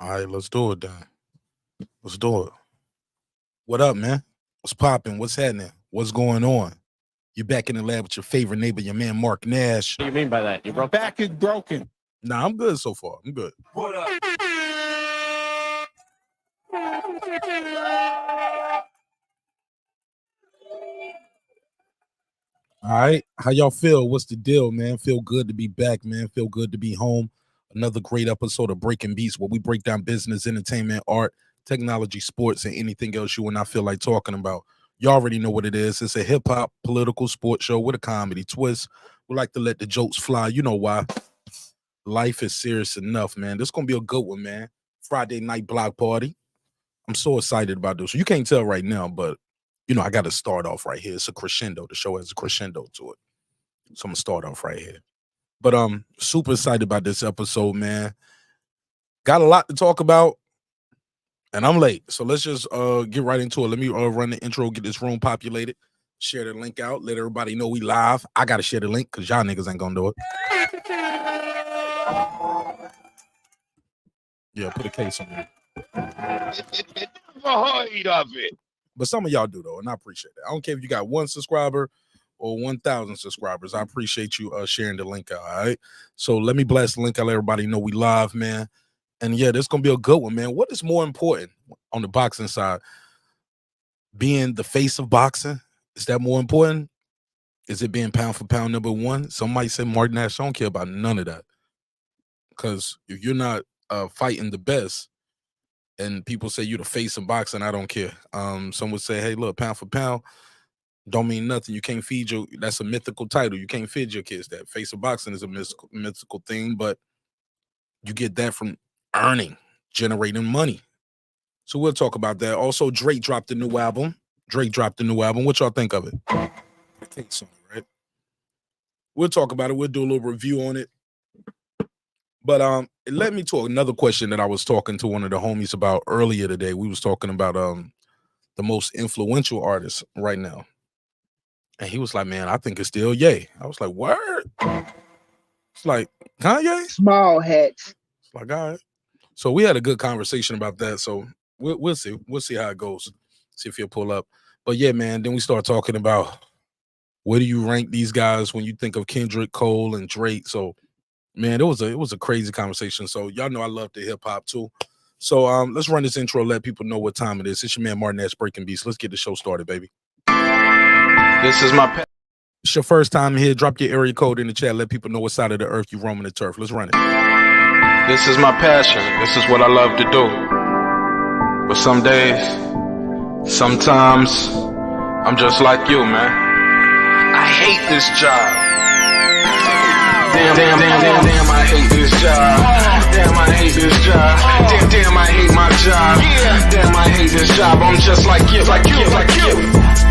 All right, let's do it then. Let's do it. What up, man? What's popping? What's happening? What's going on? You're back in the lab with your favorite neighbor, your man Marknash. What do you mean by that? Your back is broken. Nah, I'm good so far. I'm good. What up? All right, how y'all feel? What's the deal, man? Feel good to be back, man. Feel good to be home. Another great episode of Breaking Beats, where we break down business, entertainment, art, technology, sports, and anything else you and I feel like talking about. You already know what it is. It's a hip-hop, political sports show with a comedy twist. We like to let the jokes fly. You know why. Life is serious enough, man. This is going to be a good one, man. Friday night block party. I'm so excited about this. You can't tell right now, but, you know, I got to start off right here. It's a crescendo. The show has a crescendo to it. So I'm going to start off right here. But I'm super excited about this episode, man. Got a lot to talk about, and I'm late. So let's just get right into it. Let me run the intro, get this room populated, share the link out, let everybody know we live. I got to share the link because y'all niggas ain't going to do it. Yeah, put a case on there. But some of y'all do, though, and I appreciate it. I don't care if you got 1 subscriber or 1,000 subscribers. I appreciate you sharing the link out, all right? So let me blast the link out, let everybody know we live, man. And yeah, this is going to be a good one, man. What is more important on the boxing side? Being the face of boxing? Is that more important? Is it being pound for pound number one? Some might say Marknash, I don't care about none of that. Because if you're not fighting the best, and people say you're the face of boxing, I don't care. Some would say, hey, look, pound for pound don't mean nothing. You can't feed your, that's a mythical title. You can't feed your kids that. Face of boxing is a mythical thing, but you get that from earning, generating money. So we'll talk about that. Also, Drake dropped a new album. What y'all think of it? Right? We'll talk about it. We'll do a little review on it. But it led me to another question that I was talking to one of the homies about earlier today. We was talking about the most influential artists right now. And he was like, man, I think it's still Ye. I was like, word? It's like, Kanye? Small hats. It's like, all right. So we had a good conversation about that. So we'll see. We'll see how it goes. See if he'll pull up. But yeah, man, then we start talking about where do you rank these guys when you think of Kendrick, Cole, and Drake. So, man, it was a crazy conversation. So y'all know I love the hip hop too. So let's run this intro, let people know what time it is. It's your man Marknash Breaking Beats. Let's get the show started, baby. This is my It's your first time here. Drop your area code in the chat. Let people know what side of the earth you roaming the turf. Let's run it. This is my passion. This is what I love to do. But some days, sometimes, I'm just like you, man. I hate this job. Damn, I hate this job. Damn, I hate this job. Damn, I hate my job. Damn, I hate this job. I'm just like you.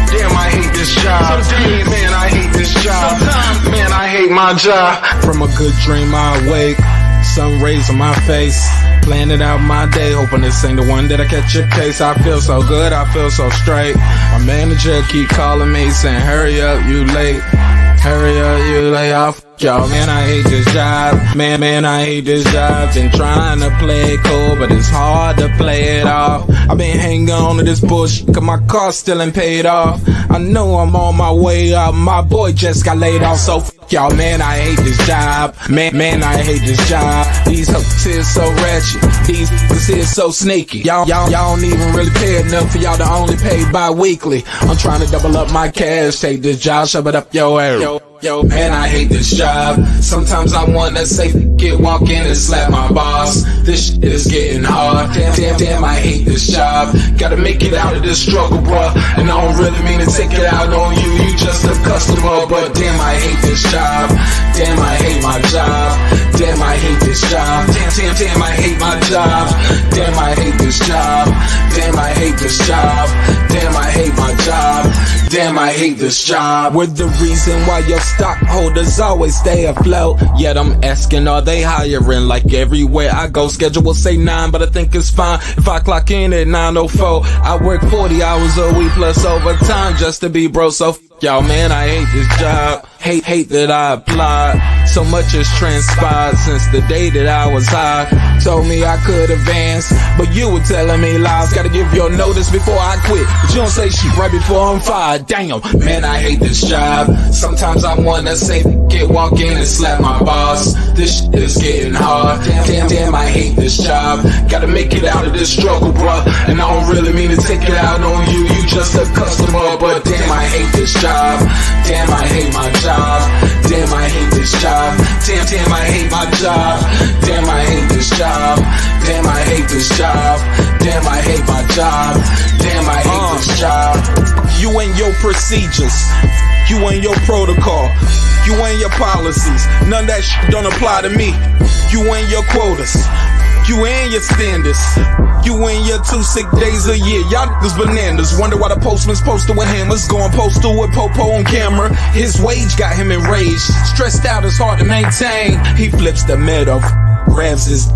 Damn, I hate this job. Man, I hate this job. Man, I hate my job. From a good dream I awake, sun rays on my face, planning out my day, hoping this ain't the one that I catch a case. I feel so good, I feel so straight. My manager keep calling me saying, hurry up, you late. Hurry up, you lay off. Y'all, man, I hate this job. Man, I hate this job. Been trying to play it cool, but it's hard to play it off. I've been hanging on to this bullshit, cause my car still ain't paid off. I know I'm on my way up. My boy just got laid off, so y'all, man, I hate this job. Man, I hate this job. These hoes here so ratchet. These niggas here so sneaky. Y'all don't even really pay enough for y'all to only pay bi-weekly. I'm trying to double up my cash. Take this job, shove it up your area. Yo, man, I hate this job. Sometimes I wanna say, walk in and slap my boss. This shit is getting hard. Damn, I hate this job. Gotta make it out of this struggle, bruh. And I don't really mean to take it out on you. You just a customer, but damn, I hate this job. Damn, I hate my job. Damn, I hate this job. Damn, I hate my job. Damn, I hate this job. Damn, I hate this job. Damn, I hate my job. Damn, I hate this job. We're the reason why your stockholders always stay afloat. Yet I'm asking, are they hiring? Like everywhere I go, schedule will say 9, but I think it's fine if I clock in at 9:04. I work 40 hours a week plus overtime just to be bro, so Y'all, man, I hate this job. Hate that I applied. So much has transpired since the day that I was high. Told me I could advance, but you were telling me lies. Gotta give your notice before I quit, but you don't say shit right before I'm fired. Damn, man, I hate this job. Sometimes I wanna say, walk in and slap my boss. This shit is getting hard. Damn, I hate this job. Gotta make it out of this struggle, bruh. And I don't really mean to take it out on you. You just a customer, but damn, I hate this job. Damn, I hate my job. Damn, I hate this job. Damn, I hate my job. Damn, I hate this job. Damn, I hate this job. Damn, I hate my job. Damn, I hate this job. You and your procedures. You and your protocol. You and your policies. None of that shit don't apply to me. You and your quotas. You and your standards. You and your 2 sick days a year. Y'all niggas bananas. Wonder why the postman's posted with hammers. Going postal with Popo on camera. His wage got him enraged. Stressed out, it's hard to maintain. He flips the middle, grabs his.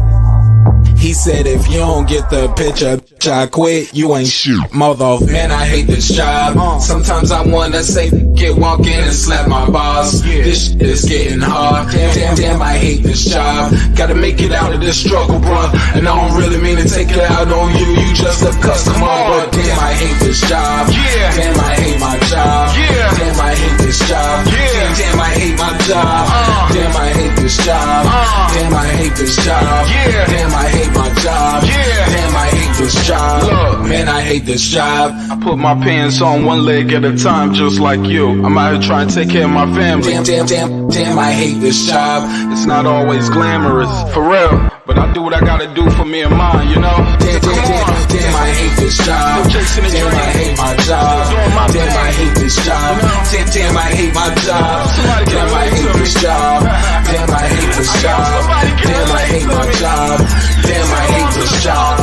He said, if you don't get the picture, I quit. You ain't shit, mother. Man, I hate this job. Sometimes I wanna say, walk in and slap my boss. This shit is getting hard. Damn, I hate this job. Gotta make it out of this struggle, bruh. And I don't really mean to take it out on you. You just a customer, but damn, I hate this job. Damn, I hate my job. Damn, I hate this job. Damn, I hate my job. Damn, I hate this job. Damn, I hate this job. Damn, I hate my job. Damn, I hate this job. Look, man, I hate this job. I put my pants on one leg at a time, just like you. I'm out here trying to take care of my family. Damn, I hate this job. It's not always glamorous, for real. But I do what I gotta do for me and mine, you know? Damn, I hate this job. Damn, I hate my job. Damn, I hate this job. Damn, I hate my job. Damn, I hate this job. Damn, I hate this job. Damn, I hate my job. Damn, I hate this job.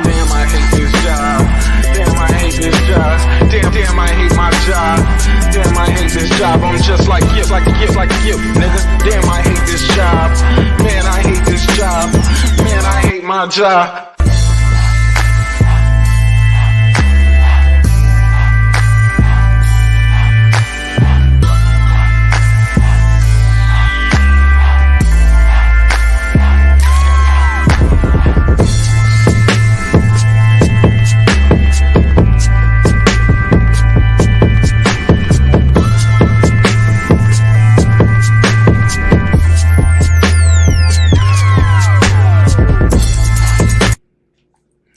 Damn, I hate this job. Damn, I hate this job. Damn, I hate my job. Damn, I hate this job. I'm just like you, nigga. Damn, I hate this job. Man, I hate this job. Man, I hate my job.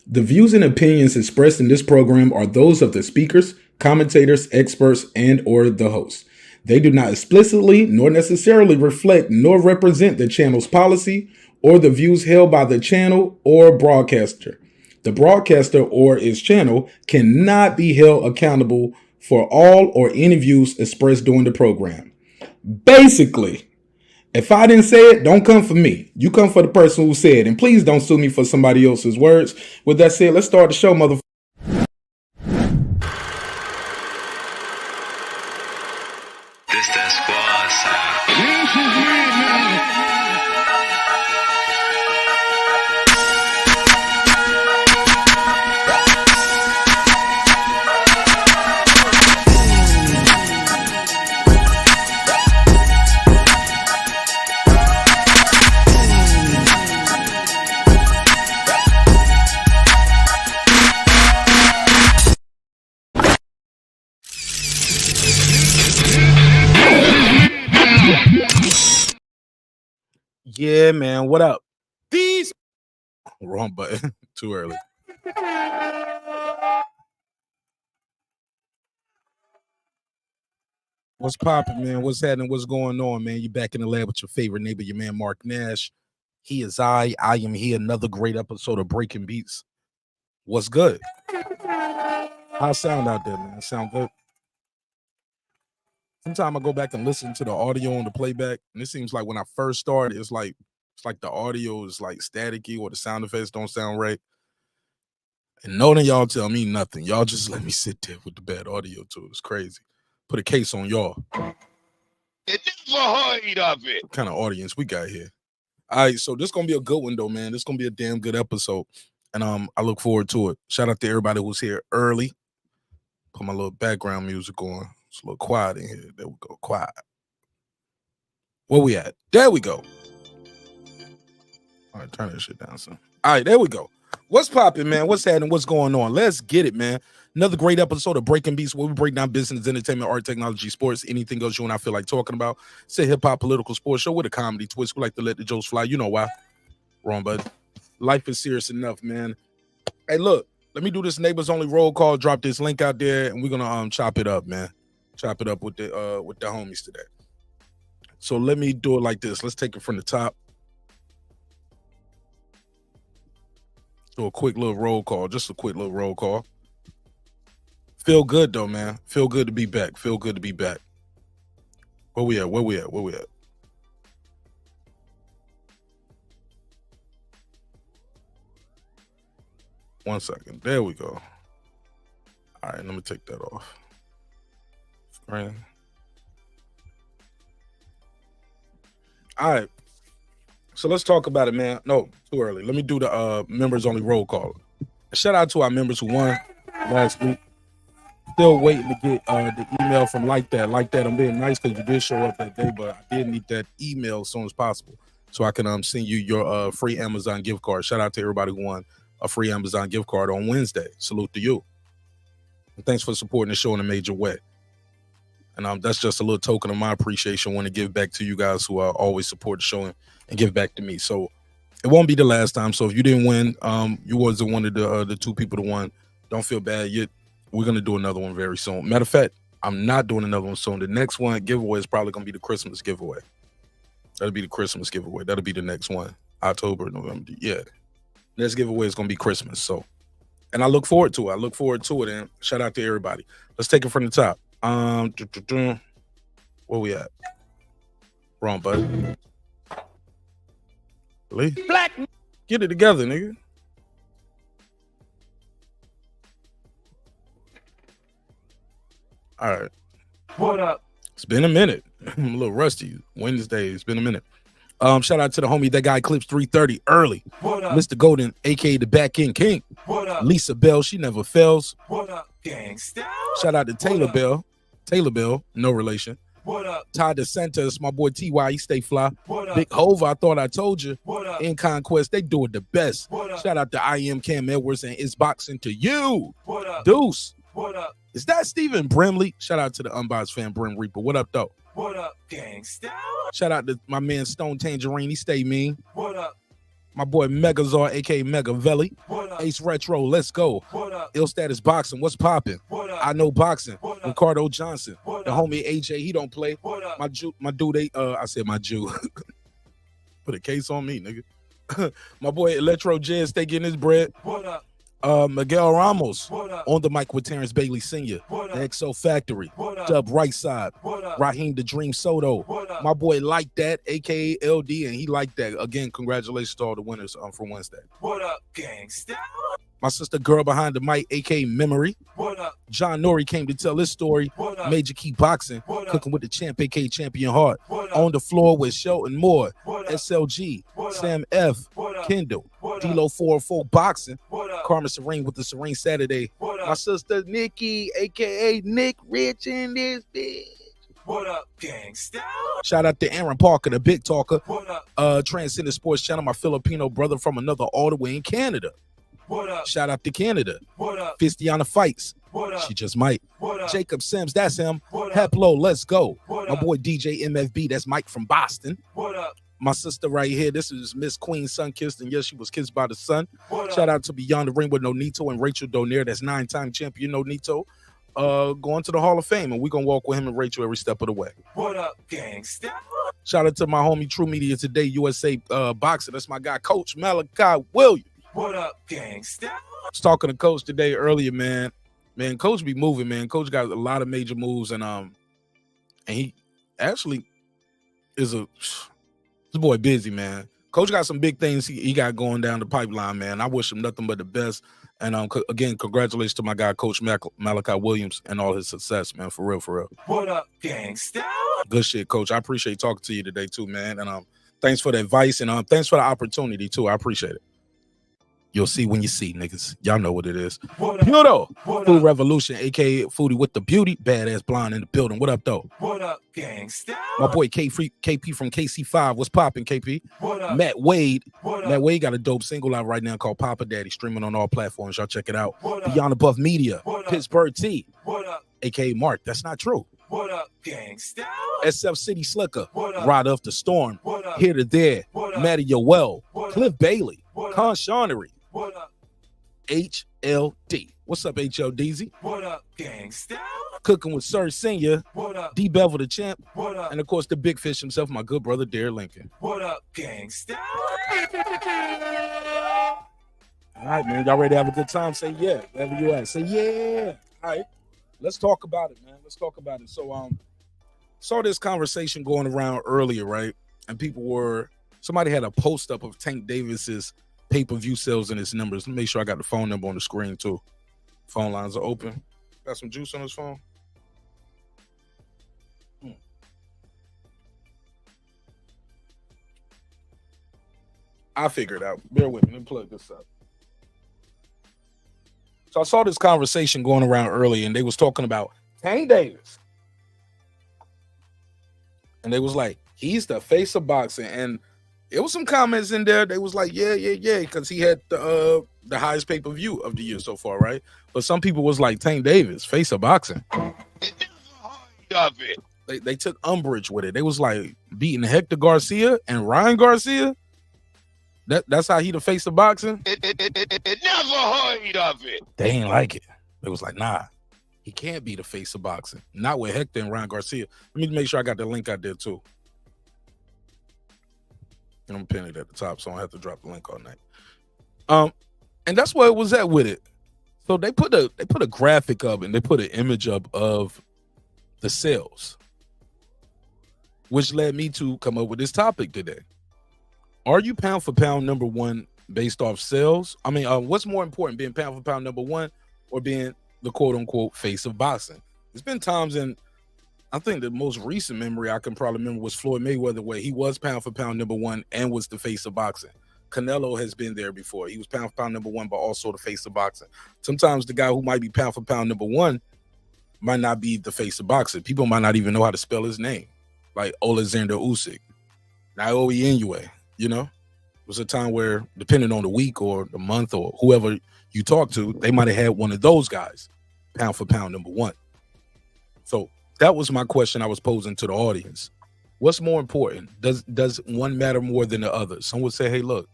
The views and opinions expressed in this program are those of the speakers, commentators, experts, and or the host. They do not explicitly nor necessarily reflect nor represent the channel's policy or the views held by the channel or broadcaster. The broadcaster or its channel cannot be held accountable for all or any views expressed during the program. Basically, if I didn't say it, don't come for me. You come for the person who said it. And please don't sue me for somebody else's words. With that said, let's start the show, motherfucker. This that squad sound. Yeah, man. What up? These wrong button. Too early. What's poppin', man? What's happening? What's going on, man? You back in the lab with your favorite neighbor, your man Marknash. He is I am here. Another great episode of Breaking Beats. What's good? How sound out there, man? Sound good? Sometimes I go back and listen to the audio on the playback, and it seems like when I first started, it's like the audio is like staticky or the sound effects don't sound right. And none of y'all tell me nothing. Y'all just let me sit there with the bad audio too. It's crazy. Put a case on y'all. It never heard of it. What kind of audience we got here? All right, so this gonna be a good one though, man. This gonna be a damn good episode, and I look forward to it. Shout out to everybody who's here early. Put my little background music on It's a little quiet in here. There we go. Quiet. Where we at? There we go. All right, turn that shit down, son. All right, there we go. What's popping, man? What's happening? What's going on? Let's get it, man. Another great episode of Breaking Beats, where we break down business, entertainment, art, technology, sports, anything else you and I feel like talking about. It's a hip-hop political sports show with a comedy twist. We like to let the jokes fly. You know why. Wrong, bud. Life is serious enough, man. Hey, look, let me do this neighbors only roll call, drop this link out there, and we're gonna chop it up, man. Chop it up with the homies today. So let me do it like this. Let's take it from the top. Do a quick little roll call, just a quick little roll call. Feel good though, man. Feel good to be back. Feel good to be back. Where we at? Where we at? Where we at? One second. There we go. All right, let me take that off. Screen. All right. So let's talk about it, man. No, too early. Let me do the members only roll call. Shout out to our members who won last week. Still waiting to get the email from Like That. Like That, I'm being nice because you did show up that day, but I did need that email as soon as possible so I can send you your free Amazon gift card. Shout out to everybody who won a free Amazon gift card on Wednesday. Salute to you. And thanks for supporting the show in a major way. And that's just a little token of my appreciation. I want to give back to you guys who always support the show and give back to me. So it won't be the last time. So if you didn't win, you wasn't one of the two people that won. Don't feel bad yet. We're going to do another one very soon. Matter of fact, I'm not doing another one soon. The next one giveaway is probably going to be the Christmas giveaway. That'll be the Christmas giveaway. That'll be the next one. October, November. Yeah. Next giveaway is going to be Christmas. So, and I look forward to it. I look forward to it. And shout out to everybody. Let's take it from the top. Where we at? Wrong button. Really? Black. Get it together, nigga. All right. What up? It's been a minute. I'm a little rusty. Wednesday. It's been a minute. Shout out to the homie, that guy Clips 330 early. What up? Mr. Golden, aka the Back End King. What up? Lisa Bell, she never fails. What up, gangsta? Shout out to Taylor Bell. Taylor Bell, no relation. What up? Todd DeSantis, my boy TY, he stay fly. What up? Big Hove, I thought I told you. What up? In Conquest, they do it the best. What up? Shout out to I Am Cam Edwards and It's Boxing to you. What up? Deuce. What up? Is that Stephen Brimley? Shout out to the unbiased fan Brim Reaper. What up, though? What up, gangsta? Shout out to my man Stone Tangerine. He stay mean. What up? My boy Megazar, aka Megavelli. What up? Ace Retro, let's go. What up? Ill Status Boxing, what's popping? What up? I know boxing. What up? Ricardo Johnson. What The up? homie AJ, he don't play. What up? My dude, I said my Jew. Put a case on me, nigga. My boy Electro Jazz, stay getting his bread. What up? Miguel Ramos What up? on the mic with Terrence Bailey Sr. What The up? XO Factory. What up? Dub Right Side. What up? Raheem the Dream Soto. What up? My boy Like That, aka LD, and he like that. Again, congratulations to all the winners from Wednesday. What up, gangsta? My sister Girl Behind the Mic, aka Memory. What up? John Nori came to tell his story. What up? Major Key Boxing. What up? Cooking with the champ, aka Champion Heart. What up? On the floor with Shelton Moore. What up? SLG. What up? Sam F. What up? Kendall. What up? D-Lo 404 Boxing. What up? Karma Serene with the Serene Saturday. What My up? sister Nikki, aka Nick Rich in this bitch. What up, gangsta? Shout out to Aaron Parker, the big talker. What up? Transcendent Sports Channel, my Filipino brother from another all the way in Canada. What up? Shout out to Canada. What up? Fistiana Fights. What up? She just might. What up? Jacob Sims, that's him. What up? Heplo, let's go. What My up? boy DJ MFB, that's Mike from Boston. What up? My sister right here, this is Miss Queen Sun Kissed, and yes, she was kissed by the sun. What Shout up? out to Beyond the Ring with Nonito and Rachel Donaire, that's 9-time champion Nonito. Going to the Hall of Fame, and we're gonna walk with him and Rachel every step of the way. What up, gangsta? Shout out to my homie True Media Today, USA Boxer. That's my guy, Coach Malachi Williams. What up, gangsta? I was talking to Coach today earlier, man. Man, Coach be moving, man. Coach got a lot of major moves, and he actually is this boy busy, man. Coach got some big things he got going down the pipeline, man. I wish him nothing but the best. And again, congratulations to my guy, Coach Malachi Williams, and all his success, man. For real, for real. What up, gangsta? Good shit, Coach. I appreciate talking to you today too, man. And thanks for the advice, and thanks for the opportunity too. I appreciate it. You'll see when you see, niggas. Y'all know what it is. What up? Pluto, What Food up? Revolution, aka Foodie with the Beauty, badass blonde in the building. What up, though? What up, gangsta? My boy KP from KC5. What's popping, KP? What up? Matt Wade. What Matt up? Wade got a dope single out right now called Papa Daddy, streaming on all platforms. Y'all check it out. What up? Beyond Above Media, What up? Pittsburgh T, What up? aka Mark. That's not true. What up, gangsta? SF City Slicker, What up? Ride Off the Storm, What up? Here to There, What up? Matty Yoel, What up? Cliff Bailey, What up? Con Shawnery, What up? HLD. What's up, HLDZ? What up, gangsta? Cooking with Sir Senior, What up? D Bevel the Champ, What up? and of course the big fish himself, my good brother Dare Lincoln. What up, gangsta? All right, man. Y'all ready to have a good time? Say yeah. Wherever you at. Say yeah. All right. Let's talk about it, man. Let's talk about it. So saw this conversation going around earlier, right? And somebody had a post up of Tank Davis's pay-per-view sales and his numbers. Let me make sure I got the phone number on the screen too. Phone lines are open. Got some juice on his phone? I figured out. Bear with me. Let me plug this up. So I saw this conversation going around early, and they was talking about Tank Davis. And they was like, he's the face of boxing. And there was some comments in there. They was like, yeah, because he had the highest pay-per-view of the year so far, right? But some people was like, Tank Davis, face of boxing. They took umbrage with it. They was like, beating Hector Garcia and Ryan Garcia. That's how he the face of boxing. It never heard of it. They ain't like it. They was like, nah, he can't be the face of boxing. Not with Hector and Ryan Garcia. Let me make sure I got the link out there too. And I'm pinning it at the top, so I don't have to drop the link all night. And that's where it was at with it. So they put a graphic up and they put an image up of the sales, which led me to come up with this topic today. Are you pound for pound number one based off sales? I mean, what's more important, being pound for pound number one or being the quote unquote face of boxing? There's been times in, I think the most recent memory I can probably remember was Floyd Mayweather, where he was pound for pound number one and was the face of boxing. Canelo has been there before. He was pound for pound number one, but also the face of boxing. Sometimes the guy who might be pound for pound number one might not be the face of boxing. People might not even know how to spell his name, like Alexander Usyk, N.W.A. You know, it was a time where, depending on the week or the month or whoever you talk to, they might have had one of those guys, pound for pound number one. So that was my question I was posing to the audience. What's more important? Does one matter more than the other? Some would say, hey, look,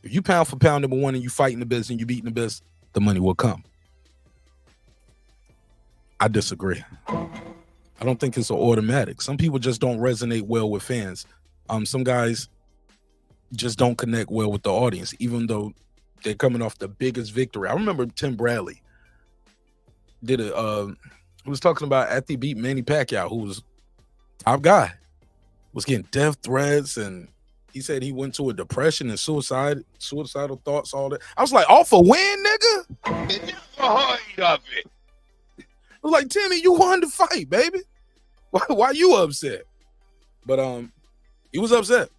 if you pound for pound number one and you fighting the best and you beating the best, the money will come. I disagree. I don't think it's an automatic. Some people just don't resonate well with fans. Some guys just don't connect well with the audience, even though they're coming off the biggest victory. I remember Tim Bradley did he was talking about after he beat Manny Pacquiao, who was top guy, was getting death threats, and he said he went to a depression and suicidal thoughts, all that. I was like, off a win, nigga? It never heard of it. I was like, Timmy, you won the fight, baby. Why you upset? But he was upset.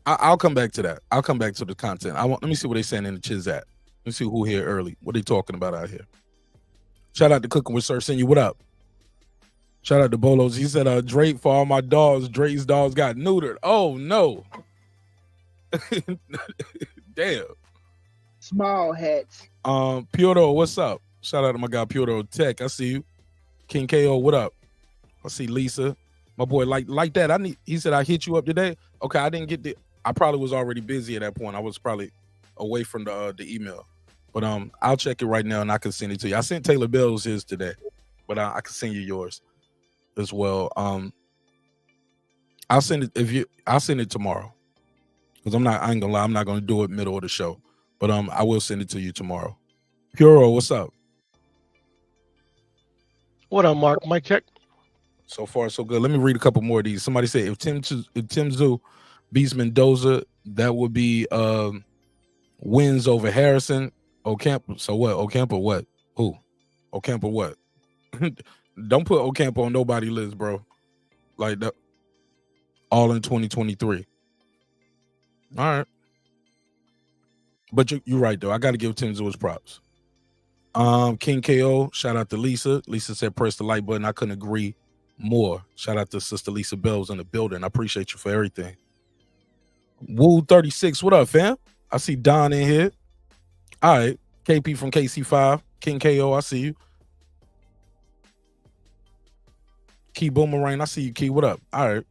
I'll come back to that. I'll come back to the content. Let me see what they're saying in the Chiz at. Let me see who here early. What they talking about out here? Shout out to Cooking with Sir Senior. What up? Shout out to Bolos. He said, Drake, for all my dogs, Drake's dogs got neutered. Oh, no. Damn. Small hats. Piotr, what's up? Shout out to my guy, Piotr Tech. I see you. King KO, what up? I see Lisa. My boy, like that. He said, I hit you up today. Okay, I didn't get I probably was already busy at that point. I was probably away from the email. But I'll check it right now and I can send it to you. I sent Taylor Bell's his today, but I can send you yours as well. I'll send it tomorrow. Because I ain't gonna lie, I'm not gonna do it middle of the show. But I will send it to you tomorrow. Puro, what's up? What up, Mark? Mic check. So far, so good. Let me read a couple more of these. Somebody said if Tim Tszyu beats Mendoza, that would be wins over Harrison. Ocampo. So what? Ocampo what? Who? Ocampo what? Don't put Ocampo on nobody list, bro. Like that. All in 2023. All right. But you're right though. I got to give Tenzo his props. King KO, shout out to Lisa. Lisa said press the like button. I couldn't agree more. Shout out to Sister Lisa Bells in the building. I appreciate you for everything. Woo 36, what up, fam? I see Don in here. All right, KP from KC5, King KO, I see you. Key Boomerang, I see you, Key. What up? All right.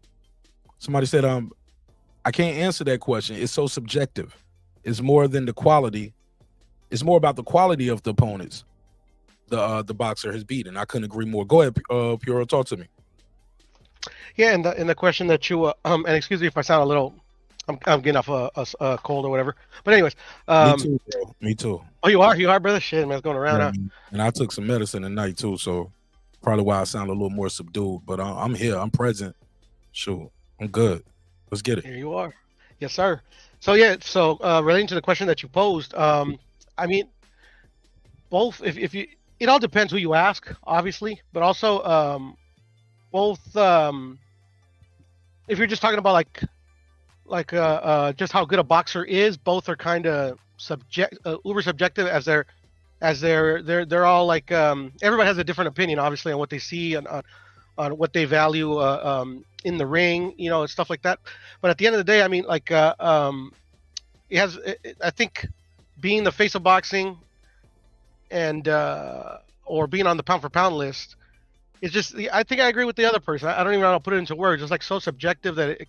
Somebody said, I can't answer that question. It's so subjective. It's more than the quality. It's more about the quality of the opponents the boxer has beaten. I couldn't agree more. Go ahead, Puro, talk to me. Yeah, and the question that you and excuse me if I sound a little, I'm getting off a cold or whatever. But anyways, Me too, bro. Me too. Oh, you are, brother. Shit, man, it's going around. Yeah, and I took some medicine tonight too, so probably why I sound a little more subdued. But I'm here. I'm present. Sure, I'm good. Let's get it. Here you are. Yes, sir. So yeah, so relating to the question that you posed, I mean, both. If you, it all depends who you ask, obviously, but also both. If you're just talking about like just how good a boxer is, both are kind of uber subjective as they're all like everybody has a different opinion, obviously, on what they see and on what they value in the ring, you know, and stuff like that. But at the end of the day, I mean, like it has. I think being the face of boxing and or being on the pound for pound list is just. I think I agree with the other person. I don't even know how to put it into words. It's like so subjective that it,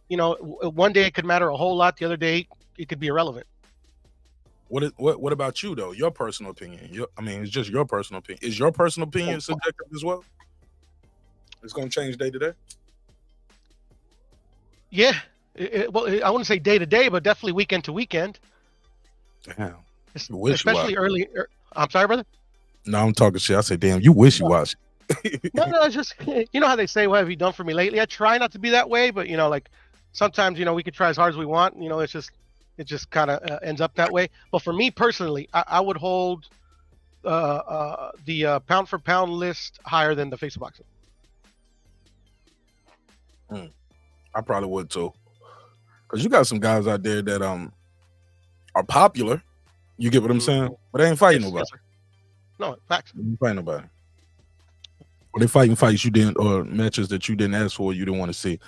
you know, one day it could matter a whole lot. The other day it could be irrelevant. What about you though? Your personal opinion. I mean, it's just your personal opinion. Is your personal opinion subjective as well? It's gonna change day to day. Yeah. Well, I wouldn't say day to day, but definitely weekend to weekend. Damn. Especially early. I'm sorry, brother. No, I'm talking shit. I say, damn, you wish you watched. No, it's just, you know how they say, what have you done for me lately? I try not to be that way, but you know, like sometimes, you know, we could try as hard as we want. You know, it just kind of ends up that way. But for me personally, I would hold the pound for pound list higher than the face of boxing. I probably would too, because you got some guys out there that are popular. You get what I'm saying? But they ain't fighting nobody. Yes, no, facts. They ain't fighting nobody. Or they fighting fights you didn't, or matches that you didn't ask for, you didn't want to see.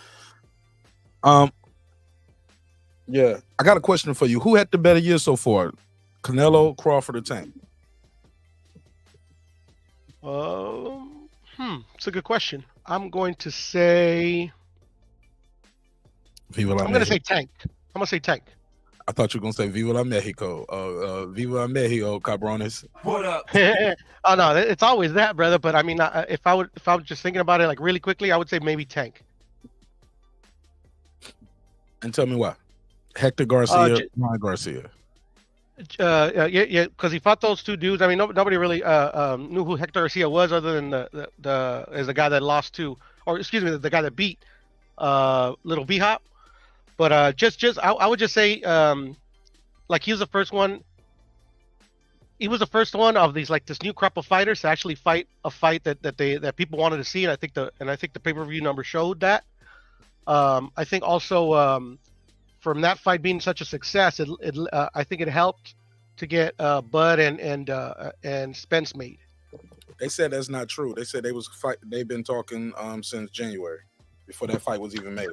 Yeah, I got a question for you. Who had the better year so far, Canelo, Crawford, or Tank? It's a good question. I'm going to say. Viva la I'm going to say Tank. I'm going to say Tank. I thought you were going to say Viva la Mexico. Viva la Mexico, cabrones. What up? Oh no, it's always that, brother. But I mean, if I was just thinking about it like really quickly, I would say maybe Tank. And tell me why. Hector Garcia, Ryan Garcia. Yeah, because he fought those two dudes. I mean, nobody really knew who Hector Garcia was, other than the guy that lost to, or excuse me, the guy that beat Little B-Hop. But I would just say, like he was the first one. He was the first one of these, like this new crop of fighters to actually fight a fight that people wanted to see, and I think the pay-per-view number showed that. I think also from that fight being such a success, I think it helped to get Bud and Spence made. They said that's not true. They said they've been talking since January, before that fight was even made.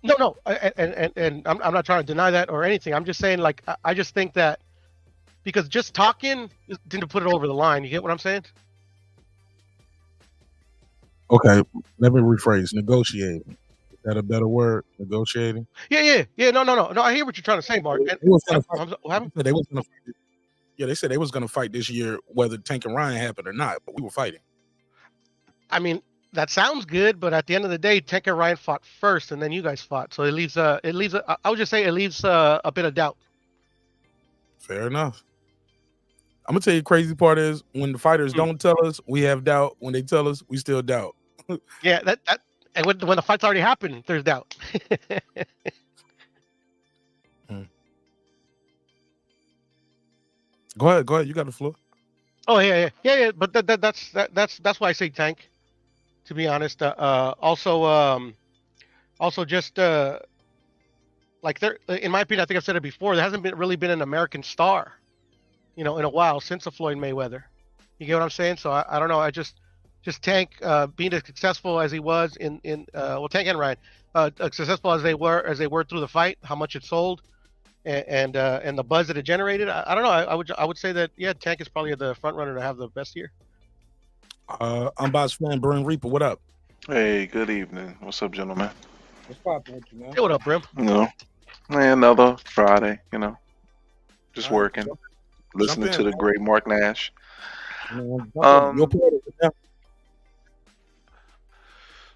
No, and I'm not trying to deny that or anything. I'm just saying, like, I just think that because just talking didn't put it over the line. You get what I'm saying? Okay, let me rephrase. Negotiating. Is that a better word? Negotiating? Yeah. No. I hear what you're trying to say, Mark. They said they was gonna fight this year, whether Tank and Ryan happened or not. But we were fighting. I mean, that sounds good, but at the end of the day, Tank and Ryan fought first, and then you guys fought. So it leaves I would just say it leaves a bit of doubt. Fair enough. I'm gonna tell you, the crazy part is when the fighters don't tell us, we have doubt. When they tell us, we still doubt. Yeah, that and when the fight's already happened, there's doubt. Go ahead. You got the floor. Oh yeah. But that's why I say Tank. To be honest, also just Like there, in my opinion, I think I've said it before. There hasn't really been an American star, in a while since a Floyd Mayweather. You get what I'm saying? So I don't know. I just Tank being as successful as he was in Tank and Ryan, successful as they were through the fight, how much it sold, and the buzz that it generated. I don't know. I would say that Tank is probably the front runner to have the best year. Unboxed fan Brim Reaper, what up? Hey, good evening. What's up, gentlemen? What's poppin' with you, man? Hey, what up, Brim? Another Friday, just working, jump listening in, to the man. great Marknash.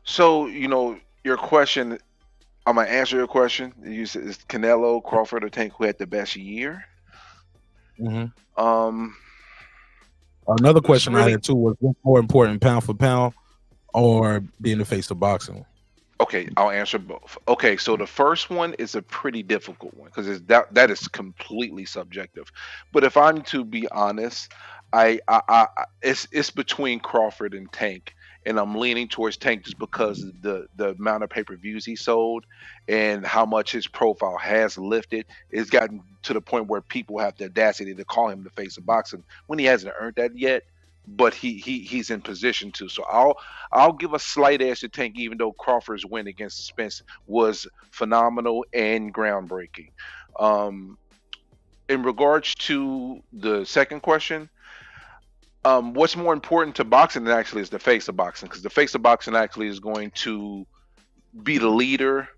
So, your question, I'm going to answer your question. You said, is Canelo, Crawford, or Tank who had the best year? Mm-hmm. Another question I had too was, what's more important, pound for pound or being the face of boxing? Okay, I'll answer both. Okay, so the first one is a pretty difficult one because that is completely subjective. But if I'm to be honest, it's between Crawford and Tank, and I'm leaning towards Tank just because of the amount of pay-per-views he sold and how much his profile has lifted. It's gotten to the point where people have the audacity to call him the face of boxing when he hasn't earned that yet. But he's in position to. So I'll give a slight edge to Tank, even though Crawford's win against Spence was phenomenal and groundbreaking. In regards to the second question, what's more important to boxing than actually is the face of boxing, because the face of boxing actually is going to be the leader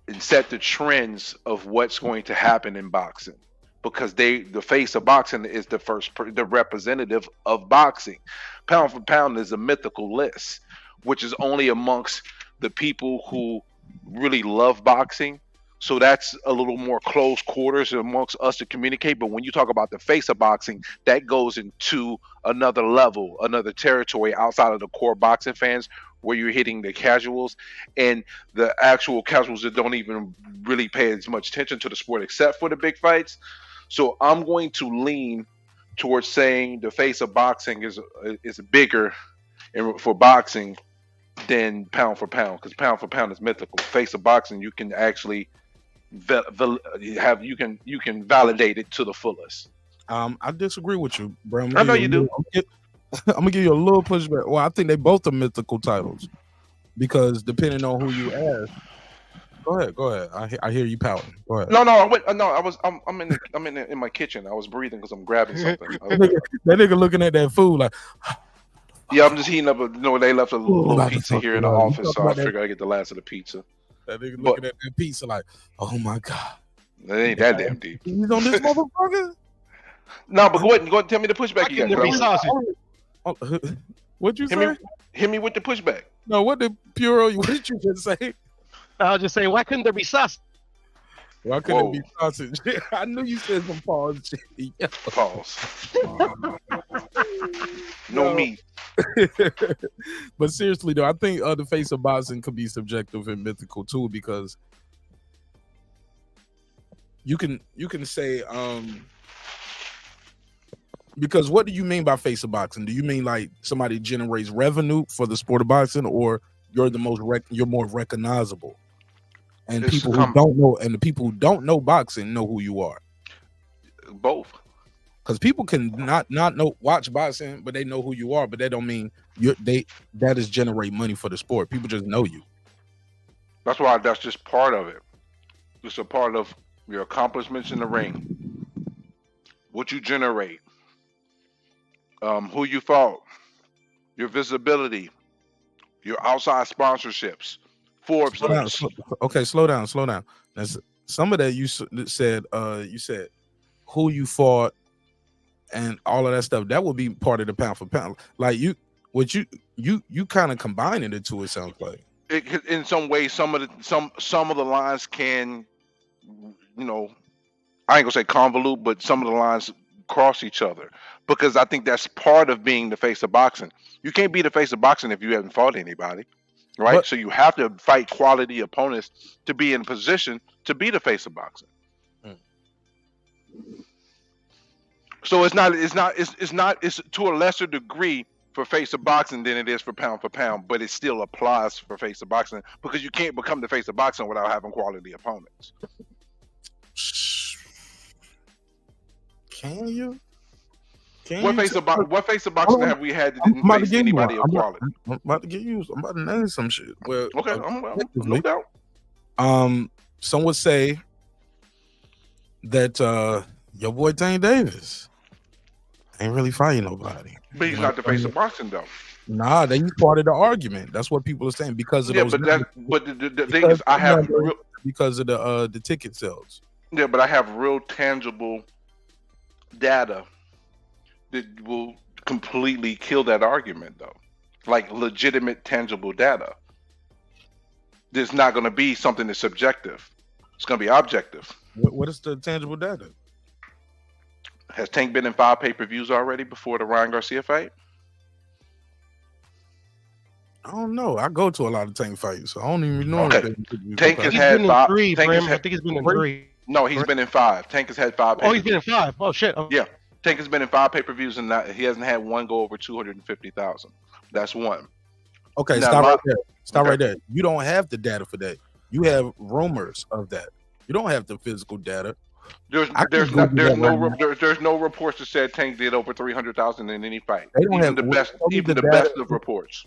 and set the trends of what's going to happen in boxing. Because the face of boxing is the representative of boxing. Pound for pound is a mythical list, which is only amongst the people who really love boxing. So that's a little more close quarters amongst us to communicate. But when you talk about the face of boxing, that goes into another level, another territory outside of the core boxing fans, where you're hitting the casuals and the actual casuals that don't even really pay as much attention to the sport except for the big fights. So I'm going to lean towards saying the face of boxing is bigger for boxing than pound for pound, because pound for pound is mythical. Face of boxing, you can actually you can validate it to the fullest. I disagree with you, bro. I know you do. I'm gonna give you a little pushback. Well, I think they both are mythical titles because depending on who you ask. Go ahead. I hear you pouting. Go ahead. I'm in my kitchen. I was breathing because I'm grabbing something. that nigga looking at that food like. Yeah, I'm just heating up. They left a little pizza here in the office, so I figured I get the last of the pizza. That nigga looking at that pizza like, oh my god, it ain't that damn deep. He's on this motherfucker. No, but go ahead and tell me the pushback you got. What'd you say? Hit me with the pushback. No, what did you just say? I'll just say, why couldn't there be sausage? Why couldn't it be sausage? I knew you said some pause. Yeah. Pause. No meat. But seriously though, I think the face of boxing could be subjective and mythical too, because you can say because what do you mean by face of boxing? Do you mean like somebody generates revenue for the sport of boxing, or you're you're more recognizable? And people who don't know, and the people who don't know boxing know who you are. Both. Because people can not watch boxing, but they know who you are. But that don't mean that is generate money for the sport. People just know you. That's just part of it. It's a part of your accomplishments in the ring, what you generate, who you fought, your visibility, your outside sponsorships. Forbes. Slow down. That's some of that you said. You said who you fought and all of that stuff. That would be part of the pound for pound. Like you kind of combining the two. It sounds like. In some ways, some of the lines can, I ain't gonna say convolute, but some of the lines cross each other, because I think that's part of being the face of boxing. You can't be the face of boxing if you haven't fought anybody. Right, so you have to fight quality opponents to be in position to be the face of boxing. So it's to a lesser degree for face of boxing than it is for pound, but it still applies for face of boxing because you can't become the face of boxing without having quality opponents. Can you? What face of boxing have we had that didn't face anybody of quality? I'm about to get you. I'm about to name some shit. Well, okay, no doubt. Some would say that your boy Tank Davis ain't really fighting nobody. But he's not the face of boxing, though. Nah, they part of the argument. That's what people are saying because of those. But the thing is, I have because of the ticket sales. Yeah, but I have real tangible data that will completely kill that argument, though. Like legitimate, tangible data. There's not going to be something that's subjective. It's going to be objective. What is the tangible data? Has Tank been in 5 pay-per-views already before the Ryan Garcia fight? I don't know. I go to a lot of Tank fights, so I don't even know. Okay. Tank has had 5. I think he's been in 3. No, he's been in 5. Tank has had 5. Oh, he's been in 5. Oh shit. Yeah, Tank has been in 5 pay-per-views and he hasn't had one go over 250,000. That's one. Okay, now, stop right there. Stop right there. You don't have the data for that. You have rumors of that. You don't have the physical data. There's no reports that said Tank did over 300,000 in any fight. They don't even have the best of reports.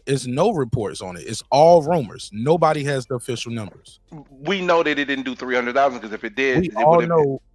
There's no reports on it. It's all rumors. Nobody has the official numbers. We know that it didn't do 300,000 because if it did,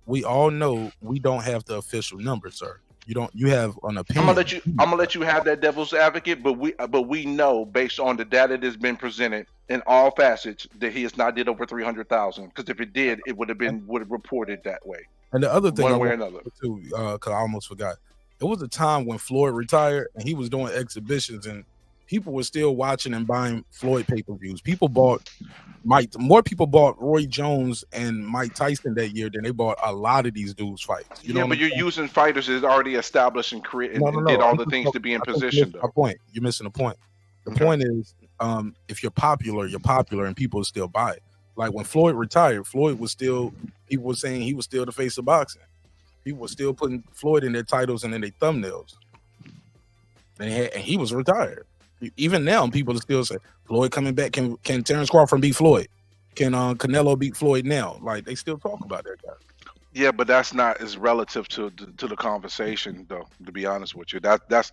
we all know we don't have the official numbers, sir. You have an opinion. I'm gonna let you have that devil's advocate, but we know based on the data that's been presented in all facets that he has not did over 300,000. Because if it did, it would have reported that way. And the other thing, one way or another, too, because I almost forgot. There was a time when Floyd retired and he was doing exhibitions, and people were still watching and buying Floyd pay-per-views. More people bought Roy Jones and Mike Tyson that year than they bought a lot of these dudes' fights. But you're using fighters that is already established and did all the things to be in position. You're missing a point. The point is, if you're popular, and people still buy it. Like when Floyd retired, people were saying he was still the face of boxing. People were still putting Floyd in their titles and in their thumbnails. And he was retired. Even now, people are still saying Floyd coming back. Can Terence Crawford beat Floyd? Can Canelo beat Floyd now? Like they still talk about that guy. Yeah, but that's not as relative to the conversation, though. To be honest with you, that's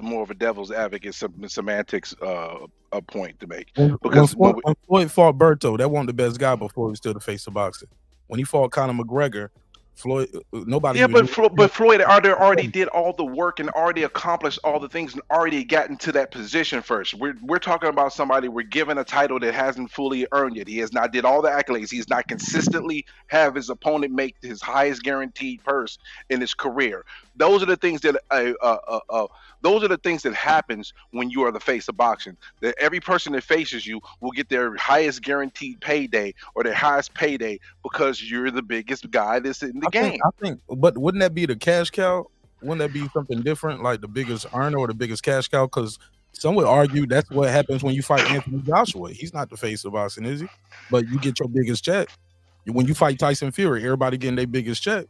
more of a devil's advocate semantics a point to make. Because when Floyd fought Berto, that wasn't the best guy before he was still the face of boxing. When he fought Conor McGregor, Floyd, nobody. Yeah, but Floyd already did all the work and already accomplished all the things and already gotten to that position first. We're talking about somebody we're given a title that hasn't fully earned it. He has not did all the accolades. He's not consistently have his opponent make his highest guaranteed purse in his career. Those are the things that happens when you are the face of boxing. That every person that faces you will get their highest guaranteed payday or their highest payday because you're the biggest guy that's in the game. I think, but wouldn't that be the cash cow? Wouldn't that be something different, like the biggest earner or the biggest cash cow? Because some would argue that's what happens when you fight Anthony Joshua. He's not the face of boxing, is he? But you get your biggest check. When you fight Tyson Fury, everybody getting their biggest check.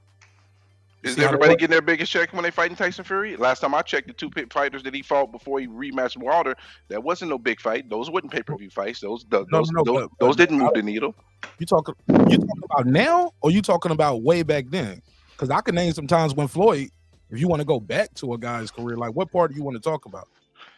Is everybody getting their biggest check when they fighting Tyson Fury? Last time I checked, the 2 fighters that he fought before he rematched Wilder, that wasn't no big fight. Those wasn't pay-per-view fights. Those didn't move the needle. You talking about now, or you talking about way back then? Because I can name some times when Floyd, if you want to go back to a guy's career, like what part do you want to talk about?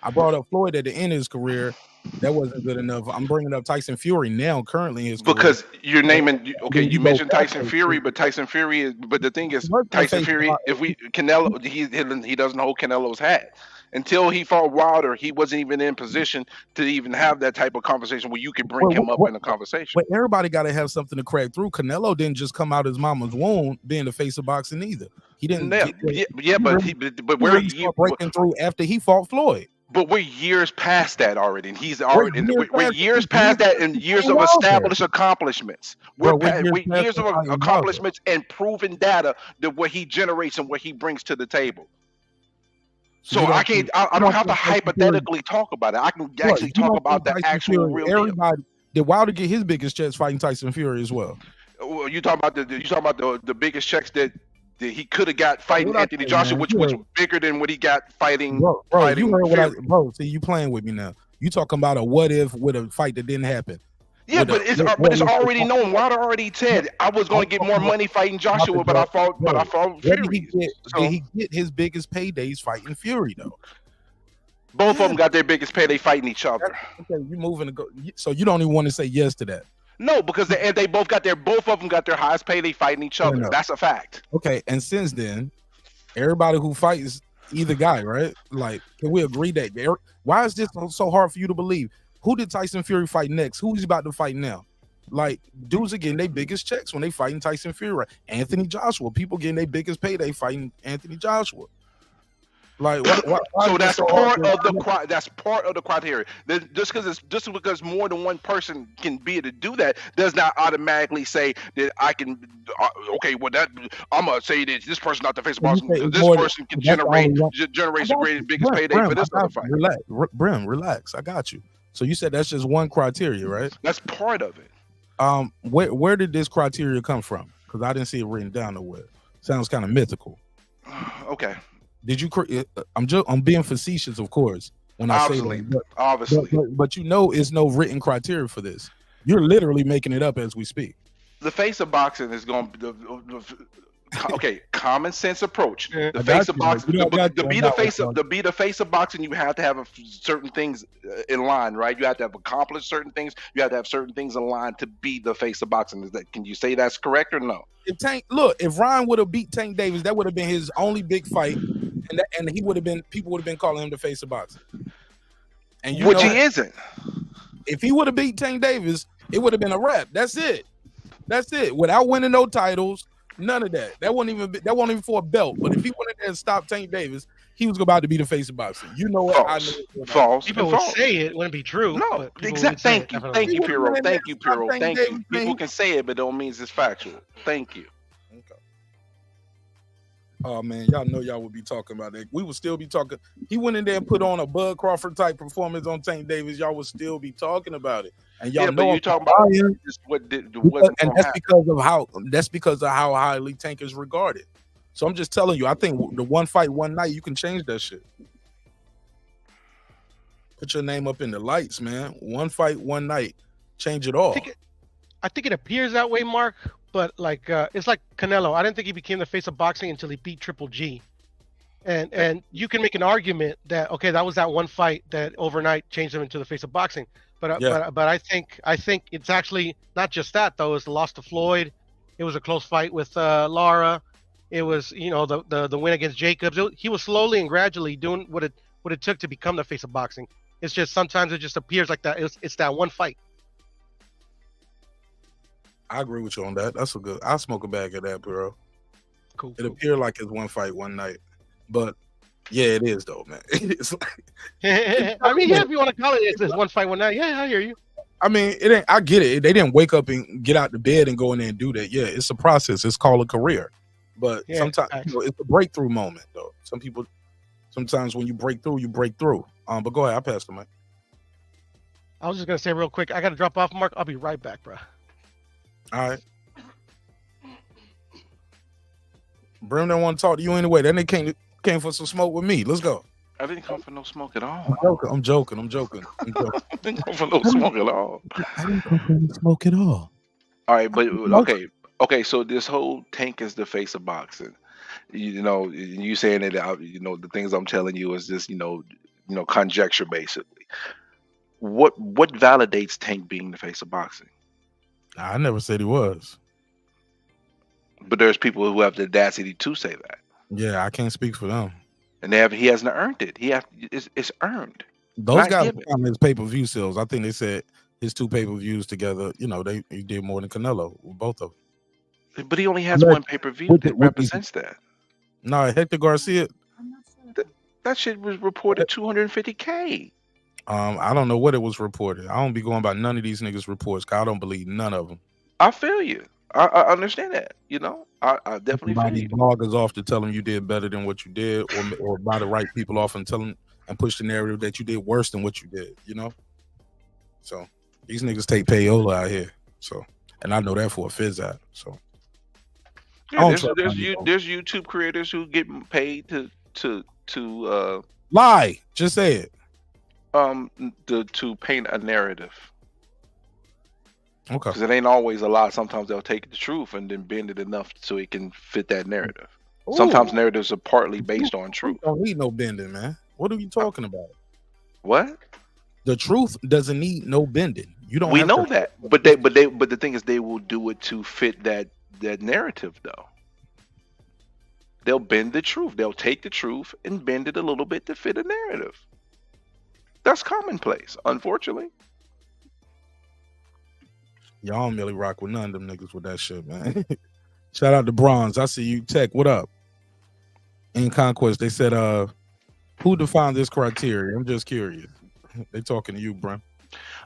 I brought up Floyd at the end of his career. That wasn't good enough. I'm bringing up Tyson Fury now, currly in his career. Because you're naming, you mentioned Tyson Fury, but Tyson Fury is, but the thing is, Tyson Fury, Canelo, he doesn't hold Canelo's hat. Until he fought Wilder, he wasn't even in position to even have that type of conversation where you could bring him up in a conversation. But everybody got to have something to crack through. Canelo didn't just come out his mama's womb being the face of boxing either. He didn't. But where he breaking through after he fought Floyd. But we're years past that already, and we're years past that, and years of established accomplishments. We're years of accomplishments and proven data that what he generates and what he brings to the table. So I don't have to hypothetically talk about it. I can actually talk about the actual real deal. Did Wilder get his biggest checks fighting Tyson Fury as well? You talking about the biggest checks that he could have got fighting Anthony Joshua, which was bigger than what he got fighting. Bro, fighting you heard what Fury. bro. See, you playing with me now. You talking about a what if with a fight that didn't happen. Yeah, but it's already known. Wilder already said I was going to get more money fighting Joshua, but I fought Fury. Did he get his biggest paydays fighting Fury though? Both of them got their biggest payday fighting each other. Okay, you moving to go. So you don't even want to say yes to that. No, because both of them got their highest payday fighting each other. That's a fact. Okay, and since then, everybody who fights either guy, right? Like, can we agree that? Why is this so hard for you to believe? Who did Tyson Fury fight next? Who he's about to fight now? Like, dudes are getting their biggest checks when they fighting Tyson Fury. Right? Anthony Joshua, people getting their biggest payday fighting Anthony Joshua. Like, so that's part of the criteria. Just because more than one person can be able to do that does not automatically say that I can. Okay, well I'm gonna say that this person's not the face of boxing because this person can generate the biggest payday for this other fight. Relax. I got you. So you said that's just one criteria, right? That's part of it. Where did this criteria come from? Because I didn't see it written down nowhere. Sounds kind of mythical. Okay. Did you? I'm being facetious, of course, when I say that. Obviously, but you know, it's no written criteria for this. You're literally making it up as we speak. The face of boxing is going to okay, common sense approach. The face of boxing, to be the face of boxing, you have to have certain things in line, right? You have to have accomplished certain things. You have to have certain things in line to be the face of boxing. Can you say that's correct or no? If Ryan would have beat Tank Davis, that would have been his only big fight, and he would have been. People would have been calling him the face of boxing. And which he isn't. If he would have beat Tank Davis, it would have been a wrap. That's it. Without winning no titles. None of that. That wasn't even for a belt. But if he went in there and stopped Tank Davis, he was about to be the face of boxing. You know what? False. People would say it wouldn't be true. No, exactly. Thank you, Piro. Thank you. People can say it, but don't mean it's factual. Thank you. Okay. Oh man, y'all know y'all would be talking about that. We would still be talking. He went in there and put on a Bud Crawford type performance on Tank Davis. Y'all would still be talking about it. And y'all know you're talking about that's because of how highly Tank is regarded. So I'm just telling you, I think the one fight, one night, you can change that shit. Put your name up in the lights, man. One fight, one night, change it all. I think it appears that way, Mark. But like, it's like Canelo. I didn't think he became the face of boxing until he beat Triple G. And you can make an argument that okay, that was that one fight that overnight changed him into the face of boxing. But I think it's actually not just that though. It's the loss to Floyd. It was a close fight with Lara. It was the win against Jacobs. He was slowly and gradually doing what it took to become the face of boxing. It's just sometimes it just appears like that. It's that one fight. I agree with you on that. That's a good. I'll smoke a bag of that, bro. Cool. It appeared like it's one fight, one night, but yeah, it is though, man. It's like, I mean, yeah, if you want to call it, it's one fight, one night. Yeah, I hear you. I mean, it ain't. I get it. They didn't wake up and get out the bed and go in there and do that. Yeah, it's a process. It's called a career. But sometimes it's a breakthrough moment, though. Sometimes when you break through, you break through. But go ahead, I pass the mic. I was just gonna say real quick. I got to drop off, Mark. I'll be right back, bro. All right. Brim don't want to talk to you anyway. Then they came for some smoke with me. Let's go. I didn't come for no smoke at all. I'm joking. I didn't come for no smoke at all. I didn't come for no smoke at all. All right, but okay. So this whole Tank is the face of boxing. You saying that the things I'm telling you is just conjecture basically. What validates Tank being the face of boxing? I never said he was. But there's people who have the audacity to say that. Yeah, I can't speak for them. And he hasn't earned it. It's earned. Those guys on his pay-per-view sales. I think they said his 2 pay-per-views together, he did more than Canelo with both of them. But he only has one pay-per-view that represents that. No, Hector Garcia. That shit was reported 250K. I don't know what it was reported. I don't be going by none of these niggas' reports. Cause I don't believe none of them. I feel you. I understand that. I definitely feel you. Bloggers off to tell them you did better than what you did, or buy the right people off and tell them and push the narrative that you did worse than what you did. So these niggas take payola out here. So, and I know that for a fizz out. So, Yeah, there's YouTube creators who get paid to lie. Just say it. To paint a narrative. Okay. Because it ain't always a lie. Sometimes they'll take the truth and then bend it enough so it can fit that narrative. Ooh. Sometimes narratives are partly based on truth. Don't need no bending, man. What are you talking about? What? The truth doesn't need no bending. You don't. We know that, but the thing is, they will do it to fit that narrative, though. They'll bend the truth. They'll take the truth and bend it a little bit to fit a narrative. That's commonplace, unfortunately. Y'all don't really rock with none of them niggas with that shit, man. Shout out to Bronze. I see you. Tech, what up? In Conquest, they said, who defined this criteria? I'm just curious. They talking to you, bro.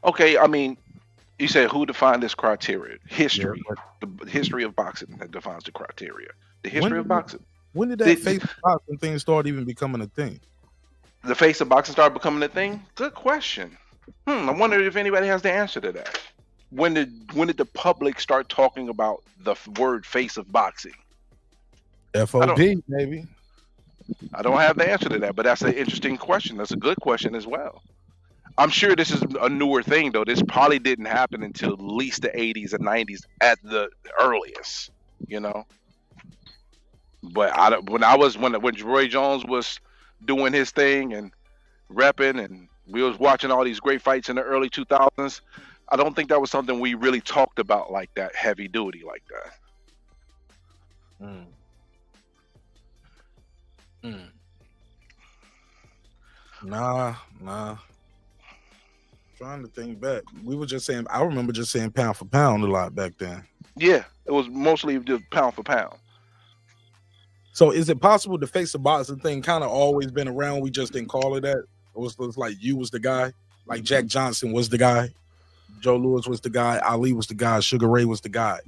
Okay, I mean, you said who defined this criteria? History. Yeah, the history of boxing that defines the criteria. The history of boxing. When did that face boxing thing start even becoming a thing? The face of boxing started becoming a thing? Good question. I wonder if anybody has the answer to that. When did the public start talking about the word face of boxing? FOB, maybe. I don't have the answer to that, but that's an interesting question. That's a good question as well. I'm sure this is a newer thing, though. This probably didn't happen until at least the 80s and 90s at the earliest, you know. But when Roy Jones was doing his thing and repping, and we was watching all these great fights in the early 2000s, I don't think that was something we really talked about like that, heavy duty like that. Nah. Trying to think back. We were just saying, I remember just saying pound for pound a lot back then. Yeah, it was mostly just pound for pound. So is it possible the face of boxing thing kind of always been around? We just didn't call it that? It was like you was the guy? Like Jack Johnson was the guy? Joe Louis was the guy? Ali was the guy? Sugar Ray was the guy?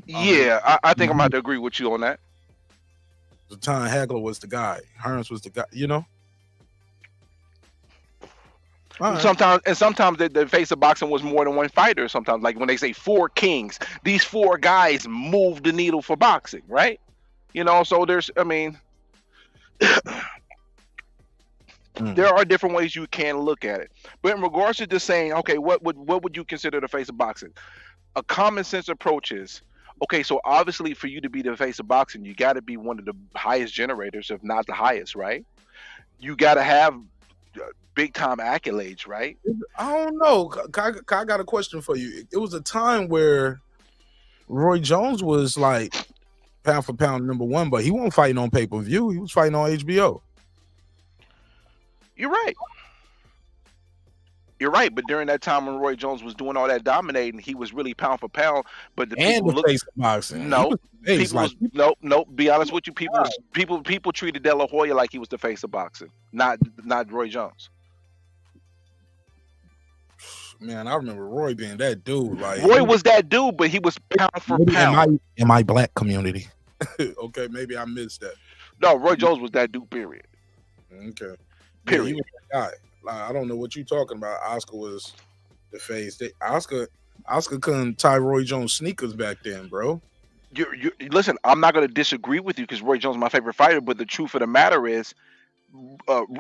Yeah, I think I'm about to agree with you on that. Tom Hagler was the guy. Hearns was the guy, you know? Right. Sometimes the face of boxing was more than one fighter. Sometimes, like when they say 4 kings, these 4 guys move the needle for boxing, right? You know, so there are different ways you can look at it. But in regards to just saying, okay, what would you consider the face of boxing? A common sense approach is, okay, so obviously for you to be the face of boxing, you got to be one of the highest generators, if not the highest, right? You got to have big time accolades, right? I don't know. I got a question for you. It was a time where Roy Jones was like pound for pound #1, but he wasn't fighting on pay-per-view. He was fighting on HBO. You're right, but during that time when Roy Jones was doing all that dominating, he was really pound for pound. But the and people the face of boxing. No, be honest with you, people treated De La Hoya like he was the face of boxing, not Roy Jones. Man, I remember Roy being that dude. Like Roy was that dude, but he was pound for pound. In my black community. Okay, maybe I missed that. No, Roy Jones was that dude. Period. Okay. Period. Yeah, he was that guy. Like, I don't know what you're talking about. Oscar was the face. Oscar couldn't tie Roy Jones sneakers back then, bro. You listen. I'm not going to disagree with you because Roy Jones is my favorite fighter. But the truth of the matter is,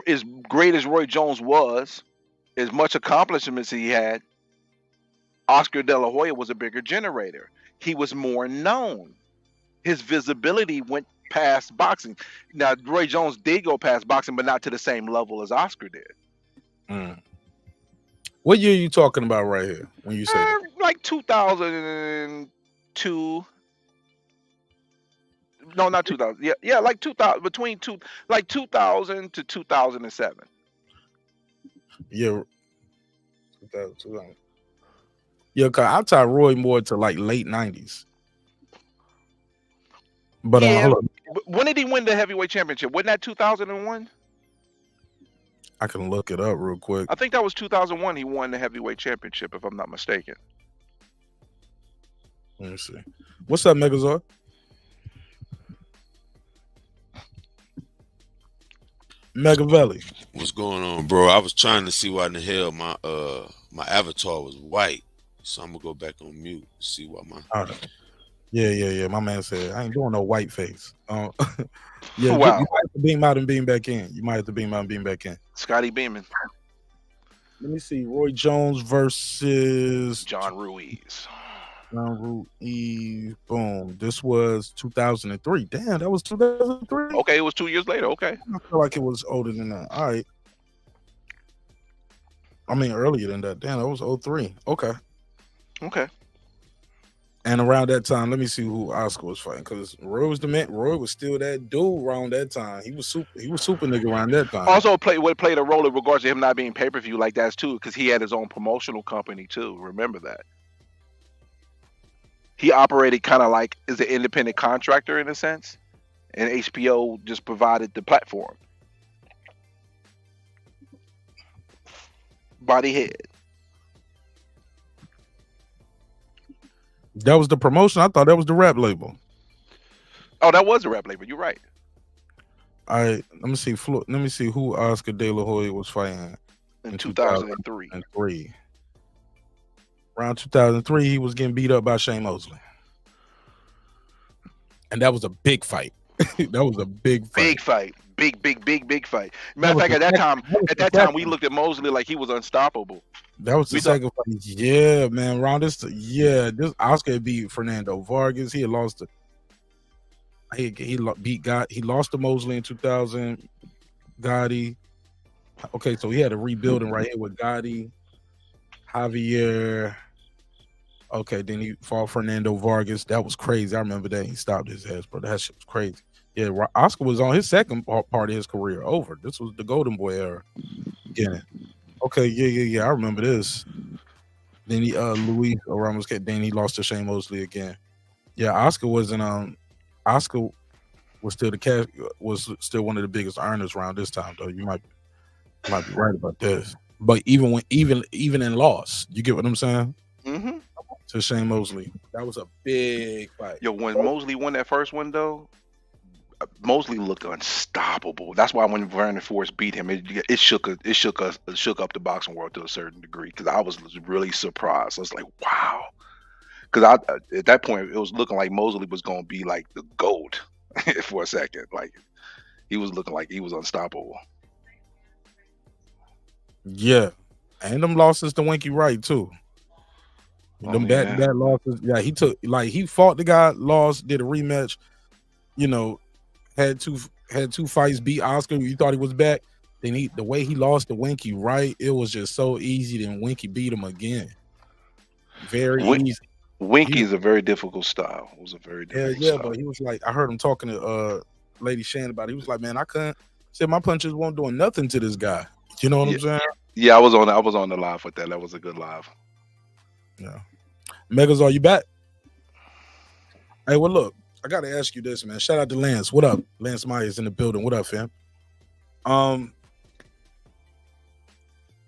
as great as Roy Jones was, as much accomplishments he had, Oscar De La Hoya was a bigger generator. He was more known. His visibility went past boxing. Now, Roy Jones did go past boxing, but not to the same level as Oscar did. What year are you talking about right here when you say that? Like 2002. No, not 2000. Yeah, like 2000, like 2000 to 2007. Yeah. 2000. Yeah, cause I tie Roy more to like late 90s. But hold on. When did he win the heavyweight championship? Wasn't that 2001? I can look it up real quick. I think that was 2001. He won the heavyweight championship, if I'm not mistaken. Let me see. What's up, Megazord? Megavelli. What's going on, bro? I was trying to see why in the hell my avatar was white, so I'm gonna go back on mute. See why my. All right. Yeah. My man said I ain't doing no white face. Yeah, Wow. you might have to beam out and beam back in. You might have to beam out and beam back in. Scotty Beeman, Let me see. Roy Jones versus John Ruiz. John Ruiz. Boom. This was 2003. Damn, that was 2003. Okay, it was 2 years later. Okay. I feel like it was older than that. All right. I mean, earlier than that. Damn, that was 03. Okay. Okay. And around that time, let me see who Oscar was fighting, because Roy was the man. Roy was still that dude around that time. He was super nigga around that time. Also played a role in regards to him not being pay-per-view like that too, because he had his own promotional company too. Remember that. He operated kind of like as an independent contractor in a sense, and HBO just provided the platform. Body head. That was the promotion. I thought that was the rap label. Oh, that was a rap label. You're right. All right, let me see. Let me see who Oscar De La Hoya was fighting in 2003. Around 2003, he was getting beat up by Shane Mosley, and that was a big fight. That was a big fight. Big fight. Big fight. Matter of fact, at that time, we looked at Mosley like he was unstoppable. That was the second fight. Yeah, man. Around this Oscar had beat Fernando Vargas. He had lost to he lost to Mosley in 2000. Gotti. Okay, so he had a rebuilding right here with Gotti, Javier. Okay, then he fought Fernando Vargas. That was crazy. I remember that. He stopped his ass, bro. That shit was crazy. Yeah, Oscar was on his second part of his career over. This was the Golden Boy era. Beginning. Okay, yeah. I remember this. Then he Luis Ramos, then he lost to Shane Mosley again. Yeah, Oscar wasn't Oscar was still one of the biggest earners around this time, though. You might be right about this. But even in loss, you get what I'm saying? Mm-hmm. To Shane Mosley. That was a big fight. Yo, when Mosley won that first one though, Mosley looked unstoppable. That's why when Vernon Forrest beat him, it shook up the boxing world to a certain degree, because I was really surprised. I was like, wow. Because at that point it was looking like Mosley was going to be like the GOAT for a second. Like he was looking like he was unstoppable. Yeah, and them losses to Winky Wright too. Them bad losses. Yeah, he fought the guy, lost, did a rematch. You know, had two fights, beat Oscar. You thought he was back. Then the way he lost to Winky Wright, it was just so easy. Then Winky beat him again. Very easy. Winky is a very difficult style. It was a very difficult style. But he was like, I heard him talking to Lady Shan about it. He was like, man, I couldn't. Said my punches weren't doing nothing to this guy. You know what I'm saying? Yeah, I was on the live with that. That was a good live. Yeah. Megas, are you back? Hey, well, look, I got to ask you this, man. Shout out to Lance. What up? Lance Myers in the building. What up, fam?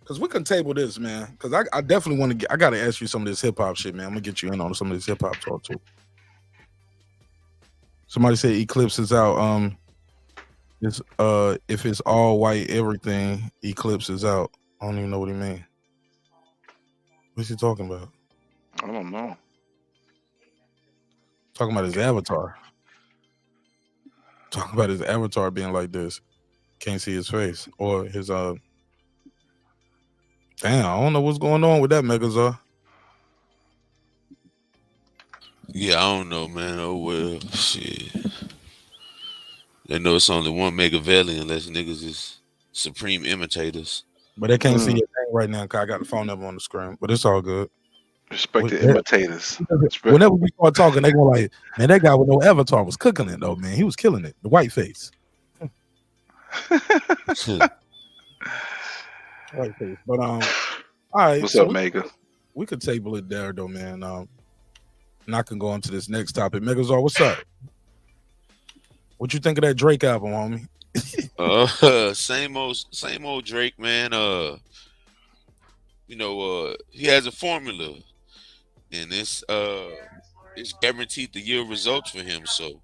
Because we can table this, man. Because I definitely want to I got to ask you some of this hip hop shit, man. I'm going to get you in on some of this hip hop talk, too. Somebody said Eclipse is out. If it's all white, everything, Eclipse is out. I don't even know what he mean. What's he talking about? I don't know. Talking about his avatar. Talking about his avatar being like this. Can't see his face. Or his damn, I don't know what's going on with that, Megazord. Yeah, I don't know, man. Oh well, shit. They know it's only one Machiavelli unless niggas is supreme imitators. But they can't see your name right now because I got the phone number on the screen. But it's all good. Respect the imitators. Whenever we start talking, they go like, man, that guy with no avatar was cooking it, though, man. He was killing it. The white face. White face. But, all right. What's up, Mega? We could table it there, though, man. And I can go on to this next topic. Megazord, what's up? What you think of that Drake album, homie? Same old Drake, man. He has a formula, and it's guaranteed to yield results for him. So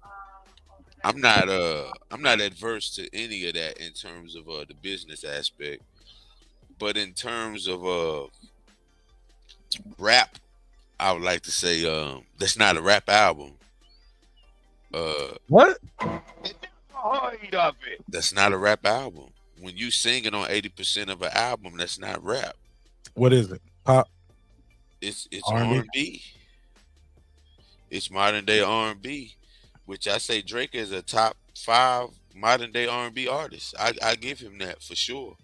I'm not adverse to any of that in terms of the business aspect, but in terms of rap, I would like to say that's not a rap album. What? Heard of it. That's not a rap album. When you singing on 80% of an album, that's not rap. What is it? Pop? It's R&B? R&B. It's modern day R&B, which I say Drake is a top 5 modern day R&B artist. I give him that for sure.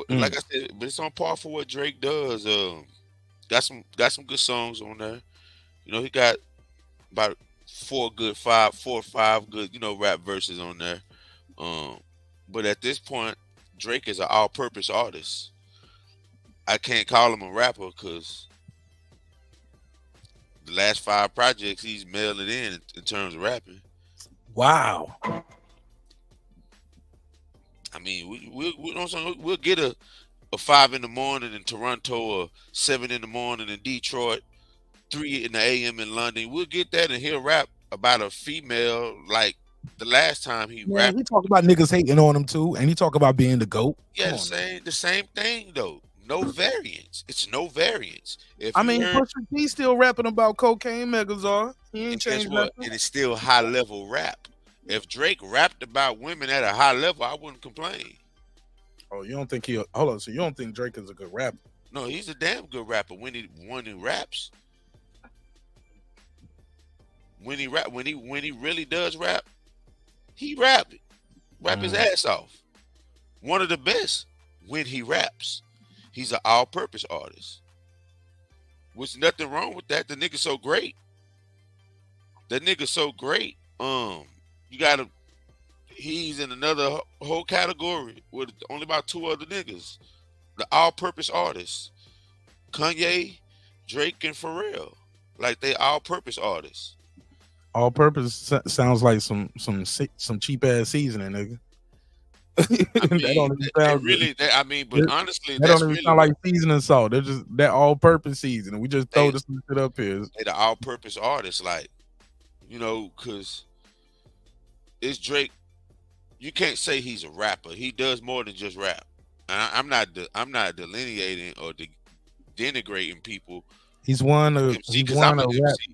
Like I said, but it's on par for what Drake does. Got some good songs on there. You know, he got about 4 or 5 good, you know, rap verses on there. But at this point, Drake is an all-purpose artist. I can't call him a rapper because the last 5 projects he's mailed it in terms of rapping. Wow. I mean, we'll get a 5 in the morning in Toronto or 7 in the morning in Detroit, 3 in the AM in London. We'll get that, and he'll rap about a female like the last time he rapped. He talk about niggas hating on him too, and he talk about being the GOAT. Yeah, the same thing though. No variance. It's no variance. I mean, Pusha T still rapping about cocaine, Megazord. He ain't changed nothing. And it's still high level rap. If Drake rapped about women at a high level, I wouldn't complain. Oh, you don't think hold on? So you don't think Drake is a good rapper? No, he's a damn good rapper when he raps. When he really does rap, he rap his ass off. One of the best when he raps. He's an all-purpose artist. Which nothing wrong with that. The nigga's so great. He's in another whole category with only about 2 other niggas. The all-purpose artists. Kanye, Drake, and Pharrell. Like they all-purpose artists. All-purpose sounds like some cheap ass seasoning, nigga. That don't even sound really. I mean, but honestly, that don't even sound like seasoning salt. They're just that all-purpose seasoning. We just throw this shit up here. They the all-purpose artists, like, you know, because it's Drake. You can't say he's a rapper. He does more than just rap. And I'm not delineating or denigrating people. He's won a rap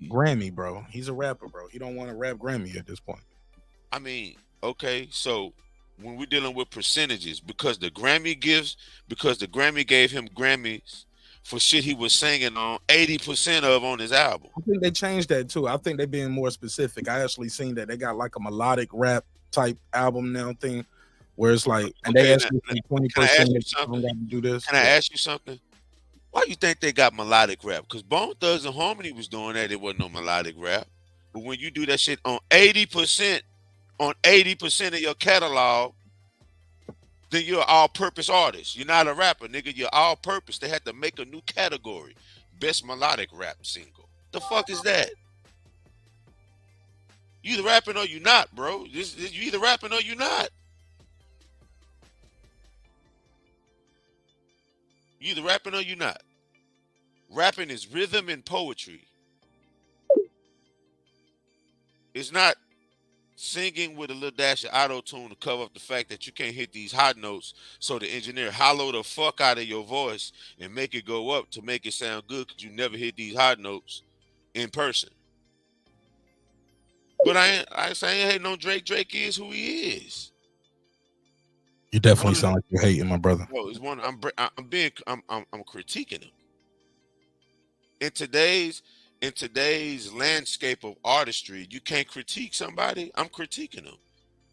Grammy, bro. He's a rapper, bro. He don't want a rap Grammy at this point. I mean, okay, so when we're dealing with percentages, because the Grammy gave him Grammys for shit he was singing on 80% of on his album. I think they changed that too. I think they're being more specific. I actually seen that they got like a melodic rap type album now thing, where it's like, and they actually 20% do this. Can I ask you something? Why you think they got melodic rap? Because Bone Thugs and Harmony was doing that. It wasn't no melodic rap. But when you do that shit on 80% of your catalog, then you're an all-purpose artist. You're not a rapper, nigga. You're all-purpose. They had to make a new category. Best melodic rap single. The fuck is that? You either rapping or you not, bro. You either rapping or you not. You either rapping or you not. Rapping is rhythm and poetry. It's not singing with a little dash of auto-tune to cover up the fact that you can't hit these high notes, so the engineer hollow the fuck out of your voice and make it go up to make it sound good because you never hit these high notes in person. But I ain't hating on Drake. Drake is who he is. You definitely sound like you're hating, my brother. No, it's one. I'm critiquing him. In today's landscape of artistry, you can't critique somebody. I'm critiquing him.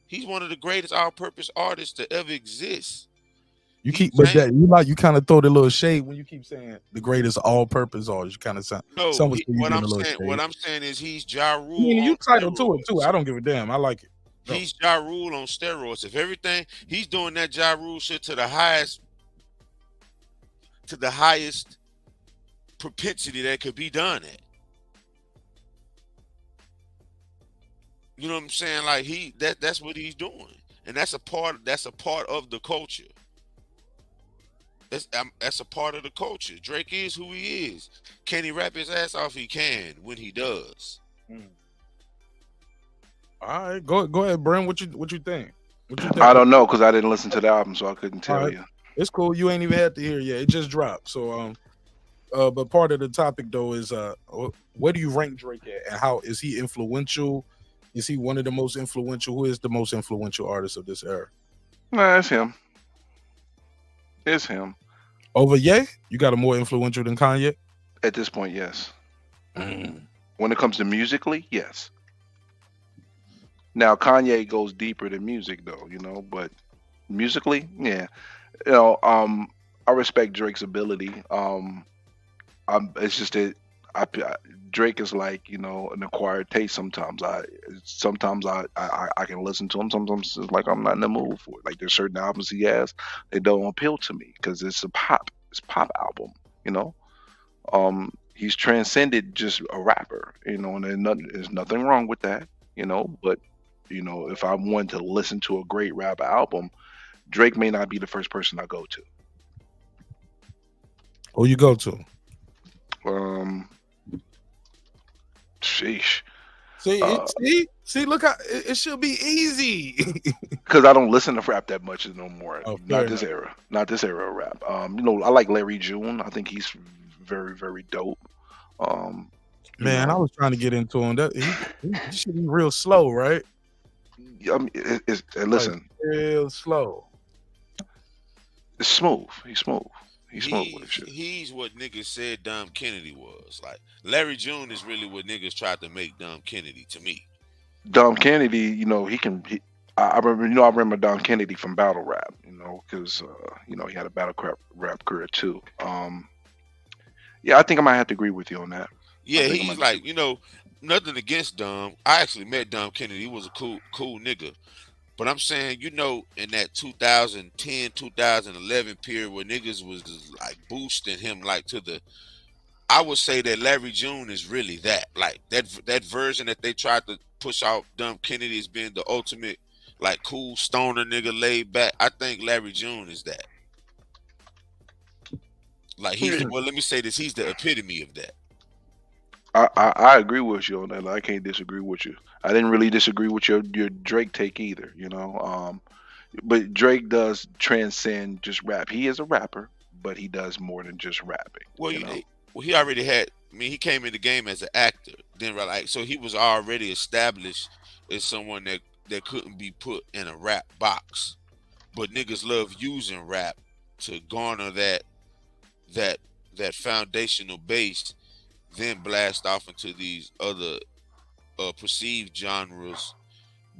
He's one of the greatest all-purpose artists to ever exist. You keep, but that you kind of throw the little shade when you keep saying the greatest all-purpose artist. You kind of sound. No, what I'm saying is he's Ja Rule. I mean, you title to it too. I don't give a damn. I like it. No. He's Ja Rule on steroids. If everything he's doing that Ja Rule shit to the highest propensity that could be done at. You know what I'm saying? Like that's what he's doing, and that's a part of the culture. That's a part of the culture. Drake is who he is. Can he rap his ass off? He can when he does. All right, go ahead, Brent. What you think? I don't know because I didn't listen to the album, so I couldn't tell you. It's cool. You ain't even had to hear it yet. It just dropped. So but part of the topic though is where do you rank Drake at, and how is he influential? Is he one of the most influential? Who is the most influential artist of this era? Nah, it's him. It's him. Over Ye? You got a more influential than Kanye? At this point, yes. When it comes to musically, yes. Now Kanye goes deeper than music though, you know, but musically, yeah. You know, I respect Drake's ability. It's just that Drake is like, you know, an acquired taste. Sometimes I can listen to him. Sometimes it's like I'm not in the mood for it. Like there's certain albums he has that don't appeal to me because it's pop album. You know, he's transcended just a rapper. You know, and there's nothing wrong with that. You know, but you know, if I want to listen to a great rap album, Drake may not be the first person I go to. Who you go to? Sheesh. See, look how it should be easy. Because I don't listen to rap that much no more. Oh, Not this era of rap. You know, I like Larry June. I think he's very, very dope. Man, I was trying to get into him. That he should be real slow, right? I mean, listen, like, real slow. It's smooth. He's smooth. He's smooth with shit. He's what niggas said Dom Kennedy was. Like Larry June is really what niggas tried to make Dom Kennedy to me. Dom Kennedy, you know, I remember Dom Kennedy from battle rap, you know, because you know, he had a battle rap career too. Yeah, I think I might have to agree with you on that. Yeah, he's like, you know, nothing against Dom. I actually met Dom Kennedy. He was a cool nigga. But I'm saying, you know, in that 2010, 2011 period where niggas was like boosting him like to the, I would say that Larry June is really that. Like that version that they tried to push out Dom Kennedy as being the ultimate like cool stoner nigga laid back. I think Larry June is that. Like well, let me say this, he's the epitome of that. I agree with you on that. I can't disagree with you. I didn't really disagree with your Drake take either, you know. But Drake does transcend just rap. He is a rapper, but he does more than just rapping. Well, he already had. I mean, he came in the game as an actor. Then, like, so he was already established as someone that couldn't be put in a rap box. But niggas love using rap to garner that foundational base, then blast off into these other perceived genres,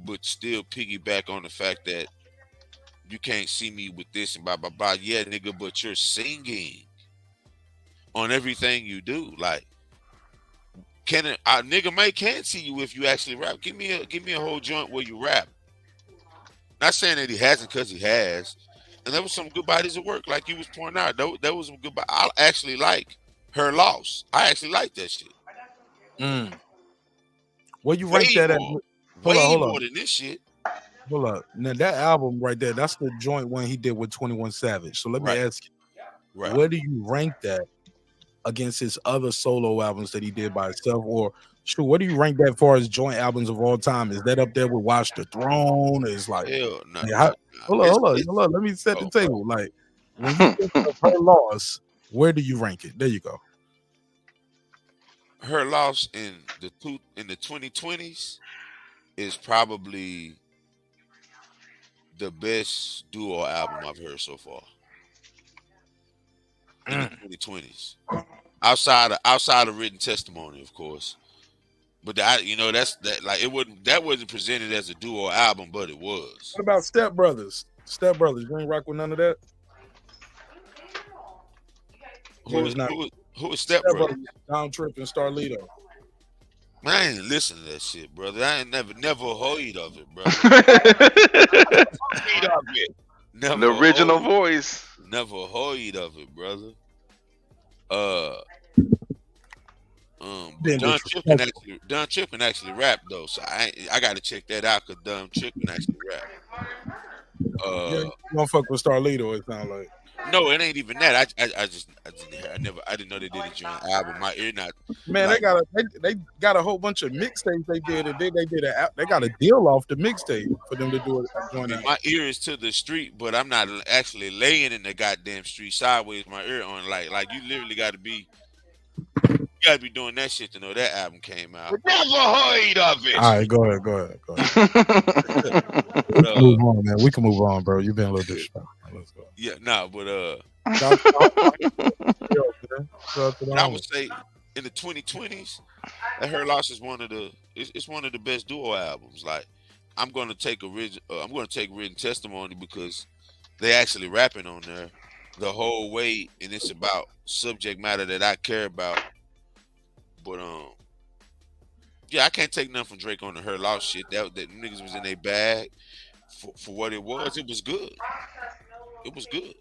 but still piggyback on the fact that you can't see me with this and blah blah blah. Yeah, nigga, but you're singing on everything you do. Like, nigga may can't see you if you actually rap. Give me a whole joint where you rap. Not saying that he hasn't, because he has. And there was some good bodies of work, like you was pointing out. There was some good. I actually like Her Loss. I actually like that shit. Well, you rank that at way more than this shit. Hold up. Now that album right there, that's the joint one he did with 21 Savage. So let me ask you, where do you rank that against his other solo albums that he did by himself? Or sure, what do you rank that for as joint albums of all time? Is that up there with Watch the Throne? Is like, hell no. Hold on. Let me set the table. Like, when you think of Her Loss, where do you rank it? There you go. Her Loss in the 2020s is probably the best duo album I've heard so far. In the 2020s, outside of Written Testimony, of course. But that wasn't presented as a duo album, but it was. What about Step Brothers? Step Brothers, you ain't rock with none of that. Who is Step Brothers? Down Trip and Starlito. Man, I ain't listen to that shit, brother. I ain't never heard of it, brother. The original voice. Never heard of it, brother. Don Trip can actually rap though, so I gotta check that out because Don Trip can actually rap. You don't fuck with Starlito, it sounds like. No, it ain't even that. I didn't know they did a joint album. My ear not. Man, like, they got a whole bunch of mixtapes they did. They got a deal off the mixtape for them to do it. My ear is to the street, but I'm not actually laying in the goddamn street sideways. My ear on like you literally got to be You gotta be doing that shit to know that album came out. Never heard of it. All right, go ahead. But, Move on, man. We can move on, bro. You've been a little disrespectful. Let's go. yeah, nah, but I I would say in the 2020s, that Her Loss is one of the best duo albums. Like, I'm gonna take written testimony because they actually rapping on there the whole way, and it's about subject matter that I care about. But yeah, I can't take nothing from Drake on the Her Loss shit. That niggas was in their bag for what it was. It was good. It was good.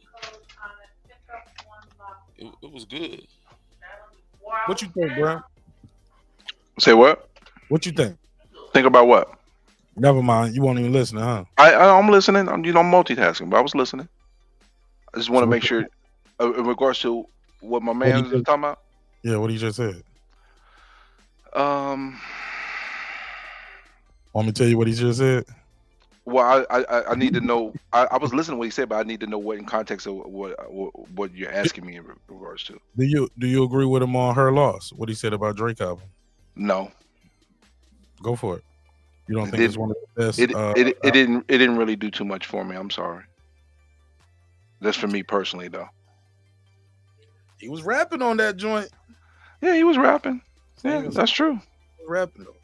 It was good. What you think, bro? Say what? What you think? Think about what? Never mind. You won't even listen, huh? I'm listening. I'm multitasking, but I was listening. I just want to make sure, in regards to what my man was talking about. Yeah, what he just said. Want me to tell you what he just said? Well, I need to know. I was listening to what he said, but I need to know what in context of what you're asking me in regards to. Do you agree with him on Her Loss? What he said about Drake album? No. Go for it. You don't think it's one of the best? It didn't really do too much for me. I'm sorry. That's for me personally, though. He was rapping on that joint. Yeah, he was rapping. Yeah, that's true. Rapping though.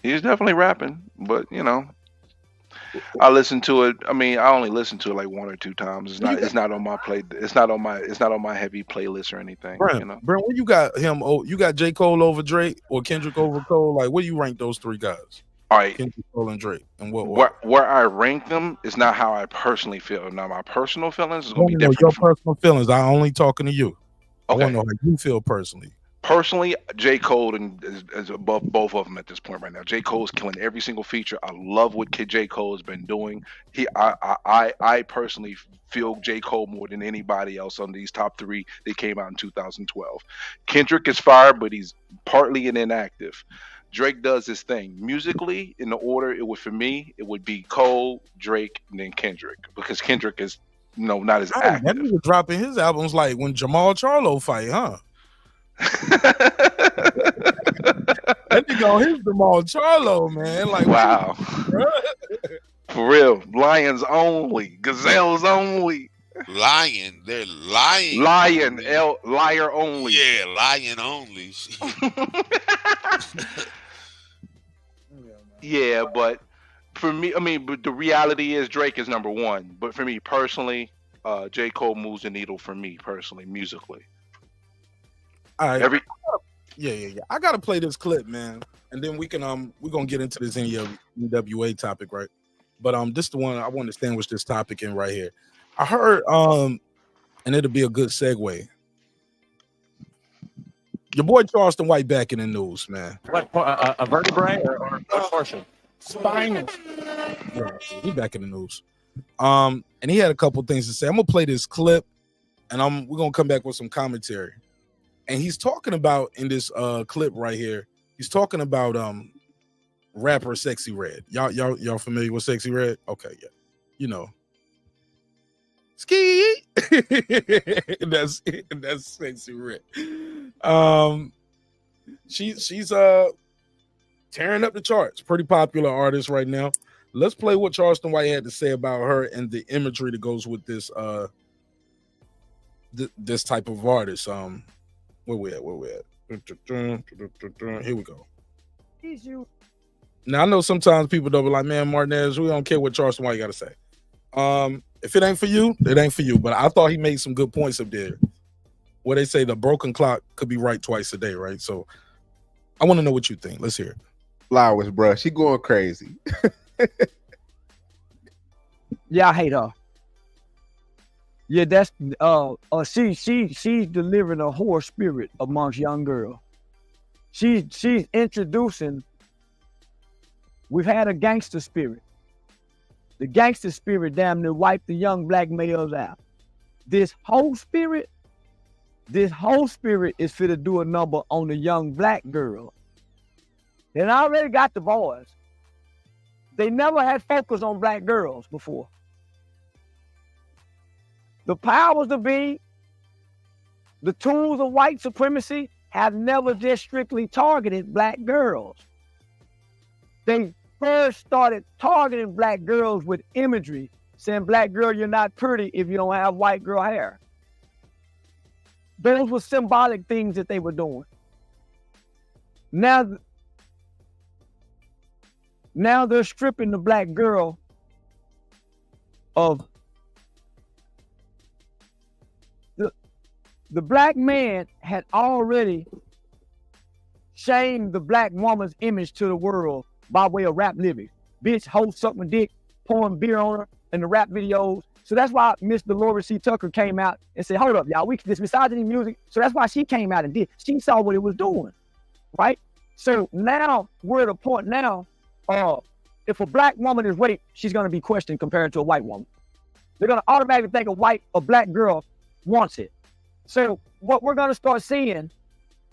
He's definitely rapping, but I listened to it. I mean, I only listened to it like 1 or 2 times. It's not on my play. It's not on my heavy playlist or anything. Brent, when you got him, you got J. Cole over Drake or Kendrick over Cole. Like, where do you rank those 3 guys? All right, Kendrick, Cole, and Drake. And where I rank them is not how I personally feel. Now, my personal feelings is gonna be different. Your personal feelings. I'm only talking to you. Okay. I want to know how you feel personally. Personally, J. Cole is above both of them at this point right now. J. Cole's killing every single feature. I love what J. Cole has been doing. I personally feel J. Cole more than anybody else on these top 3 that came out in 2012. Kendrick is fire, but he's partly an inactive. Drake does his thing. Musically, in the order, it would be Cole, Drake, and then Kendrick, because Kendrick is not as active. That nigga dropping his albums like when Jamal Charlo fight, huh? That nigga on his Jamal Charlo, man. Like, wow. For real. Lions only. Gazelles only. Lion. They're lying. Lion. Liar only. Yeah, lion only. Yeah, but for me, but the reality is Drake is number 1. But for me personally, J. Cole moves the needle for me personally, musically. All right. Yeah. I gotta play this clip, man, and then we're gonna get into this NWA topic, right? But this is the one I want to sandwich this topic in right here. I heard and it'll be a good segue. Your boy Charleston White back in the news, man. What a vertebrae or portion? Spinal. Yeah, he back in the news. And he had a couple things to say. I'm gonna play this clip, and we're gonna come back with some commentary. And he's talking about in this clip right here. He's talking about rapper Sexyy Red. Y'all familiar with Sexyy Red? Okay, yeah, you know. Ski. that's Sexyy Red. She's tearing up the charts. Pretty popular artist right now. Let's play what Charleston White had to say about her and the imagery that goes with this this type of artist. Where we at? Here we go. Now I know sometimes people don't be like, man, Martinez, we don't care what Charleston White got to say. If it ain't for you, it ain't for you. But I thought he made some good points up there. Where they say the broken clock could be right twice a day, right? So I want to know what you think. Let's hear it. Flowers, bro. She going crazy. Yeah, I hate her. Yeah, that's she's delivering a whore spirit amongst young girls. She's introducing. We've had a gangster spirit. The gangster spirit damn near wiped the young black males out. This whole spirit is fit to do a number on the young black girl. And I already got the boys. They never had focus on black girls before. The powers to be, the tools of white supremacy have never just strictly targeted black girls. They first started targeting black girls with imagery, saying, black girl, you're not pretty if you don't have white girl hair. Those were symbolic things that they were doing. Now they're stripping the black girl of the black man had already shamed the black woman's image to the world by way of rap lyrics. Bitch, hoe, sucking dick, pouring beer on her in the rap videos. So that's why Miss Dolores C. Tucker came out and said, hold up, y'all, we this misogyny music. So that's why she came out and did. She saw what it was doing, right? So now we're at a point now, if a black woman is raped, she's gonna be questioned compared to a white woman. They're gonna automatically think a black girl wants it. So what we're gonna start seeing,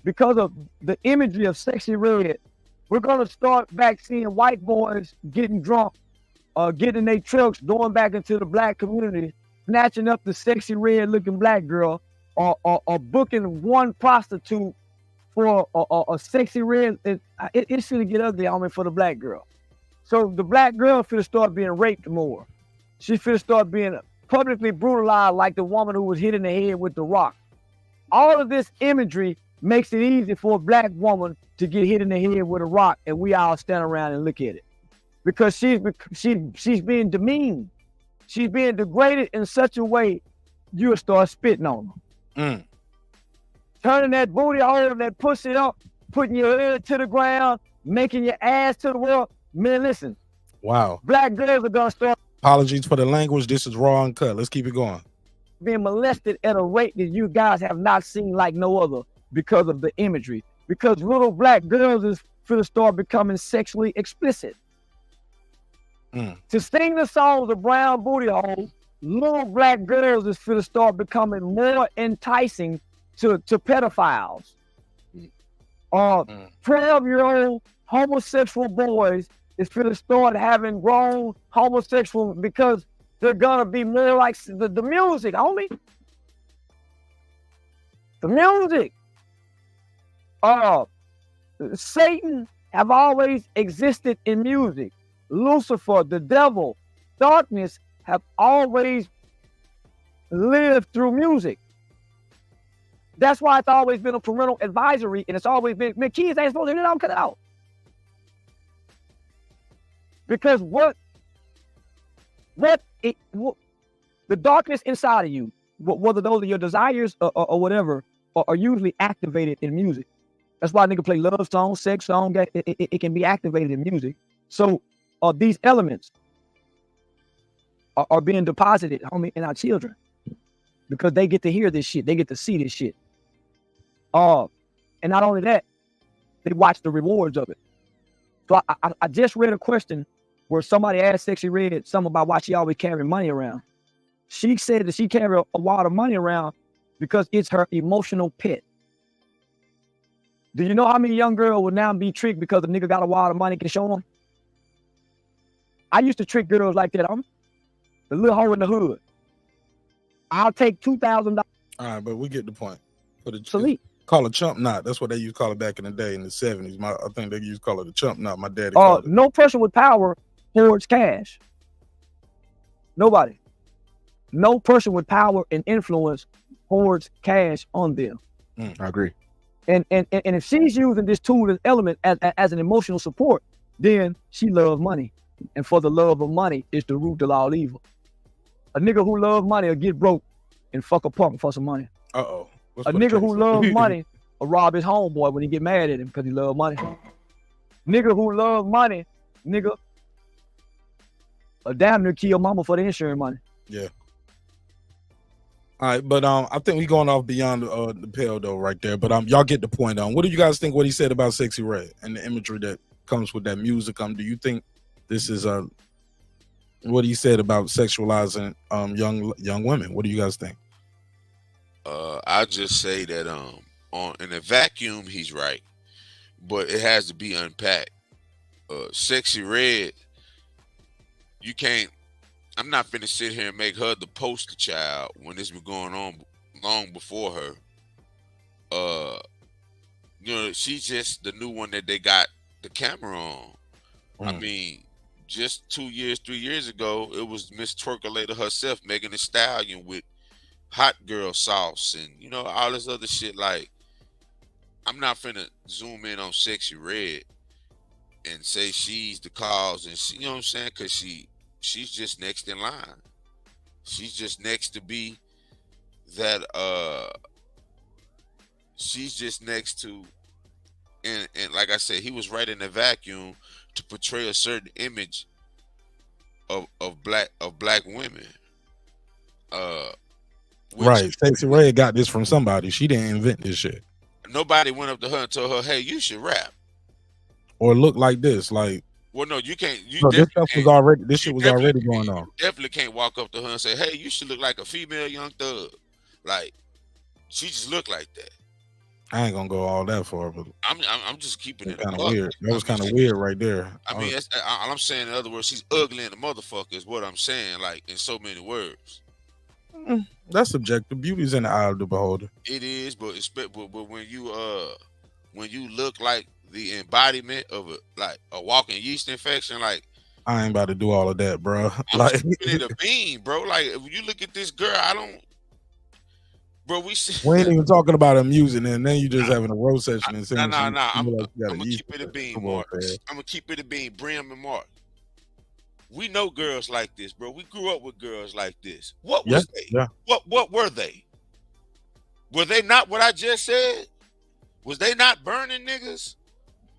because of the imagery of Sexyy Red, we're gonna start back seeing white boys getting drunk, getting in their trucks, going back into the black community, snatching up the Sexyy Red looking black girl, or booking one prostitute for a Sexyy Red. It's gonna get ugly, I mean, for the black girl. So the black girl finna start being raped more. She finna start being publicly brutalized like the woman who was hit in the head with the rock. All of this imagery makes it easy for a black woman to get hit in the head with a rock, and we all stand around and look at it. Because she's being demeaned. She's being degraded in such a way, you'll start spitting on her. Turning that booty hole, that pussy up, putting your ear to the ground, making your ass to the world. Man, listen. Wow. Black girls are gonna start. Apologies for the language. This is raw and cut. Let's keep it going. Being molested at a rate that you guys have not seen like no other because of the imagery. Because little black girls is finna start becoming sexually explicit. To sing the songs of Brown Booty Hole, little black girls is finna start becoming more enticing to pedophiles. 12-year-old homosexual boys is finna start having grown homosexual because they're gonna be more like the music, homie. The music. Satan have always existed in music. Lucifer, the devil, darkness have always lived through music. That's why it's always been a parental advisory, and it's always been, man, kids ain't supposed to hear it out, cut it out. Because the darkness inside of you, whether those are your desires or whatever, are usually activated in music. That's why a nigga play love songs, sex songs, it can be activated in music. So these elements are being deposited, homie, in our children because they get to hear this shit. They get to see this shit. And not only that, they watch the rewards of it. So I just read a question where somebody asked Sexyy Red something about why she always carrying money around. She said that she carry a lot of money around because it's her emotional pet. Do you know how many young girls would now be tricked because a nigga got a wad of money can show them? I used to trick girls like that. I'm the little hoe in the hood. I'll take $2,000. All right, but we get the point. Salute. Call it chump knot. That's what they used to call it back in the day in the 70s. I think they used to call it a chump knot. My daddy called it. No person with power hoards cash. Nobody. No person with power and influence hoards cash on them. I agree. And if she's using this tool as element as an emotional support, then she loves money. And for the love of money is the root of all evil. A nigga who loves money will get broke and fuck a punk for some money. Uh-oh. A nigga who loves money will rob his homeboy when he get mad at him because he loves money. Nigga who loves money, nigga, a damn near kill mama for the insurance money. Yeah. All right, but I think we going off beyond the pale though right there. But y'all get the point. What do you guys think what he said about Sexyy Red and the imagery that comes with that music? Do you think this is what he said about sexualizing young women? What do you guys think? I'll just say that in a vacuum he's right, but it has to be unpacked. Sexyy Red, you can't. I'm not finna sit here and make her the poster child when this been going on long before her. You know, she's just the new one that they got the camera on. I mean, just 2 years, 3 years ago, it was Miss Twerkulator herself, Megan Thee Stallion, with hot girl sauce and you know all this other shit. Like, I'm not finna zoom in on Sexyy Red and say she's the cause, and she, you know what I'm saying? Because she's just next in line. She's just next to be that. She's just next to, and like I said, he was right in the vacuum to portray a certain image of black women. Right. Sexyy Red got this from somebody. She didn't invent this shit. Nobody went up to her and told her, "Hey, you should rap or look like this." Like, well, no, you can't. You no, this stuff was already. This shit was already going on. You definitely can't walk up to her and say, "Hey, you should look like a female Young Thug." Like, she just looked like that. I ain't gonna go all that far, but I'm just keeping it kind of weird. That was kind of weird right there. I mean, that's, all I'm saying, in other words, she's ugly in the motherfucker is what I'm saying. Like, in so many words. That's subjective. Beauty's in the eye of the beholder. It is, but when you look like the embodiment of a walking yeast infection, like, I ain't about to do all of that, bro. I'm Like, keeping it a bean, bro. Like, if you look at this girl, I don't. Bro, we ain't even talking about amusing, and then you just having a roast session and saying, nah. I'm gonna keep it a bean, Mark. I'm gonna keep it a bean, Brim and Mark. We know girls like this, bro. We grew up with girls like this. What was they? Yeah. What were they? Were they not what I just said? Was they not burning niggas?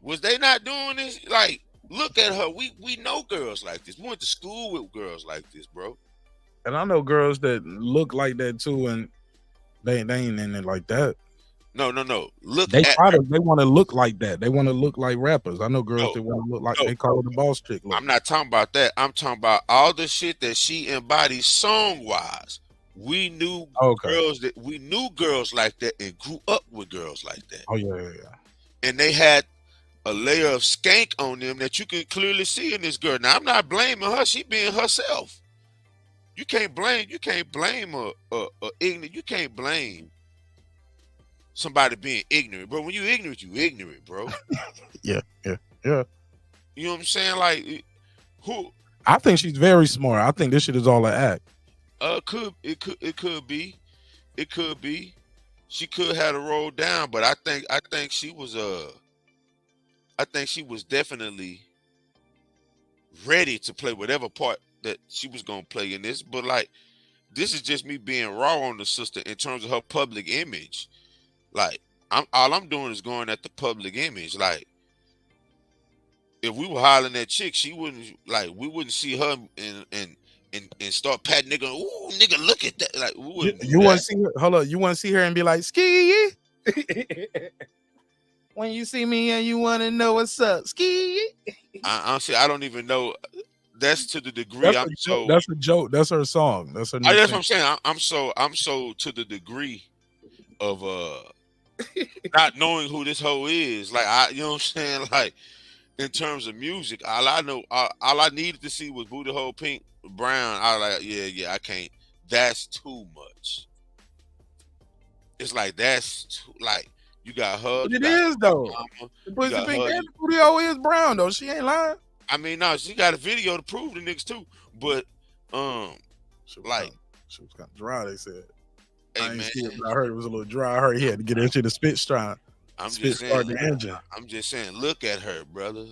Was they not doing this? Like, look at her. We know girls like this. We went to school with girls like this, bro. And I know girls that look like that too, and they ain't in it like that. No. Look, they want to look like that. They want to look like rappers. I know girls that want to look like they call it the boss chick look. I'm not talking about that. I'm talking about all the shit that she embodies song wise. We knew girls like that and grew up with girls like that. Oh yeah. And they had a layer of skank on them that you can clearly see in this girl. Now, I'm not blaming her. She being herself. You can't blame a ignorant. You can't blame somebody being ignorant, bro. When you ignorant, bro. Yeah. You know what I'm saying? Like, who? I think she's very smart. I think this shit is all an act. It could be. She could have a roll down, but I think she was definitely ready to play whatever part that she was gonna play in this. But like, this is just me being raw on the sister in terms of her public image. Like, all I'm doing is going at the public image. Like, if we were hollering at chick, she wouldn't, like, we wouldn't see her and start patting nigga. Ooh, nigga, look at that. Like, we wouldn't. You want to see her? Hold up. You want to see her and be like, ski? When you see me and you want to know what's up, ski? Honestly, I don't even know. That's to the degree that's a joke. That's her song. That's her. That's what I'm saying. I'm so to the degree of not knowing who this hoe is. Like, you know what I'm saying? Like, in terms of music, all I needed to see was Booty Hole Pink Brown. I was like, yeah, I can't. That's too much. It's like like, you got her. But it is though. The Pussy Pink and the Booty Hole is brown though. She ain't lying. I mean, no, she got a video to prove the niggas too. But she was kind of dry. They said. Hey, I ain't man. see it, but I heard it was a little dry. I heard he had to get that shit to spit strong. I'm just saying, look at her, brother.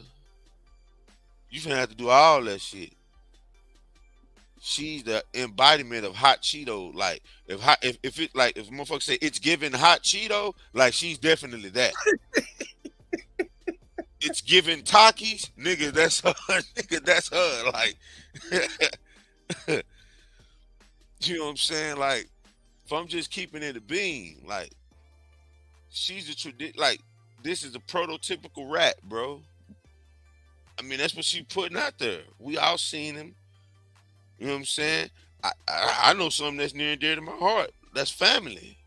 You finna have to do all that shit. She's the embodiment of hot Cheeto. Like, if motherfuckers say it's giving hot Cheeto, like, she's definitely that. It's giving Takis, nigga, that's her. Nigga, that's her. Like, you know what I'm saying? Like, if I'm just keeping it a bean, like, she's a tradition. Like, this is a prototypical rat, bro. I mean, that's what she putting out there. We all seen him. You know what I'm saying? I know something that's near and dear to my heart. That's family.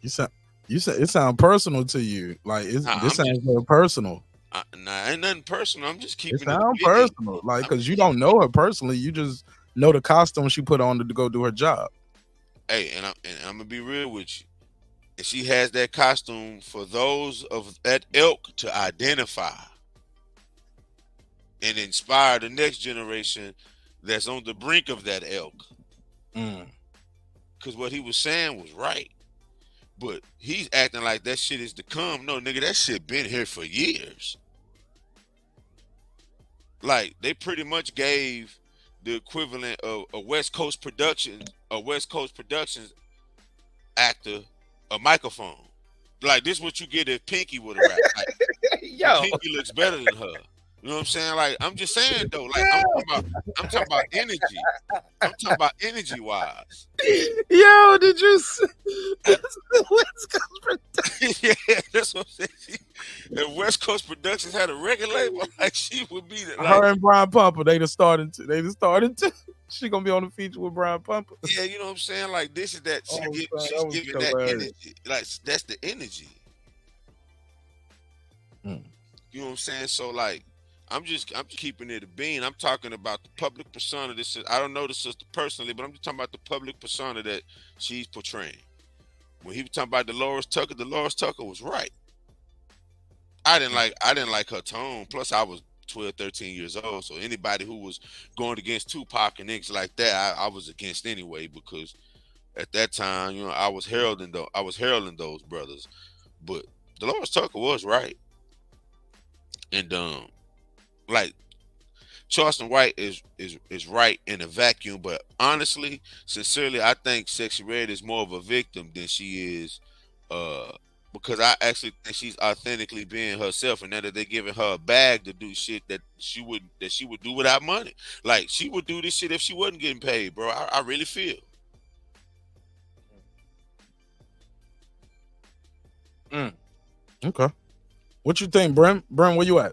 You said it sounds personal to you. Like, this sounds very personal. Ain't nothing personal. I'm just keeping it sounds personal. Like, because you don't know her personally. You just know the costume she put on to go do her job. Hey, and I'm gonna be real with you. And she has that costume for those of that ilk to identify and inspire the next generation that's on the brink of that ilk. Because what he was saying was right. But he's acting like that shit is to come. No, nigga, that shit been here for years. Like, they pretty much gave the equivalent of a West Coast Productions actor a microphone. Like, this is what you get if Pinky would have rapped. Like, Yo. Pinky looks better than her. You know what I'm saying? Like, I'm just saying though. Like, I'm talking about energy. I'm talking about energy wise. Yo, did you see West Coast Productions? Yeah, that's what I'm saying. If West Coast Productions had a record label, like, she would be the, like, her and Brian Pumper, they just started to. She gonna be on the feature with Brian Pumper. Yeah, you know what I'm saying? Like, this is that she's giving that hilarious. energy. Like, that's the energy. You know what I'm saying? So, like, I'm just keeping it a bean. I'm talking about the public persona. I don't know the sister personally, but I'm just talking about the public persona that she's portraying. When he was talking about Dolores Tucker was right. I didn't like her tone. Plus, I was 12, 13 years old. So anybody who was going against Tupac and niggas like that, I was against anyway, because at that time, you know, I was heralding those brothers. But Dolores Tucker was right. And like, Charleston White is right in a vacuum, but honestly, sincerely, I think Sexyy Red is more of a victim than she is, because I actually think she's authentically being herself, and that they're giving her a bag to do shit that she would do without money. Like, she would do this shit if she wasn't getting paid, bro. I really feel. Okay. What you think, Brem? Brem, where you at?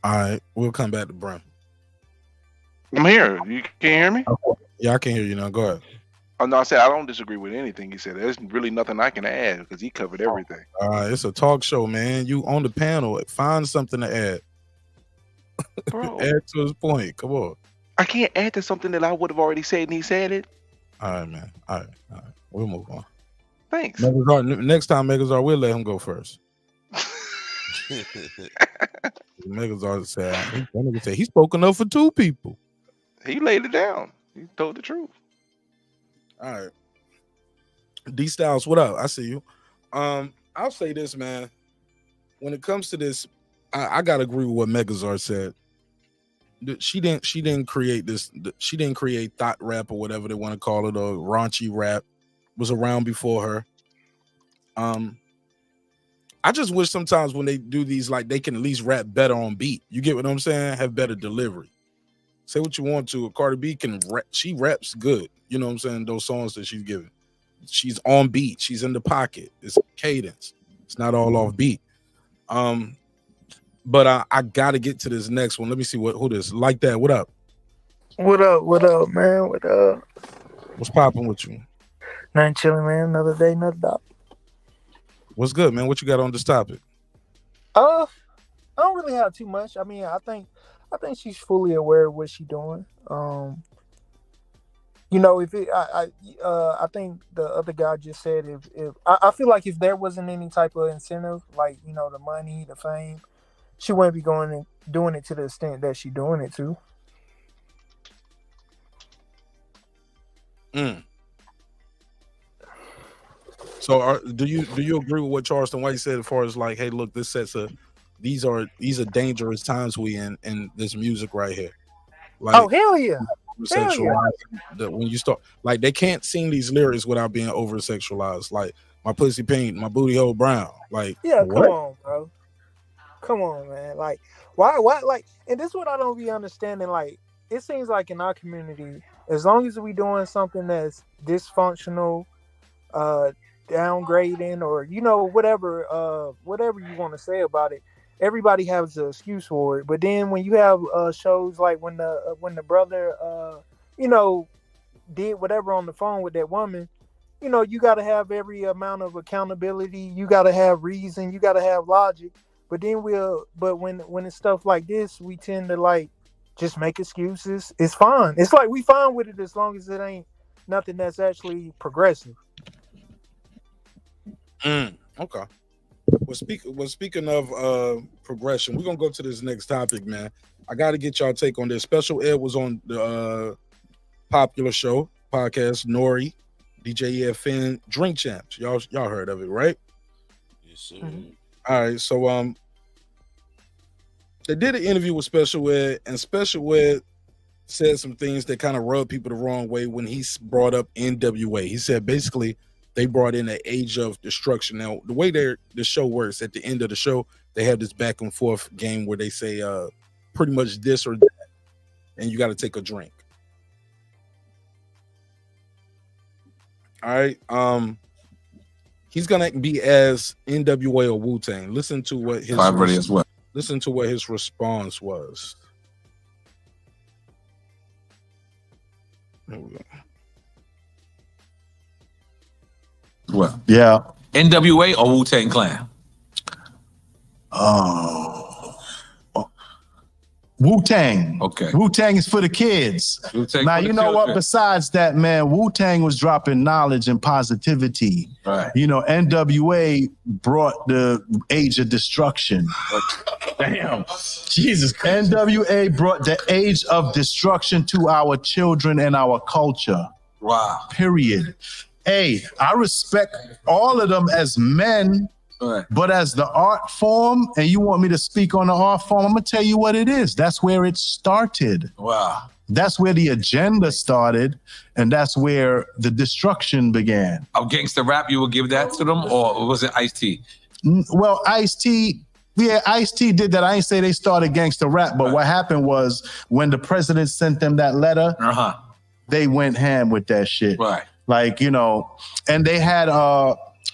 All right, we'll come back to Brem. I'm here. You can't hear me? Yeah, I can hear you now. Go ahead. Oh, no, I said I don't disagree with anything he said. There's really nothing I can add because he covered everything. All right, it's a talk show, man. You on the panel. Find something to add. Bro, add to his point. Come on. I can't add to something that I would have already said and he said it. All right, man. All right. We'll move on. Thanks. Next time, Megazar, we'll let him go first. Megazar said he spoke enough for two people. He laid it down. He told the truth. All right. D Styles, what up? I see you. I'll say this, man. When it comes to this, I gotta agree with what Megazar said. She didn't create this. She didn't create thought rap or whatever they want to call it, or raunchy rap. Was around before her. I just wish sometimes when they do these, like, they can at least rap better on beat. You get what I'm saying? Have better delivery. Say what you want to. Cardi B can rap. She raps good. You know what I'm saying? Those songs that she's giving. She's on beat. She's in the pocket. It's cadence. It's not all off beat. But I gotta get to this next one. Let me see who this like that. What up? What up, man? What up? What's popping with you? Nothing chilling, man. Another day, another dog. What's good, man? What you got on this topic? I don't really have too much. I mean, I think she's fully aware of what she's doing. You know, I think the other guy just said if I feel like if there wasn't any type of incentive, like, you know, the money, the fame, she wouldn't be going and doing it to the extent that she's doing it to. So do you agree with what Charleston White said as far as, like, hey, look, this sets these are dangerous times we in this music right here. Like, oh, hell yeah. When you start, like, they can't sing these lyrics without being over sexualized. Like, my pussy pink, my booty hole brown. Like, yeah, what? come on, bro. Come on, man. Like, why like, and this is what I don't be understanding. Like, it seems like in our community, as long as we doing something that's dysfunctional, downgrading, or, you know, whatever you want to say about it, everybody has an excuse for it. But then when you have shows like when the brother you know, did whatever on the phone with that woman, you know, you got to have every amount of accountability. You got to have reason. You got to have logic. But then when it's stuff like this, we tend to, like, just make excuses. It's fine. It's like we fine with it as long as it ain't nothing that's actually progressive. Okay. Well, speaking of progression, we're gonna go to this next topic, man. I got to get y'all take on this. Special Ed was on the popular show podcast, Nori, DJ EFN, Drink Champs. Y'all heard of it, right? Yes, sir. All right, so they did an interview with Special Ed, and Special Ed said some things that kind of rubbed people the wrong way when he brought up NWA. He said basically they brought in an age of destruction. Now, the way the show works, at the end of the show, they have this back and forth game where they say pretty much this or that, and you got to take a drink. All right. He's gonna be as NWA or Wu-Tang. Listen to what his listen to what his response was. There we go. Well, yeah. NWA or Wu-Tang Clan? Wu-Tang. Okay. Wu-Tang is for the kids. Now, you know what? Besides that, man, Wu-Tang was dropping knowledge and positivity. Right. You know, NWA brought the age of destruction. Damn. Jesus Christ. NWA brought the age of destruction to our children and our culture. Wow. Period. Hey, I respect all of them as men. Right. But as the art form, and you want me to speak on the art form, I'm gonna tell you what it is. That's where it started. Wow. That's where the agenda started, and that's where the destruction began. Of gangster rap, you would give that to them, or was it Ice-T? Well, Ice-T, yeah, Ice-T did that. I ain't say they started gangster rap, but what happened was when the president sent them that letter, they went ham with that shit. Right. Like, you know, and they had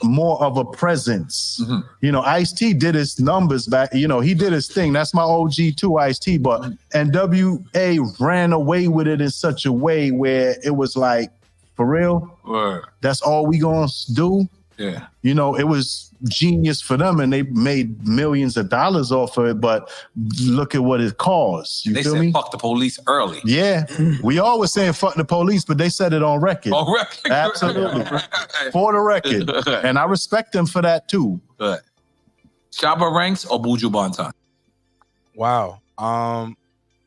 more of a presence. You know, Ice-T did his numbers back, you know, he did his thing. That's my OG too, Ice-T, but NWA ran away with it in such a way where it was like, for real? Word. That's all we gonna do? Yeah. You know, it was genius for them and they made millions of dollars off of it, but look at what it caused. You They feel said me? fuck the police early. Yeah. We always saying fuck the police, but they said it on record. On record. Absolutely. For the record. And I respect them for that too. Good. Shabba Ranks or Buju Banton? Wow.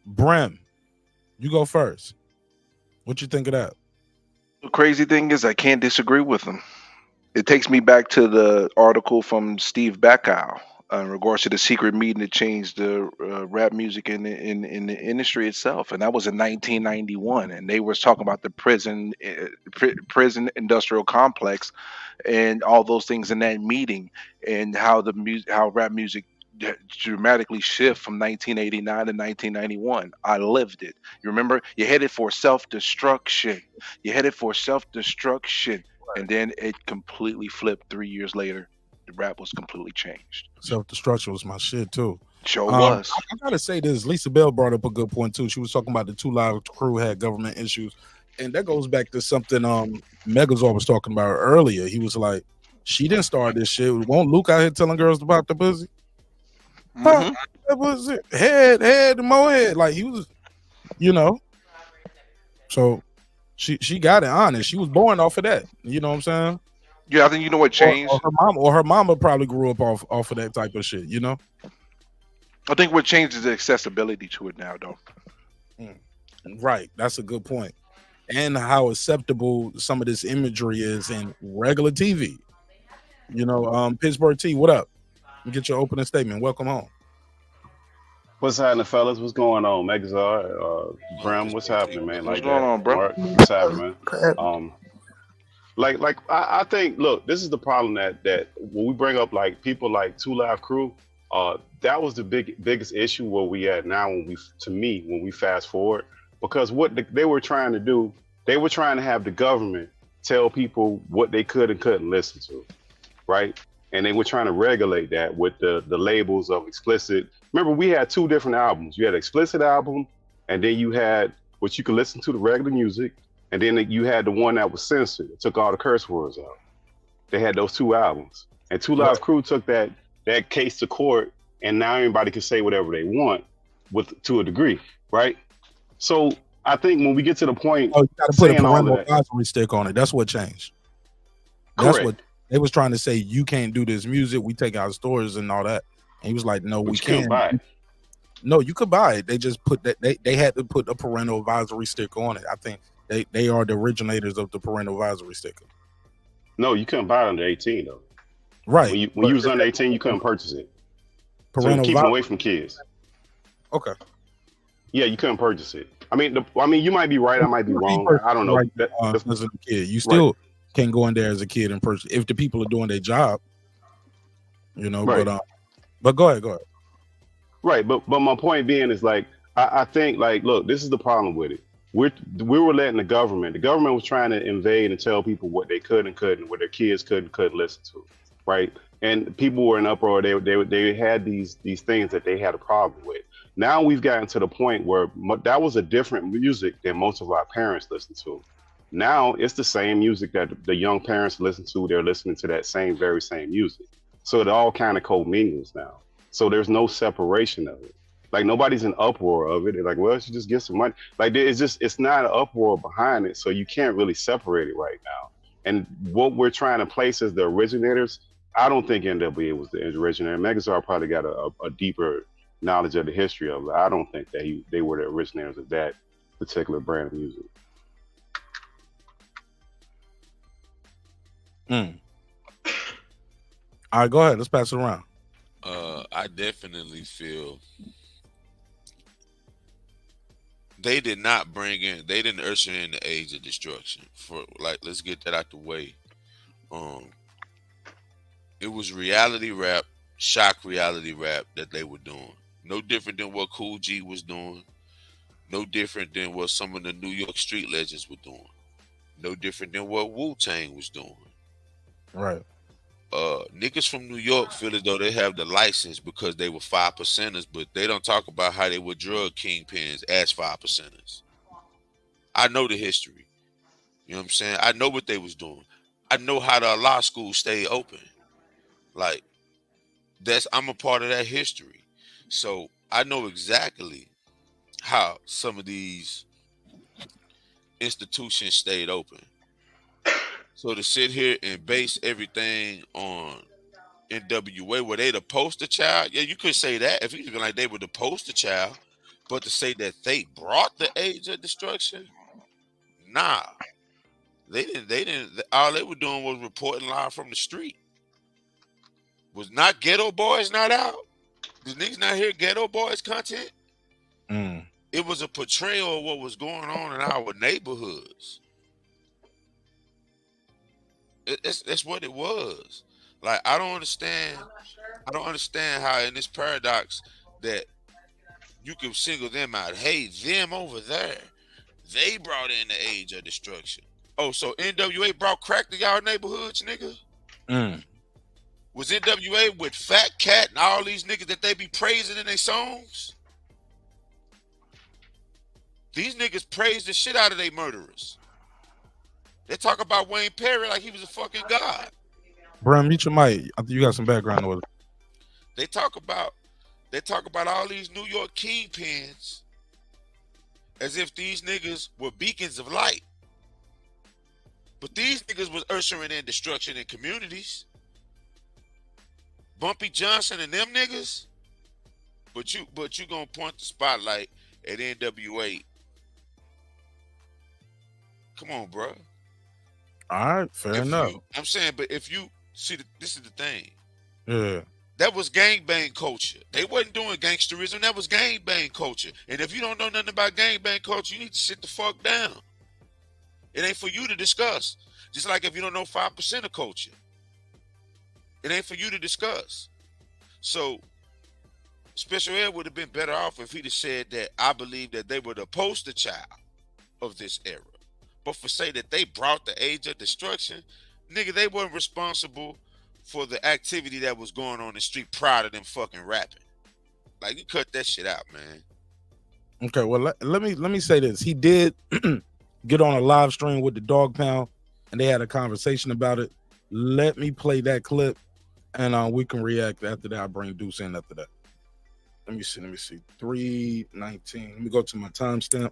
Brim, you go first. What you think of that? The crazy thing is I can't disagree with him. It takes me back to the article from Steve Backow in regards to the secret meeting that changed the rap music in the industry itself, and that was in 1991. And they was talking about the prison industrial complex and all those things in that meeting, and how how rap music dramatically shift from 1989 to 1991. I lived it. You remember, you're headed for self-destruction. You're headed for self-destruction. And then it completely flipped 3 years later. The rap was completely changed. Self-destruction was my shit too. Sure was. I gotta say this. Lisa Bell brought up a good point too. She was talking about the 2 Live Crew had government issues, and that goes back to something Megazord was talking about earlier. He was like, she didn't start this shit. Won't Luke out here telling girls about the pussy? That was it. Head, more head. Like he was, you know. So she got it honest. She was born off of that. You know what I'm saying? Yeah, I think you know what changed. Or her mama probably grew up off of that type of shit. You know. I think what changed is the accessibility to it now, though. Right, that's a good point. And how acceptable some of this imagery is in regular TV. You know, Pittsburgh T, what up? Get your opening statement. Welcome home. What's happening, fellas? What's going on, Megazard? Bram, what's happening, man? What's going on, bro? Mark, what's happening, man? I think, look, this is the problem that when we bring up like people like 2 Live Crew, that was the biggest issue where we at now when we fast forward, because what they were trying to do, they were trying to have the government tell people what they could and couldn't listen to, right? And they were trying to regulate that with the labels of explicit. Remember, we had 2 different albums. You had an explicit album, and then you had what you could listen to, the regular music, and then you had the one that was censored. It took all the curse words out. They had those 2 albums. And 2 Live Crew took that case to court, and now anybody can say whatever they want. to a degree, right? So I think when we get to the point, Oh, you got to put a saying all of parental that, advisory stick on it. That's what changed. That's correct. what they was trying to say. You can't do this music. We take our stores and all that. And he was like, no, But we you couldn't can. buy it. No, you could buy it. They just put that they had to put a parental advisory stick on it. I think they are the originators of the parental advisory sticker. No, you couldn't buy it under 18 though. Right. When you was under 18, you couldn't purchase it. So Parental keep it advisory. away from kids. Okay. Yeah, you couldn't purchase it. I mean, you might be right. I might be wrong. I don't know. Right, as a kid, you still can't go in there as a kid and purchase if the people are doing their job. You know, Right. but go ahead. Right, but my point being is like I think like look, this is the problem with it. We were letting the government was trying to invade and tell people what they could and couldn't, what their kids could and couldn't listen to, right? And people were in uproar. They had these things that they had a problem with. Now we've gotten to the point where that was a different music than most of our parents listened to. Now it's the same music that the young parents listen to. They're listening to that very same music. So it all kind of co-mingles now. So there's no separation of it. Like nobody's in uproar of it. They're like, well, you should just get some money. Like it's not an uproar behind it. So you can't really separate it right now. And what we're trying to place as the originators, I don't think NWA was the originator. Megazord probably got a deeper knowledge of the history of it. I don't think that they were the originators of that particular brand of music. All right, go ahead. Let's pass it around. I definitely feel they didn't usher in the age of destruction. Let's get that out the way. It was reality rap, shock reality rap that they were doing. No different than what Cool G was doing. No different than what some of the New York street legends were doing. No different than what Wu-Tang was doing. Right. Niggas from New York feel as though they have the license because they were 5%ers, but they don't talk about how they were drug kingpins as 5%ers. I know the history. You know what I'm saying? I know what they was doing. I know how the law school stayed open. Like, I'm a part of that history. So I know exactly how some of these institutions stayed open. So to sit here and base everything on NWA, were they the poster child? Yeah, you could say that if you feel like they were the poster child, but to say that they brought the age of destruction, nah. They didn't. All they were doing was reporting live from the street. Was not Ghetto Boys not out? Did niggas not hear Ghetto Boys content? It was a portrayal of what was going on in our neighborhoods. That's what it was. Like, I don't understand how in this paradox that you can single them out. Hey, them over there, they brought in the age of destruction. Oh, so NWA brought crack to y'all neighborhoods, nigga? Was NWA with Fat Cat and all these niggas that they be praising in their songs? These niggas praise the shit out of their murderers. They talk about Wayne Perry like he was a fucking god. Bram, mute your mic. I think you got some background noise. They talk about all these New York kingpins as if these niggas were beacons of light. But these niggas was ushering in destruction in communities. Bumpy Johnson and them niggas. But you gonna point the spotlight at NWA. Come on, bro. All right, fair enough. I'm saying, but if you see, this is the thing. Yeah. That was gangbang culture. They wasn't doing gangsterism. That was gangbang culture. And if you don't know nothing about gangbang culture, you need to sit the fuck down. It ain't for you to discuss. Just like if you don't know 5% of culture, it ain't for you to discuss. So Special Ed would have been better off if he'd have said that I believe that they were the poster child of this era. But for say that they brought the age of destruction, nigga, they weren't responsible for the activity that was going on in the street prior to them fucking rapping. Like, you cut that shit out, man. Okay, well, let me say this. He did get on a live stream with the Dog Pound, and they had a conversation about it. Let me play that clip, and we can react after that. I'll bring Deuce in after that. Let me see. 3:19. Let me go to my timestamp.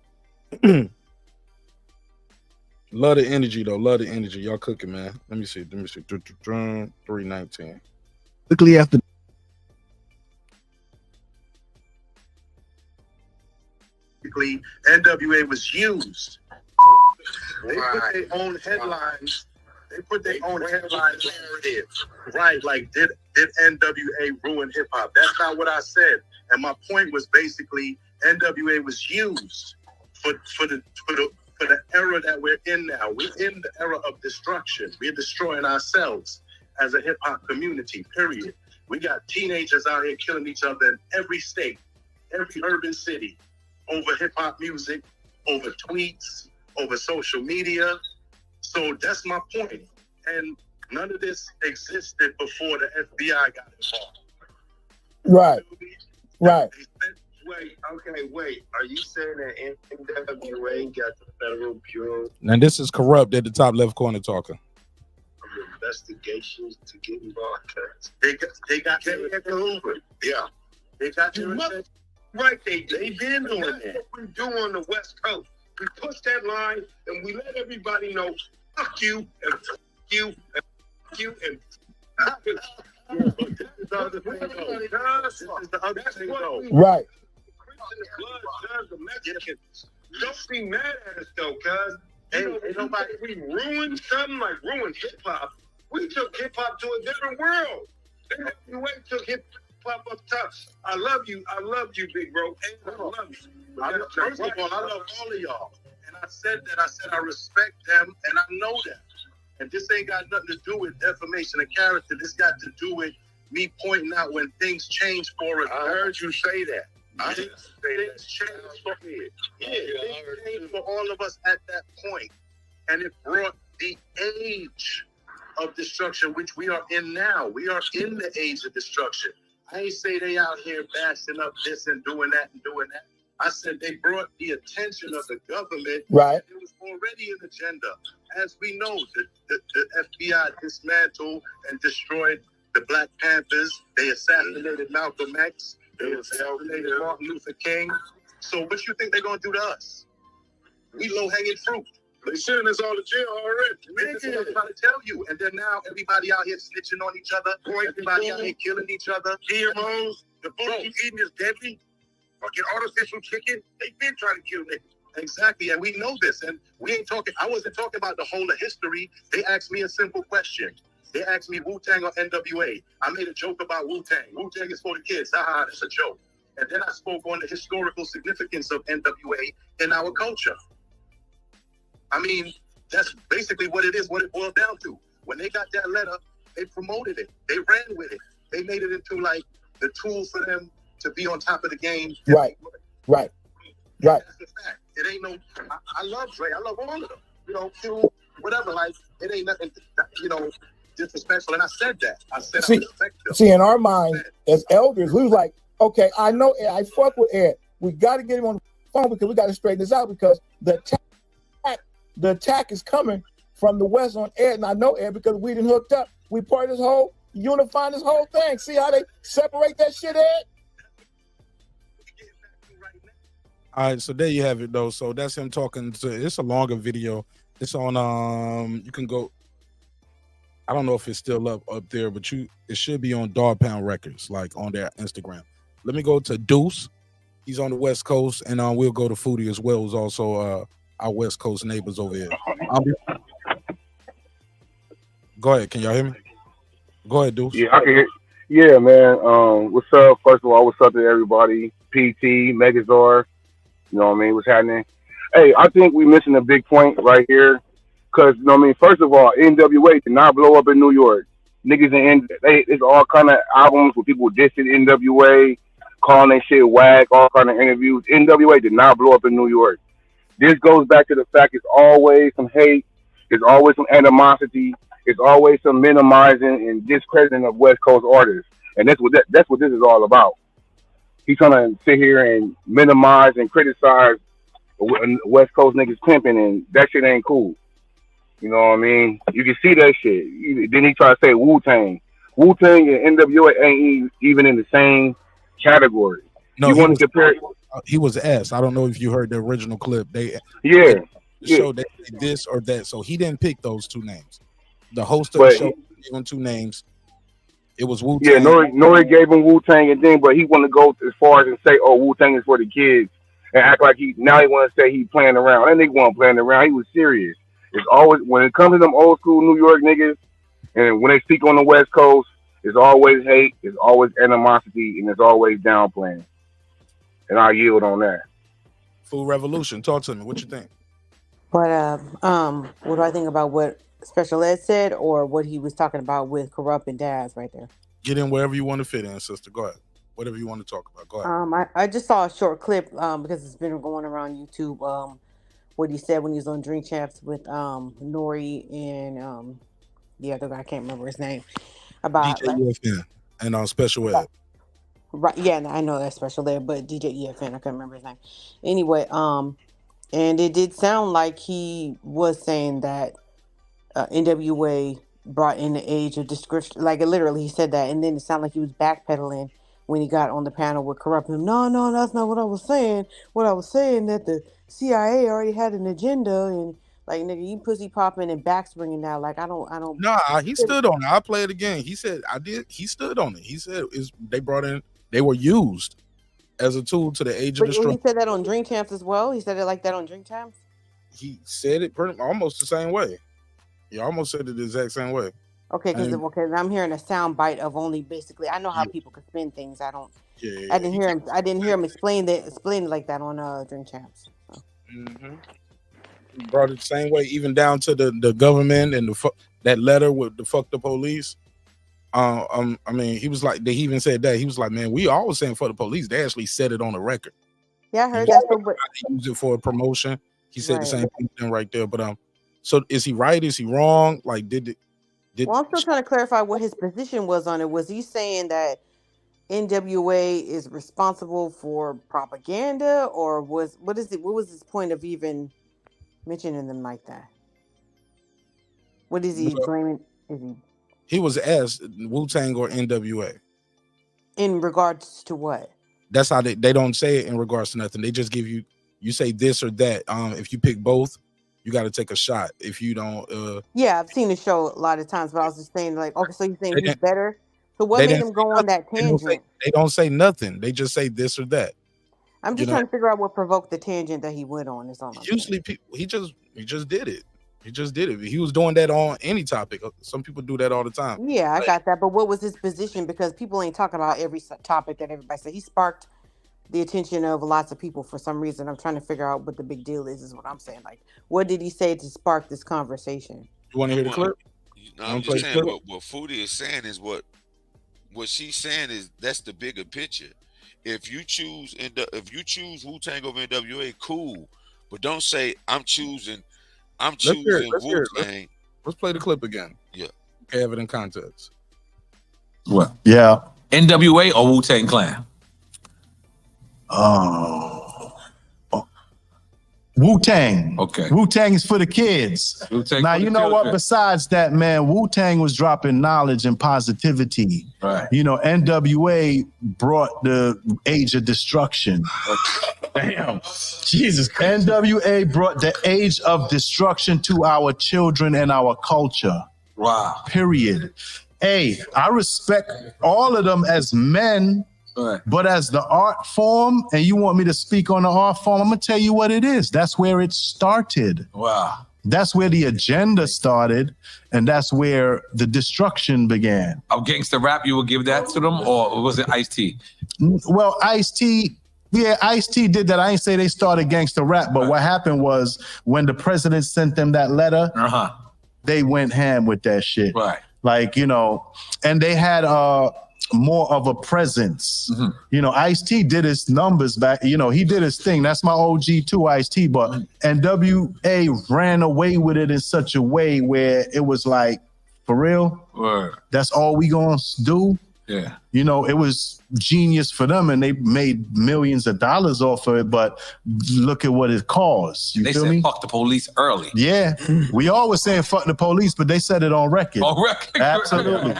Love the energy though. Love the energy. Y'all cooking, man. Let me see. 3:19. Quickly after. NWA was used. They put their own headlines. They put their own headlines narrative. Right, like did NWA ruin hip hop? That's not what I said. And my point was basically NWA was used for the era that we're in now. We're in the era of destruction. We're destroying ourselves as a hip hop community. Period. We got teenagers out here killing each other in every state, every urban city, over hip hop music, over tweets, over social media. So that's my point. And none of this existed before the FBI got involved. Right. Right. Wait. Are you saying that NWA got the Federal Bureau Now this is corrupt at the top left corner talking. of Investigations to get involved? They got Hoover. Yeah. They got right. They've been doing that. That's what we do on the West Coast. We push that line and we let everybody know, fuck you and fuck you and fuck you and fuck you. This is the other thing though. Right. Don't be mad at us though, cuz. Ain't nobody. We ruined something like ruined hip hop. We took hip hop to a different world. NWA took hip hop up top. I love you, big bro. And I love you. First of all, I love all of y'all. And I said I respect them and I know that. And this ain't got nothing to do with defamation of character. This got to do with me pointing out when things change for us. I heard you say that. I didn't say that. Things changed for me. Yeah, things changed for all of us at that point. And it brought the age of destruction, which we are in now. We are in the age of destruction. I ain't say they out here bashing up this and doing that and doing that. I said they brought the attention of the government. Right. It was already an agenda. As we know, the FBI dismantled and destroyed the Black Panthers. They assassinated Malcolm X. They assassinated Martin Luther King. So what you think they're going to do to us? We low-hanging fruit. They sending us all to jail already. This is what I'm trying to tell you. And then now everybody out here snitching on each other. Everybody out here killing each other. GMOs, the food you eating is deadly. Fucking artificial chicken. They've been trying to kill niggas. Exactly, and we know this. And we ain't talking, I wasn't talking about the whole of history. They asked me a simple question. They asked me Wu-Tang or NWA. I made a joke about Wu-Tang. Wu-Tang is for the kids. Haha, that's a joke. And then I spoke on the historical significance of NWA in our culture. I mean, that's basically what it is, what it boiled down to. When they got that letter, they promoted it. They ran with it. They made it into like the tool for them to be on top of the game. Right. Right. Right. That's the fact. It ain't no, I love Dre. I love all of them. You know, Q, whatever. Like, it ain't nothing, you know, disrespectful. And I said that. I said I respect them. See, in our mind, as elders, we was like, okay, I know Ed, I fuck with Ed. We got to get him on the phone because we got to straighten this out because the attack is coming from the West on Ed. And I know Ed because we done hooked up. We part of this whole, unifying this whole thing. See how they separate that shit, Ed? All right, so there you have it though. So that's him talking to, it's a longer video. It's on you can go, I don't know if it's still up there, but it should be on Dog Pound Records, like on their Instagram. Let me go to Deuce. He's on the West Coast, and we'll go to Foodie as well, who's also our West Coast neighbors over here. Go ahead, can y'all hear me? Go ahead, Deuce. Yeah, I can hear. Yeah, man. What's up? First of all, what's up to everybody? PT, Megazord. You know what I mean? What's happening? Hey, I think we're missing a big point right here. Because, you know what I mean? First of all, NWA did not blow up in New York. Niggas it's all kind of albums where people dissing NWA, calling that shit whack, all kind of interviews. NWA did not blow up in New York. This goes back to the fact it's always some hate. There's always some animosity. It's always some minimizing and discrediting of West Coast artists. And that's what this is all about. He's trying to sit here and minimize and criticize West Coast niggas pimping, and that shit ain't cool. You know what I mean? You can see that shit. Then he tried to say Wu-Tang. Wu-Tang and NWA ain't even in the same category. No, you want to compare? he was asked. I don't know if you heard the original clip. They showed that this or that. So he didn't pick those two names. The host of the show gave him two names. It was Wu Tang. Yeah, Nori gave him Wu Tang and then, but he want to go as far as and say, "Oh, Wu Tang is for the kids," and act like he want to say he playing around. That nigga wasn't playing around. He was serious. It's always when it comes to them old school New York niggas, and when they speak on the West Coast, it's always hate, it's always animosity, and it's always downplaying. And I yield on that. Food Revolution, talk to me. What you think? But what do I think about what Special Ed said, or what he was talking about with Corrupt and Daz right there? Get in wherever you want to fit in, sister. Go ahead. Whatever you want to talk about. Go ahead. I just saw a short clip because it's been going around YouTube. What he said when he was on Drink Champs with Nori and the other guy, I can't remember his name. About DJ EFN and on Special Ed. Right, yeah, I know that's Special Ed, but DJ EFN, I can't remember his name. Anyway, and it did sound like he was saying that NWA brought in the age of discretion. Like, literally, he said that, and then it sounded like he was backpedaling when he got on the panel with Corrupt. No, that's not what I was saying. What I was saying that the CIA already had an agenda, and like, nigga, you pussy popping and back springing now. Like, I don't. Nah, he stood on it. I'll play it again. He said, I did. He stood on it. He said, they were used as a tool to the age of destruction. He said that on Drink Champs as well. He said it like that on Drink Champs. He said it almost the same way. He almost said it the exact same way. Okay, because I'm hearing a sound bite of only basically. I know how people can spin things. I don't. Yeah, I didn't hear him. I didn't hear him explain it like that on Drink Champs. So. Mm-hmm. He brought it the same way, even down to the government and that letter with the fuck the police. I mean, he was like, they even said that he was like, man, we always saying for the police. They actually said it on the record. Yeah, I heard that. They use it for a promotion. He said the same thing right there. But so is he right? Is he wrong? Like, well, I'm still trying to clarify what his position was on it. Was he saying that NWA is responsible for propaganda, or what was his point of even mentioning them like that? What is he blaming? He was asked Wu-Tang or NWA. In regards to what? That's how they don't say it in regards to nothing. They just give you say this or that. If you pick both, you got to take a shot. If you don't, yeah, I've seen the show a lot of times, but I was just saying, like, okay, so you're saying he's better. So what made him go on that tangent? They don't say nothing. They just say this or that. I'm just trying to figure out what provoked the tangent that he went on. Is all. Usually, he just did it. He just did it. He was doing that on any topic. Some people do that all the time. Yeah, I got that. But what was his position? Because people ain't talking about every topic that everybody said. He sparked the attention of lots of people for some reason. I'm trying to figure out what the big deal is what I'm saying. Like, what did he say to spark this conversation? You want to hear the clip? I'm just saying what Foodie is saying is what she's saying is that's the bigger picture. If you choose Wu-Tang over NWA, cool. But don't say I'm choosing Wu-Tang. Let's play the clip again. Yeah. Okay, have it in context. Well, yeah. NWA or Wu-Tang Clan? Wu-Tang. Okay. Wu-Tang is for the kids. Now, you know what? Besides that, man, Wu-Tang was dropping knowledge and positivity. Right. You know, NWA brought the age of destruction. Damn. Jesus Christ. NWA brought the age of destruction to our children and our culture. Wow. Period. Hey, I respect all of them as men. Right. But as the art form, and you want me to speak on the art form, I'm going to tell you what it is. That's where it started. Wow. That's where the agenda started, and that's where the destruction began. Of gangster rap, you would give that to them, or was it Ice-T? Well, Ice-T, yeah, Ice-T did that. I ain't say they started gangster rap, but what happened was when the president sent them that letter, they went ham with that shit. Right. Like, you know, and they had more of a presence. Mm-hmm. You know, Ice-T did his numbers back. You know, he did his thing. That's my OG too, Ice-T. But NWA ran away with it in such a way where it was like, for real? Word. That's all we gonna do? Yeah. You know, it was genius for them, and they made millions of dollars off of it. But look at what it caused. You They feel said me? fuck the police early. Yeah, we always saying fuck the police, but they said it on record. On record. Absolutely.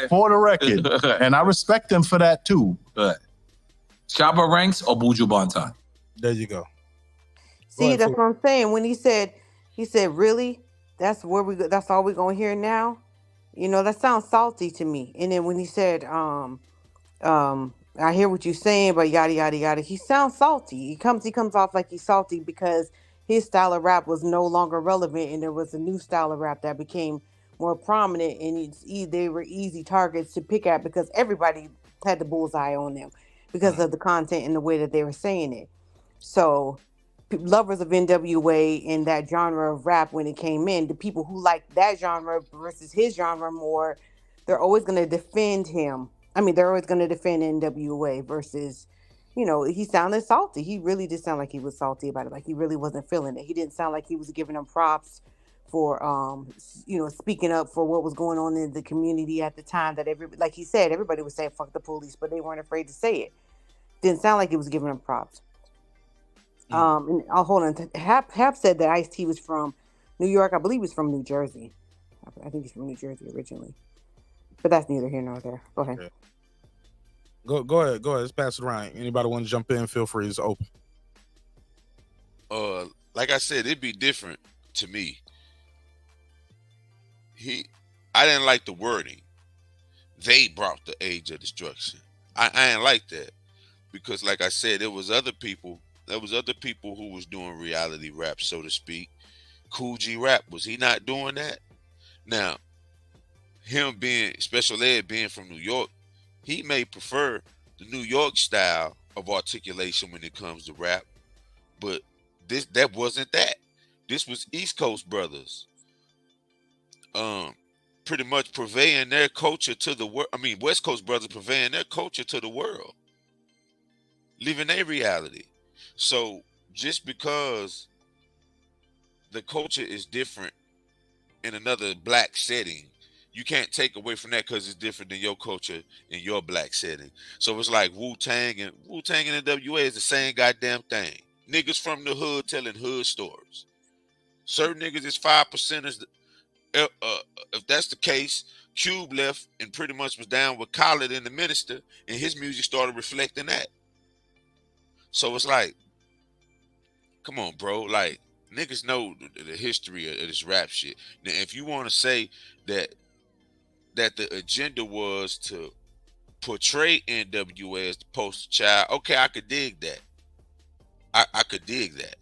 For the record. And I respect them for that too. Right. Shabba Ranks or Buju Banton? There you go. See, that's what I'm saying. When he said, really? That's where we go, that's all we're gonna hear now? You know, that sounds salty to me. And then when he said, I hear what you're saying, but yada yada yada, he sounds salty. He comes off like he's salty because his style of rap was no longer relevant and there was a new style of rap that became more prominent, and they were easy targets to pick at because everybody had the bullseye on them because of the content and the way that they were saying it. So lovers of NWA and that genre of rap, when it came in, the people who like that genre versus his genre more, they're always going to defend him. I mean, they're always going to defend NWA versus, he sounded salty. He really did sound like he was salty about it. Like he really wasn't feeling it. He didn't sound like he was giving them props for, speaking up for what was going on in the community at the time, that like he said, everybody was saying fuck the police, but they weren't afraid to say it. Didn't sound like he was giving them props. And I'll hold on. Hap said that Ice-T was from New York. I believe he's from New Jersey. I think he's from New Jersey originally, but that's neither here nor there. Go ahead. Okay. Go ahead. Let's pass it around. Anybody want to jump in? Feel free. It's open. Like I said, it'd be different to me. I didn't like the wording. They brought the age of destruction. I didn't like that because, like I said, there was other people. There was other people who was doing reality rap, so to speak. Cool G Rap, was he not doing that? Now, him being Special Ed, being from New York, he may prefer the New York style of articulation when it comes to rap, but that wasn't that. This was East Coast brothers, pretty much purveying their culture to the world. I mean, West Coast brothers purveying their culture to the world, living their reality. So just because the culture is different in another black setting, you can't take away from that because it's different than your culture in your black setting. So it's like Wu-Tang and NWA is the same goddamn thing. Niggas from the hood telling hood stories. Certain niggas is 5%ers. If that's the case, Cube left and pretty much was down with Khaled and the Minister, and his music started reflecting that. So it's like, come on, bro. Like, niggas know the history of this rap shit. Now, if you want to say that the agenda was to portray NWA as the poster child, okay, I could dig that. I could dig that.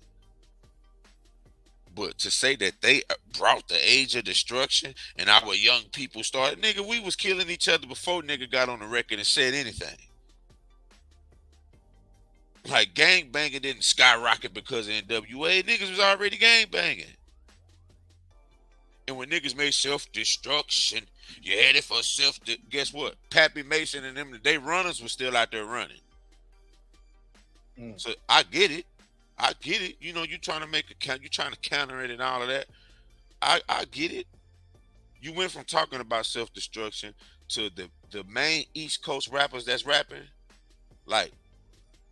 But to say that they brought the age of destruction and our young people started, nigga, we was killing each other before nigga got on the record and said anything. Like, gang banging didn't skyrocket because of NWA. Niggas was already gang banging. And when niggas made self-destruction, you had it for guess what? Pappy Mason and them, they runners were still out there running. So I get it. You know, you're trying to counter it and all of that. I get it. You went from talking about self-destruction to the main East Coast rappers that's rapping. Like,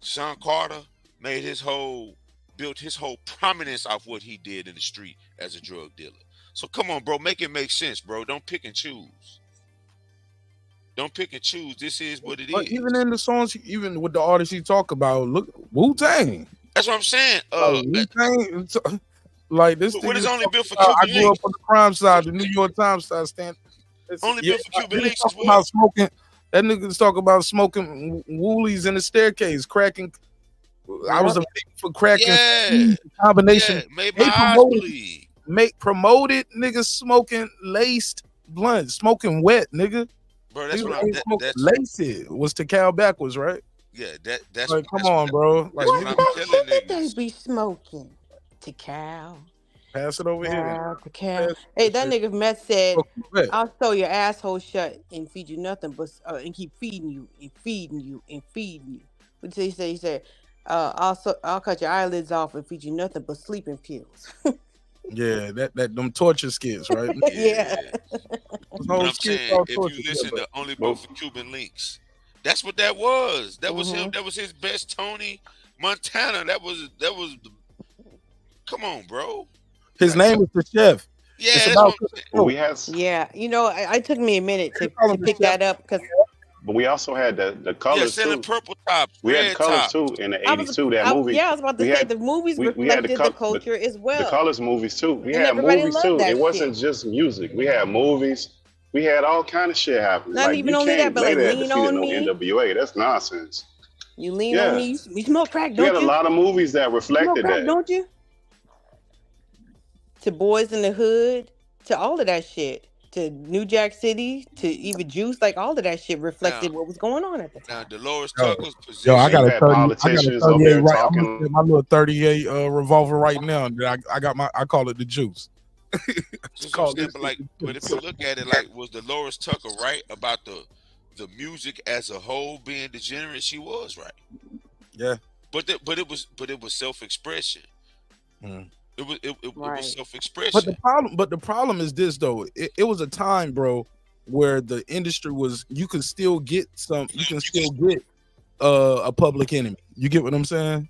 Sean Carter built his whole prominence off what he did in the street as a drug dealer. So come on, bro, make it make sense, bro. Don't pick and choose. Don't pick and choose. This is what it is. Even in the songs, even with the artists he talk about, look, Wu-Tang. That's what I'm saying. Wu-Tang, like this. What is only built for I Cuban grew up links? on the crime side, the New York Times side. Only built for Cuban links as well. About smoking. That niggas talk about smoking woolies in the staircase, cracking. I was a big for cracking combination. Yeah, made my eyes bleed. Promoted niggas smoking laced blunts, smoking wet, nigga. Bro, that's what that's laced. Was to Cal backwards, right? Yeah, that's like, come on, bro. Like, what the hell did they be smoking? To Cal. Pass it over here. To Cal. Hey, that nigga Meth said, "I'll sew your asshole shut and feed you nothing but and keep feeding you and feeding you and feeding you." What did he say? He said, I'll cut your eyelids off and feed you nothing but sleeping pills." Yeah, that them torture skits, right? Yeah. But I'm saying, if you listen to Only Built for Cuban Links, that's what that was. That was him. That was his best Tony Montana. That was come on, bro. His name is the Chef. Yeah, we have. Yeah, you know, it took me a minute to pick that up because But we also had the Yeah, colors selling too. purple tops, We had red colors tops. too in the I '80s was, too. That movie. yeah, I was about to We say had the movies we had reflected the culture as the well, colors movies too. We and had everybody movies loved too. that It wasn't shit. just music. We had movies. We had all kind of shit happening. Not Like even you only that, can't but lay like that lean defeated on no me. NWA. That's nonsense. You lean on Yeah, me. You smoke crack, we had don't a you? lot of movies that You smoke reflected crack, that. don't you? To Boys in the Hood, to all of that shit, to New Jack City, to even Juice, like all of that shit Now, reflected what was going on at the now time. Dolores Yo, Tucker's yo, I And position. got you a had 30. I got a politicians up 38 there right. I'm looking talking. at my little 38 revolver right now. And I got my. I call it the juice. I That's what I'm call saying. this But shit like, the but if juice. you look at it, like, was Dolores Tucker right about the music as a whole being degenerate? She was right. Yeah. But it was self-expression. Mm. It was Right. self-expression. But the problem is this though. It was a time, bro, where the industry was. You can still get some. You can still get a Public Enemy. You get what I'm saying?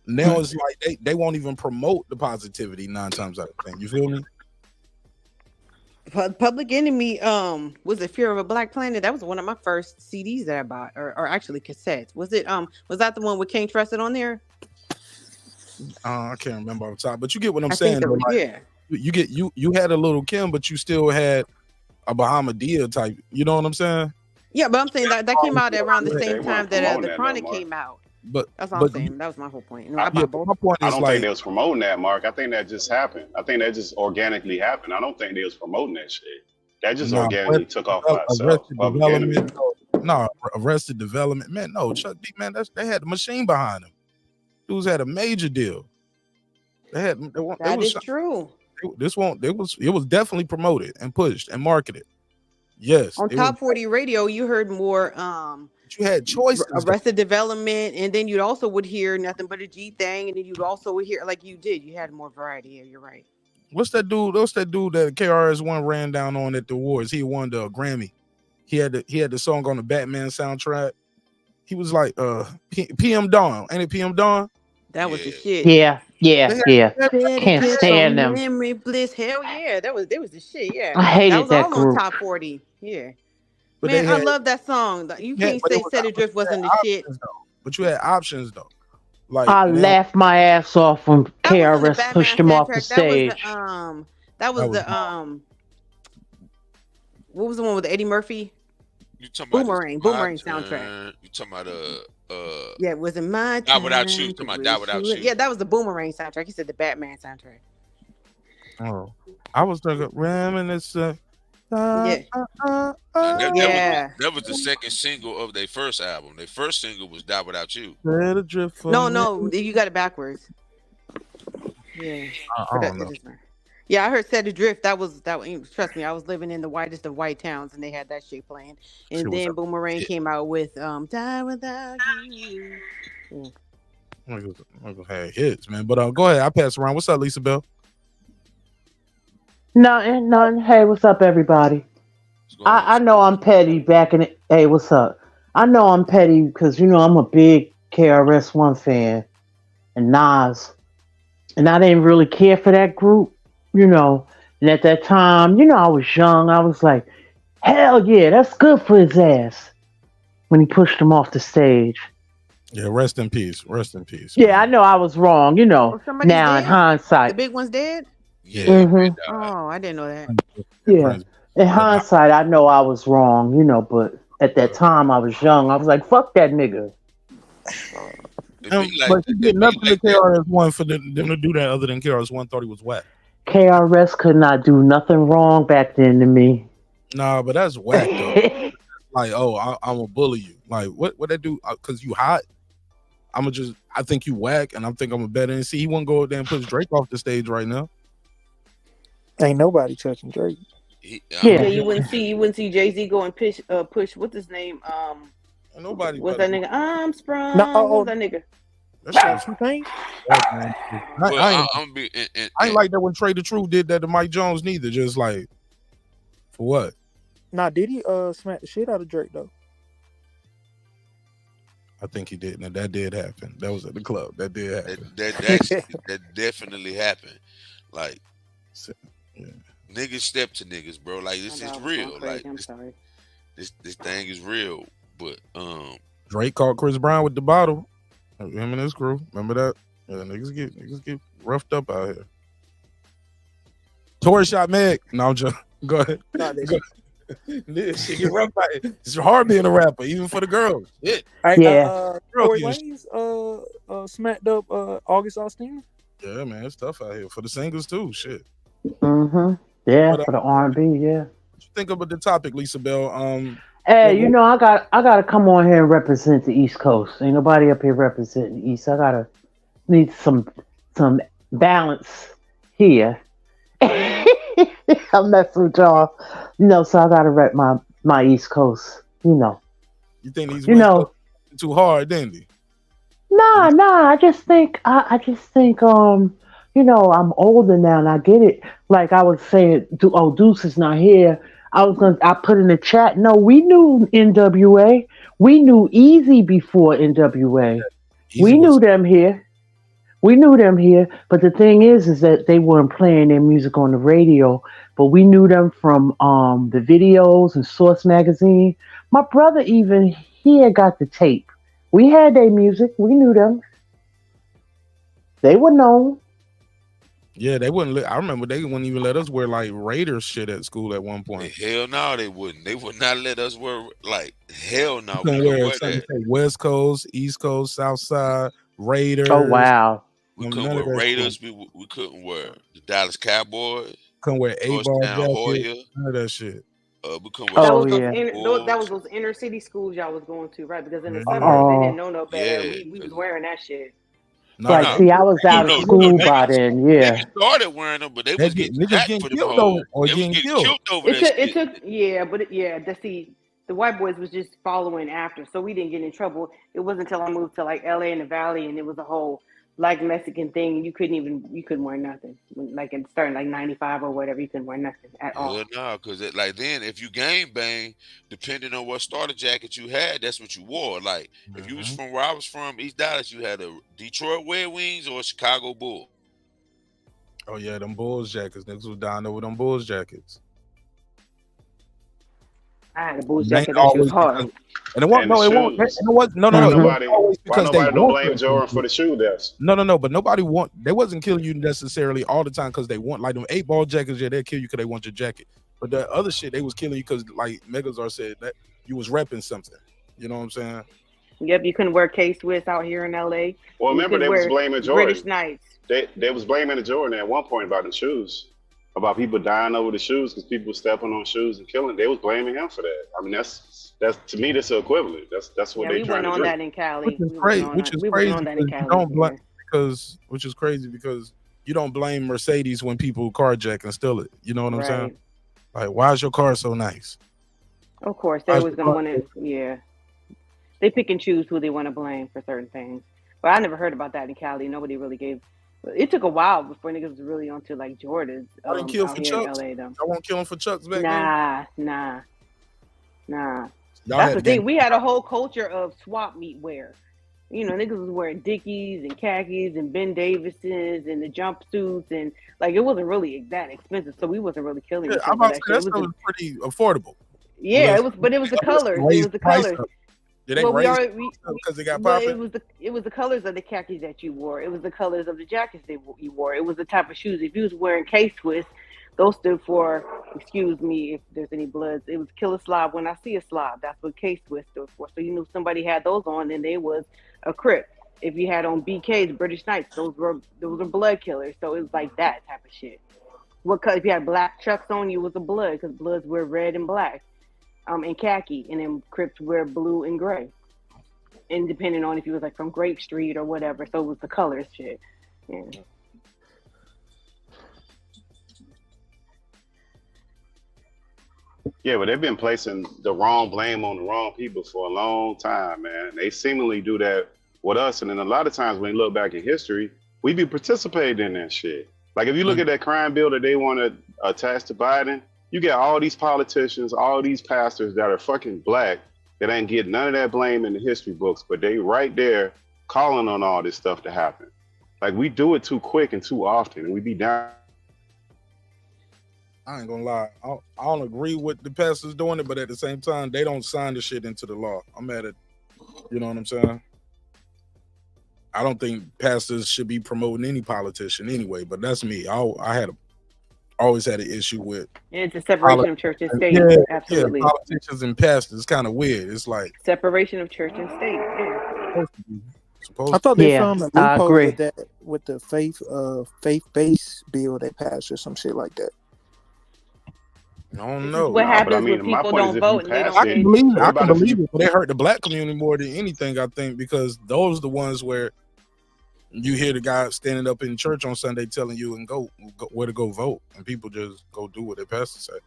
Now it's like they won't even promote the positivity 9 times out of 10. You feel me? Public Enemy, was it Fear of a Black Planet? That was one of my first CDs that I bought, or actually cassettes. Was it was that the one with Can't Trust It on there? I can't remember off the top, but you get what I'm I think saying. so. Though, like, Yeah. you had a Little Kim, but you still had a Bahamadia type. You know what I'm saying? Yeah, but I'm saying that came out around the They same time weren't that promoting the that, Chronic no more. came out. But That's all I'm saying. That was my whole point. No, I yeah, bought but both. my point I is don't like think they was promoting that, Mark. I think that just happened. I think that just organically happened. I don't think they was promoting that shit. That just organically took off by itself. Arrested Public Enemy. Development. No, Arrested Development. Man, no, Chuck D. Man, they had the machine behind them. Dudes had a major deal. It was definitely promoted and pushed and marketed. Yes. On Top 40 Radio, you heard more you had choices. Arrested Development, and then you also would hear Nothing But a G Thing, and then you'd also would hear like you did. You had more variety. Yeah, you're right. What's that dude that KRS-One ran down on at the awards? He won the Grammy. He had the song on the Batman soundtrack. He was like PM Dawn. Ain't it PM Dawn? That was the shit. Yeah. Can't stand them. Memory Bliss. Hell yeah. That was the shit. Yeah. I hated that was that all group. on Top 40. Yeah. But Man, they had- I love that song. You Yeah, can't but say it was- Set Adrift wasn't the shit. But you had options though. Like I laughed my ass off when KRS Batman pushed him off the soundtrack. stage. That was what was the one with Eddie Murphy? You talking about Boomerang soundtrack. You talking about Yeah, it wasn't my Die time. Without You. Talking about Die Without You. Yeah, that was the Boomerang soundtrack. He said the Batman soundtrack. Oh, I was thinking reminiscent. Yeah. That was the second single of their first album. Their first single was Die Without You. No, you got it backwards. Yeah. I don't know. Yeah, I heard Set Adrift. That was. Trust me, I was living in the whitest of white towns, and they had that shit playing. And Shit was then up. Boomerang came out with "Die Without You." Yeah. I had hits, man. But go ahead. I pass around. What's up, Lisa Bell? Nothing. Hey, what's up, everybody? I know I'm petty back in it. Hey, what's up? I know I'm petty because, I'm a big KRS-One fan and Nas. And I didn't really care for that group, And at that time, I was young. I was like, hell yeah, that's good for his ass. When he pushed him off the stage. Yeah, rest in peace. Rest in peace. Yeah, I know I was wrong, now dead? in hindsight. The big one's dead. Yeah. Mhm. Oh, I didn't know that. Yeah. In hindsight, I know I was wrong, but at that time I was young. I was like, fuck that nigga. But you get nothing to KRS-One for them to do that other than KRS-One thought he was whack. KRS could not do nothing wrong back then to me. Nah, but that's whack though. Like, I'm gonna bully you. Like, what that do? Cause you hot. I think you whack, and I think I'm a better. And see, he won't go out there and push Drake off the stage right now. Ain't nobody touching Drake. Yeah, you wouldn't see Jay-Z go and push what's his name? Nobody. What's that nigga? Armstrong. What's that nigga? That's you think? I ain't like that when Trey the Truth did that to Mike Jones neither. Just like, for what? Nah, did he smack the shit out of Drake though? I think he did. Now that did happen. That was at the club. That did happen. That definitely happened. Like, yeah. Niggas step to niggas, bro. Like, this is real. Like, I'm sorry. this thing is real. But Drake caught Chris Brown with the bottle. Him and his crew. Remember that? Yeah, niggas get roughed up out here. Tory shot Meg. No, I'm just go ahead. This shit get rough out here. It's hard being a rapper, even for the girls. Shit. Tory Lanez smacked up August Alsina. Yeah, man, it's tough out here for the singles too. Shit. Mm-hmm. Yeah, for the R&B. Yeah. What you think about the topic, Lisa Bell? Hey, you know, I gotta come on here and represent the East Coast. Ain't nobody up here representing the East. I need some balance here. I'm messing with y'all. You know, so I gotta rep my East Coast. You know. You think these West Coast too hard, didn't he? Nah. I just think you know, I'm older now and I get it. Like I was saying, Deuce is not here. I put in the chat. No, we knew NWA. We knew Easy before NWA. We knew them here. But the thing is that they weren't playing their music on the radio. But we knew them from the videos and Source magazine. My brother he had got the tape. We had their music. We knew them. They were known. Yeah, they wouldn't. I remember they wouldn't even let us wear like Raiders shit at school at one point. Hell no, they wouldn't. They would not let us wear hell no. We wear West Coast, East Coast, South Side, Raiders. Oh wow. We couldn't wear Raiders. We couldn't wear the Dallas Cowboys. Couldn't wear A-ball jacket. None of that shit. We couldn't wear that was those inner city schools y'all was going to, right? Because in the summer they didn't know no better. Yeah. We was wearing that shit. See, I was out of school by then. Yeah. They started wearing them, but they was getting killed over. They was getting killed over It took the white boys was just following after, so we didn't get in trouble. It wasn't until I moved to like LA and the Valley, and it was a whole like Mexican thing. You couldn't wear nothing. Like it starting like 95 or whatever, you couldn't wear nothing at all. Well, no, because like then if you game bang, depending on what starter jacket you had, that's what you wore. Like if you was from where I was from, East Dallas, you had a Detroit Red Wings or a Chicago Bull. Oh yeah, them Bulls jackets. Niggas was down there with them Bulls jackets. I had a Bulls jacket that was hard. And it wasn't. No, it won't. No. Why nobody don't blame Jordan for the shoe deaths? No. But nobody they wasn't killing you necessarily all the time because they want like them 8-ball jackets. Yeah, they'll kill you because they want your jacket. But the other shit, they was killing you because like Megazar said that you was repping something. You know what I'm saying? Yep, you couldn't wear K-Swiss out here in LA. Well, remember they was blaming Jordan. British Knights. They was blaming the Jordan at one point about the shoes. About people dying over the shoes because people stepping on shoes and killing. They was blaming him for that. I mean, that's to me that's the equivalent. That's what they trying to do. We went on that in Cali. Which is crazy because you don't blame Mercedes when people carjack and steal it. You know what I'm saying? Like, why is your car so nice? Of course, they always gonna want to. Yeah, they pick and choose who they want to blame for certain things. But I never heard about that in Cali. Nobody really gave. It took a while before niggas was really onto like Jordans. I didn't kill for Chucks. I won't kill him for Chucks back then. Nah. That's the thing. We had a whole culture of swap meet wear. You know, niggas was wearing Dickies and khakis and Ben Davises and the jumpsuits and like it wasn't really that expensive, so we wasn't really killing. Yeah, I'm about to say that stuff was pretty affordable. Yeah, it was the colors. It was the colors. Did they raise because they got popping? It was the colors of the khakis that you wore. It was the colors of the jackets you wore. It was the type of shoes. If you was wearing K-Swiss, those stood for, excuse me if there's any bloods, it was kill a slob when I see a slob. That's what K-Swiss stood for. So you knew somebody had those on and they was a Crip. If you had on BKs, British Knights, those were blood killers. So it was like that type of shit. If you had black Chucks on, you was a blood because bloods wear red and black. And khaki, and then Crips wear blue and gray. And depending on if you was like from Grape Street or whatever, so it was the colors shit. Yeah. Yeah, but they've been placing the wrong blame on the wrong people for a long time, man. They seemingly do that with us, and then a lot of times when you look back in history, we be participating in that shit. Like if you look at that crime bill that they want to attach to Biden, you got all these politicians, all these pastors that are fucking black that ain't getting none of that blame in the history books, but they right there calling on all this stuff to happen. Like we do it too quick and too often, and we be down. I ain't gonna lie. I don't agree with the pastors doing it, but at the same time, they don't sign the shit into the law. I'm at it. You know what I'm saying? I don't think pastors should be promoting any politician anyway, but that's me. Always had an issue with. It's a separation of church and state. Yeah, Absolutely. politicians and pastors kind of weird. It's like Separation of church and state. Yeah. I thought they Yeah, found a I loophole agree. with that, with the faith-based bill they passed or some shit like that. I don't know. What Nah, but I happens mean, when my people point is don't if vote you and they pass don't I it, can pay? believe it. what I about can if believe you it, but they hurt the black community more than anything, I think, because those are the ones where you hear the guy standing up in church on Sunday telling you and go where to go vote, and people just go do what their pastor say.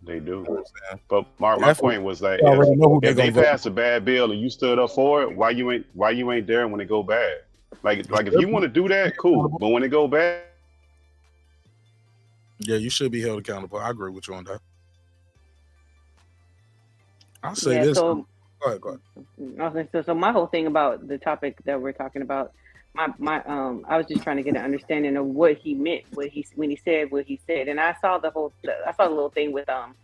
They do. You know what I'm saying? But Mark, my Definitely. point was that You already know who if they they gonna vote pass a bad bill and you stood up for it, why you ain't there when it go bad? Like if you want to do that, cool. But when it go bad, Yeah, you should be held accountable. I agree with you on that. I'll say this. So Go ahead. So my whole thing about the topic that we're talking about, I was just trying to get an understanding of what he meant, when he said what he said, and I saw the little thing with him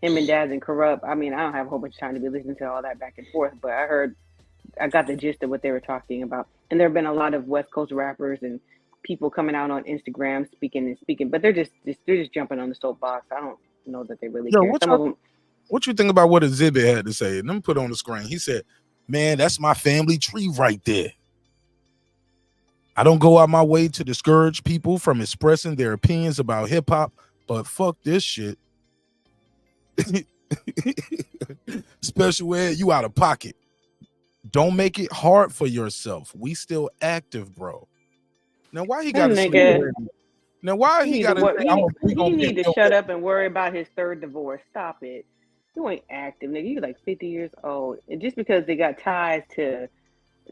and Daz and Corrupt. I mean, I don't have a whole bunch of time to be listening to all that back and forth, but I got the gist of what they were talking about, and there have been a lot of West Coast rappers and people coming out on Instagram speaking, but they're just jumping on the soapbox. I don't know that they really Yo, care. Some of them. What you think about what Exhibit had to say? Let me put it on the screen. He said, "Man, that's my family tree right there. I don't go out my way to discourage people from expressing their opinions about hip hop, but fuck this shit. Special ed, you out of pocket. Don't make it hard for yourself. We still active, bro." Now, why he got to say? Now, why he got to? He need to shut up and worry about his third divorce. Stop it. You ain't active, nigga. You like 50 years old, and just because they got ties to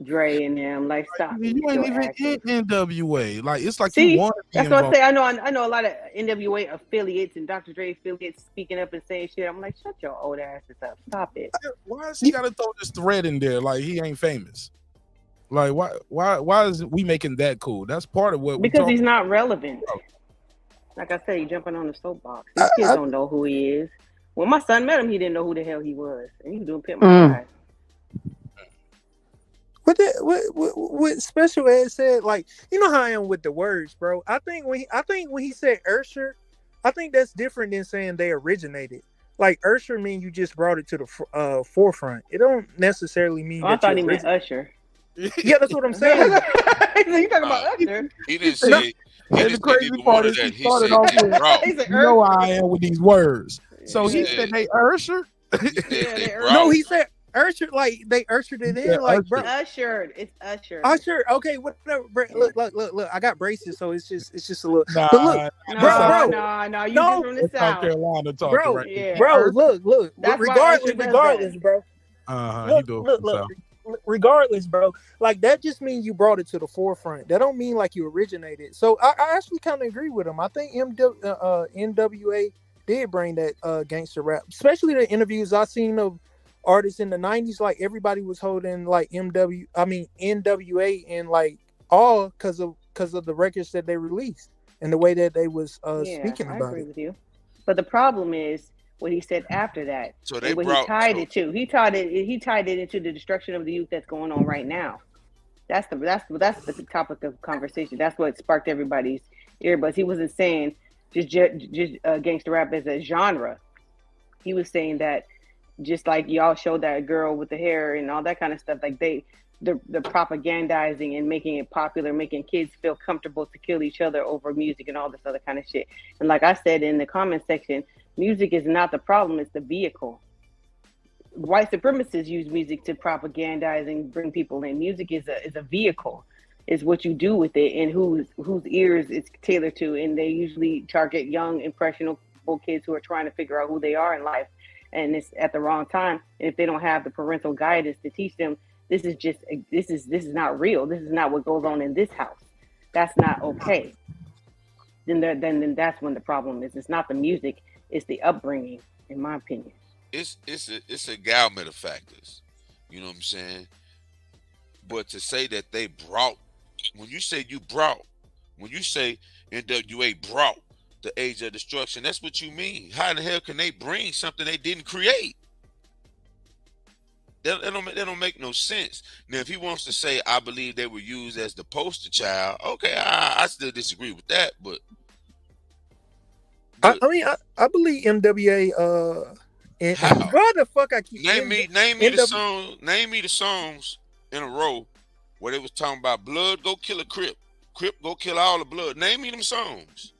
Dre and them, like stop. You ain't even in NWA. Like it's like See, you want to be that's what I involved. say. I know a lot of NWA affiliates and Dr. Dre affiliates speaking up and saying shit. I'm like, shut your old asses up. Stop it. Why is he got to throw this thread in there? Like he ain't famous. Like why is we making that cool? That's part of what because he's not relevant. Like I said, he's jumping on the soapbox. These kids don't know who he is. When my son met him, he didn't know who the hell he was, and he was doing Pimp My Ride. What Special Ed said, like, you know how I am with the words, bro. I think when he said Ursher, I think that's different than saying they originated. Like Ursher mean you just brought it to the forefront. It don't necessarily mean. I thought he meant Usher. Yeah, that's what I'm saying. You talking about Usher? He didn't say. And the crazy part is he started off with, you know how I am with these words. So he said they Ursher. No, he said Usher, like they ushered it in, like bro. Ushered, it's ushered. Usher, okay, whatever. Look. I got braces, so it's just a little. Nah, but look, bro, no, you just from the South South. Carolina talking bro, right yeah. bro. Look. That's Regardless, bro. Look. Regardless, bro, like that just means you brought it to the forefront. That don't mean like you originated. So I actually kind of agree with him. I think NWA did bring that gangster rap, especially the interviews I seen of artists in the 90s. Like everybody was holding like NWA and like all because of the records that they released and the way that they was speaking about it. I agree with you, but the problem is what he said after that. So they what brought, he tied it to. He tied it into the destruction of the youth that's going on right now. That's the topic of conversation. That's what sparked everybody's earbuds. He wasn't saying just gangster rap as a genre. He was saying that just like y'all showed that girl with the hair and all that kind of stuff, like the propagandizing and making it popular, making kids feel comfortable to kill each other over music and all this other kind of shit. And like I said in the comment section, music is not the problem, it's the vehicle. White supremacists use music to propagandize and bring people in. Music is a vehicle. It's what you do with it and whose ears it's tailored to. And they usually target young, impressionable kids who are trying to figure out who they are in life. And it's at the wrong time. And if they don't have the parental guidance to teach them, this is not real. This is not what goes on in this house. That's not okay. Then that's when the problem is. It's not the music. It's the upbringing, in my opinion. It's a gamut of factors. You know what I'm saying? But to say that they brought, when you say NWA brought, the age of destruction. That's what you mean. How in the hell can they bring something they didn't create? That don't make no sense. Now, if he wants to say, I believe they were used as the poster child, okay, I still disagree with that, but I believe NWA. And why the fuck I keep name me the song. Name me the songs in a row where they was talking about blood go kill a Crip, Crip go kill all the blood. Name me them songs.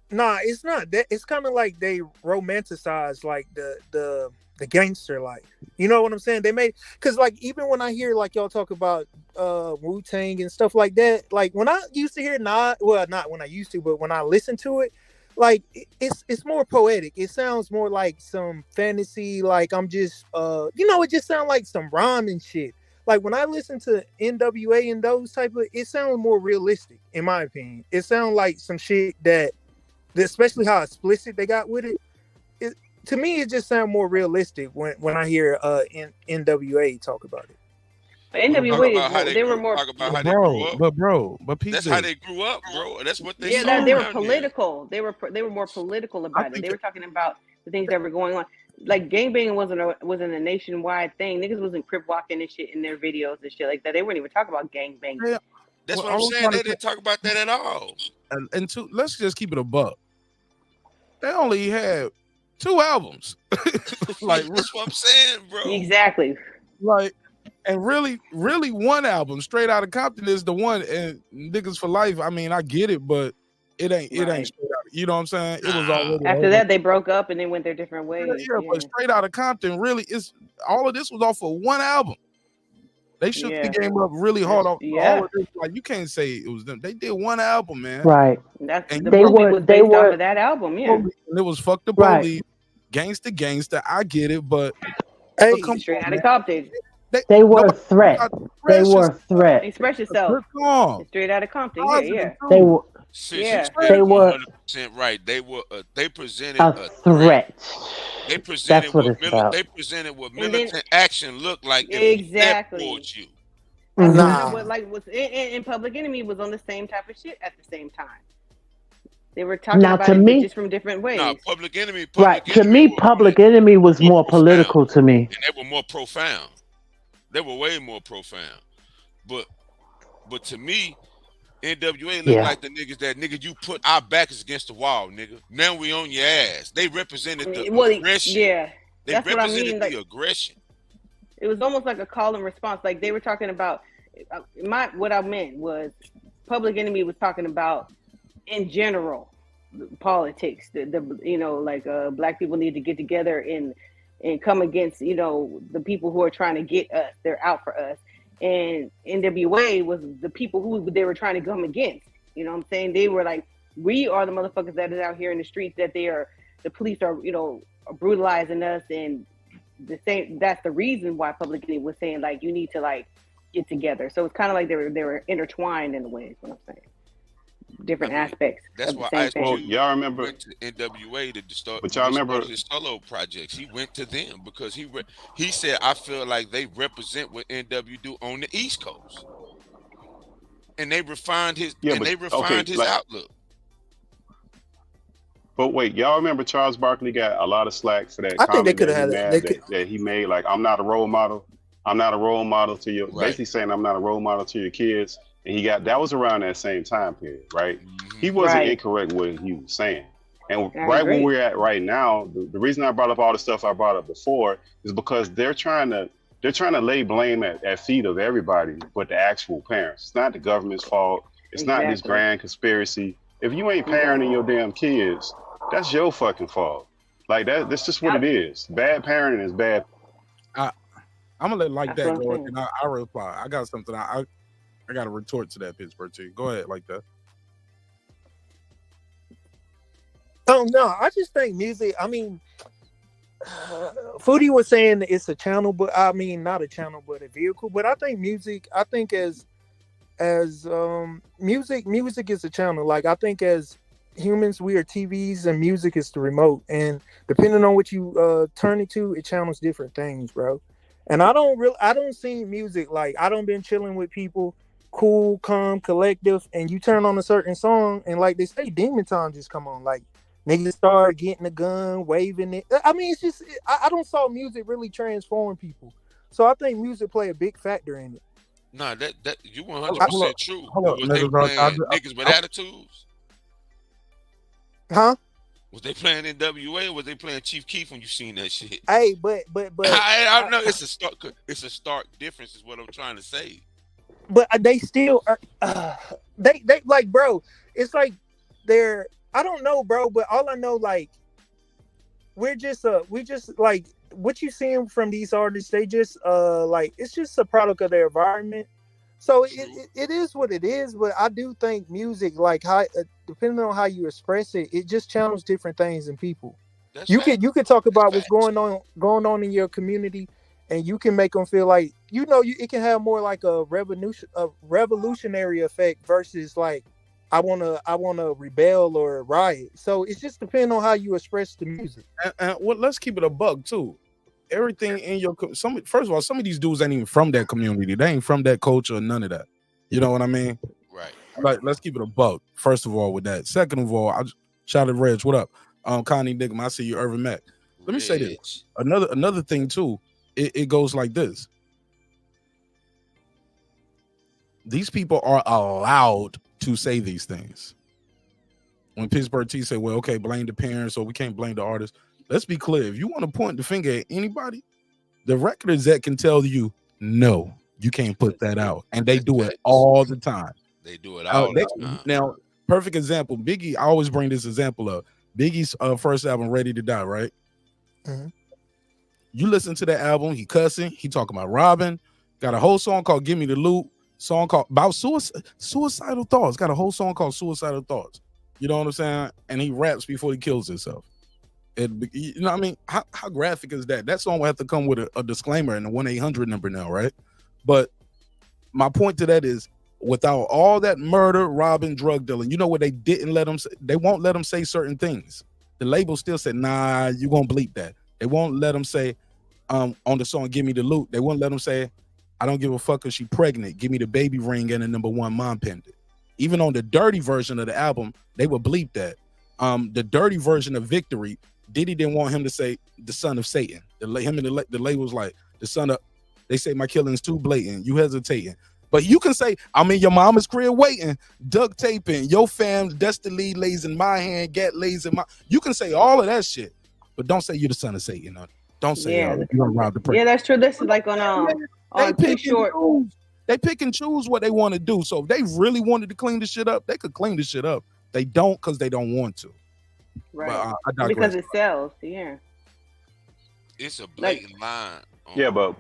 Nah, it's not that. It's kind of like they romanticize like the gangster life. You know what I'm saying? They made, because like even when I hear like y'all talk about Wu-Tang and stuff like that, like when I used to hear not when I used to, but when I listen to it, like it's more poetic. It sounds more like some fantasy, like I'm just it just sounds like some rhyme and shit. Like when I listen to NWA and those type of, it sounds more realistic in my opinion. It sounds like some shit that especially how explicit they got with it. To me, it just sounds more realistic when I hear NWA talk about it. But NWA they were more talk about how they grew up. But that's how they grew up, bro. That's what they they were political. They were more political about it. They were talking about the things that were going on. Like gangbanging wasn't a nationwide thing. Niggas wasn't crip walking and shit in their videos and shit like that. They weren't even talking about gangbanging. Yeah. That's what I'm saying. They didn't talk about that at all. And let's just keep it a buck. They only had 2 albums. Like that's what I'm saying, bro. Exactly. Like, and really, one album, Straight Outta Compton, is the one. And Niggas for Life, I mean, I get it, but it ain't straight out. You know what I'm saying? It was already after that they broke up and they went their different ways. Yeah, but Straight Outta Compton really is all of this was off of one album. They shook the game up really hard off all of this. Like you can't say it was them. They did one album, man. Right. That's and the movie was based off of that album, yeah. And it was Fuck the Police, Gangsta. I get it, but hey, Straight Outta Compton. They were a threat. They were a threat. Express yourself. Straight Outta Compton, yeah. They were. They were 100% right. They presented a threat. They presented what And militant action looked like. Exactly. Towards you. What was in Public Enemy was on the same type of shit at the same time. They were talking about it just from different ways. No, Public Enemy. To me, Public Enemy was more political to me. And they were more profound. They were way more profound. But to me, NWA look like the niggas that you put our backs against the wall, nigga. Now we on your ass. They represented the aggression. Yeah, they that's represented what I mean. the aggression. It was almost like a call and response. Like they were talking about what I meant was Public Enemy was talking about in general politics. The black people need to get together and come against the people who are trying to get us. They're out for us. And NWA was the people who they were trying to come against. You know what I'm saying? They were like, we are the motherfuckers that is out here in the streets that the police are, brutalizing us. And that's the reason why Public Enemy was saying like, you need to like get together. So it's kind of like they were intertwined in a way is what I'm saying. Different aspects. That's why y'all remember went to NWA to start. But y'all remember his solo projects. He went to them because he said, I feel like they represent what NW do on the East Coast, and they refined his outlook. But wait, y'all remember Charles Barkley got a lot of slack for that. I think they could have had that he made. Like, I'm not a role model. I'm not a role model to your. Right. Basically saying I'm not a role model to your kids. And that was around that same time period, right? Mm-hmm. He wasn't incorrect what he was saying. And where we're at right now, the reason I brought up all the stuff I brought up before is because they're trying to lay blame at feet of everybody but the actual parents. It's not the government's fault. It's not this grand conspiracy. If you ain't parenting your damn kids, that's your fucking fault. Like that's just what it is. Bad parenting is bad. I'm gonna let like that go, and I reply. I got something. I got to retort to that, Pittsburgh too. Go ahead, like that. Oh no, I just think music. I mean, Foodie was saying it's a channel, but I mean not a channel, but a vehicle. But I think music. I think as music is a channel. Like I think as humans, we are TVs, and music is the remote. And depending on what you turn it to, it channels different things, bro. And I don't see music like I don't been chilling with people. cool, calm, collective, and you turn on a certain song, and like they say, demon time just come on. Like niggas start getting a gun, waving it. I mean, it's just I don't saw music really transform people, so I think music play a big factor in it. Nah, that you Hold 100% up, true. hold But up, was they niggas. playing niggas with attitudes? Huh? Was they playing NWA or was they playing Chief Keef when you seen that shit? Hey, but I know it's a stark difference is what I'm trying to say. But they still are. They like, bro. It's like they're. I don't know, bro. But all I know, like, we just like what you seeing from these artists. They just like it's just a product of their environment. So it is what it is. But I do think music, like how depending on how you express it, it just channels different things in people. You could talk about what's going on in your community, and you can make them feel like it can have more like a revolutionary effect versus like I wanna rebel or riot. So it's just depending on how you express the music. And well, let's keep it a bug too. Everything in your first of all, some of these dudes ain't even from that community. They ain't from that culture or none of that. You know what I mean? Right. Like, let's keep it a bug. First of all, with that. Second of all, Charlie Reg, what up? Connie Nigma, I see you, Irvin Mack. Let me say this. Another thing too. It goes like this. These people are allowed to say these things. When Pittsburgh T say, well, okay, blame the parents or we can't blame the artist. Let's be clear. If you want to point the finger at anybody, the record exec can tell you, no, you can't put that out. And they do it all the time. They do it all the time. Now, perfect example. Biggie, I always bring this example up. Biggie's first album, Ready to Die, right? Mm-hmm. You listen to that album, he cussing, he talking about robbing, got a whole song called Give Me the Loot, song called about suicidal thoughts, got a whole song called Suicidal Thoughts. You know what I'm saying? And he raps before he kills himself. You know what I mean? How graphic is that? That song will have to come with a disclaimer and a 1-800 number now, right? But my point to that is, without all that murder, robbing, drug dealing, you know what they didn't let them say? They won't let them say certain things. The label still said, nah, you gonna bleep that. They won't let them say, on the song Give Me the Loot, they won't let them say, I don't give a fuck if she pregnant, give me the baby ring and a #1 mom pendant. Even on the dirty version of the album, they would bleep that. The dirty version of Victory, Diddy didn't want him to say the son of Satan. The label was like, the son of, they say my killing's too blatant, you hesitating. But you can say, I'm in your mama's crib waiting, duct taping, your fam, Destiny lays in my hand, Gat lays in my, you can say all of that shit, but don't say you're the son of Satan. Don't say you're gonna rob the person. Yeah, that's true. This is like on Too Short. They pick and choose what they want to do. So if they really wanted to clean the shit up, they could clean the shit up. They don't because they don't want to. Right. But, because it sells. Yeah. It's a blatant line. Yeah, but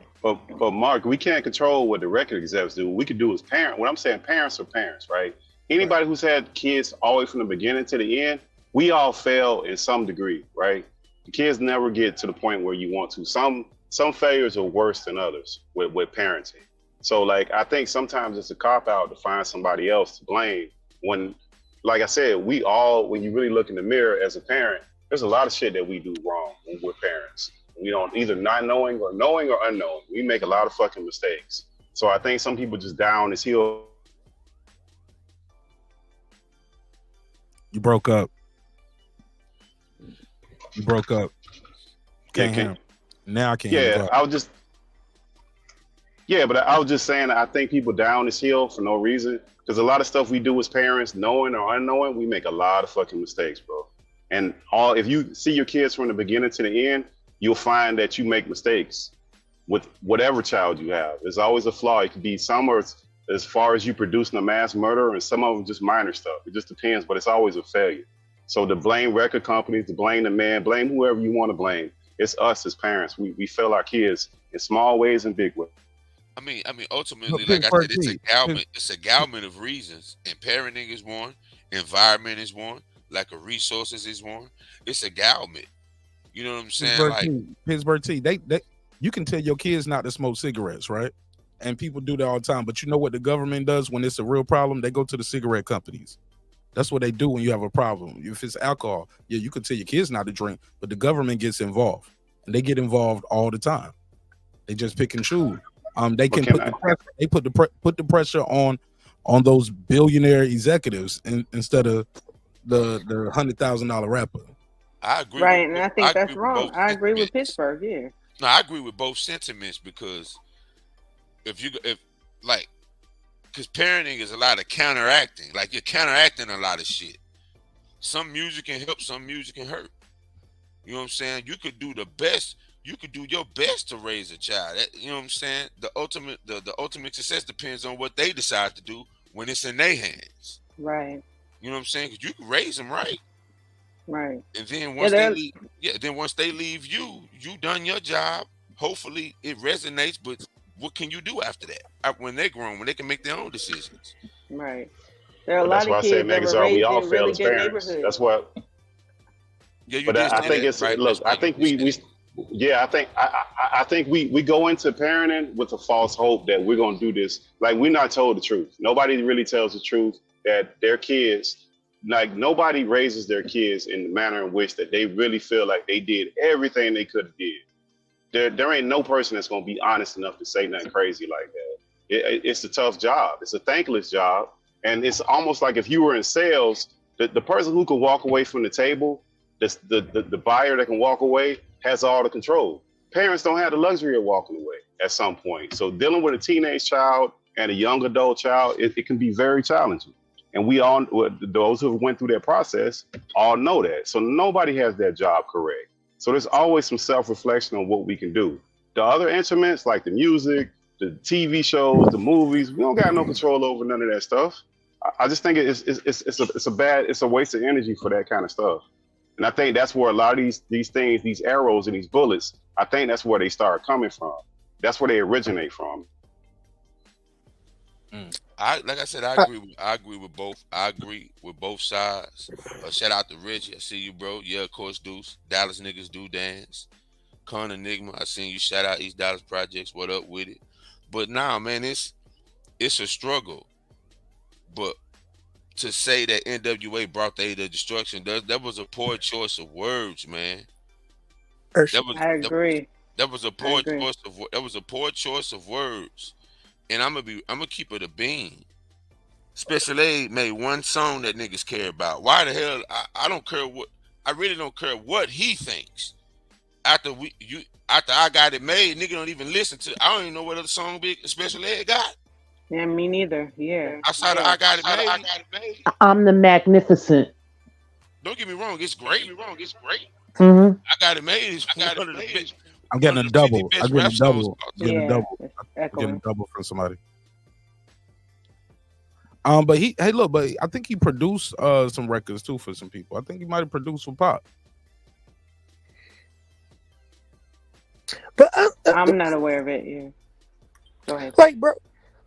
Mark, we can't control what the record execs do. What we can do is parent. When I'm saying parents are parents, right? Anybody who's had kids all the way from the beginning to the end, we all fail in some degree, right? The kids never get to the point where you want to. Some failures are worse than others with parenting. So like, I think sometimes it's a cop out to find somebody else to blame when, like I said, we all, when you really look in the mirror as a parent, there's a lot of shit that we do wrong when we're parents. We don't, either not knowing or unknowing. We make a lot of fucking mistakes. So I think some people just down this hill. You broke up. Can't hear him. Now I can't hear him. But I was just saying, I think people down this hill for no reason. Because a lot of stuff we do as parents, knowing or unknowing, we make a lot of fucking mistakes, bro. And if you see your kids from the beginning to the end, you'll find that you make mistakes with whatever child you have. There's always a flaw. It could be some are as far as you producing a mass murder, and some of them just minor stuff. It just depends, but it's always a failure. So to blame record companies, to blame the man, blame whoever you want to blame. It's us as parents. We fail our kids in small ways and big ways. I mean, ultimately, like I said, it's a galment of reasons. And parenting is one, environment is one, lack of resources is one. It's a galment. You know what I'm saying? Pittsburgh T, they you can tell your kids not to smoke cigarettes, right? And people do that all the time. But you know what the government does when it's a real problem? They go to the cigarette companies. That's what they do when you have a problem. If it's alcohol, yeah, you can tell your kids not to drink, but the government gets involved. And they get involved all the time. They just pick and choose. They can put the pressure on on those billionaire executives instead of the $100,000 rapper. I agree Right, with and I think that's wrong. I agree with Pittsburgh. Yeah. No, I agree with both sentiments because because parenting is a lot of counteracting. Like you're counteracting a lot of shit. Some music can help, some music can hurt. You know what I'm saying? You could do the best. You could do your best to raise a child. You know what I'm saying? The ultimate success depends on what they decide to do when it's in their hands. Right. You know what I'm saying? Because you can raise them right. Right. And then once they leave you done your job. Hopefully it resonates, but what can you do after that? When they're grown, when they can make their own decisions. Right. There are a That's lot why of I say kids that were we raised all in fail really as good parents. neighborhoods. That's what. Yeah, you But did I say think that, it's right? look. I think I think we go into parenting with a false hope that we're gonna do this. Like we're not told the truth. Nobody really tells the truth that their kids, like nobody raises their kids in the manner in which that they really feel like they did everything they could have did. There ain't no person that's gonna be honest enough to say nothing crazy like that. It's a tough job. It's a thankless job, and it's almost like if you were in sales, the person who can walk away from the table, the buyer that can walk away has all the control. Parents don't have the luxury of walking away at some point. So dealing with a teenage child and a young adult child, it can be very challenging. And we all, those who have went through that process, all know that. So nobody has their job correct. So there's always some self-reflection on what we can do. The other instruments like the music, the TV shows, the movies, we don't got no control over none of that stuff. I just think it's a waste of energy for that kind of stuff. And I think that's where a lot of these things, these arrows and these bullets, I think that's where they start coming from. That's where they originate from. Like I said, I agree with both. I agree with both sides. Shout out to Rich. I see you, bro. Yeah, of course, Deuce. Dallas niggas do dance. Con Enigma. I seen you. Shout out East Dallas Projects. What up with it? But nah, man, it's a struggle. But to say that NWA brought the aid of destruction, that was a poor choice of words, man. I agree. That was a poor choice of words. And I'm gonna keep it a bean. Special Aid made one song that niggas care about. Why the hell? I don't care I really don't care what he thinks. After I got it made, nigga don't even listen to. I don't even know what other song Special Ed got. Yeah, me neither. Yeah. Outside of I got it made. I'm the Magnificent. Don't get me wrong, it's great. Mm-hmm. I got it made. I'm getting a double. I'm getting a double. I'm getting Yeah, a double from somebody. But I think he produced some records too for some people. I think he might have produced for Pop. But I'm not aware of it. Yeah. Go ahead. Like, bro,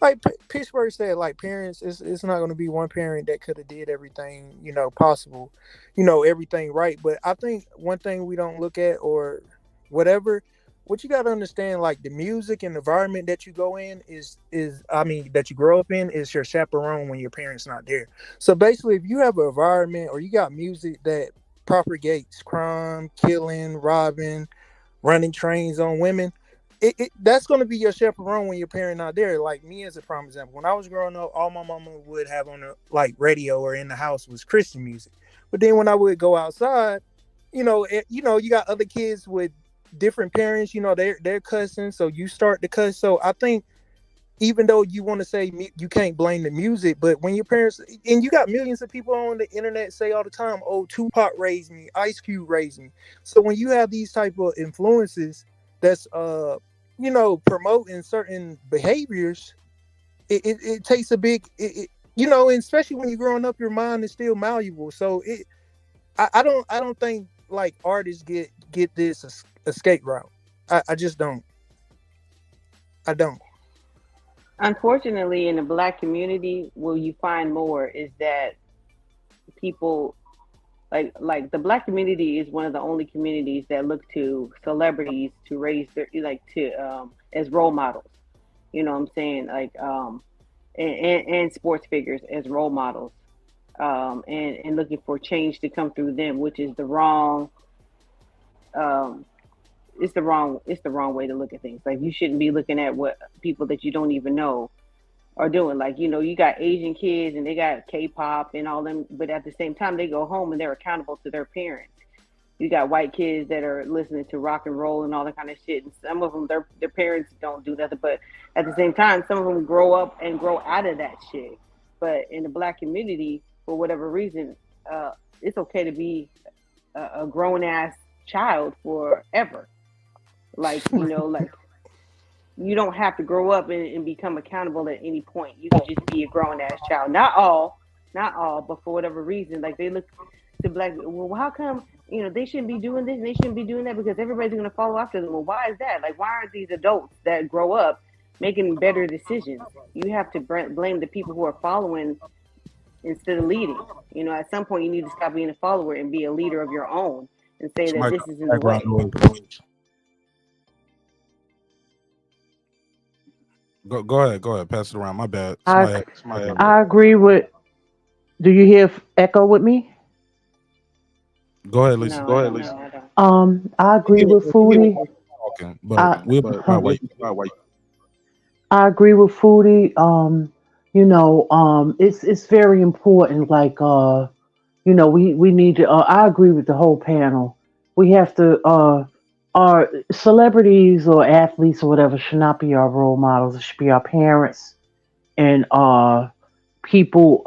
like Pittsburgh said, like parents, it's not going to be one parent that could have did everything, possible, everything right. But I think one thing we don't look at or whatever, what you got to understand, like the music and environment that you go in that you grow up in is your chaperone when your parents not there. So basically, if you have an environment or you got music that propagates crime, killing, robbing, running trains on women, that's going to be your chaperone when your parent not there. Like me as a prime example, when I was growing up, all my mama would have on the radio or in the house was Christian music. But then when I would go outside, you got other kids with different parents, they're cussing, so you start to cuss. So I think even though you want to say you can't blame the music, but when your parents, and you got millions of people on the internet say all the time, oh, Tupac raised me, Ice Cube raised me. So when you have these type of influences that's promoting certain behaviors, it takes a big and especially when you're growing up, your mind is still malleable. So I don't think like artists get this escape route. I just don't. I don't. Unfortunately, in the Black community, what you find more is that people like the Black community is one of the only communities that look to celebrities to raise their as role models. You know what I'm saying? Like and sports figures as role models. And looking for change to come through them, which is the wrong it's the wrong way to look at things. Like you shouldn't be looking at what people that you don't even know are doing. Like, you got Asian kids and they got K-pop and all them, but at the same time, they go home and they're accountable to their parents. You got white kids that are listening to rock and roll and all that kind of shit. And some of them, their parents don't do nothing. But at the same time, some of them grow up and grow out of that shit. But in the black community, for whatever reason, it's okay to be a grown ass child forever. Like, like you don't have to grow up and become accountable at any point. You can just be a grown ass child. Not all, but for whatever reason, like they look to black. Well, how come they shouldn't be doing this and they shouldn't be doing that because everybody's going to follow after them? Well, why is that? Like, why aren't these adults that grow up making better decisions? You have to blame the people who are following instead of leading. At some point, you need to stop being a follower and be a leader of your own and say that this isn't the way. Go ahead. Pass it around. My bad. I agree with. Do you hear echo with me? Go ahead, Lisa. Lisa. I agree with Foodie. Okay, but I agree with Foodie. It's very important. Like, we need to. I agree with the whole panel. We have to. Our celebrities or athletes or whatever should not be our role models. It should be our parents and people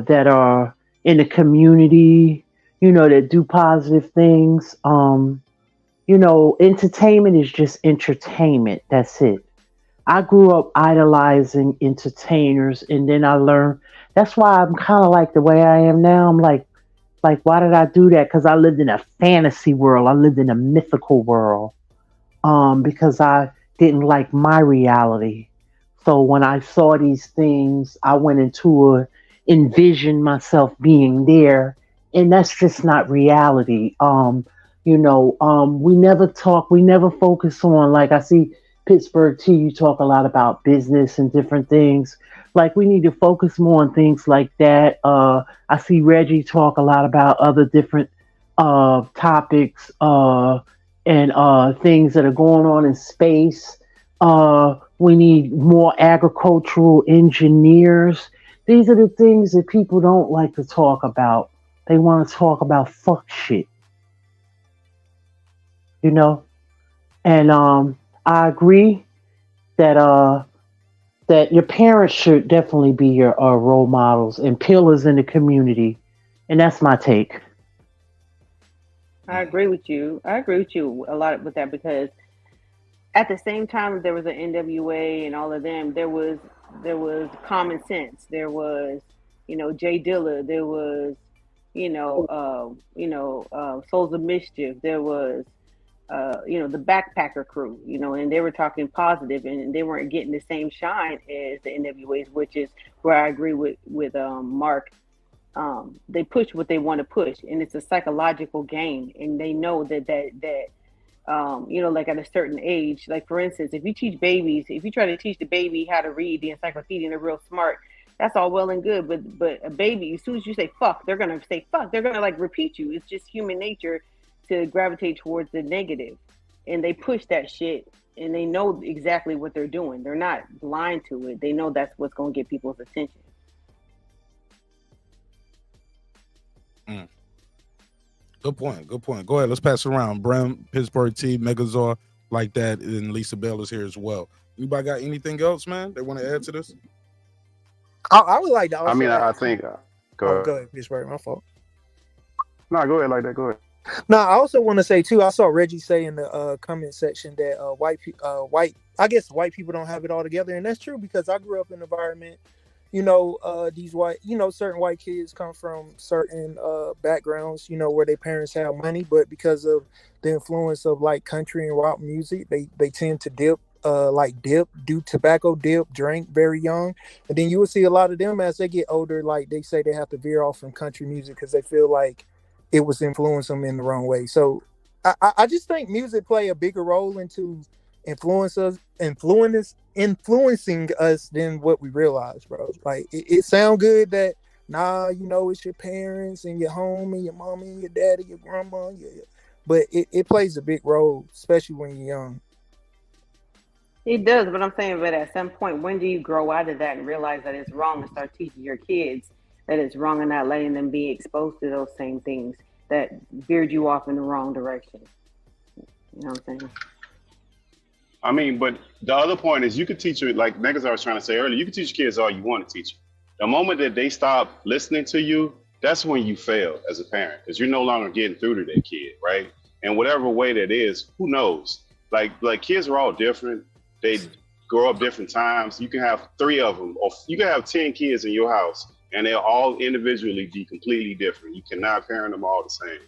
that are in the community, that do positive things. Entertainment is just entertainment. That's it. I grew up idolizing entertainers, and then I learned. That's why I'm kind of like the way I am now. I'm like, why did I do that? Because I lived in a fantasy world. I lived in a mythical world. Because I didn't like my reality. So when I saw these things, I went into envision myself being there, and that's just not reality. We never talk, we never focus on, like I see Pittsburgh T, you talk a lot about business and different things. Like, we need to focus more on things like that. I see Reggie talk a lot about other different topics and things that are going on in space. We need more agricultural engineers. These are the things that people don't like to talk about. They want to talk about fuck shit. And I agree that that your parents should definitely be your role models and pillars in the community. And that's my take. I agree with you. A lot with that, because at the same time there was an NWA and all of them, there was Common Sense. There was, Jay Dilla. There was, Souls of Mischief. There was, the Backpacker Crew, and they were talking positive, and they weren't getting the same shine as the NWAs, which is where I agree with Mark. They push what they want to push, and it's a psychological game, and they know that like at a certain age, like for instance, if you try to teach the baby how to read the encyclopedia and they're real smart, that's all well and good, but a baby, as soon as you say fuck, they're gonna say fuck. They're gonna like repeat you. It's just human nature to gravitate towards the negative, and they push that shit, and they know exactly what they're doing. They're not blind to it. They know that's what's gonna get people's attention. Good point. Go ahead. Let's pass it around. Brem, Pittsburgh T, Megazord, like that, and Lisa Bell is here as well. Anybody got anything else, man, they want to add to this? I would like to also I think. Go ahead, Pittsburgh. My fault. No, go ahead like that. Go ahead. No, I also want to say too. I saw Reggie say in the comment section that white people don't have it all together, and that's true because I grew up in an environment. These white, certain white kids come from certain backgrounds, where their parents have money, but because of the influence of like country and rock music, they tend to do tobacco dip, drink very young. And then you will see a lot of them as they get older, like they say they have to veer off from country music because they feel like it was influencing them in the wrong way. So I just think music play a bigger role into influencing us than what we realize, bro. Like it sound good that it's your parents and your home and your mama and your daddy, your grandma, but it plays a big role, especially when you're young. It does, but I'm saying, but at some point, when do you grow out of that and realize that it's wrong and start teaching your kids that it's wrong and not letting them be exposed to those same things that veered you off in the wrong direction? You know what I'm saying? I mean, but the other point is you could teach it, like Megas I was trying to say earlier, you can teach kids all you want to teach them. The moment that they stop listening to you, that's when you fail as a parent, because you're no longer getting through to that kid, right? And whatever way that is, who knows? Like kids are all different. They grow up different times. You can have 3 of them, or you can have 10 kids in your house, and they'll all individually be completely different. You cannot parent them all the same.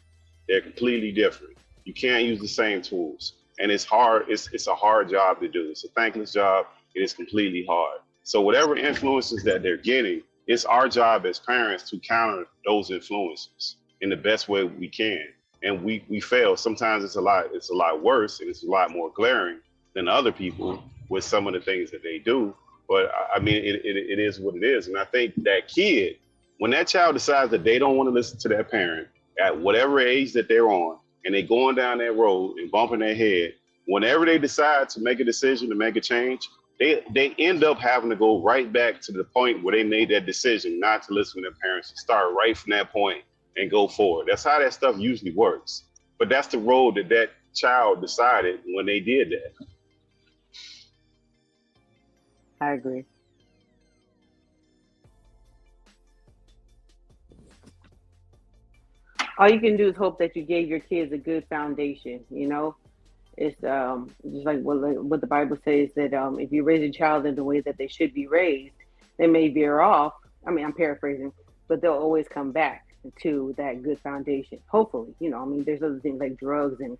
They're completely different. You can't use the same tools. And it's hard. It's a hard job to do. It's a thankless job. It is completely hard. So whatever influences that they're getting, it's our job as parents to counter those influences in the best way we can. And we fail. Sometimes it's a lot worse, and it's a lot more glaring than other people with some of the things that they do. But I mean, it is what it is. And I think that kid, when that child decides that they don't want to listen to their parent at whatever age that they're on, and they're going down that road and bumping their head, whenever they decide to make a decision, to make a change, they end up having to go right back to the point where they made that decision not to listen to their parents, and start right from that point and go forward. That's how that stuff usually works. But that's the road that child decided when they did that. I agree. All you can do is hope that you gave your kids a good foundation. You know, it's just like what the Bible says, that if you raise a child in the way that they should be raised, they may veer off. I mean, I'm paraphrasing, but they'll always come back to that good foundation. Hopefully, you know, I mean, there's other things like drugs and,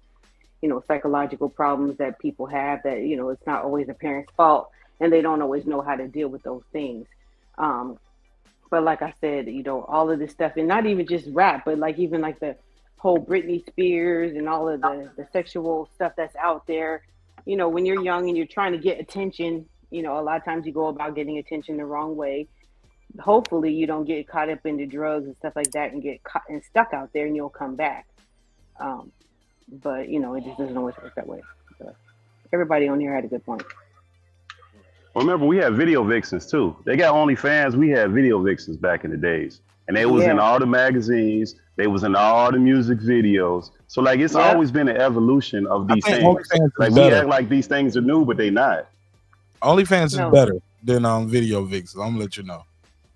you know, psychological problems that people have that, you know, it's not always a parent's fault, and they don't always know how to deal with those things. But like I said, you know, all of this stuff, and not even just rap, but like even like the whole Britney Spears and all of the sexual stuff that's out there, you know, when you're young and you're trying to get attention, you know, a lot of times you go about getting attention the wrong way. Hopefully you don't get caught up into drugs and stuff like that and get caught and stuck out there, and you'll come back. But, you know, it just doesn't always work that way. But everybody on here had a good point. Remember, we had video vixens too. They got OnlyFans. We had video vixens back in the days, and they was in all the magazines. They was in all the music videos. So like, it's always been an evolution of these things. Like we act like these things are new, but they not. OnlyFans is better than video vixens. I'm gonna let you know.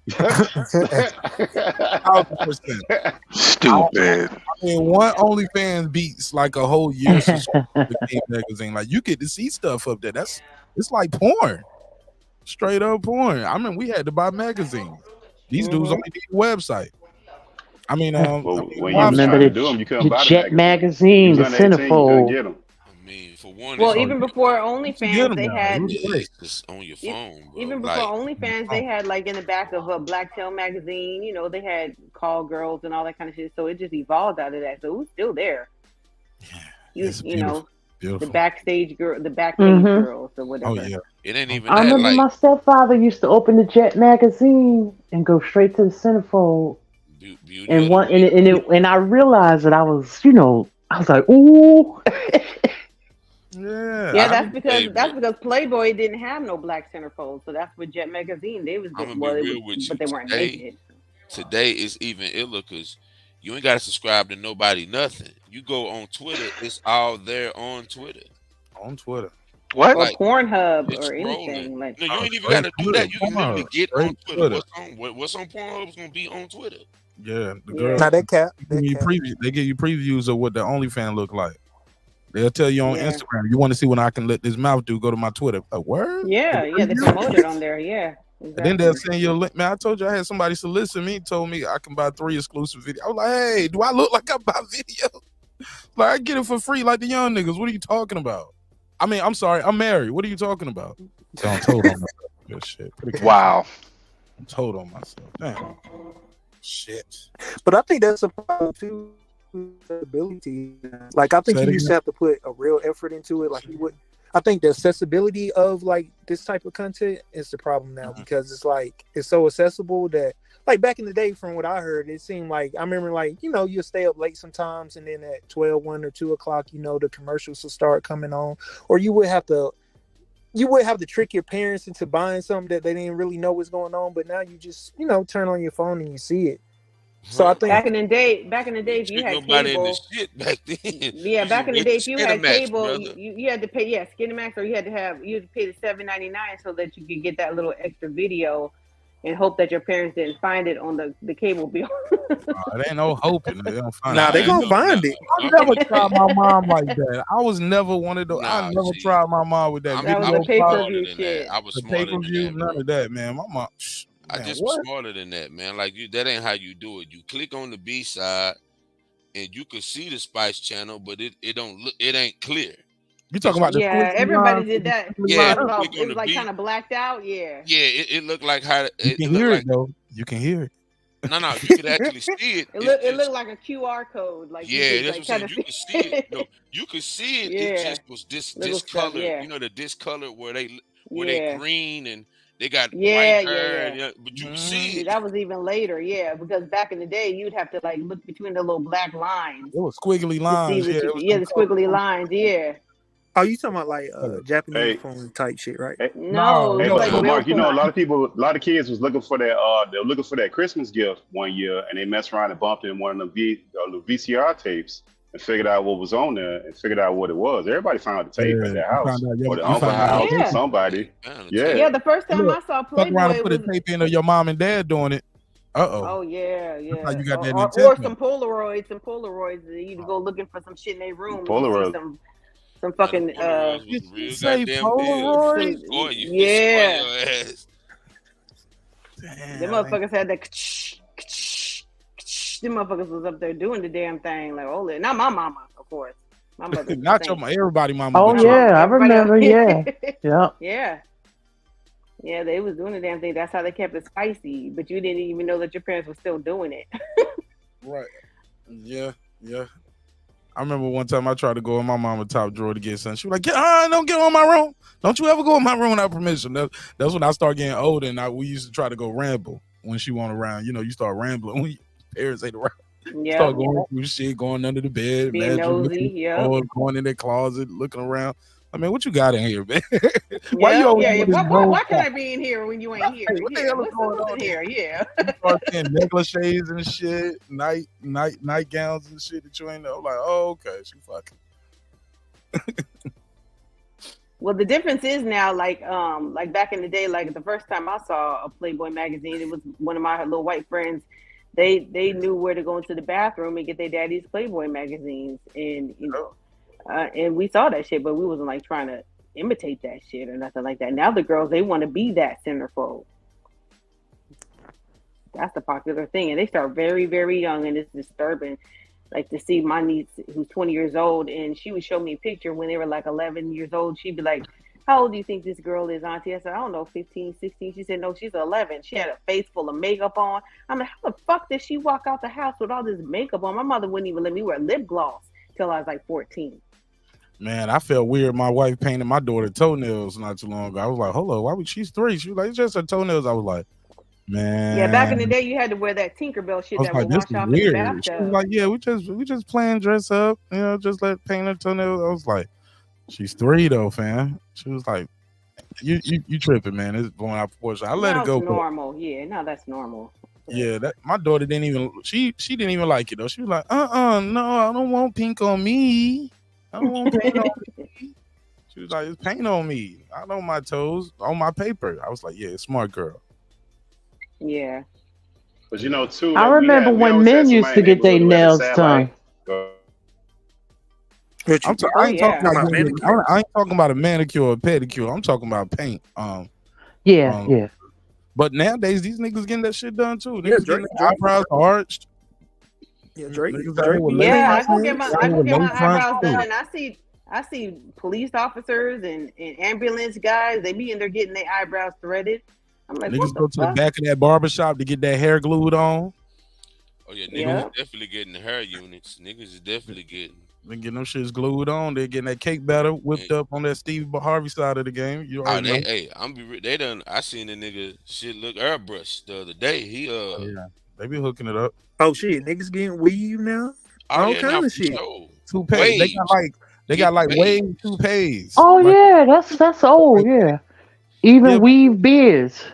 1,000%. Stupid. I mean, one OnlyFans beats like a whole year magazine. Like, you get to see stuff up there. It's like porn. Straight up porn. I mean, we had to buy magazines. These dudes only need a website. I mean, when you remember to do them, you couldn't buy Jet magazine, the Centerfold. Get them. I mean, for one, well, even before OnlyFans, they had it's on your phone. Bro. Even before OnlyFans, they had like in the back of a Blacktail magazine, you know, they had call girls and all that kind of shit. So it just evolved out of that. So it was still there. You know, the backstage girl, the backstage girls or whatever. Oh yeah, it ain't even. I remember my stepfather used to open the Jet magazine and go straight to the Centerfold. And I realized that I was, you know, I was like, ooh. Yeah, that's because Playboy didn't have no black centerfold, so that's what Jet magazine. They was, but they weren't naked. Today is even iller because you ain't got to subscribe to nobody, nothing. You go on Twitter, it's all there on Twitter. On Twitter. What? Or Pornhub or anything. Like, no, you ain't even got to do that. You can literally get on Twitter. What's on Pornhub is going to be on Twitter. Yeah, the girl. Now they give you previews of what the OnlyFans look like. They'll tell you on Instagram. You want to see what I can let this mouth do? Go to my Twitter. A word? Yeah, they promote it on there. Yeah. Exactly. And then they'll send you a link. Man, I told you I had somebody solicit me. Told me I can buy 3 exclusive videos. I was like, hey, do I look like I buy videos? Like, I get it for free, like the young niggas. What are you talking about? I mean, I'm sorry, I'm married. What are you talking about? So I'm told on myself. Good shit. Wow. I'm told on myself. Damn. Shit. But I think that's a problem too. Ability, like I think you used to have to put a real effort into it. Like you would, I think the accessibility of like this type of content is the problem now because it's like it's so accessible that like back in the day, from what I heard, it seemed like I remember like you know you'll stay up late sometimes, and then at 12, 1 or 2 o'clock, you know the commercials will start coming on, or you would have to you would have to trick your parents into buying something that they didn't really know what's going on, but now you just, turn on your phone and you see it. So I think back in the day, if you Trick had nobody into cable, shit back then. yeah, You back just in the went day, to if you had Skinamax, cable, brother. you had to pay, Skinamax, or you had to pay the $7.99 so that you could get that little extra video, and hope that your parents didn't find it on the cable bill. It ain't no hoping they don't find Nah, it. they gonna find it. I never tried my mom like that. I was never one of those. I Nah, never see, tried my mom with that I That was video the pay per box, view than shit. that. I was the smarter pay per than view, that, none bro. of that, man. My mom, I man, just what? was smarter than that, man. Like that ain't how you do it. You click on the B side, and you could see the Spice Channel, but it don't look. It ain't clear. You talking about the Yeah, squiggly everybody lines? did that. Yeah, It you was all, click it on was the like B. kind of blacked out. Yeah. Yeah, it looked like how You it can looked hear like. it though. You can hear it. No, you could actually see it. It's It just looked like a QR code. Like you yeah, could that's like what I'm kind saying. of You could see it. No, you could see it. It Yeah. just was Little stuff. discolored. Yeah. You know the discolored where they Yeah. green and they got white Yeah. hair, Yeah. and, but you can Mm-hmm. see See, it. that was even later. Yeah, because back in the day, you'd have to like look between the little black lines It was squiggly to see lines. what Yeah, you. it was Yeah, some the squiggly colorful lines. Yeah. Oh, you talking about like color. Japanese Hey, phone type shit, right? hey, No, it No, was no, like but no. Mark, real a lot phone. of kids was looking for that. They were looking for that Christmas gift one year, and they messed around and bumped in one of the VCR tapes and figured out what was on there and figured out what it was. Everybody found the tape at Yeah, their you found house out. or the You uncle found out. house or Yeah. somebody. Found the Yeah. tape. Yeah, the first time Look, I saw fuck around and Playboy put a was. tape in of your mom and dad doing it. Oh yeah, That's how yeah. you got that Or entitlement. some Polaroids. You'd go looking for some shit in their room and you see Polaroid. some Now, the fucking Polaroids Did was you real say goddamn deal. Polaroid? Score you, yeah. score your ass. Them Damn. motherfuckers had that. Them motherfuckers was up there doing the damn thing. Like, oh, not my mama, of course. My mother. Not your mom. Everybody mama. Oh But your yeah, I Everybody else. remember. Yeah, yeah. Yeah. Yeah, they was doing the damn thing. That's how they kept it spicy. But you didn't even know that your parents were still doing it. right. Yeah, yeah. I remember one time I tried to go in my mama's top drawer to get something. She was like, don't get on my room. Don't you ever go in my room without permission. That's when I started getting older, and we used to try to go ramble when she wasn't around. You start rambling when your parents ain't around. Yeah. Start going through shit, going under the bed, Being imagine nosy, looking yeah. or going in the closet, looking around. I mean, what you got in here, man? Why you always Yeah. with this Why can I be in here when you ain't here? What the Yeah. hell is going What's on in here? Yeah. You start seeing negligees and shit, nightgowns and shit that you ain't know. Like, oh, okay, she fucking. Well, the difference is now, like back in the day, like the first time I saw a Playboy magazine, it was one of my little white friends. They knew where to go into the bathroom and get their daddy's Playboy magazines, and and we saw that shit, but we wasn't like trying to imitate that shit or nothing like that. Now the girls, they want to be that centerfold. That's the popular thing, and they start very, very young, and it's disturbing. Like to see my niece who's 20 years old, and she would show me a picture when they were like 11 years old. She'd be like, how old do you think this girl is, Auntie? I said, I don't know, 15, 16. She said, no, she's 11. She had a face full of makeup on. I'm like, how the fuck did she walk out the house with all this makeup on? My mother wouldn't even let me wear lip gloss till I was like 14. Man, I felt weird. My wife painted my daughter toenails not too long ago. I was like, hold on, why would she's 3? She was like, it's just her toenails. I was like, man. Yeah, back in the day, you had to wear that Tinkerbell shit I was that like, would this wash is off in the weird. bathtub. She was like, yeah, we just playing dress up, just let paint her toenails. I was like, she's 3 though, fam. She was like, you tripping, man. It's going out proportion. I let Now it go. it's normal. Yeah, now that's normal. Yeah, that my daughter didn't even she didn't even like it though. She was like, no, I don't want pink on me. I don't want paint on me. She was like, it's paint on me. Not on my toes, on my paper. I was like, yeah, smart girl. Yeah. But too. I remember when men used to get their nails done. I ain't talking about a manicure or pedicure. I'm talking about paint. Yeah. But nowadays these niggas getting that shit done too. Niggas getting their eyebrows arched. Yeah, Drake. Yeah, I go get my eyebrows done, and I see police officers and ambulance guys. They be in there getting their eyebrows threaded. I'm like, niggas what go the to fuck? the back of that barbershop to get that hair glued on. Oh yeah, niggas is definitely getting the hair units. Niggas is definitely getting. They getting them shits glued on. They're getting that cake batter whipped up on that Steve Harvey side of the game. You already know. They done. I seen a nigga shit look airbrush the other day. He they be hooking it up. Oh shit, niggas getting weave now. All kind of shit. Toupee. They got like They got like way too pays. Oh like, yeah, that's old. Yeah, even weave beards.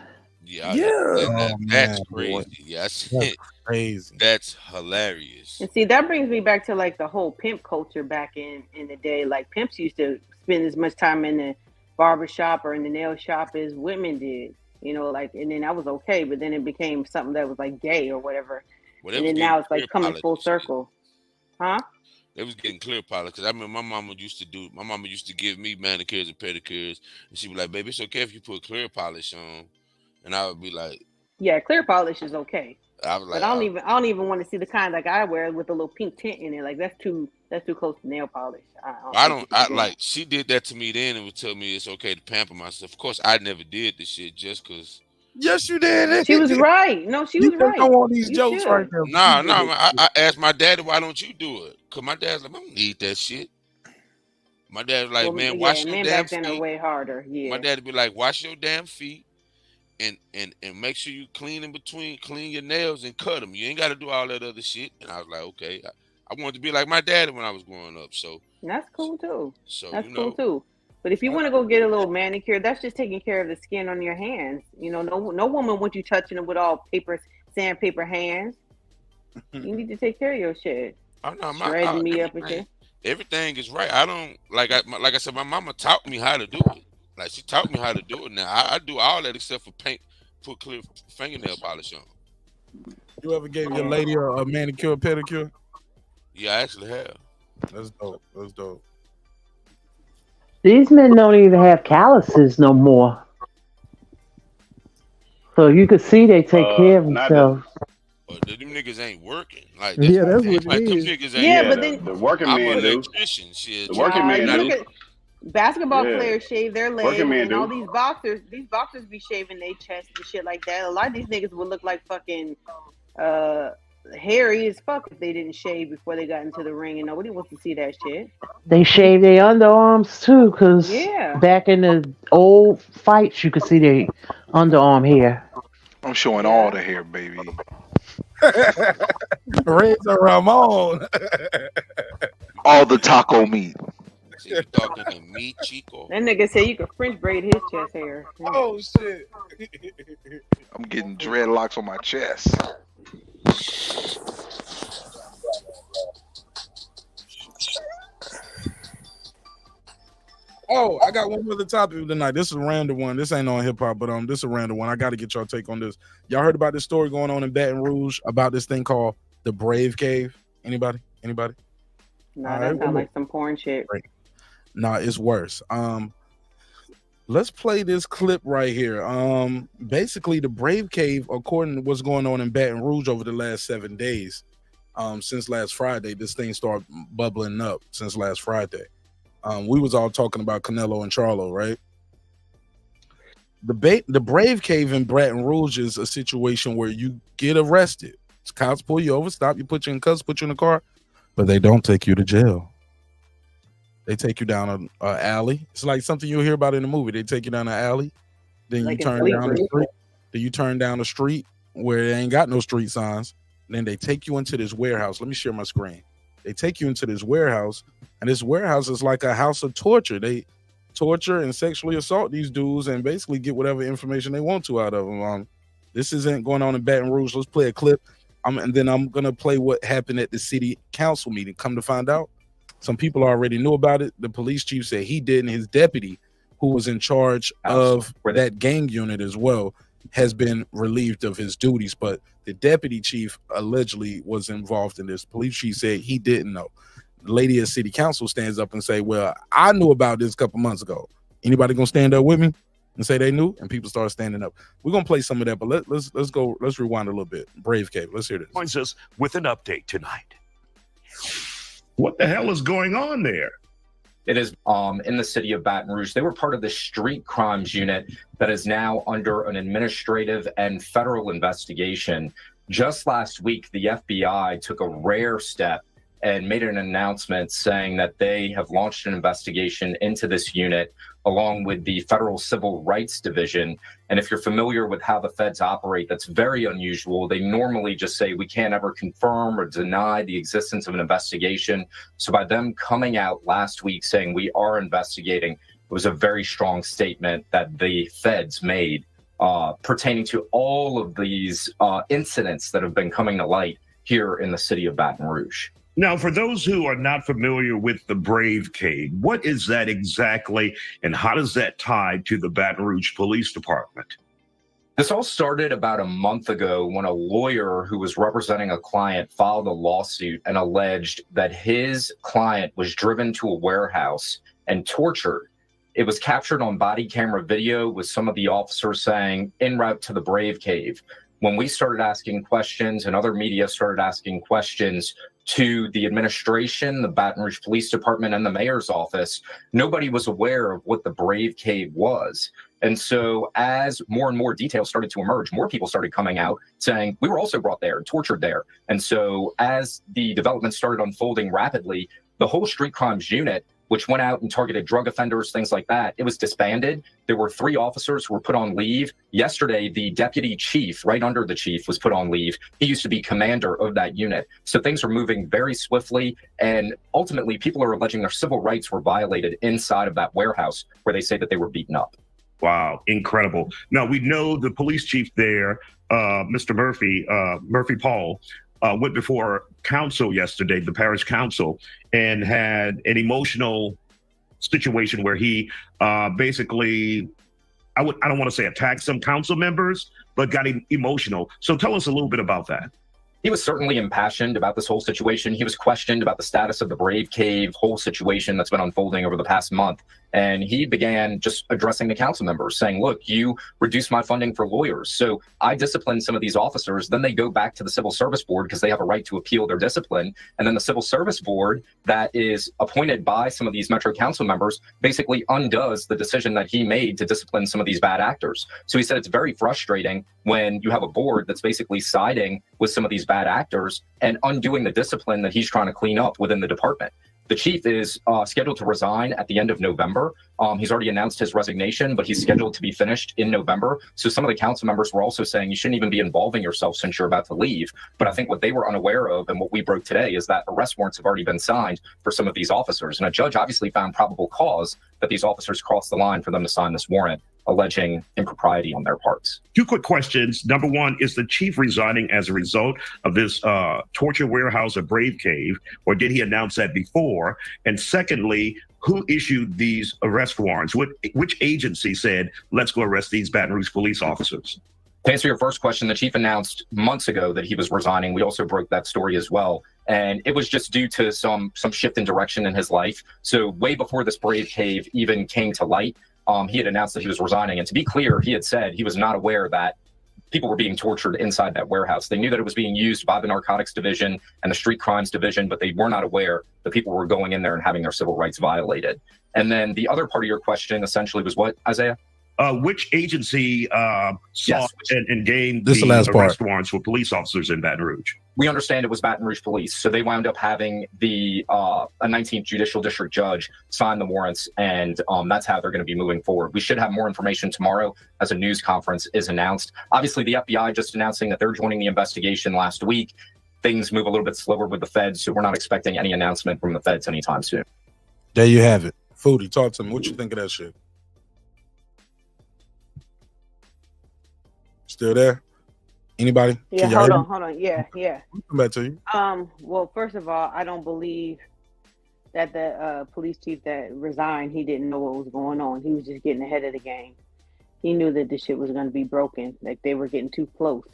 That's crazy. Yes, that's crazy. That's hilarious. And see, that brings me back to like the whole pimp culture back in the day. Like pimps used to spend as much time in the barber shop or in the nail shop as women did. You know, like, and then that was okay, but then it became something that was like gay or whatever. And then now it's like coming full circle. Huh? They was getting clear polish because I remember my mama used to give me manicures and pedicures, and she'd be like, "Baby, it's okay if you put clear polish on," and I would be like, "Yeah, clear polish is okay." I was like, but I don't even want to see the kind like I wear with a little pink tint in it. Like that's too close to nail polish. I like she did that to me then and would tell me it's okay to pamper myself. Of course, I never did this shit just because. Yes, you did. She was right. No, she was right. Don't want these jokes right there. Nah. I asked my daddy, why don't you do it? Cause my dad's like, I don't need that shit. My dad's like, man, wash your damn back then feet. are way harder. Yeah. My dad'd be like, wash your damn feet, and make sure you clean in between, clean your nails and cut them. You ain't got to do all that other shit. And I was like, okay. I wanted to be like my daddy when I was growing up. So that's cool too. So that's cool too. But if you want to go get a little manicure, that's just taking care of the skin on your hands. You know, no woman wants you touching them with all sandpaper hands. You need to take care of your shit. I'm not shredding me up and shit. Everything is right. I don't like I said. My mama taught me how to do it. Like she taught me how to do it. Now I do all that except for paint, put clear fingernail polish on. You ever gave your lady a manicure, pedicure? Yeah, I actually have. That's dope. That's dope. These men don't even have calluses no more. So you can see they take care of themselves. But them niggas ain't working. Like that's what like, it them is. niggas ain't. Yeah, but then the working I'm men an do. electrician. Shit. The working men do. Look at basketball Yeah. players shave their legs, Working men and do. all these boxers be shaving their chest and shit like that. A lot of these niggas would look like fucking hairy as fuck if they didn't shave before they got into the ring, and nobody wants to see that shit. They shave their underarms too, because Yeah. back in the old fights, you could see their underarm hair. I'm showing all the hair, baby. Razor Ramon. All the taco meat. So you talking to me, Chico? That nigga said you could French braid his chest hair. Oh shit! I'm getting dreadlocks on my chest. Oh, I got one other topic tonight. This is a random one. This ain't on hip hop, but this is a random one. I got to get y'all take on this. Y'all heard about this story going on in Baton Rouge about this thing called the Brave Cave? Anybody? Nah, that sounds like some porn shit. Right. Nah, it's worse. Let's play this clip right here. Basically, the Brave Cave, according to what's going on in Baton Rouge over the last 7 days, since last Friday, this thing started bubbling up since last Friday. We was all talking about Canelo and Charlo, right? The Brave Cave in Baton Rouge is a situation where you get arrested. Cops pull you over, stop you, put you in cuffs, put you in a car, but they don't take you to jail. They take you down an alley. It's like something you'll hear about in the movie. They take you down an alley, then Like you turn down the street. Then you turn down the street where they ain't got no street signs. Then they take you into this warehouse. Let me share my screen. They take you into this warehouse, and this warehouse is like a house of torture. They torture and sexually assault these dudes and basically get whatever information they want to out of them. This isn't going on in Baton Rouge. Let's play a clip. And then I'm going to play what happened at the city council meeting. Come to find out, some people already knew about it. The police chief said he did, and his deputy, who was in charge of that gang unit as well, has been relieved of his duties. But the deputy chief allegedly was involved in this. Police chief said he didn't know. The lady at city council stands up and say, well, I knew about this a couple months ago. Anybody gonna stand up with me and say they knew? And people start standing up. We're gonna play some of that, but let's rewind a little bit. Brave Cave, let's hear this. Joins us with an update tonight. What the hell is going on there? It is in the city of Baton Rouge. They were part of the street crimes unit that is now under an administrative and federal investigation. Just last week, the FBI took a rare step and made an announcement saying that they have launched an investigation into this unit along with the Federal Civil Rights Division. And if you're familiar with how the feds operate, that's very unusual. They normally just say we can't ever confirm or deny the existence of an investigation. So by them coming out last week saying we are investigating, it was a very strong statement that the feds made pertaining to all of these incidents that have been coming to light here in the city of Baton Rouge. Now, for those who are not familiar with the Brave Cave, what is that exactly, and how does that tie to the Baton Rouge Police Department? This all started about a month ago when a lawyer who was representing a client filed a lawsuit and alleged that his client was driven to a warehouse and tortured. It was captured on body camera video with some of the officers saying, en route to the Brave Cave. When we started asking questions and other media started asking questions to the administration, the Baton Rouge Police Department, and the mayor's office, nobody was aware of what the Brave Cave was. And so as more and more details started to emerge, more people started coming out saying, we were also brought there, tortured there. And so as the development started unfolding rapidly, the whole street crimes unit, which went out and targeted drug offenders, things like that, it was disbanded. There were 3 officers who were put on leave. Yesterday, the deputy chief, right under the chief, was put on leave. He used to be commander of that unit. So things are moving very swiftly. And ultimately, people are alleging their civil rights were violated inside of that warehouse where they say that they were beaten up. Wow, incredible. Now, we know the police chief there, Mr. Murphy Paul, went before council yesterday, the parish council, and had an emotional situation where he basically, I don't want to say attacked some council members, but got emotional. So tell us a little bit about that. He was certainly impassioned about this whole situation. He was questioned about the status of the Brave Cave whole situation that's been unfolding over the past month. And he began just addressing the council members saying, look, you reduced my funding for lawyers. So I disciplined some of these officers. Then they go back to the civil service board because they have a right to appeal their discipline. And then the civil service board that is appointed by some of these Metro council members basically undoes the decision that he made to discipline some of these bad actors. So he said it's very frustrating when you have a board that's basically siding with some of these bad actors and undoing the discipline that he's trying to clean up within the department. The chief is scheduled to resign at the end of November. He's already announced his resignation, but he's scheduled to be finished in November. So some of the council members were also saying you shouldn't even be involving yourself since you're about to leave. But I think what they were unaware of and what we broke today is that arrest warrants have already been signed for some of these officers. And a judge obviously found probable cause that these officers crossed the line for them to sign this warrant, alleging impropriety on their parts. 2 quick questions. Number 1, is the chief resigning as a result of this torture warehouse at Brave Cave, or did he announce that before? And secondly, who issued these arrest warrants? Which agency said, let's go arrest these Baton Rouge police officers? To answer your first question, the chief announced months ago that he was resigning. We also broke that story as well. And it was just due to some shift in direction in his life. So way before this Brave Cave even came to light, he had announced that he was resigning. And to be clear, he had said he was not aware that people were being tortured inside that warehouse. They knew that it was being used by the narcotics division and the street crimes division, but they were not aware that people were going in there and having their civil rights violated. And then the other part of your question essentially was what, Isaiah? Which agency sought and gained This the last arrest part. warrants for police officers in Baton Rouge? We understand it was Baton Rouge Police. So they wound up having a 19th Judicial District judge sign the warrants, and that's how they're going to be moving forward. We should have more information tomorrow as a news conference is announced. Obviously, the FBI just announcing that they're joining the investigation last week. Things move a little bit slower with the feds, so we're not expecting any announcement from the feds anytime soon. There you have it. Foodie, talk to me. What you think of that shit? Still there? Anybody? Yeah, Can y'all hold hear on, me? hold on. Yeah. Come back to you. Well, first of all, I don't believe that the police chief that resigned, he didn't know what was going on. He was just getting ahead of the game. He knew that this shit was going to be broken, like they were getting too close.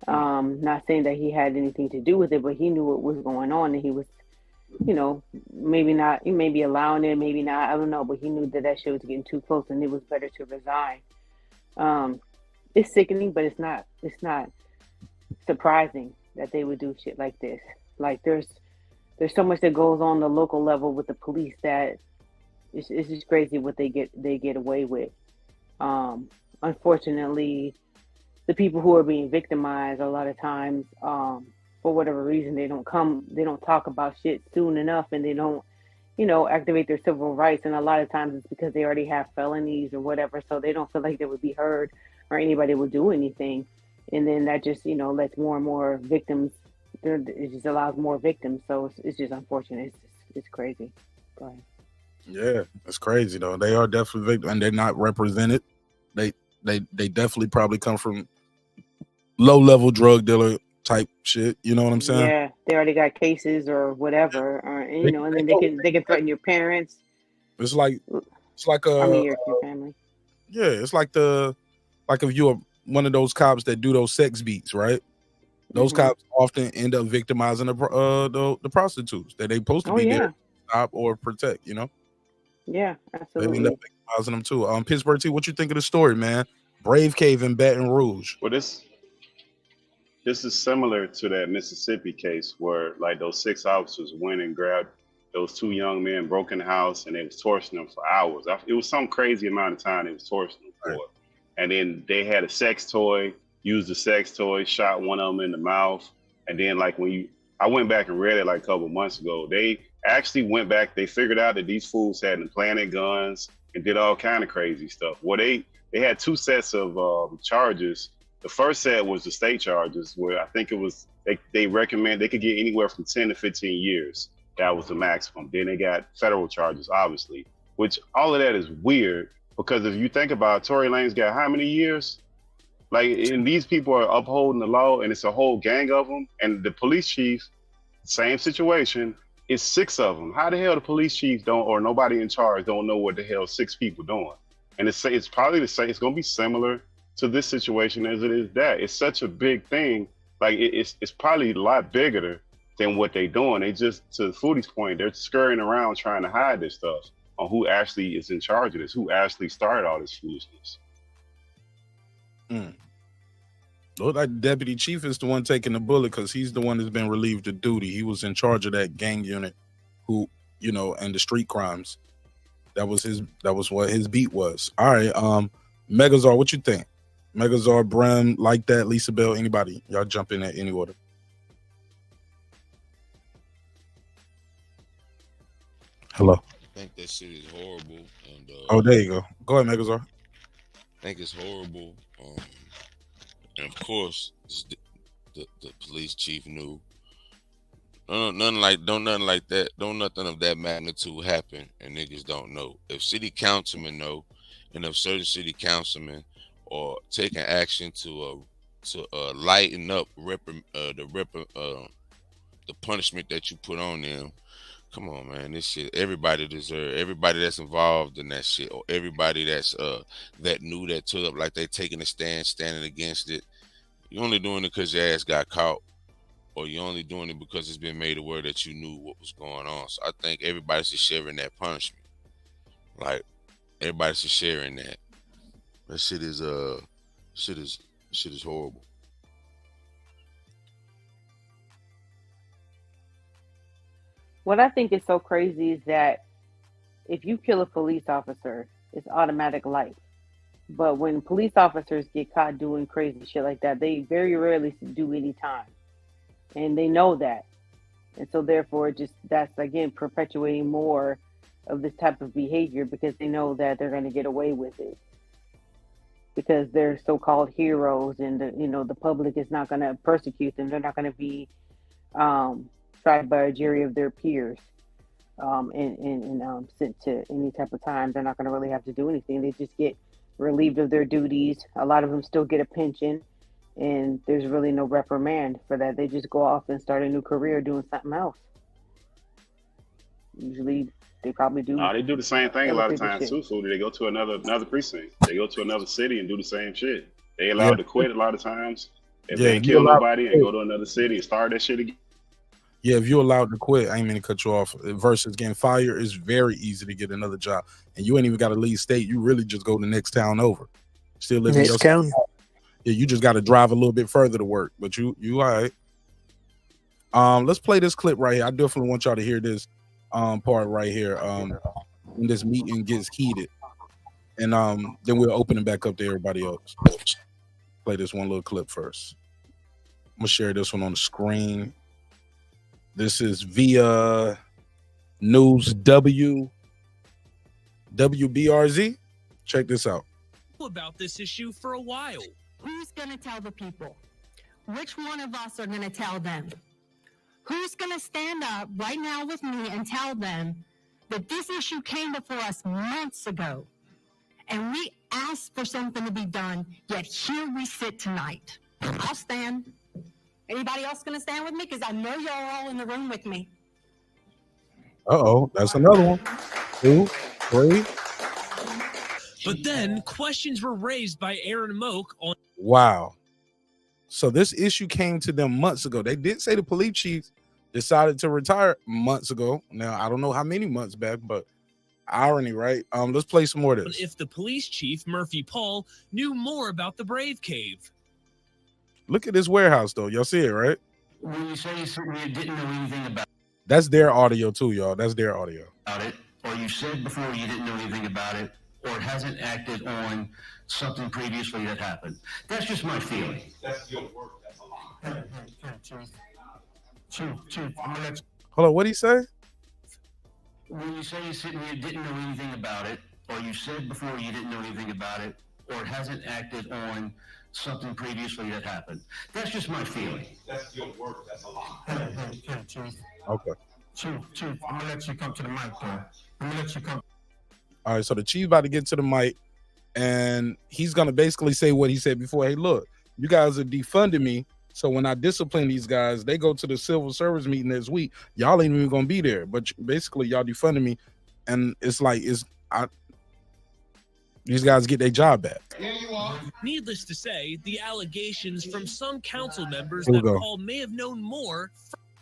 Not saying that he had anything to do with it, but he knew what was going on, and he was, maybe allowing it, maybe not, I don't know, but he knew that shit was getting too close, and it was better to resign. It's sickening, but it's not surprising that they would do shit like this. Like there's so much that goes on the local level with the police that it's just crazy what they get away with. Unfortunately, the people who are being victimized a lot of times for whatever reason they don't talk about shit soon enough, and they don't, activate their civil rights. And a lot of times it's because they already have felonies or whatever, so they don't feel like they would be heard or anybody would do anything. And then that just, lets more and more victims. It just allows more victims. So it's just unfortunate. It's crazy. Go ahead. Yeah, it's crazy though. They are definitely victims, and they're not represented. They definitely probably come from low level drug dealer type shit. You know what I'm saying? Yeah, they already got cases or whatever, or and then they can threaten your parents. It's like your family. Yeah, it's like if you're one of those cops that do those sex beats, right? Those cops often end up victimizing the prostitutes that they supposed to be there to stop or protect. Yeah, They absolutely. end up victimizing them too. Pittsburgh T, what you think of the story, man? Brave Cave in Baton Rouge. Well, this is similar to that Mississippi case where like those 6 officers went and grabbed those 2 young men, broke in the house, and they was torturing them for hours. It was some crazy amount of time they was torturing them for. Right. And then they had a sex toy, used the sex toy, shot one of them in the mouth. And then like I went back and read it like a couple months ago, they actually went back, they figured out that these fools had implanted guns and did all kind of crazy stuff. Well, they had 2 sets of charges. The first set was the state charges, where I think it was they recommend they could get anywhere from 10 to 15 years. That was the maximum. Then they got federal charges, obviously, which all of that is weird because if you think about it, Tory Lanez got how many years? Like, and these people are upholding the law, and it's a whole gang of them. And the police chief, same situation, it's 6 of them. How the hell the police chief or nobody in charge don't know what the hell 6 people doing? And it's probably the same. It's going to be similar to this situation as it is that. It's such a big thing. Like it's probably a lot bigger than what they're doing. They just, to Foodie's point, they're scurrying around trying to hide this stuff on who actually is in charge of this, who actually started all this foolishness. Well, that deputy chief is the one taking the bullet because he's the one that's been relieved of duty. He was in charge of that gang unit, and the street crimes. That was what his beat was. All right, Megazar, what you think? Megazar, Brem, like that, Lisa Bell, anybody? Y'all jump in at any order. Hello. I think that shit is horrible. And oh, there you go. Go ahead, Megazar. I think it's horrible. And of course, the police chief knew. Nothing like that. Don't nothing of that magnitude happen, and niggas don't know. If city councilmen know, and if certain city councilmen are taking action to lighten up the punishment that you put on them. Come on, man. This shit, everybody that's involved in that shit, or everybody that's that knew, that took up, like they taking a standing against it. You're only doing it because your ass got caught, or you're only doing it because it's been made aware that you knew what was going on. So I think everybody should share in that punishment. Like, everybody should share in that. That shit is horrible. What I think is so crazy is that if you kill a police officer, it's automatic life. But when police officers get caught doing crazy shit like that, they very rarely do any time. And they know that. And so therefore, that's, again, perpetuating more of this type of behavior because they know that they're going to get away with it. Because they're so-called heroes, and the public is not going to persecute them. They're not going to be tried by a jury of their peers and sent to any type of time. They're not going to really have to do anything. They just get relieved of their duties. A lot of them still get a pension, and there's really no reprimand for that. They just go off and start a new career doing something else. Usually they probably do. No, they do the same thing a lot of times too. So they go to another precinct. They go to another city and do the same shit. They allowed to quit a lot of times. If they kill nobody and go to another city and start that shit again. Yeah, if you're allowed to quit, I ain't mean to cut you off. Versus getting fired, it's very easy to get another job, and you ain't even got to leave state. You really just go to the next town over. Still live in your county. Yeah, you just got to drive a little bit further to work, but you all right. Let's play this clip right here. I definitely want y'all to hear this part right here. When this meeting gets heated, and then we'll open it back up to everybody else. Play this one little clip first. gonna share this one on the screen. This is via News WBRZ. Check this out. About this issue for a while. Who's going to tell the people? Which one of us are going to tell them? Who's going to stand up right now with me and tell them that this issue came before us months ago and we asked for something to be done, yet here we sit tonight? I'll stand. Anybody else going to stand with me? Because I know y'all are all in the room with me. Uh-oh, that's another one. 2, 3. But then questions were raised by Aaron Moak on. Wow. So this issue came to them months ago. They did say the police chief decided to retire months ago. Now, I don't know how many months back, but irony, right? Let's play some more of this. If the police chief, Murphy Paul, knew more about the Brave Cave. Look at this warehouse, though. Y'all see it, right? When you say you certainly didn't know anything about That's their audio, too, y'all. That's their audio. it, or you said before you didn't know anything about it, or hasn't acted on something previously that happened. That's just my feeling. That's your work. That's a lot. Chief, I'm gonna let you. Hold on, what'd he say? When you say you sitting here didn't know anything about it, or you said before you didn't know anything about it, or hasn't acted on something previously that happened. That's just my feeling. That's your work. That's a lot. Chief. Okay. Chief, I'm gonna let you come to the mic, though. I'm gonna let you come. All right, so the chief about to get to the mic, and he's going to basically say what he said before. Hey, look, you guys are defunding me, so when I discipline these guys, they go to the civil service meeting this week. Y'all ain't even going to be there, but basically y'all defunding me, and it's like, these guys get their job back. Needless to say, the allegations from some council members Here we that go. Paul may have known more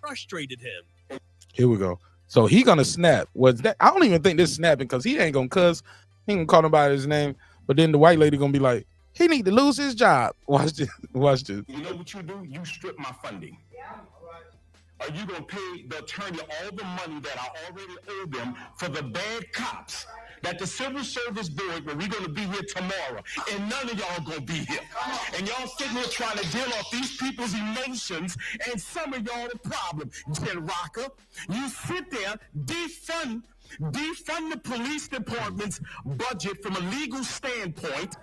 frustrated him. Here we go. So he gonna snap. Was that? I don't even think this snapping because he ain't gonna cuss. He ain't gonna call nobody his name. But then the white lady gonna be like, he need to lose his job. Watch this. Watch this. You know what you do? You strip my funding. Are you going to pay the attorney all the money that I already owe them for the bad cops that the civil service board, where we're going to be here tomorrow, and none of y'all going to be here. And y'all sitting here trying to deal off these people's emotions, and some of y'all the problem. Jen Rocker, you sit there, defund the police department's budget from a legal standpoint,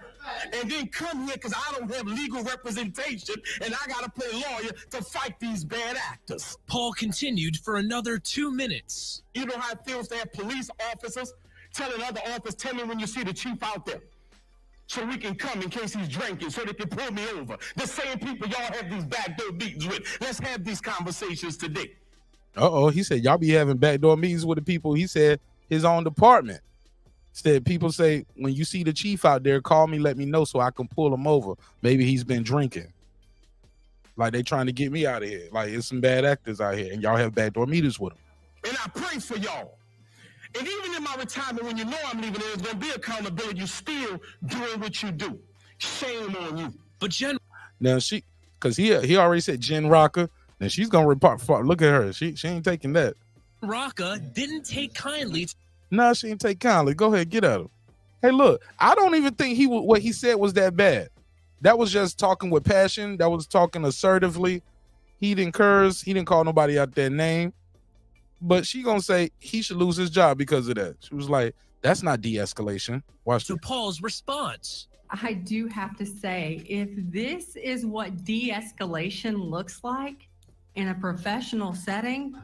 and then come here because I don't have legal representation and I got to play lawyer to fight these bad actors. Paul continued for another 2 minutes. You know how it feels to have police officers telling other officers, tell me when you see the chief out there so we can come in case he's drinking so they can pull me over. The same people y'all have these backdoor meetings with. Let's have these conversations today. He said y'all be having backdoor meetings with the people. He said his own department. Said people say when you see the chief out there, call me, let me know so I can pull him over. Maybe he's been drinking. Like they trying to get me out of here. Like it's some bad actors out here, and y'all have backdoor meetings with them. And I pray for y'all. And even in my retirement, when you know I'm leaving, there's going to be accountability. You still doing what you do. Shame on you. But Jen, now because he already said Jen Rocker, and she's gonna report. Look at her. She ain't taking that. Rocca didn't take kindly. No, she didn't take kindly. Go ahead, get at him. Hey, look, I don't even think what he said was that bad. That was just talking with passion. That was talking assertively. He didn't curse. He didn't call nobody out their name. But she gonna say he should lose his job because of that. She was like, that's not de-escalation. Watch to Paul's response. I do have to say, if this is what de-escalation looks like in a professional setting,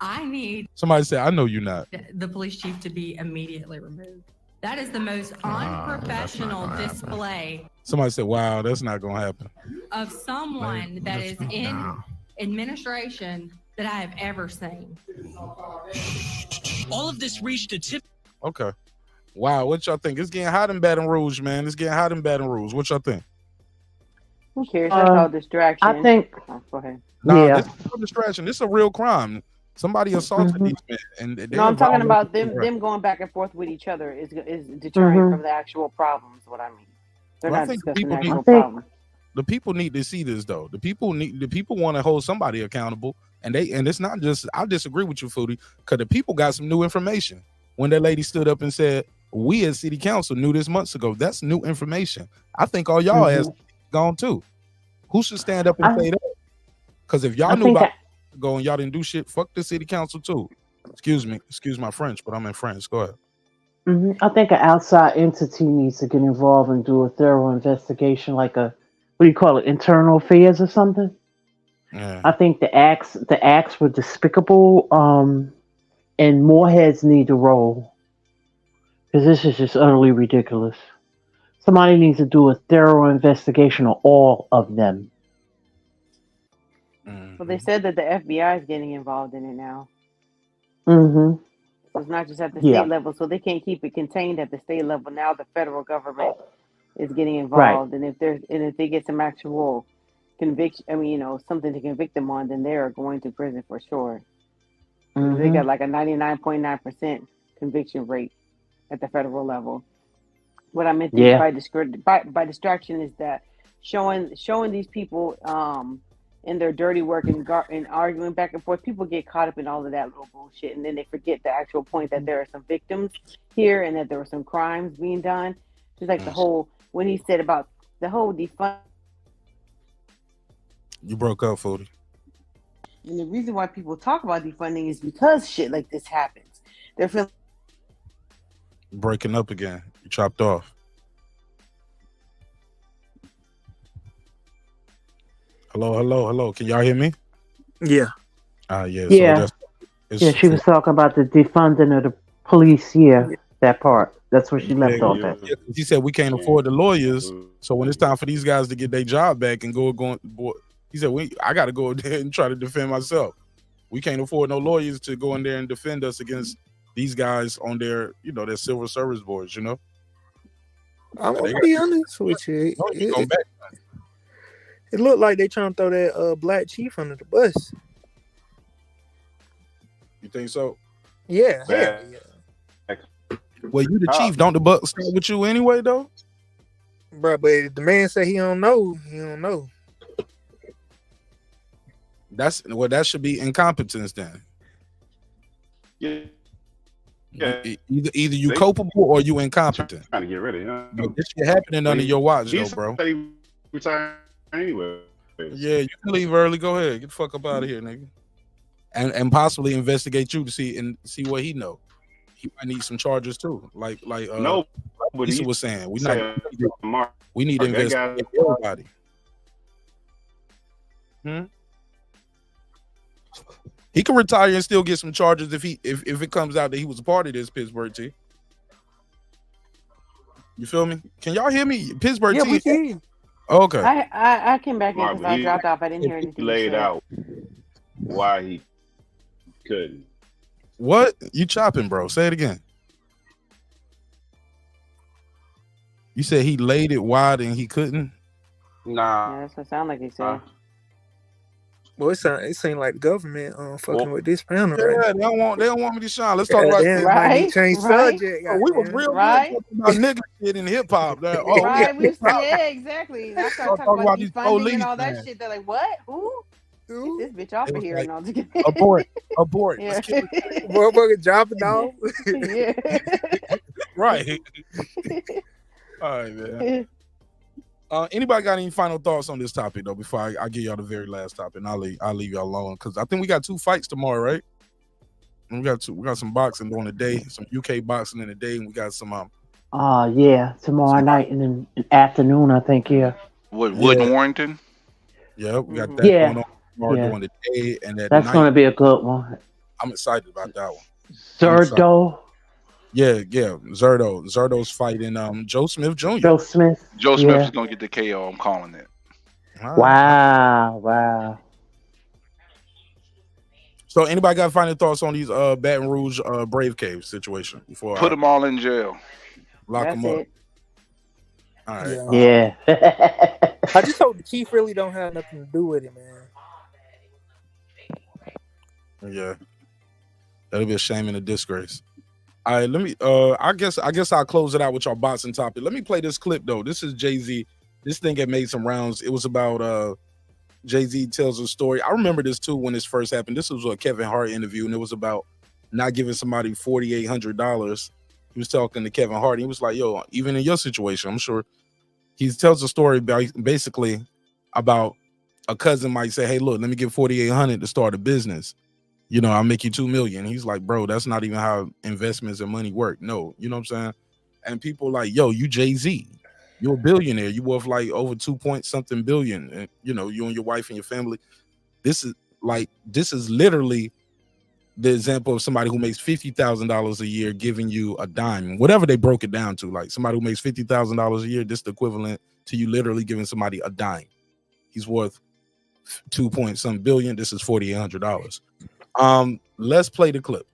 I need Somebody said, I know you're not. the police chief to be immediately removed. That is the most unprofessional display Somebody said, wow, that's not gonna happen. of someone that is in administration that I have ever seen. All of this reached a tip. Okay. Wow, what y'all think? It's getting hot in Baton Rouge, man. It's getting hot in Baton Rouge. What y'all think? Who cares? That's all distraction. I think. Go ahead. Nah, Yeah. this is no distraction. This is a real crime. Somebody assaulted these men. And No, I'm talking about them going back and forth with each other is deterring from the actual problems. What I mean, they're Well, I not think discussing the people actual problem. The people need to see this though. The people want to hold somebody accountable, and it's not just. I disagree with you, Foodie, because the people got some new information. When that lady stood up and said, "We as city council knew this months ago," that's new information. I think all y'all ass gone too. Who should stand up and say that? Because if y'all knew about going, y'all didn't do shit. Fuck the city council too. Excuse my French, but I'm in France. Go ahead. I think an outside entity needs to get involved and do a thorough investigation, like a, what do you call it, internal affairs or something. Yeah. I think the acts were despicable, and more heads need to roll, because this is just utterly ridiculous. Somebody needs to do a thorough investigation of all of them. Well, they said that the FBI is getting involved in it now. Mm-hmm. So it's not just at the state level, so they can't keep it contained at the state level. Now the federal government is getting involved, and if they get some actual conviction, something to convict them on, then they are going to prison for sure. Because they got like a 99.9% conviction rate at the federal level. What I meant by distraction is that showing these people in their dirty work and arguing back and forth, people get caught up in all of that little bullshit, and then they forget the actual point that there are some victims here and that there were some crimes being done. Just like the whole, when he said about the whole defund. You broke up, Fody. And the reason why people talk about defunding is because shit like this happens. They're feeling breaking up again. You chopped off. Hello. Can y'all hear me? Yeah. Yeah. She was talking about the defunding of the police. That part. That's where she left off at. She said we can't afford the lawyers, so when it's time for these guys to get their job back and he said I got to go there and try to defend myself. We can't afford no lawyers to go in there and defend us against these guys on their, their civil service boards. I'm gonna be honest with you. It looked like they trying to throw that black chief under the bus. You think so? Yeah. Well, you the chief. Don't the buck start with you anyway, though? Bro, but if the man said he don't know, he don't know. That should be incompetence then. Yeah. Either you culpable or you incompetent. Trying to get rid of him. This shit happening under your watch, though, bro. He retired anyway. Yeah, you can leave early. Go ahead, get the fuck up out of here, nigga. And possibly investigate you to see what he know. He might need some charges too. Like no, but Lisa was saying, we need to investigate everybody. He can retire and still get some charges if it comes out that he was a part of this Pittsburgh team. You feel me? Can y'all hear me? Pittsburgh team. We can. Okay. I came back in because I dropped off. I didn't hear anything. He laid out why he couldn't. What? You chopping, bro? Say it again. You said he laid it wide and he couldn't? Nah. Yeah, that's what it sounded like he said. Well, it seemed like the government fucking with this panel. Yeah, right? they don't want me to shine. Let's talk about right. Change subject. We was real right about nigga shit in hip hop. Right, exactly. I started talking about defunding and all that shit. They're like, what? Who? Get this bitch off of here and all together. Abort. Yeah. Motherfucker dropping off. Yeah. Right. All right, man. Anybody got any final thoughts on this topic though? Before I give y'all the very last topic, and I'll leave y'all alone because I think we got 2 fights tomorrow, right? And we got some boxing during the day, some UK boxing in the day, and we got some tomorrow night in the afternoon, I think. Wood and Warrington. Yeah, we got that going on tomorrow during the day, and that's going to be a good one. I'm excited about that one. Zerdo. Yeah, Zerdo's fighting Joe Smith Jr. Joe Smith is gonna get the KO. I'm calling it. Wow. So anybody got final thoughts on these Baton Rouge Brave Cave situation before put them all in jail, lock them up? All right. I just hope the chief really don't have nothing to do with it, man. Yeah, that'll be a shame and a disgrace. All right, let me. I guess I'll close it out with your boxing topic. Let me play this clip though. This is Jay-Z. This thing had made some rounds. It was about Jay-Z tells a story. I remember this too when this first happened. This was a Kevin Hart interview, and it was about not giving somebody $4,800. He was talking to Kevin Hart. He was like, "Yo, even in your situation, I'm sure." He tells a story basically about a cousin might say, hey, look, let me get 4,800 to start a business. You know, I'll make you 2 million. He's like, bro, that's not even how investments and money work. No, you know what I'm saying? And people like, yo, you Jay-Z. You're a billionaire. You worth like over 2-point-something billion. And, you know, you and your wife and your family. This is literally the example of somebody who makes $50,000 a year giving you a dime, whatever they broke it down to. Like somebody who makes $50,000 a year, this is the equivalent to you literally giving somebody a dime. He's worth 2-point-some billion. This is $4,800. Let's play the clip.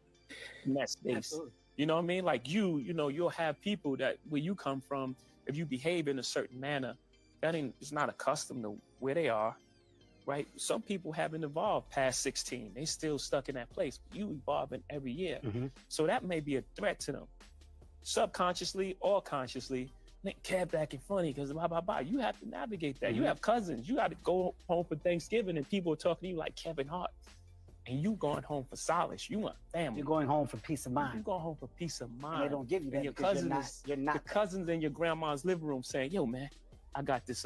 Net space. You know what I mean? Like you know, you'll have people that where you come from, if you behave in a certain manner, it's not accustomed to where they are, right? Some people haven't evolved past 16. They still stuck in that place. You evolving every year. So that may be a threat to them. Subconsciously or consciously, Kev acting funny because blah, blah, blah. You have to navigate that. You have cousins. You got to go home for Thanksgiving and people are talking to you like Kevin Hart. And you going home for solace. You want family. You're going home for peace of mind. You're going home for peace of mind. And they don't give you that. And your cousins, your cousins in your grandma's living room saying, "Yo, man, I got this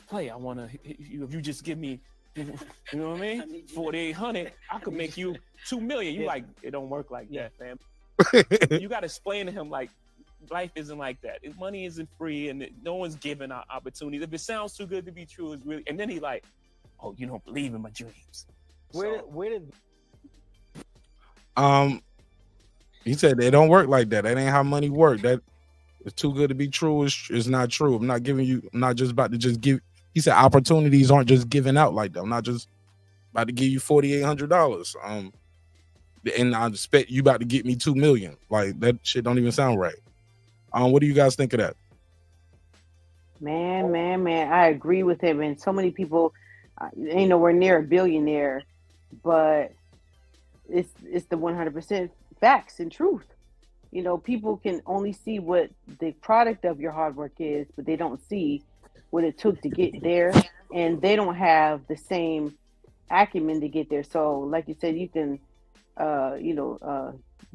play. I want to. If you just give me, you know what I mean? 4,800, I could make you 2 million." You like it don't work like that, fam. You got to explain to him like life isn't like that. Money isn't free, and no one's giving out opportunities. If it sounds too good to be true, it's really. And then he like, "Oh, you don't believe in my dreams." Where did he said it don't work like that. That ain't how money work. That it's too good to be true. It's not true. I'm not giving you. I'm not just about to just give. He said opportunities aren't just given out like that. I'm not just about to give you $4,800. And I expect you about to get me 2 million. Like that shit don't even sound right. What do you guys think of that? Man, I agree with him. And so many people ain't nowhere near a billionaire, but it's the 100% facts and truth. You know, people can only see what the product of your hard work is, but they don't see what it took to get there, and they don't have the same acumen to get there. So, like you said, you can,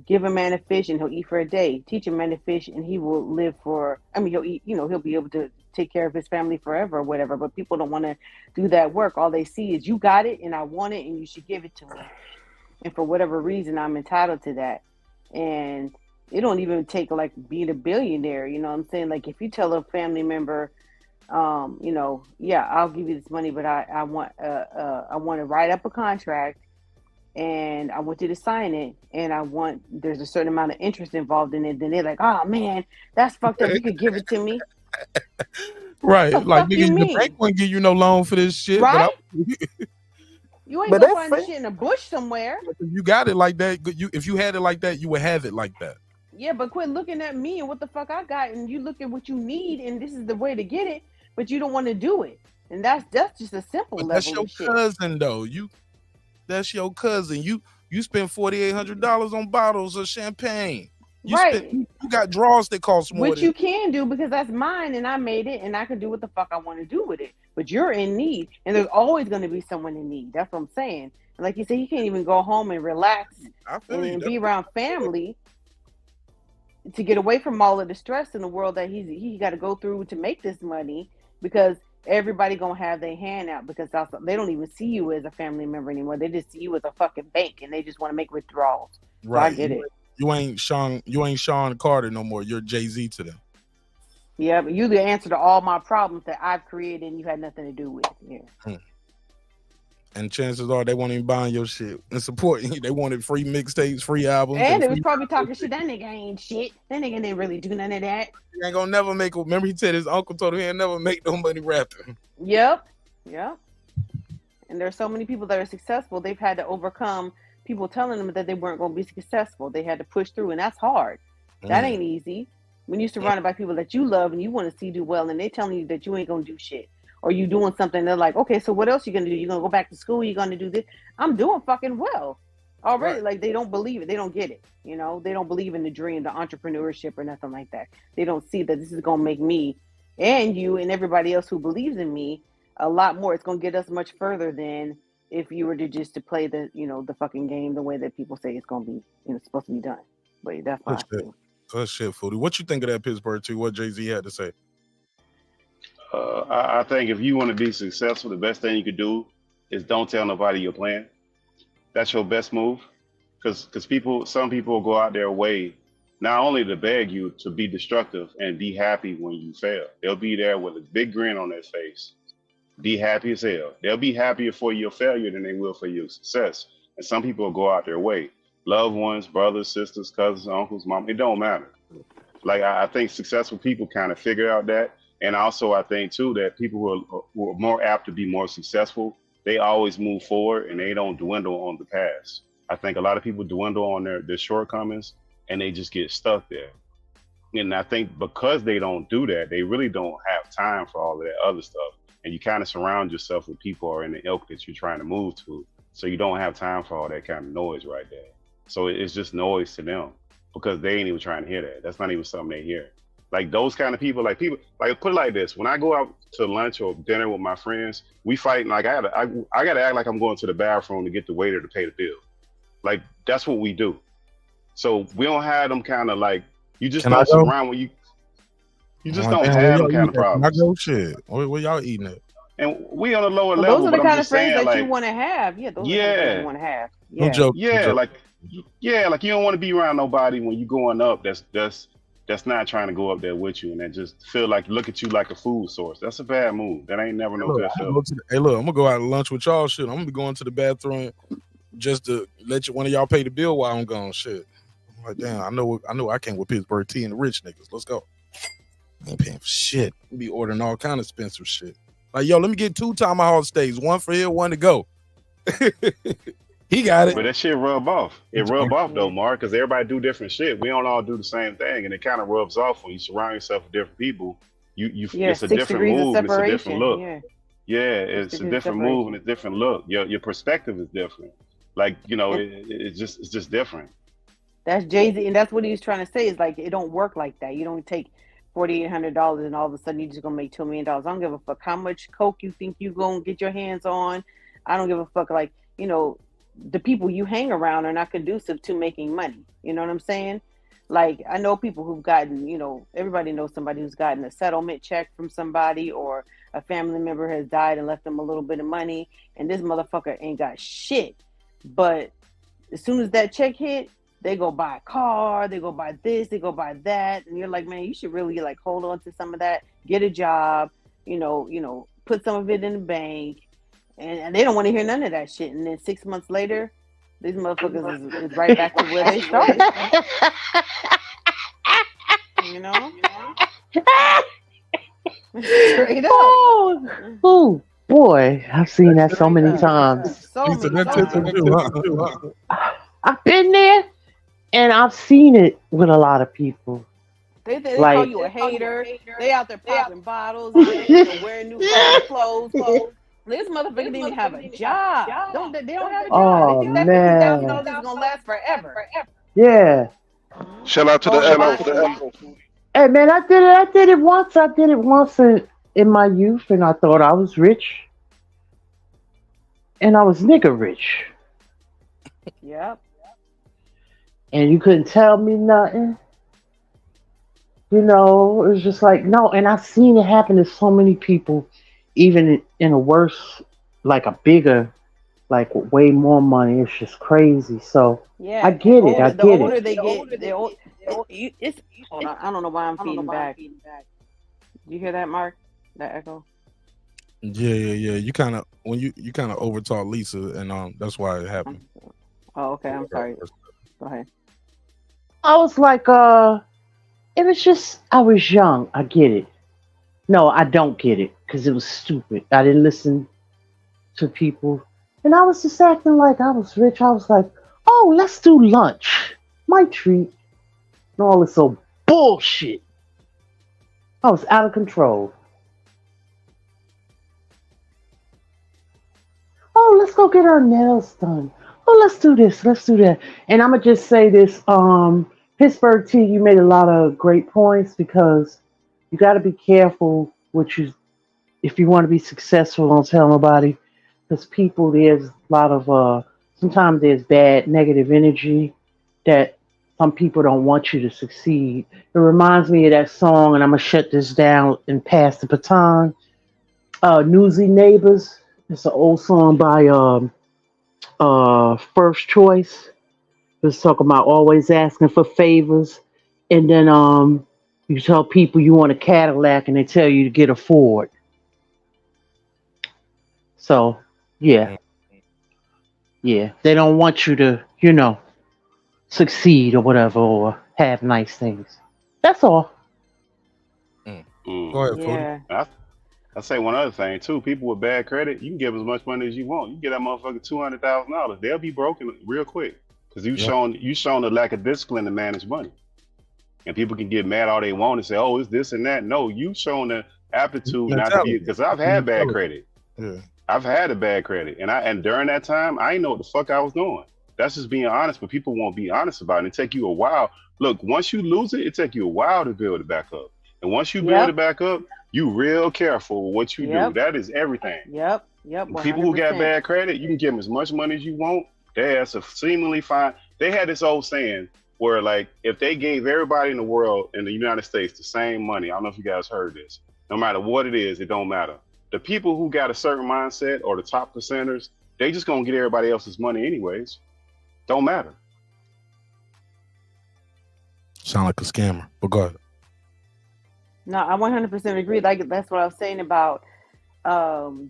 give a man a fish and he'll eat for a day. Teach a man to fish and he will live for. I mean, he'll eat. You know, he'll be able to take care of his family forever or whatever. But people don't want to do that work. All they see is you got it and I want it and you should give it to me. And for whatever reason, I'm entitled to that. And it don't even take like being a billionaire. You know what I'm saying? Like if you tell a family member, I'll give you this money, but I want to write up a contract and I want you to sign it, and there's a certain amount of interest involved in it. Then they're like, oh man, that's fucked up. You could give it to me. Right. Like nigga, the bank won't give you no loan for this shit. Right? You ain't gonna find this shit in a bush somewhere. You got it like that. If you had it like that, you would have it like that. Yeah, but quit looking at me and what the fuck I got, and you look at what you need, and this is the way to get it, but you don't want to do it. And that's just a simple level. That's your cousin, though. That's your cousin. You spend $4,800 on bottles of champagne. You got draws that cost more. Which you can do because that's mine and I made it and I can do what the fuck I want to do with it. But you're in need and there's always going to be someone in need. That's what I'm saying. And like you said, you can't even go home and relax and be around family to get away from all of the stress in the world that he got to go through to make this money, because everybody gonna have their hand out, because they don't even see you as a family member anymore. They just see you as a fucking bank and they just want to make withdrawals. Right. So I get it. You ain't Sean Carter no more. You're Jay-Z to them. Yeah, but you the answer to all my problems that I've created and you had nothing to do with. Yeah. And chances are they won't even buy your shit and supporting you. They wanted free mixtapes, free albums. And they was probably talking shit. That nigga ain't shit. That nigga didn't really do none of that. He ain't gonna never make. Remember, he said his uncle told him he ain't never make no money rapping. Yep. And there's so many people that are successful. They've had to overcome people telling them that they weren't going to be successful. They had to push through, and that's hard. That ain't easy. When you're surrounded by people that you love and you want to see do well, and they telling you that you ain't gonna do shit, or you doing something, they're like, okay, so what else you gonna do? You gonna go back to school? You gonna do this? I'm doing fucking well already. Like they don't believe it. They don't get it. You know, they don't believe in the dream, the entrepreneurship, or nothing like that. They don't see that this is gonna make me and you and everybody else who believes in me a lot more. It's gonna get us much further than if you were to play the the fucking game the way that people say it's gonna be supposed to be done. But that's fine. Good shit, Foodie. What you think of that Pittsburgh too? What Jay-Z had to say? I think if you want to be successful, the best thing you could do is don't tell nobody your plan. That's your best move, because some people go out their way not only to beg you to be destructive and be happy when you fail. They'll be there with a big grin on their face, be happy as hell. They'll be happier for your failure than they will for your success. And some people will go out their way. Loved ones, brothers, sisters, cousins, uncles, mom, it don't matter. Like I think successful people kind of figure out that. And also I think too that people who are more apt to be more successful, they always move forward and they don't dwindle on the past. I think a lot of people dwindle on their shortcomings and they just get stuck there. And I think because they don't do that, they really don't have time for all of that other stuff. And you kind of surround yourself with people who are in the ilk that you're trying to move to. So you don't have time for all that kind of noise right there. So it's just noise to them because they ain't even trying to hear that. That's not even something they hear. Like those kind of people, like put it like this. When I go out to lunch or dinner with my friends, we fight and like I gotta act like I'm going to the bathroom to get the waiter to pay the bill. Like that's what we do. So we don't have them kind of like, you just don't surround when you just don't have them kind of problems. I go shit. Where y'all eating at? And we on a lower level. Those are the but kind I'm of just friends saying, that like, you want to have. Yeah, those are the kind of friends you want to have. Yeah. No joke. Yeah, like you don't want to be around nobody when you going up that's not trying to go up there with you and that just feel like look at you like a food source. That's a bad move. That ain't never no good feeling. Hey, look, I'm gonna go out to lunch with y'all. Shit, I'm gonna be going to the bathroom just to let one of y'all pay the bill while I'm gone. Shit, I'm like, damn, I know I came with Pittsburgh tea and the rich niggas. Let's go. I ain't paying for shit. We be ordering all kind of expensive shit. Like, yo, let me get 2 tomahawk steaks, 1 for here, 1 to go. He got it. But that shit rub off. It rub off though, Mark, because everybody do different shit. We don't all do the same thing, and it kind of rubs off when you surround yourself with different people. It's a different move, and it's a different look. Yeah, it's a different move and a different look. Your perspective is different. Like it's just different. That's Jay-Z, and that's what he was trying to say. Is like it don't work like that. You don't take $4,800 and all of a sudden you're just gonna make $2 million. I don't give a fuck how much coke you think you gonna get your hands on. I don't give a fuck. Like the people you hang around are not conducive to making money. You know what I'm saying? Like I know people who've gotten, everybody knows somebody who's gotten a settlement check from somebody, or a family member has died and left them a little bit of money, and this motherfucker ain't got shit. But as soon as that check hit, they go buy a car, they go buy this, they go buy that, and you're like, man, you should really like hold on to some of that, get a job, put some of it in the bank. And they don't want to hear none of that shit. And then 6 months later, these motherfuckers is right back to where they started. Straight up. Oh boy, I've seen that so many times. I've been there, and I've seen it with a lot of people. They call you a hater. They out there popping bottles, wearing new clothes. This motherfucker didn't even have a job. They don't have a job. Oh, they think that man. $50,000 is gonna last forever. Yeah. Shout out to the errol. Hey man, I did it once. I did it once in my youth, and I thought I was rich, and I was nigga rich. Yep. And you couldn't tell me nothing. It was just like no. And I've seen it happen to so many people. Even in a worse, like a bigger, like way more money, it's just crazy. So yeah, I get it. I get the older it. they get, hold on, I don't know why I'm feeding back. You hear that, Mark? That echo? Yeah. You kind of overtalk Lisa, and that's why it happened. Oh, okay. I'm sorry. Go ahead. I was like, it was just I was young. I get it. No, I don't get it because it was stupid. I didn't listen to people. And I was just acting like I was rich. I was like, oh, let's do lunch. My treat. And all this old bullshit. I was out of control. Oh, let's go get our nails done. Oh, let's do this. Let's do that. And I'm going to just say this. Pittsburgh T, you made a lot of great points because you got to be careful if you want to be successful, don't tell nobody. Because people, there's a lot of, sometimes there's bad negative energy that some people don't want you to succeed. It reminds me of that song, and I'm going to shut this down and pass the baton. Newsy Neighbors. It's an old song by First Choice. It's talking about always asking for favors. And then you tell people you want a Cadillac and they tell you to get a Ford. So yeah. Yeah. They don't want you to, succeed or whatever or have nice things. That's all. Go ahead, Yeah. I say one other thing too. People with bad credit, you can give as much money as you want. You can get that motherfucker $200,000. They'll be broken real quick because you shown a lack of discipline to manage money. And people can get mad all they want and say, "Oh, it's this and that." No, you shown the aptitude not to be. Because I've had bad credit. Yeah. I've had a bad credit, and during that time, I didn't know what the fuck I was doing. That's just being honest, but people won't be honest about it. It take you a while. Look, once you lose it, it take you a while to build it back up. And once you build it back up, you real careful with what you do. That is everything. Yep. 100%. People who got bad credit, you can give them as much money as you want. They ass are seemingly fine. They had this old saying where, like, if they gave everybody in the world, in the United States, the same money, I don't know if you guys heard this, no matter what it is, it don't matter. The people who got a certain mindset or the top percenters, they just gonna get everybody else's money anyways. Don't matter. Sound like a scammer, but go ahead. No, I 100% agree. Like that's what I was saying about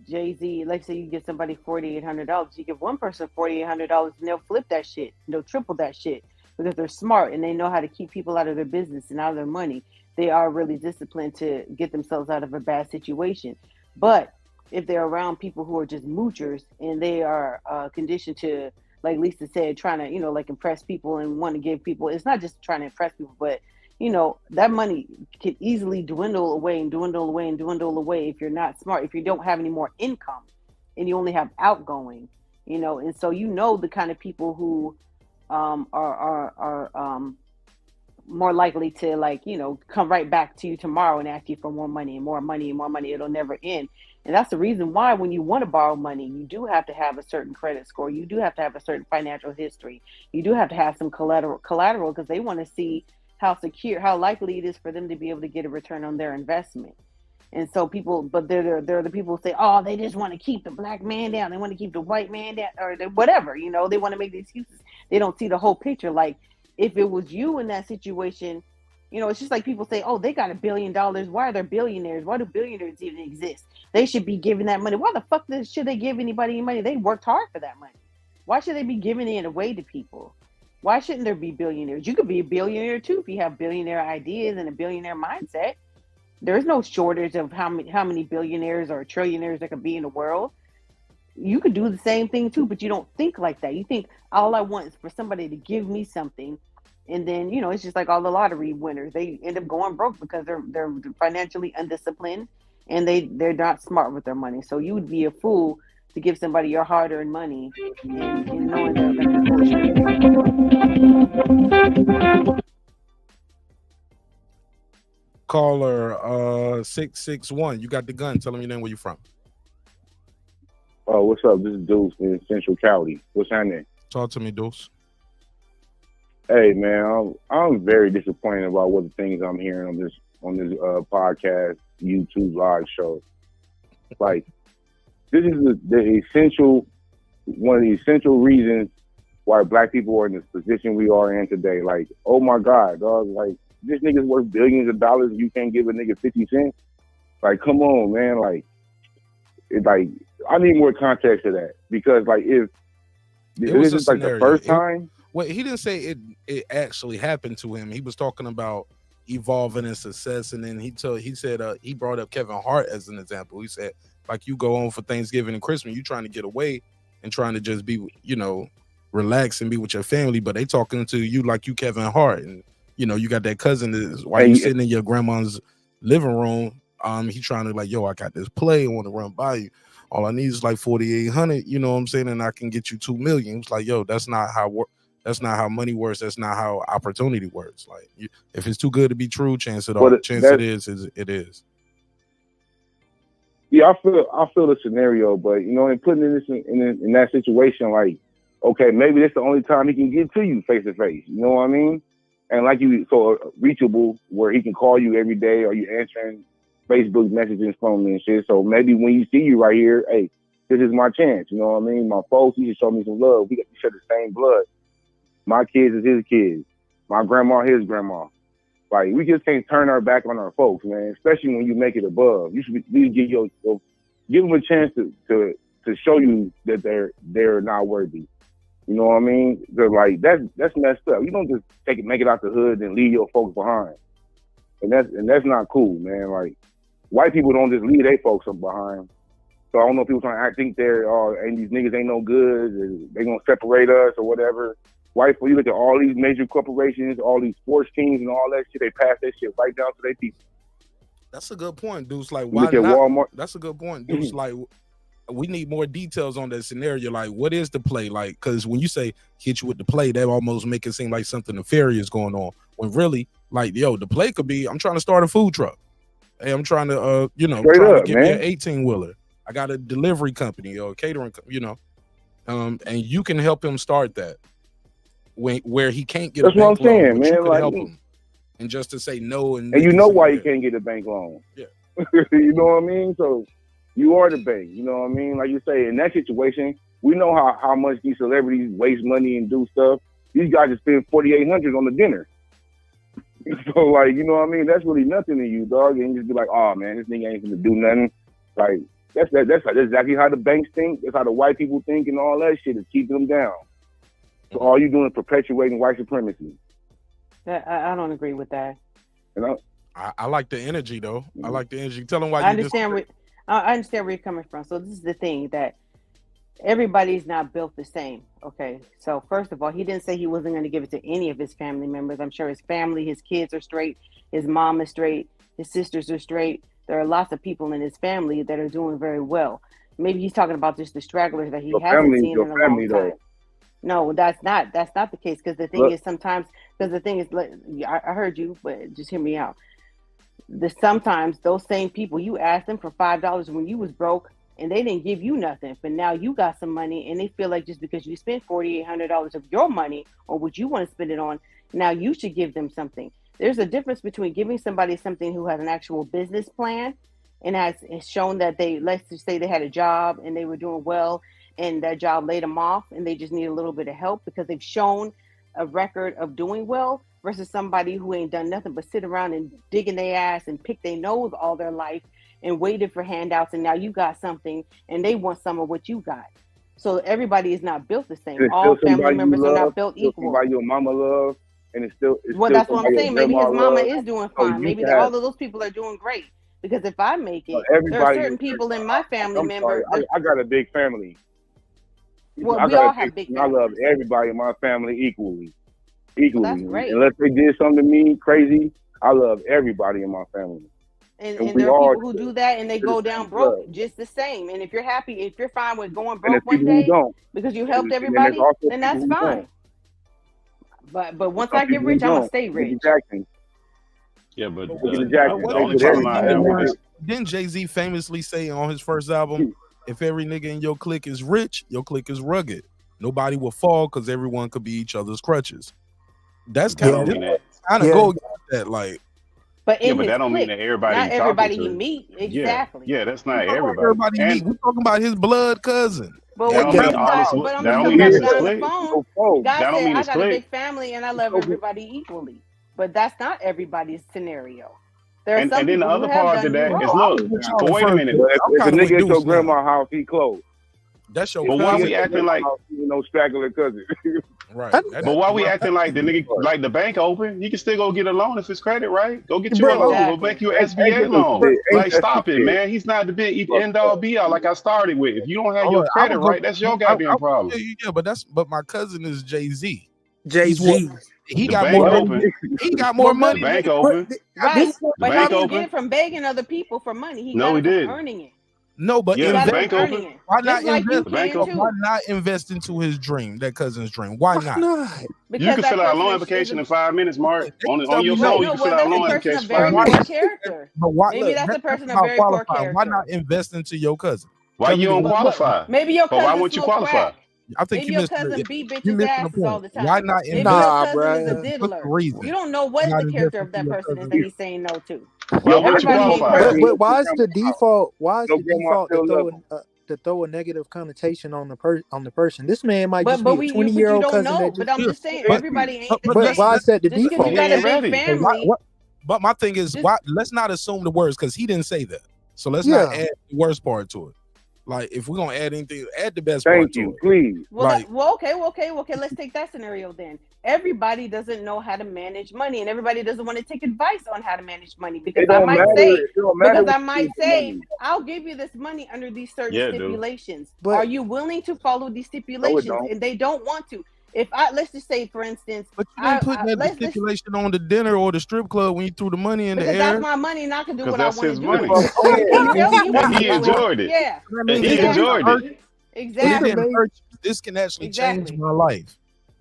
Jay-Z. Like say you give somebody $4,800, you give one person $4,800, and they'll flip that shit. They'll triple that shit because they're smart and they know how to keep people out of their business and out of their money. They are really disciplined to get themselves out of a bad situation. But if they're around people who are just moochers and they are conditioned to, like Lisa said, trying to, like impress people and want to give people, it's not just trying to impress people, but that money can easily dwindle away if you're not smart, if you don't have any more income and you only have outgoing, and so the kind of people who are more likely to come right back to you tomorrow and ask you for more money and more money and more money. It'll never end. And that's the reason why when you want to borrow money, you do have to have a certain credit score. You do have to have a certain financial history. You do have to have some collateral because they want to see how likely it is for them to be able to get a return on their investment. And so they're the people who say, oh, they just want to keep the black man down. They want to keep the white man down or whatever, they want to make the excuses. They don't see the whole picture. Like if it was you in that situation, it's just like people say, oh, they got $1 billion. Why are they billionaires? Why do billionaires even exist? They should be giving that money. Why the fuck should they give anybody any money? They worked hard for that money. Why should they be giving it away to people? Why shouldn't there be billionaires? You could be a billionaire too if you have billionaire ideas and a billionaire mindset. There's no shortage of how many billionaires or trillionaires there could be in the world. You could do the same thing too, but you don't think like that. You think all I want is for somebody to give me something. And then, it's just like all the lottery winners. They end up going broke because they're financially undisciplined and they're not smart with their money. So you would be a fool to give somebody your hard-earned money and knowing they're going to be Caller 661, you got the gun. Tell them your name, where you from. Oh, what's up? This is Deuce in Central Cali. What's happening? Talk to me, Deuce. Hey man, I'm very disappointed about what the things I'm hearing on this podcast, YouTube live show. Like, this is one of the essential reasons why black people are in this position we are in today. Like, oh my God, dog, like this nigga's worth billions of dollars and you can't give a nigga 50 cents? Like, come on, man. Like, I need more context to that because if this is like the first time. Well, he didn't say it actually happened to him. He was talking about evolving and success, and then he said he brought up Kevin Hart as an example. He said, like, you go home for Thanksgiving and Christmas, you trying to get away and trying to just be, relax and be with your family, but they talking to you like you Kevin Hart, and you got that cousin while you sitting in your grandma's living room. He trying to like, yo, I got this play, I want to run by you. All I need is like 4,800, you know what I'm saying, and I can get you 2 million. It's like, yo, that's not how money works. That's not how opportunity works. Like, if it's too good to be true, chance it is. Yeah, I feel the scenario, but in putting in that situation, like, okay, maybe that's the only time he can get to you face to face. You know what I mean? And like so reachable where he can call you every day. Are you answering? Facebook messages from me and shit. So maybe when you see you right here, hey, this is my chance. You know what I mean? My folks, you should show me some love. We share the same blood. My kids is his kids. My grandma, his grandma. Like, we just can't turn our back on our folks, man. Especially when you make it above. You should give them a chance to show you that they're not worthy. You know what I mean? Because like that's messed up. You don't just make it out the hood and leave your folks behind. And that's not cool, man. Like, white people don't just leave their folks behind. So I don't know if people trying to think and these niggas ain't no good, they gonna separate us or whatever. White people, you look at all these major corporations, all these sports teams and all that shit, they pass that shit right down to their people. That's a good point, Deuce. Like, You why look at not? Walmart. That's a good point, Deuce. Like, we need more details on that scenario. Like, what is the play? Like, because when you say hit you with the play, that almost make it seem like something nefarious going on. When really, like, yo, the play could be, I'm trying to start a food truck. Hey, I'm trying to, Straight trying up, to get me man. an 18-wheeler. I got a delivery company or catering, and you can help him start that where he can't get That's a bank what I'm saying, loan, but you man. could Like, help him. And just to say no, and you know why you yeah. can't get a bank loan. Yeah. You know what I mean? So you are the bank. You know what I mean? Like you say, in that situation, we know how much these celebrities waste money and do stuff. These guys just spend $4,800 on the dinner. So like, you know what I mean? That's really nothing to you, dog. And you just be like, oh man, this nigga ain't gonna do nothing. Like that's exactly how the banks think. That's how the white people think, and all that shit is keeping them down. So all you doing is perpetuating white supremacy. I don't agree with that. You know? I like the energy though. I like the energy. Tell them why I you understand I understand where you're coming from. So this is the thing, that everybody's not built the same. Okay. So first of all, he didn't say he wasn't going to give it to any of his family members. I'm sure his family, his kids are straight, his mom is straight, his sisters are straight. There are lots of people in his family that are doing very well. Maybe he's talking about just the stragglers that he hasn't seen in a long time. No, that's not the case. Because the thing is, sometimes, I heard you, but just hear me out. Sometimes those same people, you asked them for $5 when you was broke, and they didn't give you nothing. But now you got some money, and they feel like just because you spent $4,800 of your money on what you want to spend it on, now you should give them something. There's a difference between giving somebody something who has an actual business plan and has shown that let's just say they had a job and they were doing well, and that job laid them off and they just need a little bit of help because they've shown a record of doing well, versus somebody who ain't done nothing but sit around and dig in their ass and pick their nose all their life and waited for handouts, and now you got something and they want some of what you got. So everybody is not built the same. All family members are not built equal. Somebody your mama love, and it's still that's what I'm saying. Maybe his mama is doing fine. So maybe all of those people are doing great. Because if I make it, there are certain people in my family members. I got a big family. Well, we all have big families. I love everybody in my family equally. Well, that's great. Unless they did something to me crazy, I love everybody in my family. And there are people who do that and they go down broke just the same. And if you're happy, if you're fine with going broke one day because you helped everybody, then that's fine. But once I get rich, I'm gonna stay rich. Yeah, but didn't Jay-Z famously say on his first album, if every nigga in your clique is rich, your clique is rugged. Nobody will fall because everyone could be each other's crutches. That's kind of go against that, like. But but that don't mean that everybody. Not everybody you meet, exactly. Yeah, that's not everybody. We're talking about his blood cousin. But I'm talking about the phone. God said I got a big family and I love everybody equally. But that's not everybody's scenario. There are some and then the other part of that is but wait a minute. If a nigga at your grandma's house, he close. That's your. But why we acting like straggler cousin? Right. But why we acting like the nigga, like the bank open? You can still go get a loan if it's credit, right? Go get you a loan. Go make you an SBA loan. Like, stop it, man. He's not the big end all be all like I started with. If you don't have your credit right, that's your goddamn problem. Yeah, but my cousin is Jay-Z. Jay-Z. He got more money. He got more money. The bank open. Right. But he didn't get it from begging other people for money. He got it from earning it. No, but the bank open. Why not invest into his dream, that cousin's dream? Why not? You can fill out a loan application in 5 minutes, Mark. On your phone, you can fill out a loan application. Maybe that's a person of very poor character. Why not invest into your cousin? Why you don't qualify? Maybe your cousin. Why won't you qualify? I think your cousin beat bitches' asses all the time. Why not? Maybe your cousin is a diddler. You don't know what the character of that person is that he's saying no to. Why wouldn't you Everybody ain't qualify? perfect. But why is the default? Why is No the grandma default still love him. to throw a negative connotation on the person? This man might just But be a but you 20-year-old don't cousin know. that But just. I'm just saying, But everybody ain't the But same. why is that the Just because default? you got a big family. But my thing is, Just- why? Let's not assume the words because he didn't say that. So let's Yeah. not add the worst part to it. Like if we're gonna add anything, add the best part Thank to you, it. please. Well, Like, okay. Let's take that scenario then. Everybody doesn't know how to manage money, and everybody doesn't want to take advice on how to manage money because It I don't might matter. say, It don't matter because what I you might do with the say, money. I'll give you this money under these certain Yeah, dude. stipulations. But- Are you willing to follow these stipulations? don't. And they don't want to. Let's just say, for instance, but you ain't putting that stipulation on the dinner or the strip club when you threw the money in the because air. that's my money, and I can do 'Cause what I that's want to his do. money. Okay, tell me what And he you want. enjoyed it. Yeah, And he enjoyed it. exactly. It didn't hurt you. This can actually change my life.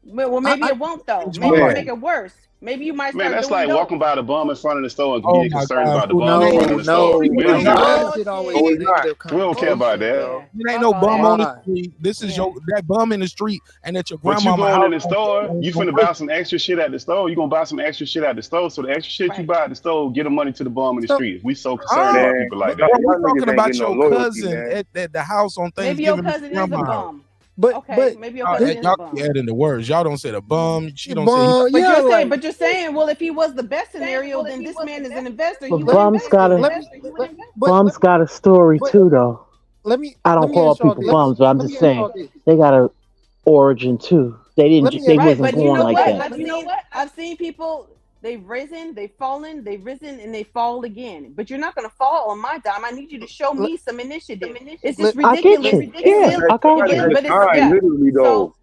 Well, maybe it won't though. Change Maybe my it'll life. make it worse. Maybe you might Man, start that's doing like dope. walking by the bum in front of the store and Oh getting my concerned God, about the who bum in front of the store. We don't do that. Shit always No, a negative We don't care about that. connotation, It ain't no Fuck all bum that. on the Why? street. This is that bum in the street, and at your But you grandmama going house. in the store, you finna buy some extra shit at the store. You gonna buy some extra shit at the store. So the extra shit you buy at the store, get the money to the bum in the street. We so concerned about people like Bro, that. we're Y'all niggas talking ain't about getting no your loyalty, cousin man. at the house on Maybe your Thanksgiving. cousin is a bum. But Okay, maybe your cousin is a y'all bum. keep adding the words. Y'all don't say the bum. She don't say. Bum, But yeah, you're saying, like, but you're saying, well, if he was the best scenario, then this man is an investor. But You bums got but got a story too, though. let me I don't call ask y'all people this. bums, but I'm Let just me ask y'all saying this. they got a origin too. They Let didn't. me They ask- wasn't But you born know like what? that. I've seen people. They've risen, they've fallen, they've risen, and they fall again. But you're not going to fall on my dime. I need you to show me some initiative. It's just I get ridiculous. you. It's Yeah, silly. I got It is, you. but it's Time, literally though. So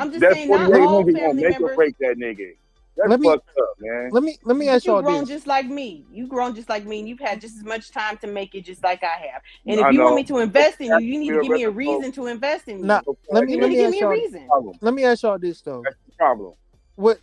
I'm just That saying, not all 4,800 gonna family make or members. break that nigga. That's Let me- fucked up, man. Let me But ask you y'all grown this. just like me. You grown just like me, and you've had just as much time to make it just like I have. And if I you want know. me to invest in you, you need to We're give me a reputable. reason to invest in you. Now, let You me need to give ask me a y'all. reason. Let me ask y'all this though. That's the problem. What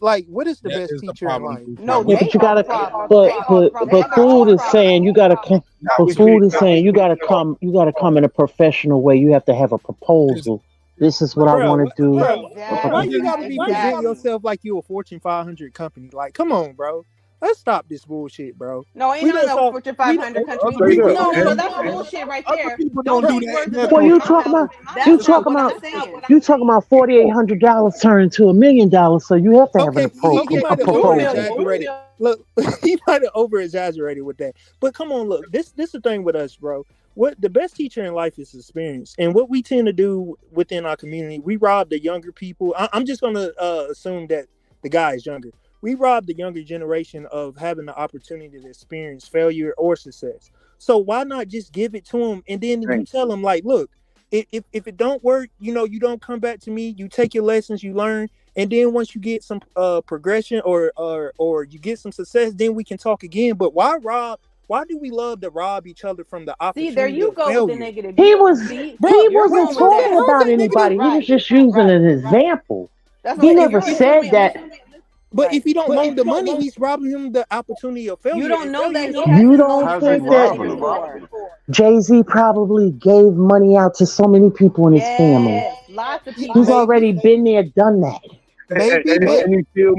is the That best is the teacher in problem. life? No, Yeah, they but you are the gotta. problem. But They are the problem. They got food all the is saying you gotta come. But food is saying you gotta come. You gotta come in a professional way. You have to have a proposal. This is what I want to do. Why you gotta be Exactly. present yourself like you a Fortune 500 company? Like, come on, bro. Let's stop this bullshit, bro. No, ain't We no done saw- Fortune 500 country. we- No, that's bullshit right there. Don't do take that. words out Well, of Well, my you mouth. talking about That's you not talking what I'm about saying. you talking about $4,800 turning to $1 million. So you have to have Okay, a he might have over proposal. exaggerated. Look, he might have over exaggerated with that. But come on, look, this is the thing with us, bro. What the best teacher in life is experience, and what we tend to do within our community, we rob the younger people. I'm just gonna assume that the guy is younger. We rob the younger generation of having the opportunity to experience failure or success. So why not just give it to them, and then you tell them like, look, if it don't work, you don't come back to me. You take your lessons, you learn, and then once you get some progression or you get some success, then we can talk again. But why do we love to rob each other from the See, opportunity there you of go failure? with the negative. He wasn't going with talking that. about anybody. He was just using an example. That's He what I'm never saying. said that. But if he don't know the money, he's robbing him the opportunity of failure. You don't and know that failure he is- hasn't You loaned don't How's he think that robbing him? Jay-Z probably gave money out to so many people in his family. Yes, lots of people. He's already been there, done that. Maybe, and but he's still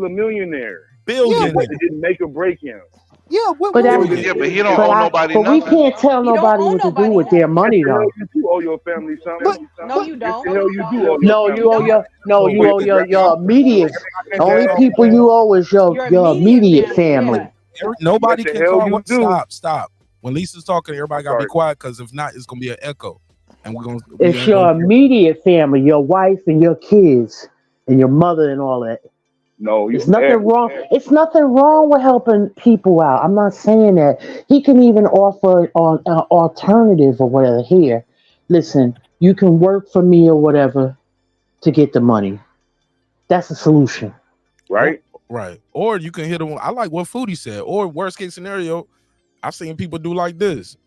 a millionaire. Billionaire. It didn't make or break him. yeah, But Yeah, but he don't owe nobody but we nothing. can't tell nobody what to do with their money, Yes, the hell though. you do owe your family something. No, you Yes, don't. the hell you do owe your No, family. you owe your immediate. The only Dad, people you owe is your immediate family. Nobody What the can hell call. you What? do? Stop. When Lisa's talking, everybody gotta be quiet because if not, it's gonna be an echo, and we It's ain't your gonna. immediate family, your wife and your kids and your mother and all that. No, It's nothing wrong. Dad. It's nothing wrong with helping people out. I'm not saying that. He can even offer on an alternative or whatever. Here, listen, you can work for me or whatever to get the money. That's a solution. Right? Right. Or you can hit them. I like what Foodie said. Or worst case scenario, I've seen people do like this.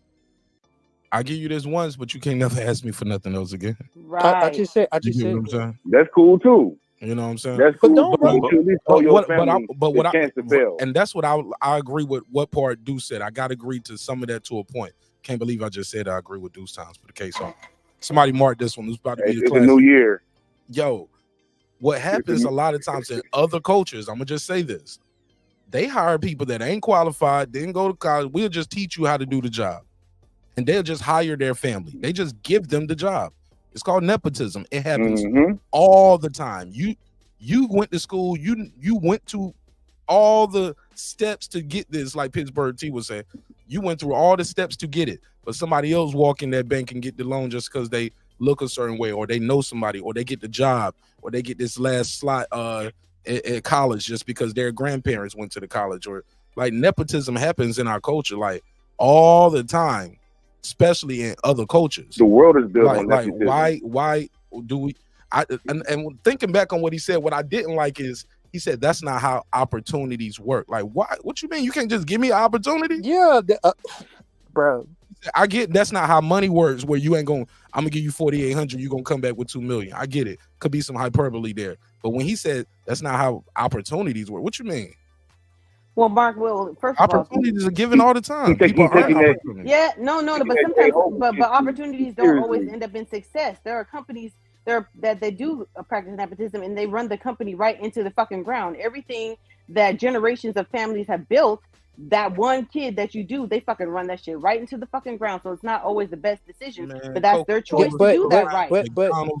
I give you this once, but you can't never ask me for nothing else again. Right. I just said. You get what I'm saying? That's cool too. You know what I'm saying? That's But cool. don't But you at least owe your family the chance to fail. And that's what I agree with what part Deuce said. I gotta agree to some of that to a point. Can't believe I just said I agree with Deuce times for the case on. Somebody mark this one. Who's about to be the It's a classic. new year. Yo, what happens a lot of times in other cultures, I'm gonna just say this. They hire people that ain't qualified, didn't go to college. We'll just teach you how to do the job. And they'll just hire their family. They just give them the job. It's called nepotism. It happens all the time. You went to school, you went to all the steps to get this, like Pittsburgh T was saying. You went through all the steps to get it, but somebody else walk in that bank and get the loan just because they look a certain way, or they know somebody, or they get the job, or they get this last slot at college just because their grandparents went to the college. Or like nepotism happens in our culture like all the time, especially in other cultures. The world is built on like nepotism. why do we and thinking back on what he said, what I didn't like is he said that's not how opportunities work. Like, why? What you mean? You can't just give me an opportunity? Yeah, bro. I get that's not how money works, where you ain't going, I'm gonna give you 4,800, you're gonna come back with 2 million. I get it. Could be some hyperbole there. But when he said that's not how opportunities work, what you mean? Well, Mark, first of all, opportunities are given all the time. People are opportunities. Yeah, no, but sometimes, but opportunities don't always end up in success. There are companies that they do practice nepotism, and they run the company right into the fucking ground. Everything that generations of families have built, that one kid that you do, they fucking run that shit right into the fucking ground. So it's not always the best decision, but that's their choice to do that, right? But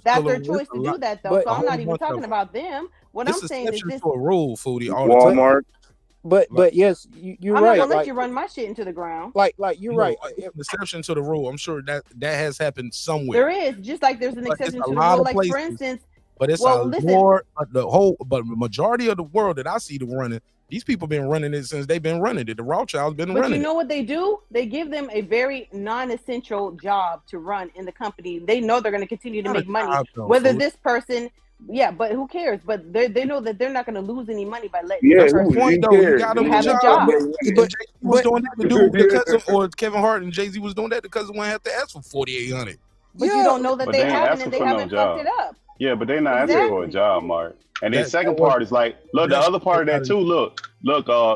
that's their choice to do that, though. So I'm not even talking about them. What I'm saying is this: to a rule, Foodie, all the time. But yes, you're I'm right. not gonna let you run my shit into the ground. Like you're right. Exception to the rule. I'm sure that has happened somewhere. There is, just like there's an exception to the lot rule. of Like places, for instance, but it's more but majority of the world that I see them running. These people been running it since they've been running it. The Rothschilds been running it. But you know what they do? They give them a very non-essential job to run in the company. They know they're going to continue to make money. Whether this person, but who cares? But they know that they're not going to lose any money by letting this person you got them have a job. But Jay-Z was doing that to do the cousin, or Kevin Hart and Jay-Z was doing that because one have to ask for 4,800. But you don't know that But they they ain't haven't, asking and they for no haven't job. fucked it up. Yeah, but they're not asking for a job, Mark. And then second part is like, look, the other part of that too. Look,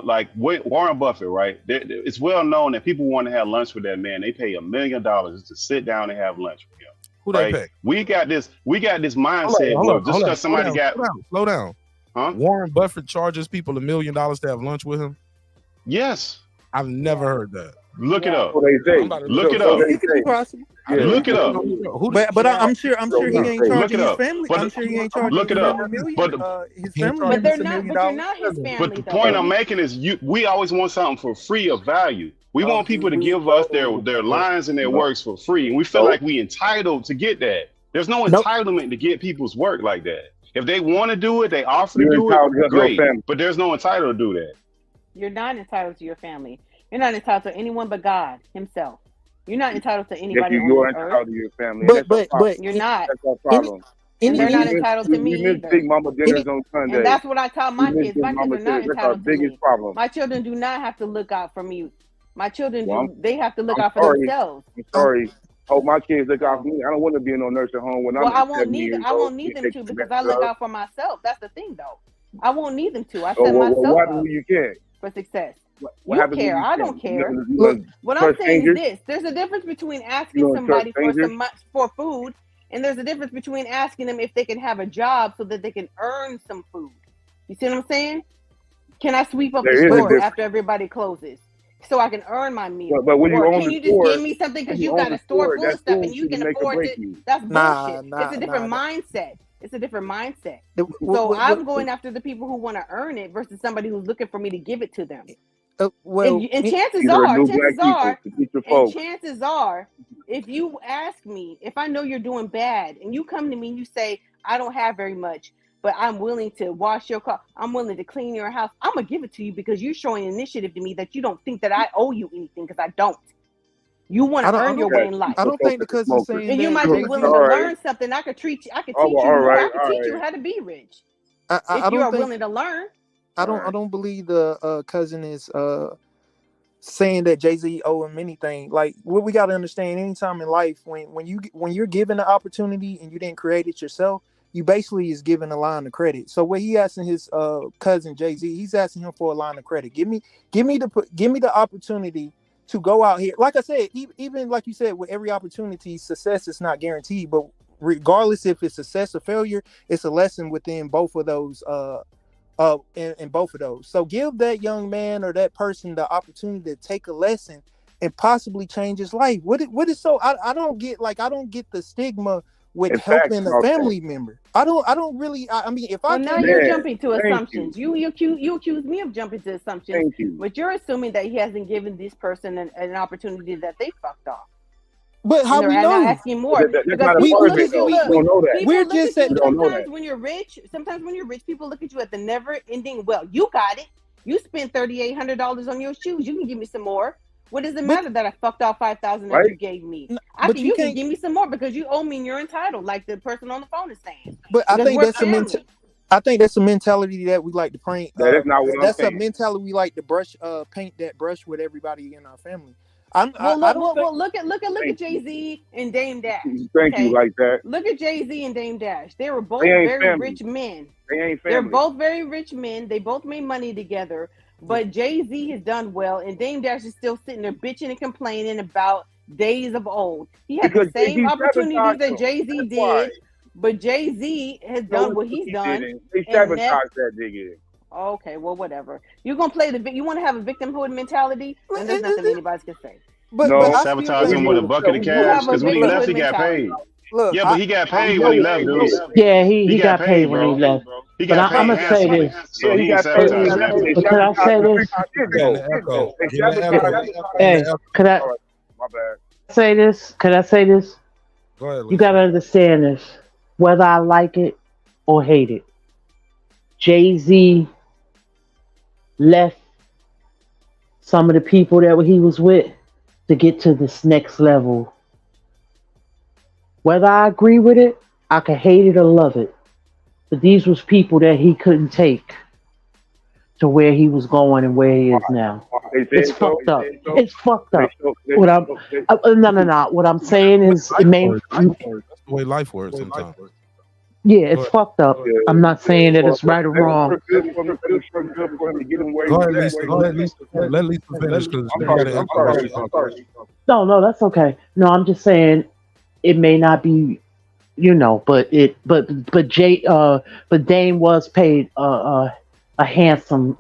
like Warren Buffett, right? It's well known that people want to have lunch with that man. They pay $1 million to sit down and have lunch with him. Who they pay? We got this mindset. Just because somebody slow down. Huh? Warren Buffett charges people $1 million to have lunch with him. Yes, I've never heard that. Look it up. Look it up. Look it up. But I'm sure he ain't charging his family. But I'm sure he ain't charging look it up. his family. But they're not. But you're not his family. But the point I'm making is, we always want something for free of value. We want people to give us their lines and their works for free, and we feel like we entitled to get that. There's no entitlement to get people's work like that. If they want to do it, they offer to do it. Great, but there's no entitled to do that. You're not entitled to your family. You're not entitled to anyone but God Himself. You're not entitled to anybody. You're entitled to your family. But you're not. That's our problem. And they're not entitled to me either. Big mama dinners on Sunday. And that's what I tell my kids. My kids are not entitled to me. Problem. My children do not have to look out for me. My children they have to look out for themselves. I'm sorry. Hope my kids look out for me. I don't want to be in no nursing home when I'm. I won't need them to because I look out for myself. That's the thing, though. I won't need them to. I set myself up for success. You care. I don't care. Look, what I'm saying is this: there's a difference between asking somebody for food, and there's a difference between asking them if they can have a job so that they can earn some food. You see what I'm saying? Can I sweep up the store after everybody closes so I can earn my meal? But when or can you just give me something because you got a store full of stuff and you can afford it? That's bullshit. It's a different mindset. It's a different mindset. So I'm going after the people who want to earn it versus somebody who's looking for me to give it to them. And chances are, if you ask me, if I know you're doing bad and you come to me and you say, I don't have very much, but I'm willing to wash your car, I'm willing to clean your house, I'm going to give it to you because you're showing initiative to me that you don't think that I owe you anything because I don't. You want to earn your way in life. I don't think the cousin's saying and you might be willing to learn something. I could teach you. I could teach you how to be rich. If you are willing to learn. I don't believe the cousin is saying that Jay-Z owe him anything. Like, what we got to understand, anytime in life when you're given the opportunity and you didn't create it yourself, you basically is giving a line of credit. So what he asking his cousin Jay-Z, he's asking him for a line of credit. Give me the opportunity to go out here. Like I said, even like you said, with every opportunity, success is not guaranteed. But regardless if it's success or failure, it's a lesson within both of those in both of those. So give that young man or that person the opportunity to take a lesson and possibly change his life. What is so I don't get the stigma with helping a family member. I mean, if I now you're jumping to assumptions. You accuse me of jumping to assumptions, but you're assuming that he hasn't given this person an opportunity that they fucked off. But how we know? Asking more. We're just at sometimes when you're rich. Sometimes when you're rich, people look at you at the never-ending. Well, you got it. You spent $3,800 on your shoes. You can give me some more. What does it matter that I fucked off $5,000 that you gave me? You can give me some more because you owe me and you're entitled, like the person on the phone is saying. But I think that's a mentality that we like to paint. That's not what I'm saying. That's a mentality we like to paint that brush with everybody in our family. Look at Jay-Z and Dame Dash. Thank you, like that. Look at Jay-Z and Dame Dash. They were both very rich men. They ain't family. They're both very rich men. They both made money together. But Jay-Z has done well, and Dame Dash is still sitting there bitching and complaining about days of old. He had the same opportunities that Jay-Z did, but Jay-Z has done what he's done. They sabotaged that nigga. Okay, well, whatever. You're gonna play you want to have a victimhood mentality, and there's nothing anybody can say. But sabotage him with a bucket of cash because when he left, he got paid. Look, but he got paid when he left, dude. Yeah, he got paid when he left. He got paid. I'm gonna say this. So he got sabotaged. But could I say this? Hey, could I say this? Could I say this? Go ahead, you gotta understand this. Whether I like it or hate it, Jay-Z left some of the people that he was with to get to this next level. Whether I agree with it, I could hate it or love it. But these was people that he couldn't take to where he was going and where he is now. It's fucked up. It's fucked up. What I'm saying is it may. That's the way life works sometimes. Yeah, it's fucked up. I'm not saying that it's right or wrong. Go ahead, Lisa. Let Lisa finish because No, that's okay. No, I'm just saying it may not be, but Dame was paid a handsome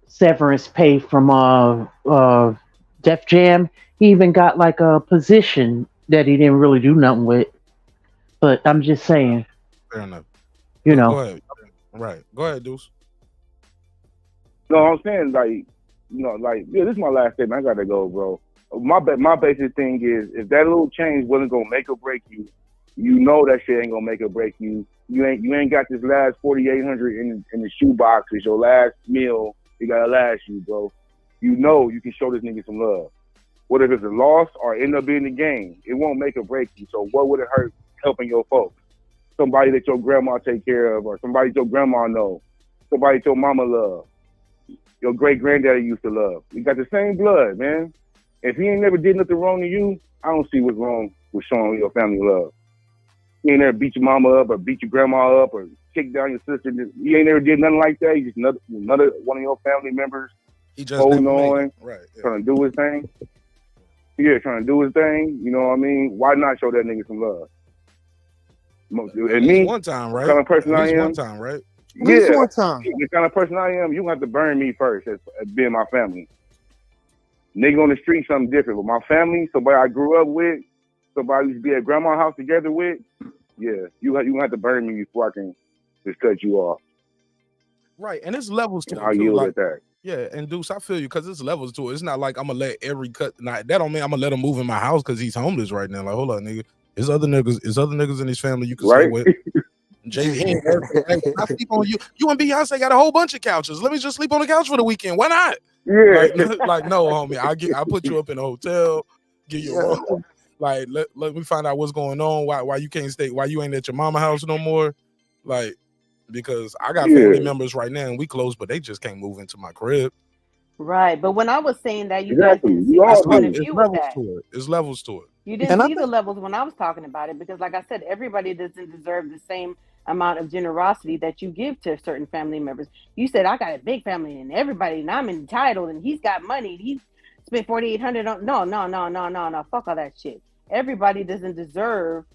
severance pay from Def Jam. He even got like a position that he didn't really do nothing with. But I'm just saying. Fair enough. Go ahead. Right. Go ahead, Deuce. No, I'm saying this is my last statement. I gotta go, bro. My basic thing is if that little change wasn't gonna make or break you, you know that shit ain't gonna make or break you. You ain't got this last 4,800 in the shoebox. It's your last meal. It gotta last you, bro. You know you can show this nigga some love. Whether it's a loss or end up being the game, it won't make or break you. So what would it hurt helping your folks? Somebody that your grandma take care of, or somebody your grandma know, somebody that your mama love, your great granddaddy used to love. You got the same blood, man. If he ain't never did nothing wrong to you, I don't see what's wrong with showing your family love. He ain't never beat your mama up or beat your grandma up or kick down your sister. He ain't never did nothing like that. He's just another one of your family members he just holding on, trying to do his thing. Yeah, trying to do his thing. You know what I mean? Why not show that nigga some love? At least one time, right? The kind of person I am. One time, right? Yeah, one time. The kind of person I am, you have to burn me first as being my family. Nigga on the street, something different. But my family, somebody I grew up with, somebody used to be at grandma's house together with, yeah, you have to burn me before I can just cut you off. Right, and it's levels to it. I'll yield at that. Yeah, and Deuce, I feel you because it's levels to it. It's not like I'm gonna let every cut. Now, that don't mean I'm gonna let him move in my house because he's homeless right now. Like, hold on, nigga. There's other niggas in his family you can stay with. Jay-Z, I sleep on you. You and Beyonce got a whole bunch of couches. Let me just sleep on the couch for the weekend. Why not? Yeah. Like no, homie. I put you up in a hotel, give you a room. Like, let me find out what's going on. Why you can't stay? Why you ain't at your mama house no more? Like, because I got family members right now and we close, but they just can't move into my crib. Right, but when I was saying that, you guys didn't see my point of view with that. It's levels to it. You didn't see the levels when I was talking about it because, like I said, everybody doesn't deserve the same amount of generosity that you give to certain family members. You said I got a big family and everybody, and I'm entitled, and he's got money. He spent $4,800 on. No. Fuck all that shit. Everybody doesn't deserve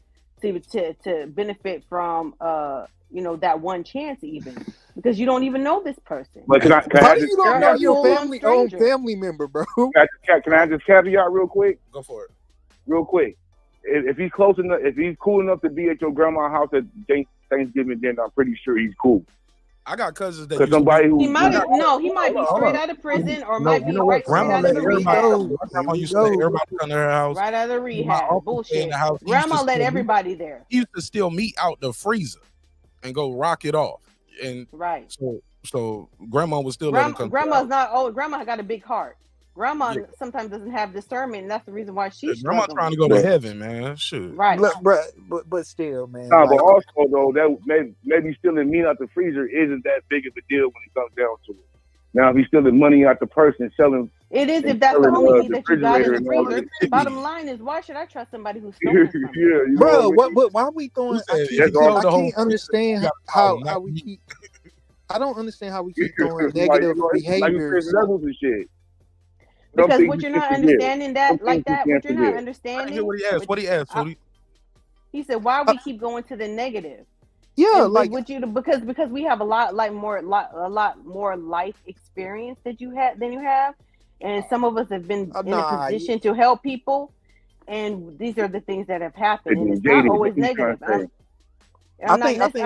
to benefit from that one chance, even because you don't even know this person. But How do you don't know your family member, bro? Can I just caveat real quick? Go for it. Real quick. If he's close enough, if he's cool enough to be at your grandma's house at Thanksgiving dinner, I'm pretty sure he's cool. I got cousins that he might be straight out of prison or might be right straight out of the rehab. Grandma used to let everybody come to her house. Right out of the rehab. Bullshit. Grandma let everybody there. He used to steal meat out the freezer and go rock it off. And right. So grandma was still letting him come. Grandma's not old. Grandma got a big heart. Grandma sometimes doesn't have discernment, and that's the reason why she's grandma trying to go to heaven, man. Shoot. Right. But still, man. Nah, but also though, that maybe stealing meat out the freezer isn't that big of a deal when it comes down to it. Now, if he's stealing money out the purse and selling, it is if that's the only thing that you got in the freezer. Bottom line is, why should I trust somebody who's stolen something? Bro, why are we throwing? I can't understand how we keep. I don't understand how we keep throwing negative behaviors. Because what you're not understanding what you're not understanding. What he asked. He said, "Why we keep going to the negative?" Yeah, and because we have a lot more life experience than you have, and some of us have been in a position to help people, and these are the things that have happened, and it's not always negative. I'm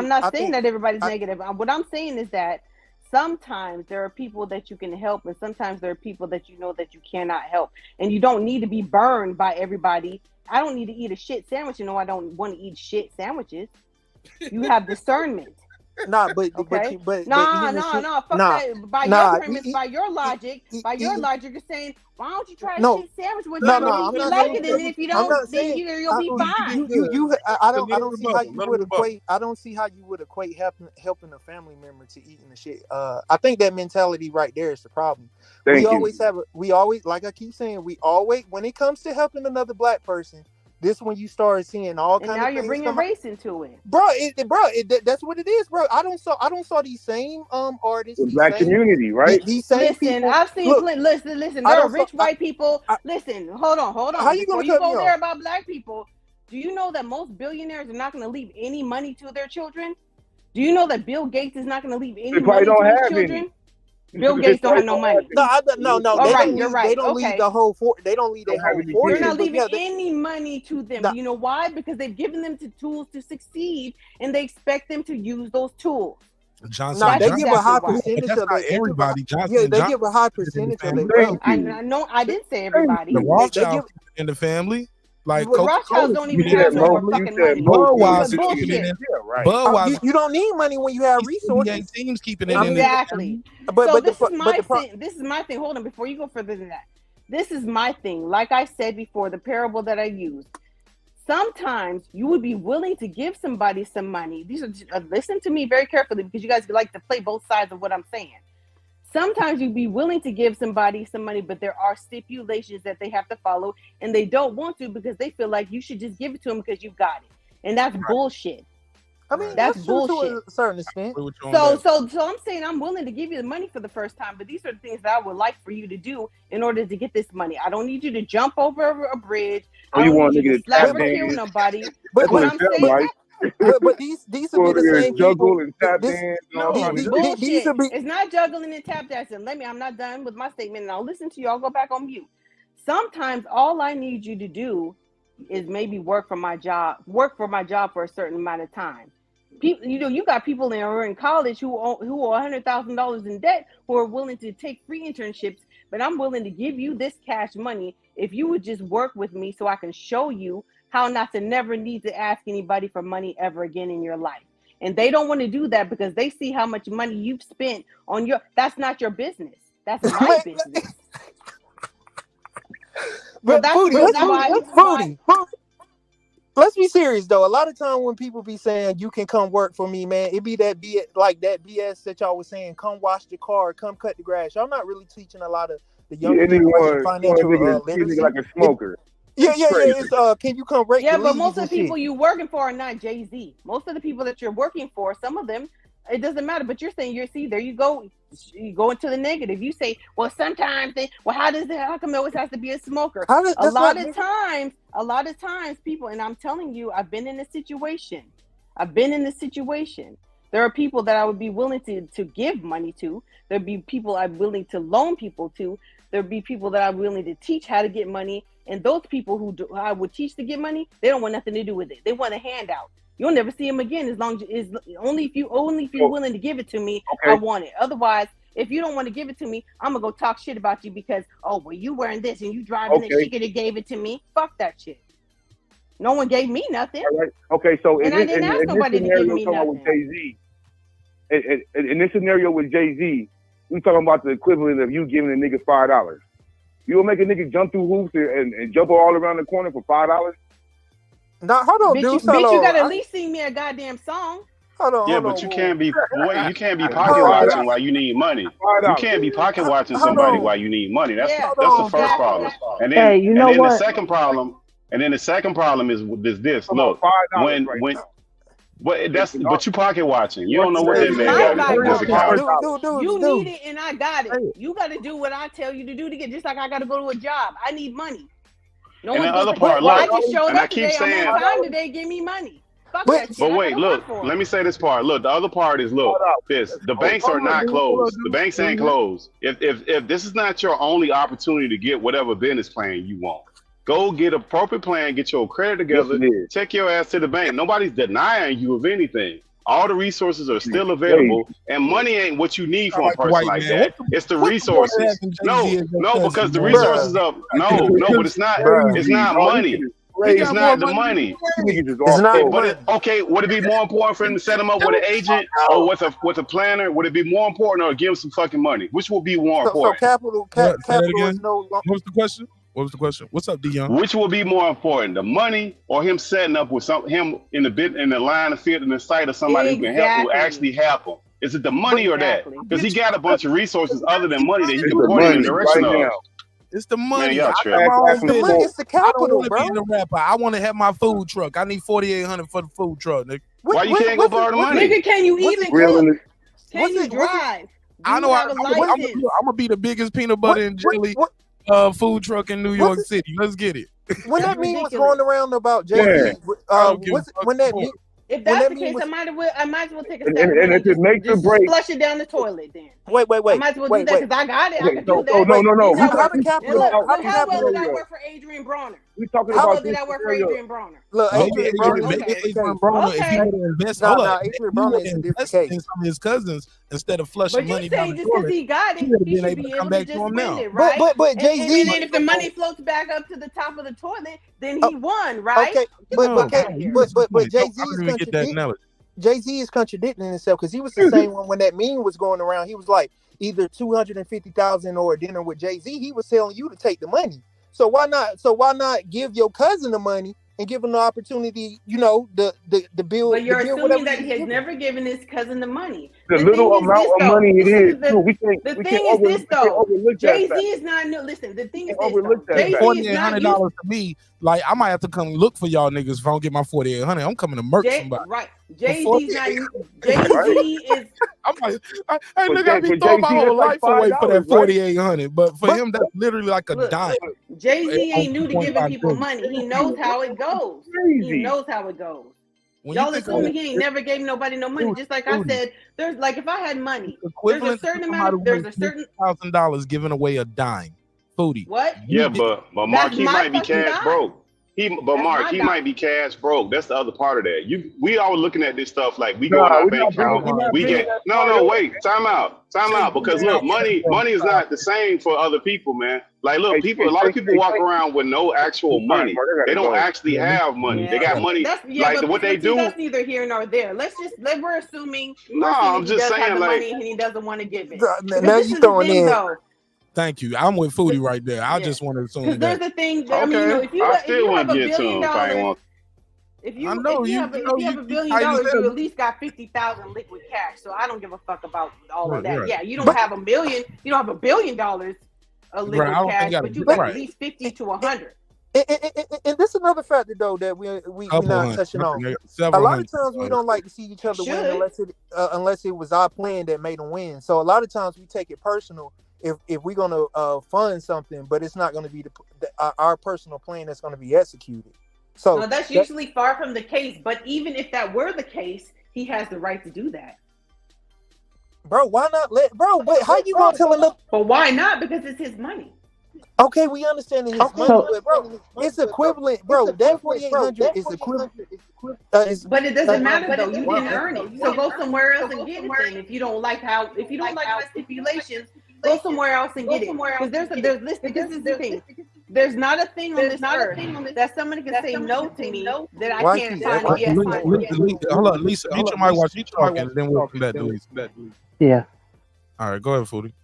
not saying that everybody's negative. What I'm saying is that sometimes there are people that you can help, and sometimes there are people that you know that you cannot help, and you don't need to be burned by everybody. I don't need to eat a shit sandwich. I don't want to eat shit sandwiches. You have discernment. Fuck that. By your premise, by your logic, you're saying, why don't you try a shit sandwich with me? If you like it, and if you don't, then you'll be fine. I don't see how you would equate. I don't see how you would equate helping a family member to eating the shit. I think that mentality right there is the problem. We always, like I keep saying, when it comes to helping another black person, this when you start seeing all kinds of things. And now you're bringing race into it, bro. That's what it is, bro. I don't saw these same artists, the black community, right? These same people. I've seen. Listen. There are rich white people. Listen, hold on. How you gonna go there about black people? Do you know that most billionaires are not going to leave any money to their children? Do you know that Bill Gates is not going to leave any money to his children? Bill Gates don't have no money. No. You're right. They don't leave the whole. They don't leave their whole fortune. They're not leaving any money to them. You know why? Because they've given them the tools to succeed, and they expect them to use those tools. They give a high percentage of everybody. They give a high percentage of it. I didn't say everybody. The Rothschild in the family. Like Rothschilds don't even have no fucking money. Budweiser. You don't need money when you have resources. Teams keeping it exactly. But this is my thing. Hold on, before you go further than that. This is my thing. Like I said before, the parable that I used. Sometimes you would be willing to give somebody some money. These are listen to me very carefully because you guys like to play both sides of what I'm saying. Sometimes you'd be willing to give somebody some money, but there are stipulations that they have to follow, and they don't want to because they feel like you should just give it to them because you got it, and that's bullshit. I mean, that's to bullshit. a certain extent. So I'm saying I'm willing to give you the money for the first time, but these are the things that I would like for you to do in order to get this money. I don't need you to jump over a bridge. I don't need you to slap or kill nobody. But what I'm saying. But these would be the same people. It's not juggling and tap dancing. I'm not done with my statement, and I'll listen to you. I'll go back on mute. Sometimes all I need you to do is maybe work for my job for a certain amount of time. People, you got people that are in college who are $100,000 in debt who are willing to take free internships, but I'm willing to give you this cash money if you would just work with me so I can show you how not to never need to ask anybody for money ever again in your life. And they don't want to do that because they see how much money you've spent on that's not your business. That's my business. But let's be serious though. A lot of time when people be saying you can come work for me, man, it be that BS that y'all was saying, come wash the car, come cut the grass. Y'all not really teaching a lot of the younger generation financial literacy. Like a smoker. Yeah. It's can you come rake? Yeah, but most of the people you working for are not Jay-Z. Most of the people that you're working for, some of them, it doesn't matter. But you're saying there you go. You go into the negative. You say, well, sometimes how come it always has to be a smoker? A lot of times a lot of times people, and I'm telling you, I've been in this situation. There are people that I would be willing to give money to. There'd be people I'm willing to loan people to. There'd be people that I'm willing to teach how to get money. And those people who I would teach to get money, they don't want nothing to do with it. They want a handout. You'll never see them again as long as only if you're willing to give it to me. I want it. Otherwise, if you don't want to give it to me, I'm gonna go talk shit about you because you wearing this and you driving this. She could have gave it to me. Fuck that shit. No one gave me nothing. All right. Okay, so and I didn't ask nobody to give me nothing. With Jay-Z, in this scenario with Jay-Z, we talking about the equivalent of you giving a nigga $5. You will make a nigga jump through hoops and jump all around the corner for $5? No, hold on, dude. Bitch, you gotta at least sing me a goddamn song. Hold on, but you can't be pocket watching while you need money. You can't be pocket watching somebody while you need money. That's the first problem. And then the second problem. And then the second problem is this. Look, but you pocket watching. You don't know what that man got. You need it, and I got it. You got to do what I tell you to do to get. Just like I got to go to a job. I need money. No and one the other part, look, I just showed and up I keep today. saying, I'm on time today. Give me money. Fuck that shit. But wait, look. Let me say this part. Look, the other part is the banks are not closed. The banks ain't closed. If this is not your only opportunity to get whatever business plan you want, go get an appropriate plan, get your credit together, take your ass to the bank. Nobody's denying you of anything. All the resources are still available, and money ain't what you need from a person like that. It's the resources. No, because the resources are but it's not. It's not money. It's not the money. It's not. Would it be more important for him to set him up with an agent or with a planner? Would it be more important or give him some fucking money? Which will be more important? So capital is no longer. What's the question? What was the question? What's up, Dion? Which will be more important, the money or him setting up with him in the line of field in the sight of somebody who can help, who actually help him? Is it the money or that? Because he got a bunch of resources other than money that he can point in the direction of. It's the money. Man, It's the capital, bro. Be the rapper. I want to have my food truck. I need $4,800 for the food truck, nigga. Why you can't go borrow the money? Nigga, can you even cook? Can you drive? I know. I'm gonna be the biggest peanut butter and jelly food truck in New York City. Let's get it. When that meme was going around about Jay-Z, if that's the case, I might as well take a step. And if it makes a break, flush it down the toilet. Then wait. I might as well do that because I got it. I can do that. No. How well did I work for Adrian Bronner? We talking How about well did I work for Adrian Bronner? Look, Adrian Bronner. If you had to invest, Adrian Bronner is a different case. In some of his cousins instead of flushing money down the just because he got it, he should be able to just win it, right? But Jay-Z, and then if the money floats back up to the top of the toilet, then he won, right? Okay, but Jay-Z is contradicting himself because he was the same one when that meme was going around. He was like either $250,000 or a dinner with Jay-Z. He was telling you to take the money. So why not give your cousin the money and give him the opportunity, the bill. But you're assuming that he has never given his cousin the money. The little amount of money it is. The thing is this though. Jay-Z is not new. Listen, the thing is this. Jay-Z is not $4,800 to me. Like I might have to come look for y'all niggas if I don't get my $4,800. I'm coming to murk somebody. Right. Jay-Z's not. Jay-Z is. I'm like, I nigga, I be throwing my whole life away for that $4,800. But for him, that's literally like a dime. Jay-Z ain't new to giving people money. He knows how it goes. He knows how it goes. Y'all assuming he ain't never gave nobody no money. Just like I said, there's like if I had money, there's a certain amount. There's a certain $1,000 giving away a dime. Foodie. What? Yeah, but Mark, he might be cash broke. Mark, he might be cash broke. That's the other part of that. We always looking at this stuff like we go on our bank account. We get wait, time out. Because look, money is not the same for other people, man. Like look, a lot of people walk around with no actual money. They don't actually have money. They got money. Like what they do. That's neither here nor there. We're assuming. No, I'm just saying like money and he doesn't want to give it. Now you throwing in. Thank you. I'm with Foodie right there. I just want to assume that. There's the thing. That, if you have $1 billion, if you have $1 billion, you at least got 50,000 liquid cash. So I don't give a fuck about all of that. Right. Yeah, you don't have $1 billion. You don't have $1 billion of liquid cash, but you got at least 50 to 100. And this is another factor though that we're not touching on. A lot of times we don't like to see each other win unless it was our plan that made them win. So a lot of times we take it personal if we're gonna fund something, but it's not gonna be our personal plan that's gonna be executed. So no, that's usually far from the case. But even if that were the case, he has the right to do that. Bro, why not let wait, how you gonna tell another? But why not? Because it's his money. Okay, we understand that his money, but bro, it's equivalent, bro. That 4,800 is equivalent. But it doesn't matter though. You didn't earn it, so go somewhere else and get it. Then, if you don't like my stipulations, go somewhere else and get it. Because this is the thing. There's not a thing on this earth that somebody can say no to me that I can't find a yes for. Hold on, Lisa. Mute your mic while she's talking, and then we'll come back to Lisa. Yeah. All right, go ahead, Foodie.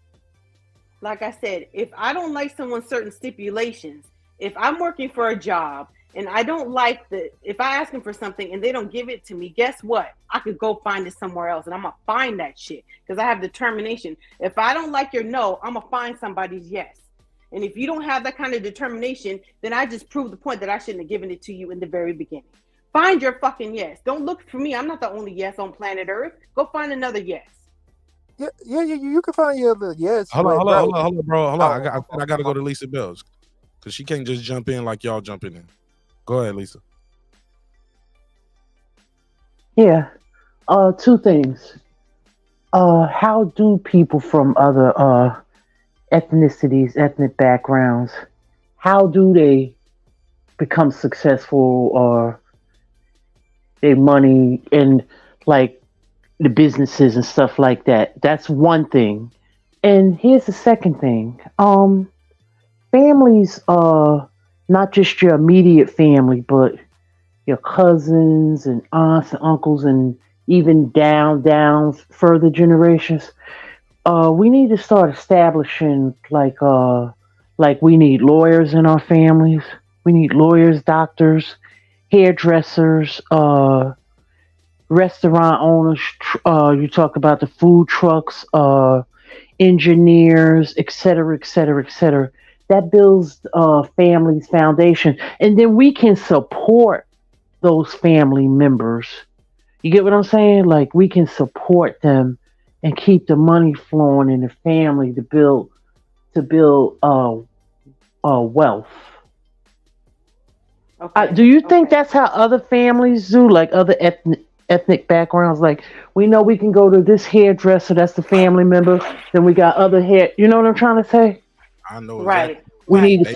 Like I said, if I don't like someone's certain stipulations, if I'm working for a job and I don't like if I ask them for something and they don't give it to me, guess what? I could go find it somewhere else and I'm going to find that shit because I have determination. If I don't like your no, I'm going to find somebody's yes. And if you don't have that kind of determination, then I just proved the point that I shouldn't have given it to you in the very beginning. Find your fucking yes. Don't look for me. I'm not the only yes on planet Earth. Go find another yes. Yeah, you can find your other yes. Hold on, bro. Hold on. I got to go to Lisa Bells because she can't just jump in like y'all jumping in. Go ahead, Lisa. Yeah. Two things. How do people from other ethnicities, ethnic backgrounds, how do they become successful or their money and like the businesses and stuff like that? That's one thing. And here's the second thing. Families are not just your immediate family, but your cousins and aunts and uncles and even down further generations. We need to start establishing like we need lawyers in our families. We need lawyers, doctors, hairdressers, restaurant owners. You talk about the food trucks, engineers, et cetera, et cetera, et cetera. That builds families' foundation, and then we can support those family members. You get what I'm saying? Like we can support them and keep the money flowing in the family to build wealth. Okay. Do you think that's how other families do, like other ethnic backgrounds? Like we know we can go to this hairdresser, that's the family member. Then we got other hair. You know what I'm trying to say? I know. Right. We need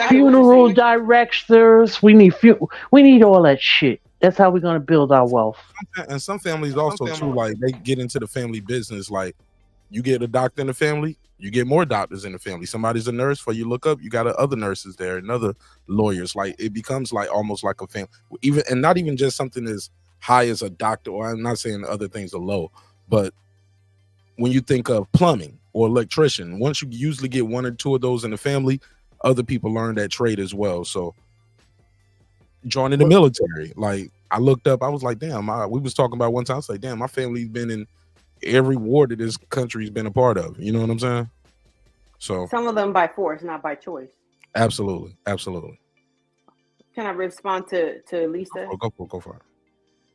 funeral directors. We need all that shit. That's how we're gonna build our wealth. And some families also too, like they get into the family business. Like you get a doctor in the family, you get more doctors in the family. Somebody's a nurse, for you look up, you got other nurses there and other lawyers. Like it becomes like almost like a family. Even and not even just something as high as a doctor. Or I'm not saying other things are low, but when you think of plumbing or electrician, once you usually get one or two of those in the family, other people learn that trade as well. So joining the military, like I looked up, I was like, damn, we was talking about one time, I was like, damn, my family's been in every war that this country's been a part of. You know what I'm saying? So some of them by force, not by choice. Absolutely. Can I respond to Lisa? Go for it.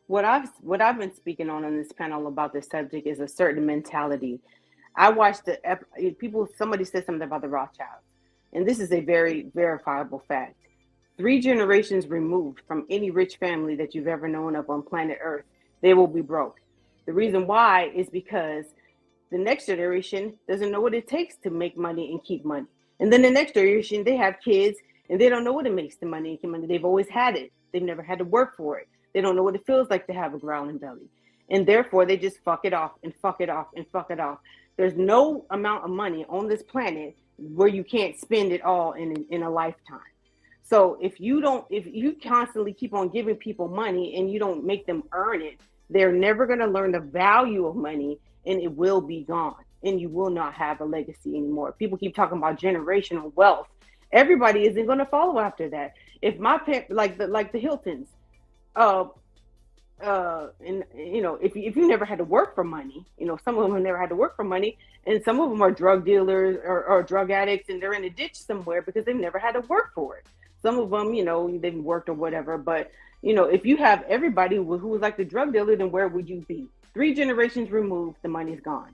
What I've been speaking on this panel about this subject is a certain mentality. I watched somebody said something about the Rothschilds, and this is a very verifiable fact. 3 generations removed from any rich family that you've ever known of on planet Earth, they will be broke. The reason why is because the next generation doesn't know what it takes to make money and keep money. And then the next generation, they have kids and they don't know what it makes to money and keep money. They've always had it. They've never had to work for it. They don't know what it feels like to have a growling belly. And therefore, they just fuck it off and fuck it off and fuck it off. There's no amount of money on this planet where you can't spend it all in a lifetime. So if you constantly keep on giving people money and you don't make them earn it, they're never going to learn the value of money, and it will be gone, and you will not have a legacy anymore. People keep talking about generational wealth. Everybody isn't going to follow after that. If my parents, like the Hiltons, and if you never had to work for money, some of them have never had to work for money, and some of them are drug dealers or drug addicts, and they're in a ditch somewhere because they've never had to work for it. Some of them, they've worked or whatever, but if you have everybody who was like the drug dealer, then where would you be? 3 generations removed, the money's gone.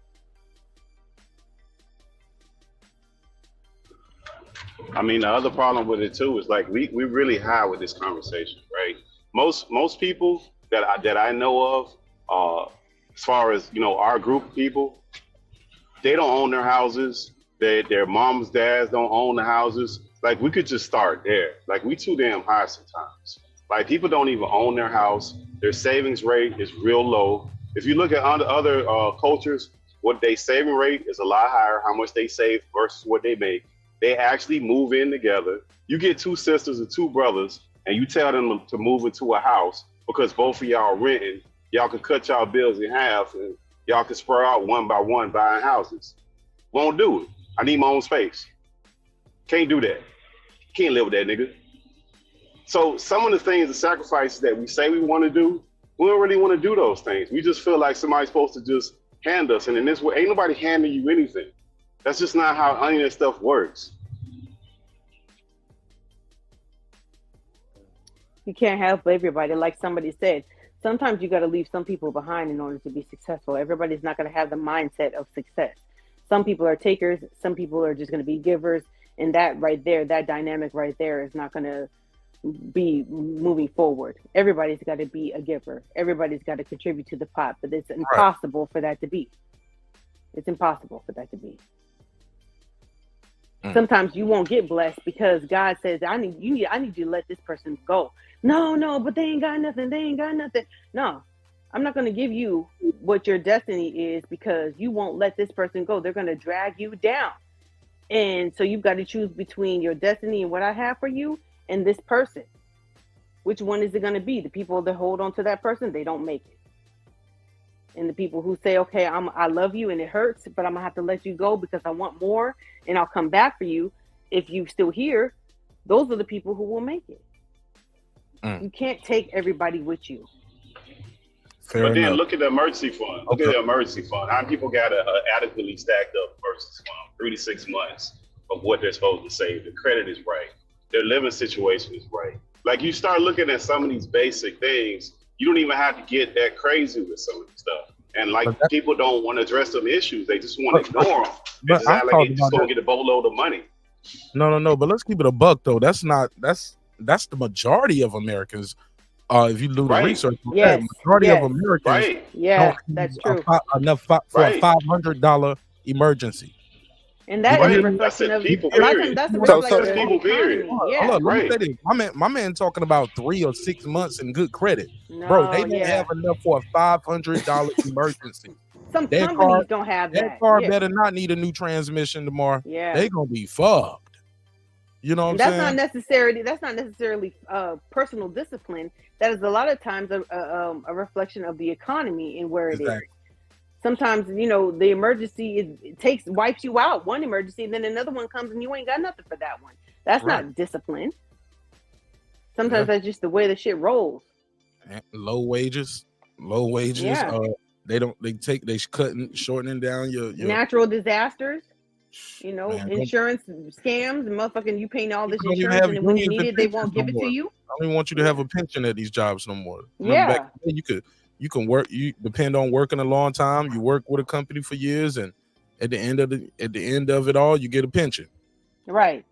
I mean, the other problem with it too is like we really high with this conversation, right? Most people that I know of, as far as our group of people, they don't own their houses. Their moms, dads don't own the houses. Like we could just start there. Like we too damn high sometimes. Like people don't even own their house. Their savings rate is real low. If you look at other cultures, what they saving rate is a lot higher. How much they save versus what they make. They actually move in together. You get two sisters or two brothers, and you tell them to move into a house because both of y'all are renting. Y'all can cut y'all bills in half, and y'all can spread out one by one buying houses. Won't do it. I need my own space. Can't do that. Can't live with that nigga. So some of the things, the sacrifices that we say we want to do, we don't really want to do those things. We just feel like somebody's supposed to just hand us, and in this way, ain't nobody handing you anything. That's just not how any of that stuff works. You can't help everybody. Like somebody said, sometimes you got to leave some people behind in order to be successful. Everybody's not going to have the mindset of success. Some people are takers. Some people are just going to be givers. And that right there, that dynamic right there is not going to be moving forward. Everybody's got to be a giver. Everybody's got to contribute to the pot, but it's impossible for that to be. It's impossible for that to be. Sometimes you won't get blessed because God says, I need you to let this person go. No, but they ain't got nothing. They ain't got nothing. No, I'm not going to give you what your destiny is because you won't let this person go. They're going to drag you down. And so you've got to choose between your destiny and what I have for you and this person. Which one is it going to be? The people that hold on to that person, they don't make it. And the people who say, okay, I love you and it hurts, but I'm going to have to let you go because I want more and I'll come back for you if you're still here. Those are the people who will make it. You can't take everybody with you. But then look at the emergency fund. Look at the emergency fund. How many people got adequately stacked up emergency fund? 3 to 6 months of what they're supposed to save. The credit is right. Their living situation is right. Like you start looking at some of these basic things, you don't even have to get that crazy with some of the stuff. And like people don't want to address some issues. They just want to ignore them. It's not like they just going to get a boatload of money. No. But let's keep it a buck though. That's the majority of Americans. If you do the research, majority of Americans don't that's true. Enough for a $500 emergency. And that is a reflection of people. That's a reflection of people. Period. Yeah. Hold on, let me say this. My man talking about 3 or 6 months in good credit, bro. They don't have enough for a $500 emergency. Some companies don't have that. That car better not need a new transmission tomorrow. Yeah, they gonna be fucked. You know what I'm saying? That's not necessarily personal discipline. That is a lot of times a reflection of the economy and where it is. Sometimes, the emergency wipes you out, one emergency, and then another one comes and you ain't got nothing for that one. That's not discipline. Sometimes that's just the way the shit rolls. Low wages. Yeah. They shortening down your natural disasters. Insurance scams and motherfucking you paying all this insurance and then when you need it, they won't give it to you. I don't even want you to have a pension at these jobs no more. Yeah. You can work. You depend on working a long time. You work with a company for years, and at the end of it all, you get a pension. Right.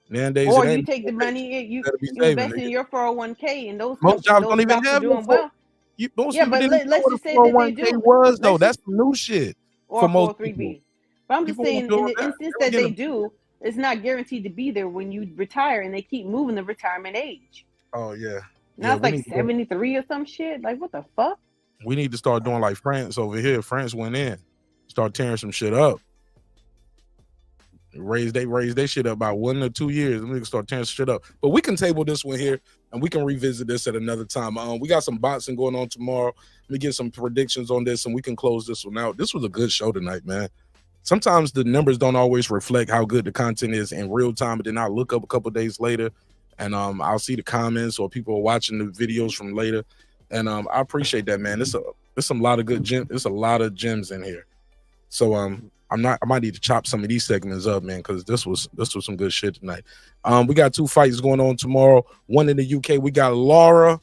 Nowadays, or you take the money, you invest in your 401k, and those most jobs don't even have doing well. But let's just say that they do. Was though that's some new shit or for most 403B. people. But I'm just saying, in the instance that they do, it's not guaranteed to be there when you retire, and they keep moving the retirement age. Oh yeah. Now it's like 73 or some shit. Like, what the fuck? We need to start doing like France over here. France went in, start tearing some shit up. They raised their shit up about 1 or 2 years. We can start tearing some shit up. But we can table this one here, and we can revisit this at another time. We got some boxing going on tomorrow. Let me get some predictions on this, and we can close this one out. This was a good show tonight, man. Sometimes the numbers don't always reflect how good the content is in real time, but then I'll look up a couple days later, and I'll see the comments or people are watching the videos from later, and I appreciate that, man. There's some lot of good gems. There's a lot of gems in here. So I might need to chop some of these segments up, man, because this was some good shit tonight. We got 2 fights going on tomorrow. One in the UK. We got Laura.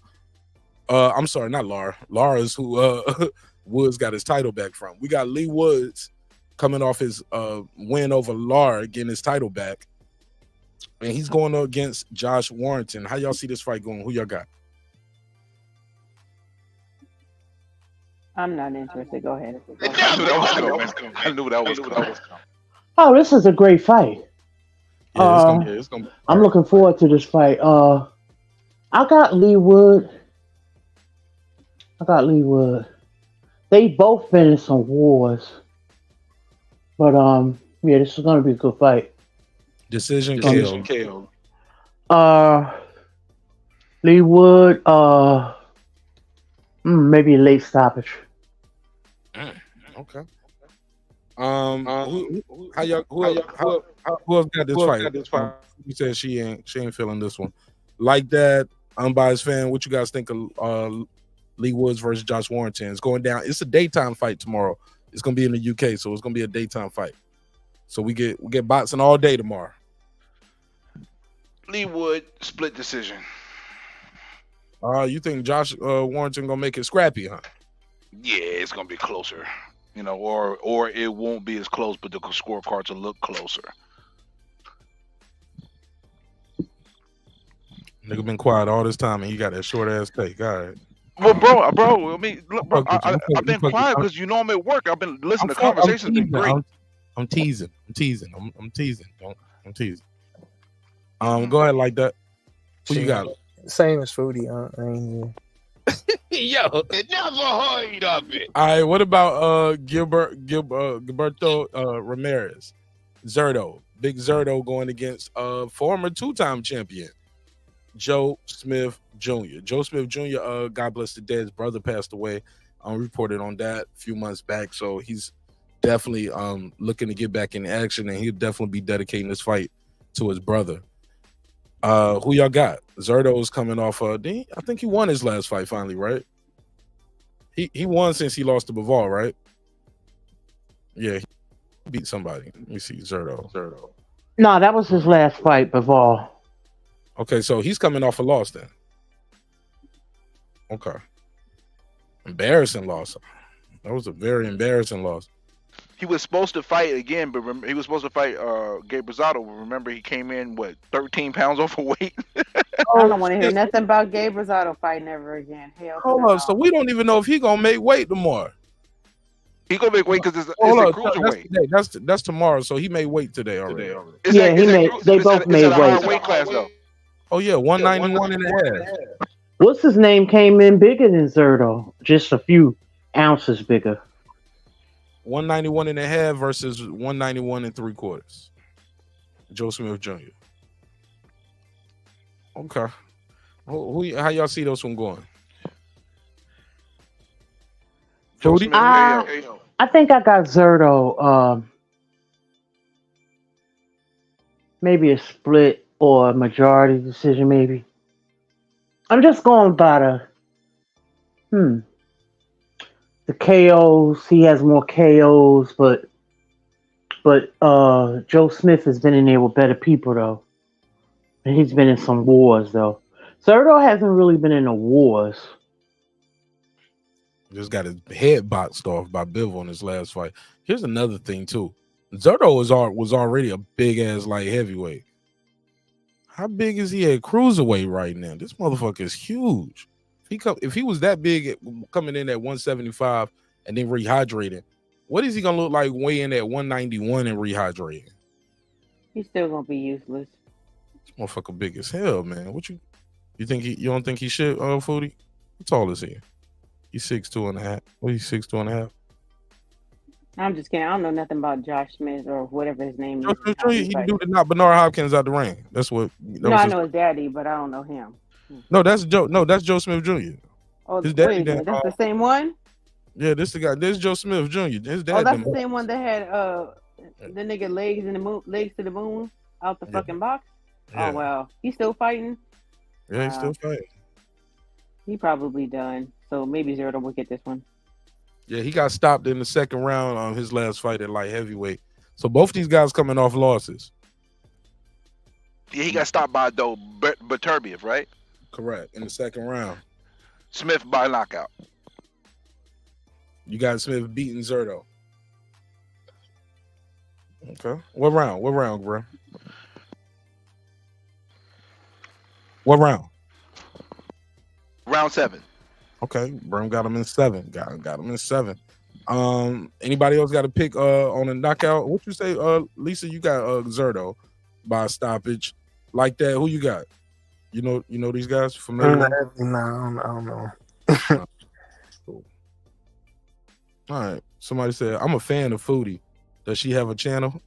I'm sorry, not Laura. Laura's who Woods got his title back from. We got Lee Woods coming off his win over Lara, getting his title back. and he's going up against Josh Warrington. How y'all see this fight going? Who y'all got? I'm not interested. Go ahead. I knew that was coming. Oh, this is a great fight. Yeah, it's gonna be I'm looking forward to this fight. I got Lee Wood. They both been in some wars. But yeah, this is gonna be a good fight. Decision KO. Lee Wood, maybe a late stoppage. Okay. Who else got this fight? Who said she ain't feeling this one? Like that, unbiased fan. What you guys think of Lee Woods versus Josh Warrington? It's going down. It's a daytime fight tomorrow. It's gonna be in the UK, so it's gonna be a daytime fight. So we get boxing all day tomorrow. Lee Wood split decision. You think Josh Warrington gonna make it scrappy, huh? Yeah, it's gonna be closer. You know, or it won't be as close, but the scorecards will look closer. Nigga been quiet all this time, and he got that short ass take. All right. Well, bro. I mean, look, bro. I've been quiet because you know I'm at work. I've been listening. The conversation's been great. I'm teasing. Go ahead like that. Who you got? Same as Foodie. I ain't here. Yo, never heard of it. All right, what about Gilberto Ramirez? Zerto. Big Zerto going against former two-time champion Joe Smith Jr. Joe Smith Jr., God bless the dead, his brother passed away. Reported on that a few months back, so he's definitely looking to get back in action, and he'll definitely be dedicating this fight to his brother. Who y'all got? Zerto's coming off I think he won his last fight finally, right? He won since he lost to Bivol, right? Yeah, he beat somebody. Let me see, Zerto. No, that was his last fight, Bivol. Okay, so he's coming off a loss then. Okay. Embarrassing loss. That was a very embarrassing loss. He was supposed to fight again, but he was supposed to fight Gabe Rosado. Remember, he came in 13 pounds overweight. I don't want to hear nothing about Gabe Rosado fighting ever again. Hell, hold on. So we don't even know if he gonna make weight tomorrow. He gonna make weight because it's a cruiserweight. That's tomorrow. So he made weight today already. They both made weight. Weight class though. Oh yeah, 191 and a half. What's his name came in bigger than Zerto, just a few ounces bigger. 191 and a half versus 191 and 3/4. Joe Smith Jr. Okay. How y'all see those one going? I think I got Zerto. Maybe a split or a majority decision, maybe. I'm just going by the KOs. He has more KOs, but Joe Smith has been in there with better people though. And he's been in some wars though. Zerto hasn't really been in the wars. Just got his head boxed off by Bivol in his last fight. Here's another thing too. Zerto was already a big ass light heavyweight. How big is he at cruiserweight right now? This motherfucker is huge. If he was that big coming in at 175 and then rehydrating, what is he gonna look like weighing at 191 and rehydrating? He's still gonna be useless. This motherfucker big as hell, man. You think you don't think he should, Foodie? How tall is he? He's 6'2" and a half. What, he's 6'2" and a half? I'm just kidding. I don't know nothing about Josh Smith or whatever his name is. He do the knock Bernard Hopkins out the ring. That's what. I know his daddy, but I don't know him. No, that's Joe. No, that's Joe Smith Jr. Oh, his daddy. That's the same one. Yeah, this the guy. This is Joe Smith Jr. His dad. Oh, that's the same one that had the nigga legs to the moon out the fucking box. Yeah. Oh wow, he's still fighting. Yeah, he's still fighting. He probably done. So maybe Zerto will get this one. Yeah, he got stopped in the second round on his last fight at light heavyweight. So both these guys coming off losses. Yeah, he got stopped by Beterbiev, right? Correct. In the second round. Smith by knockout. You got Smith beating Zerto. Okay. What round, bro? What round? Round 7. Okay, Brim got him in 7. Got him in 7. Anybody else got a pick on a knockout? What you say, Lisa? You got Zerto by stoppage like that. Who you got? You know these guys familiar? No, I don't know. Cool. All right. Somebody said I'm a fan of Foodie. Does she have a channel?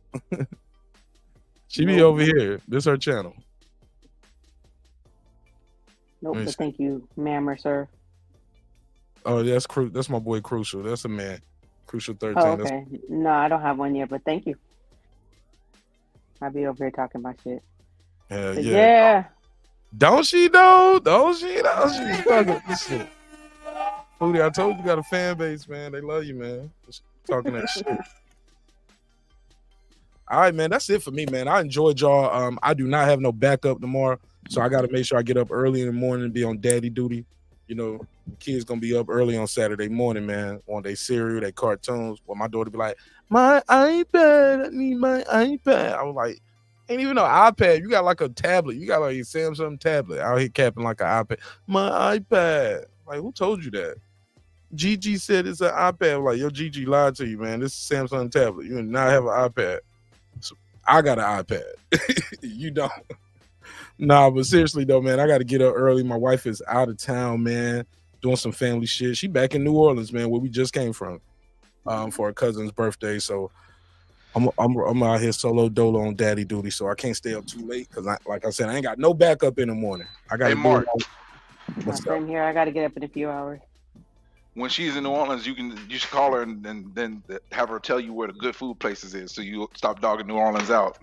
She be over here. This her channel. Nope, but thank you, ma'am or sir. Oh, that's my boy Crucial. That's a man. Crucial 13. Oh, okay. No, I don't have one yet, but thank you. I'll be over here talking about shit. Hell But yeah. yeah. Don't she though? Don't she? Talking this shit. Foodie, I told you got a fan base, man. They love you, man. Just talking that shit. All right, man. That's it for me, man. I enjoyed y'all. I do not have no backup tomorrow, so I got to make sure I get up early in the morning and be on daddy duty. You know, the kids gonna be up early on Saturday morning, man. On their cereal, their cartoons. Well, my daughter be like, "My iPad, I need my iPad." I was like, "Ain't even no iPad. You got like a tablet. You got like a Samsung tablet out here capping like an iPad. My iPad. Like, who told you that?" Gigi said it's an iPad. I'm like, yo, Gigi lied to you, man. This is a Samsung tablet. You do not have an iPad. So I got an iPad. You don't. Nah, but seriously though, man, I got to get up early. My wife is out of town, man, doing some family shit. She back in New Orleans, man, where we just came from, for her cousin's birthday. So I'm out here solo dolo on daddy duty, so I can't stay up too late because, like I said, I ain't got no backup in the morning. I got to do Mark. Same here. I got to get up in a few hours. When she's in New Orleans, you should call her and then have her tell you where the good food places is, so you stop dogging New Orleans out.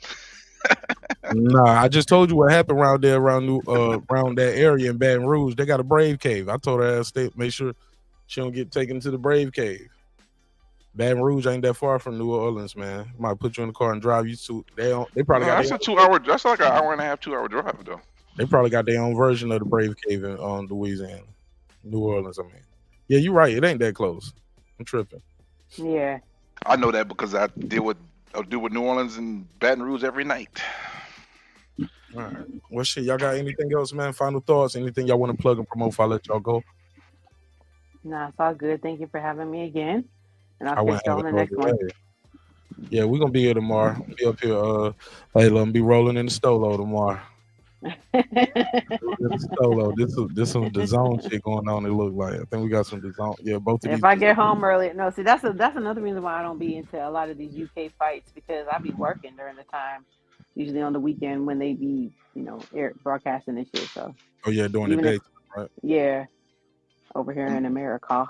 Nah, I just told you what happened around there, around that area in Baton Rouge. They got a Brave Cave. I told her to make sure she don't get taken to the Brave Cave. Baton Rouge ain't that far from New Orleans, man. Might put you in the car and drive you to. They probably got. That's a 2 hour. That's like an hour and a half, 2 hour drive though. They probably got their own version of the Brave Cave in Louisiana, New Orleans. I mean, yeah, you're right. It ain't that close. I'm tripping. Yeah. I know that because I deal with New Orleans and Baton Rouge every night. All right. Well, shit, y'all got anything else, man? Final thoughts? Anything y'all want to plug and promote before I let y'all go? Nah, it's all good. Thank you for having me again. And I'll catch y'all on the next way. one. Yeah, we're going to be here tomorrow. We'll be up here. Layla, I'm be rolling in the Stolo tomorrow. Stolo. This some the zone shit going on. It look like I think we got some zone. Yeah, both of these. If I get home early, no. See, that's another reason why I don't be into a lot of these UK fights, because I be working during the time, usually on the weekend when they be, broadcasting and shit. So. Oh yeah, during the day, right? Yeah, over here in America.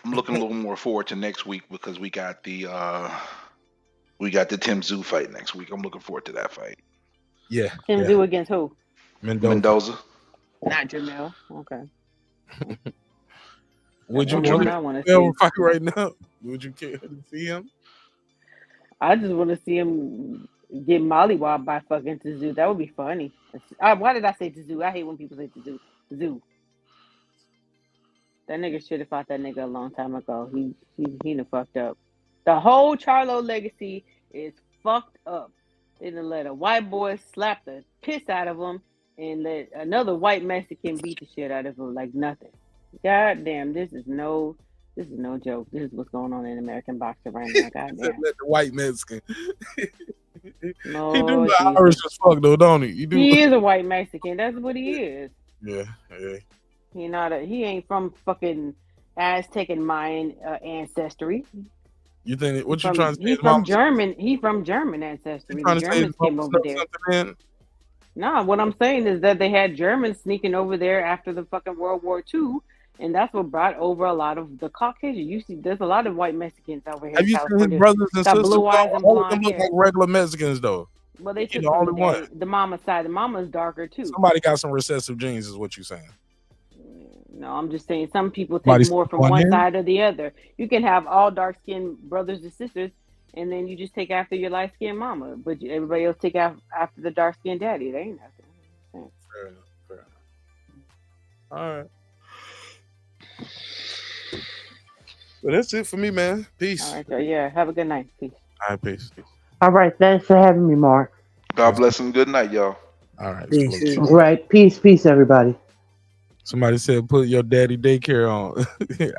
I'm looking a little more forward to next week because we got the Tim Tszyu fight next week. I'm looking forward to that fight. Yeah. Tim Tszyu against who? Mendoza. Not Jamel. Okay. Would you want to fight right now? Would you care to see him? I just want to see him get mollywopped by fucking Tszyu. That would be funny. Why did I say Tszyu? I hate when people say Tszyu. Tszyu. That nigga should have fought that nigga a long time ago. He done fucked up. The whole Charlo legacy is fucked up. They done let a white boy slap the piss out of him and let another white Mexican beat the shit out of him like nothing. God damn, this is no joke. This is what's going on in American boxing right now. God damn. Let the white Mexican. No, he do the Irish as fuck though, don't he? He is a white Mexican. That's what he is. Yeah. He ain't from fucking Aztec and Mayan ancestry. You think what you trying to say? He's from German. He's from German ancestry. The Germans came over there. No, what I'm saying is that they had Germans sneaking over there after the fucking World War II, and that's what brought over a lot of the Caucasian. You see, there's a lot of white Mexicans over here. Have you seen his brothers and sisters? Blue eyes and all of them blonde look hair. like regular Mexicans though. Well, they took the the mama's side. The mama's darker too. Somebody got some recessive genes, is what you're saying. No, I'm just saying some people take more from one side or the other. You can have all dark-skinned brothers and sisters, and then you just take after your light-skinned mama. But everybody else take after the dark-skinned daddy. They ain't nothing. Fair enough. All right. Well, that's it for me, man. Peace. All right, so yeah. Have a good night. Peace. All right, peace. All right. Thanks for having me, Mark. God bless and good night, y'all. All right. Peace. Right. Peace, everybody. Somebody said, put your daddy daycare on.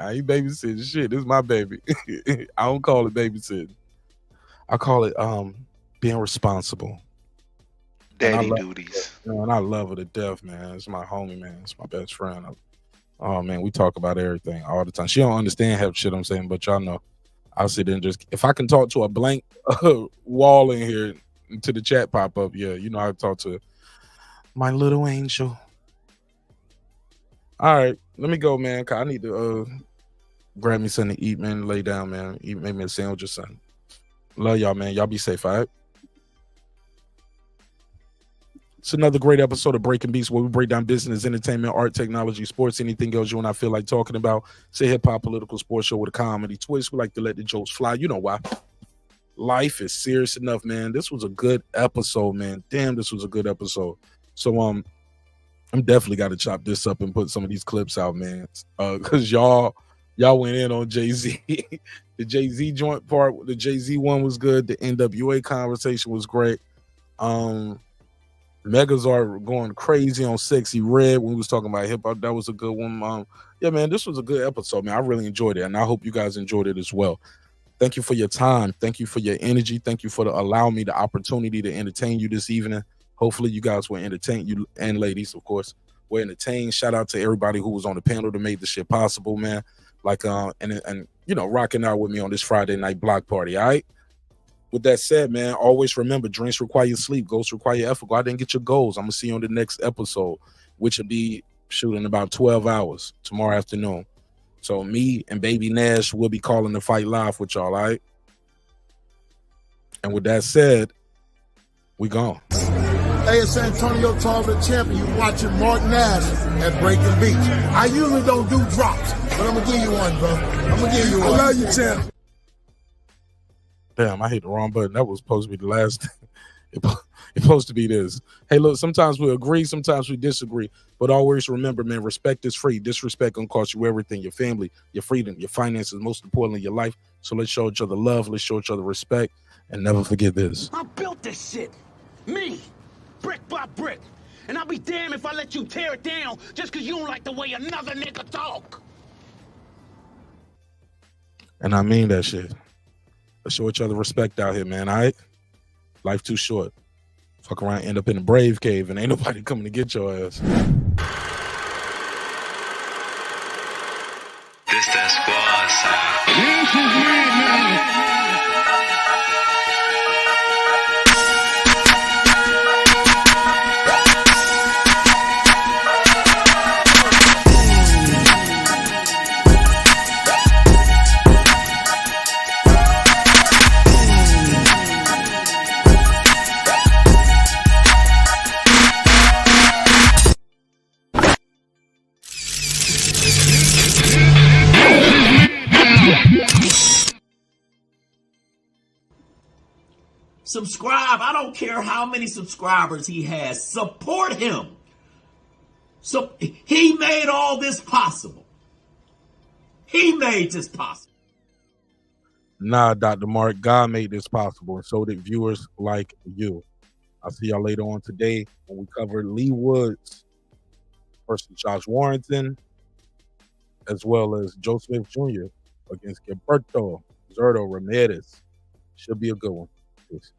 I ain't babysitting shit. This is my baby. I don't call it babysitting. I call it being responsible. Daddy duties. And I love her to death, man. It's my homie, man. It's my best friend. Oh, man, we talk about everything all the time. She don't understand half the shit I'm saying, but y'all know. I'll sit there and just, if I can talk to a blank wall in here to the chat pop up, yeah, you know how to talk to my little angel. All right, let me go, man, because I need to grab me something to eat, man, lay down, man, eat maybe a sandwich or something. Love y'all, man. Y'all be safe, all right? It's another great episode of Breaking Beats where we break down business, entertainment, art, technology, sports, anything else you and I feel like talking about. It's a hip-hop political sports show with a comedy twist. We like to let the jokes fly. You know why. Life is serious enough, man. This was a good episode, man. Damn, this was a good episode. So I'm definitely got to chop this up and put some of these clips out, man. Because y'all went in on Jay-Z. The Jay-Z joint part, the Jay-Z one was good. The NWA conversation was great. Megas are going crazy on Sexyy Red when we was talking about hip hop. That was a good one. Yeah, man, this was a good episode, man. I really enjoyed it, and I hope you guys enjoyed it as well. Thank you for your time. Thank you for your energy. Thank you for allowing me the opportunity to entertain you this evening. Hopefully, you guys were entertained. You and ladies, of course, were entertained. Shout out to everybody who was on the panel to make this shit possible, man. Like, and you know, rocking out with me on this Friday night block party. All right. With that said, man, always remember, dreams require sleep, goals require effort. Go out there and get your goals. I'm going to see you on the next episode, which will be shooting about 12 hours tomorrow afternoon. So me and Baby Nash will be calling the fight live with y'all, all right? And with that said, we gone. Hey, it's Antonio Tarver champion. You watching marknash at Breaking Beats. I usually don't do drops, but I'm going to give you one, bro. I'm going to give you one. I love you, champ. Damn, I hit the wrong button. That was supposed to be the last thing. It's supposed to be this. Hey, look, sometimes we agree, sometimes we disagree. But always remember, man, respect is free. Disrespect gonna cost you everything. Your family, your freedom, your finances, most importantly, your life. So let's show each other love. Let's show each other respect. And never forget this. I built this shit. Me. Brick by brick. And I'll be damned if I let you tear it down just because you don't like the way another nigga talk. And I mean that shit. Let's show each other respect out here, man, all right? Life too short. Fuck around, end up in a brave cave, and ain't nobody coming to get your ass. This that squad sound. Subscribe. I don't care how many subscribers he has. Support him. So he made all this possible. He made this possible. Nah, Dr. Mark, God made this possible, and so did viewers like you. I'll see y'all later on today when we cover Lee Woods versus Josh Warrington, as well as Joe Smith Jr. against Gilberto Zurdo Ramirez. Should be a good one. Peace.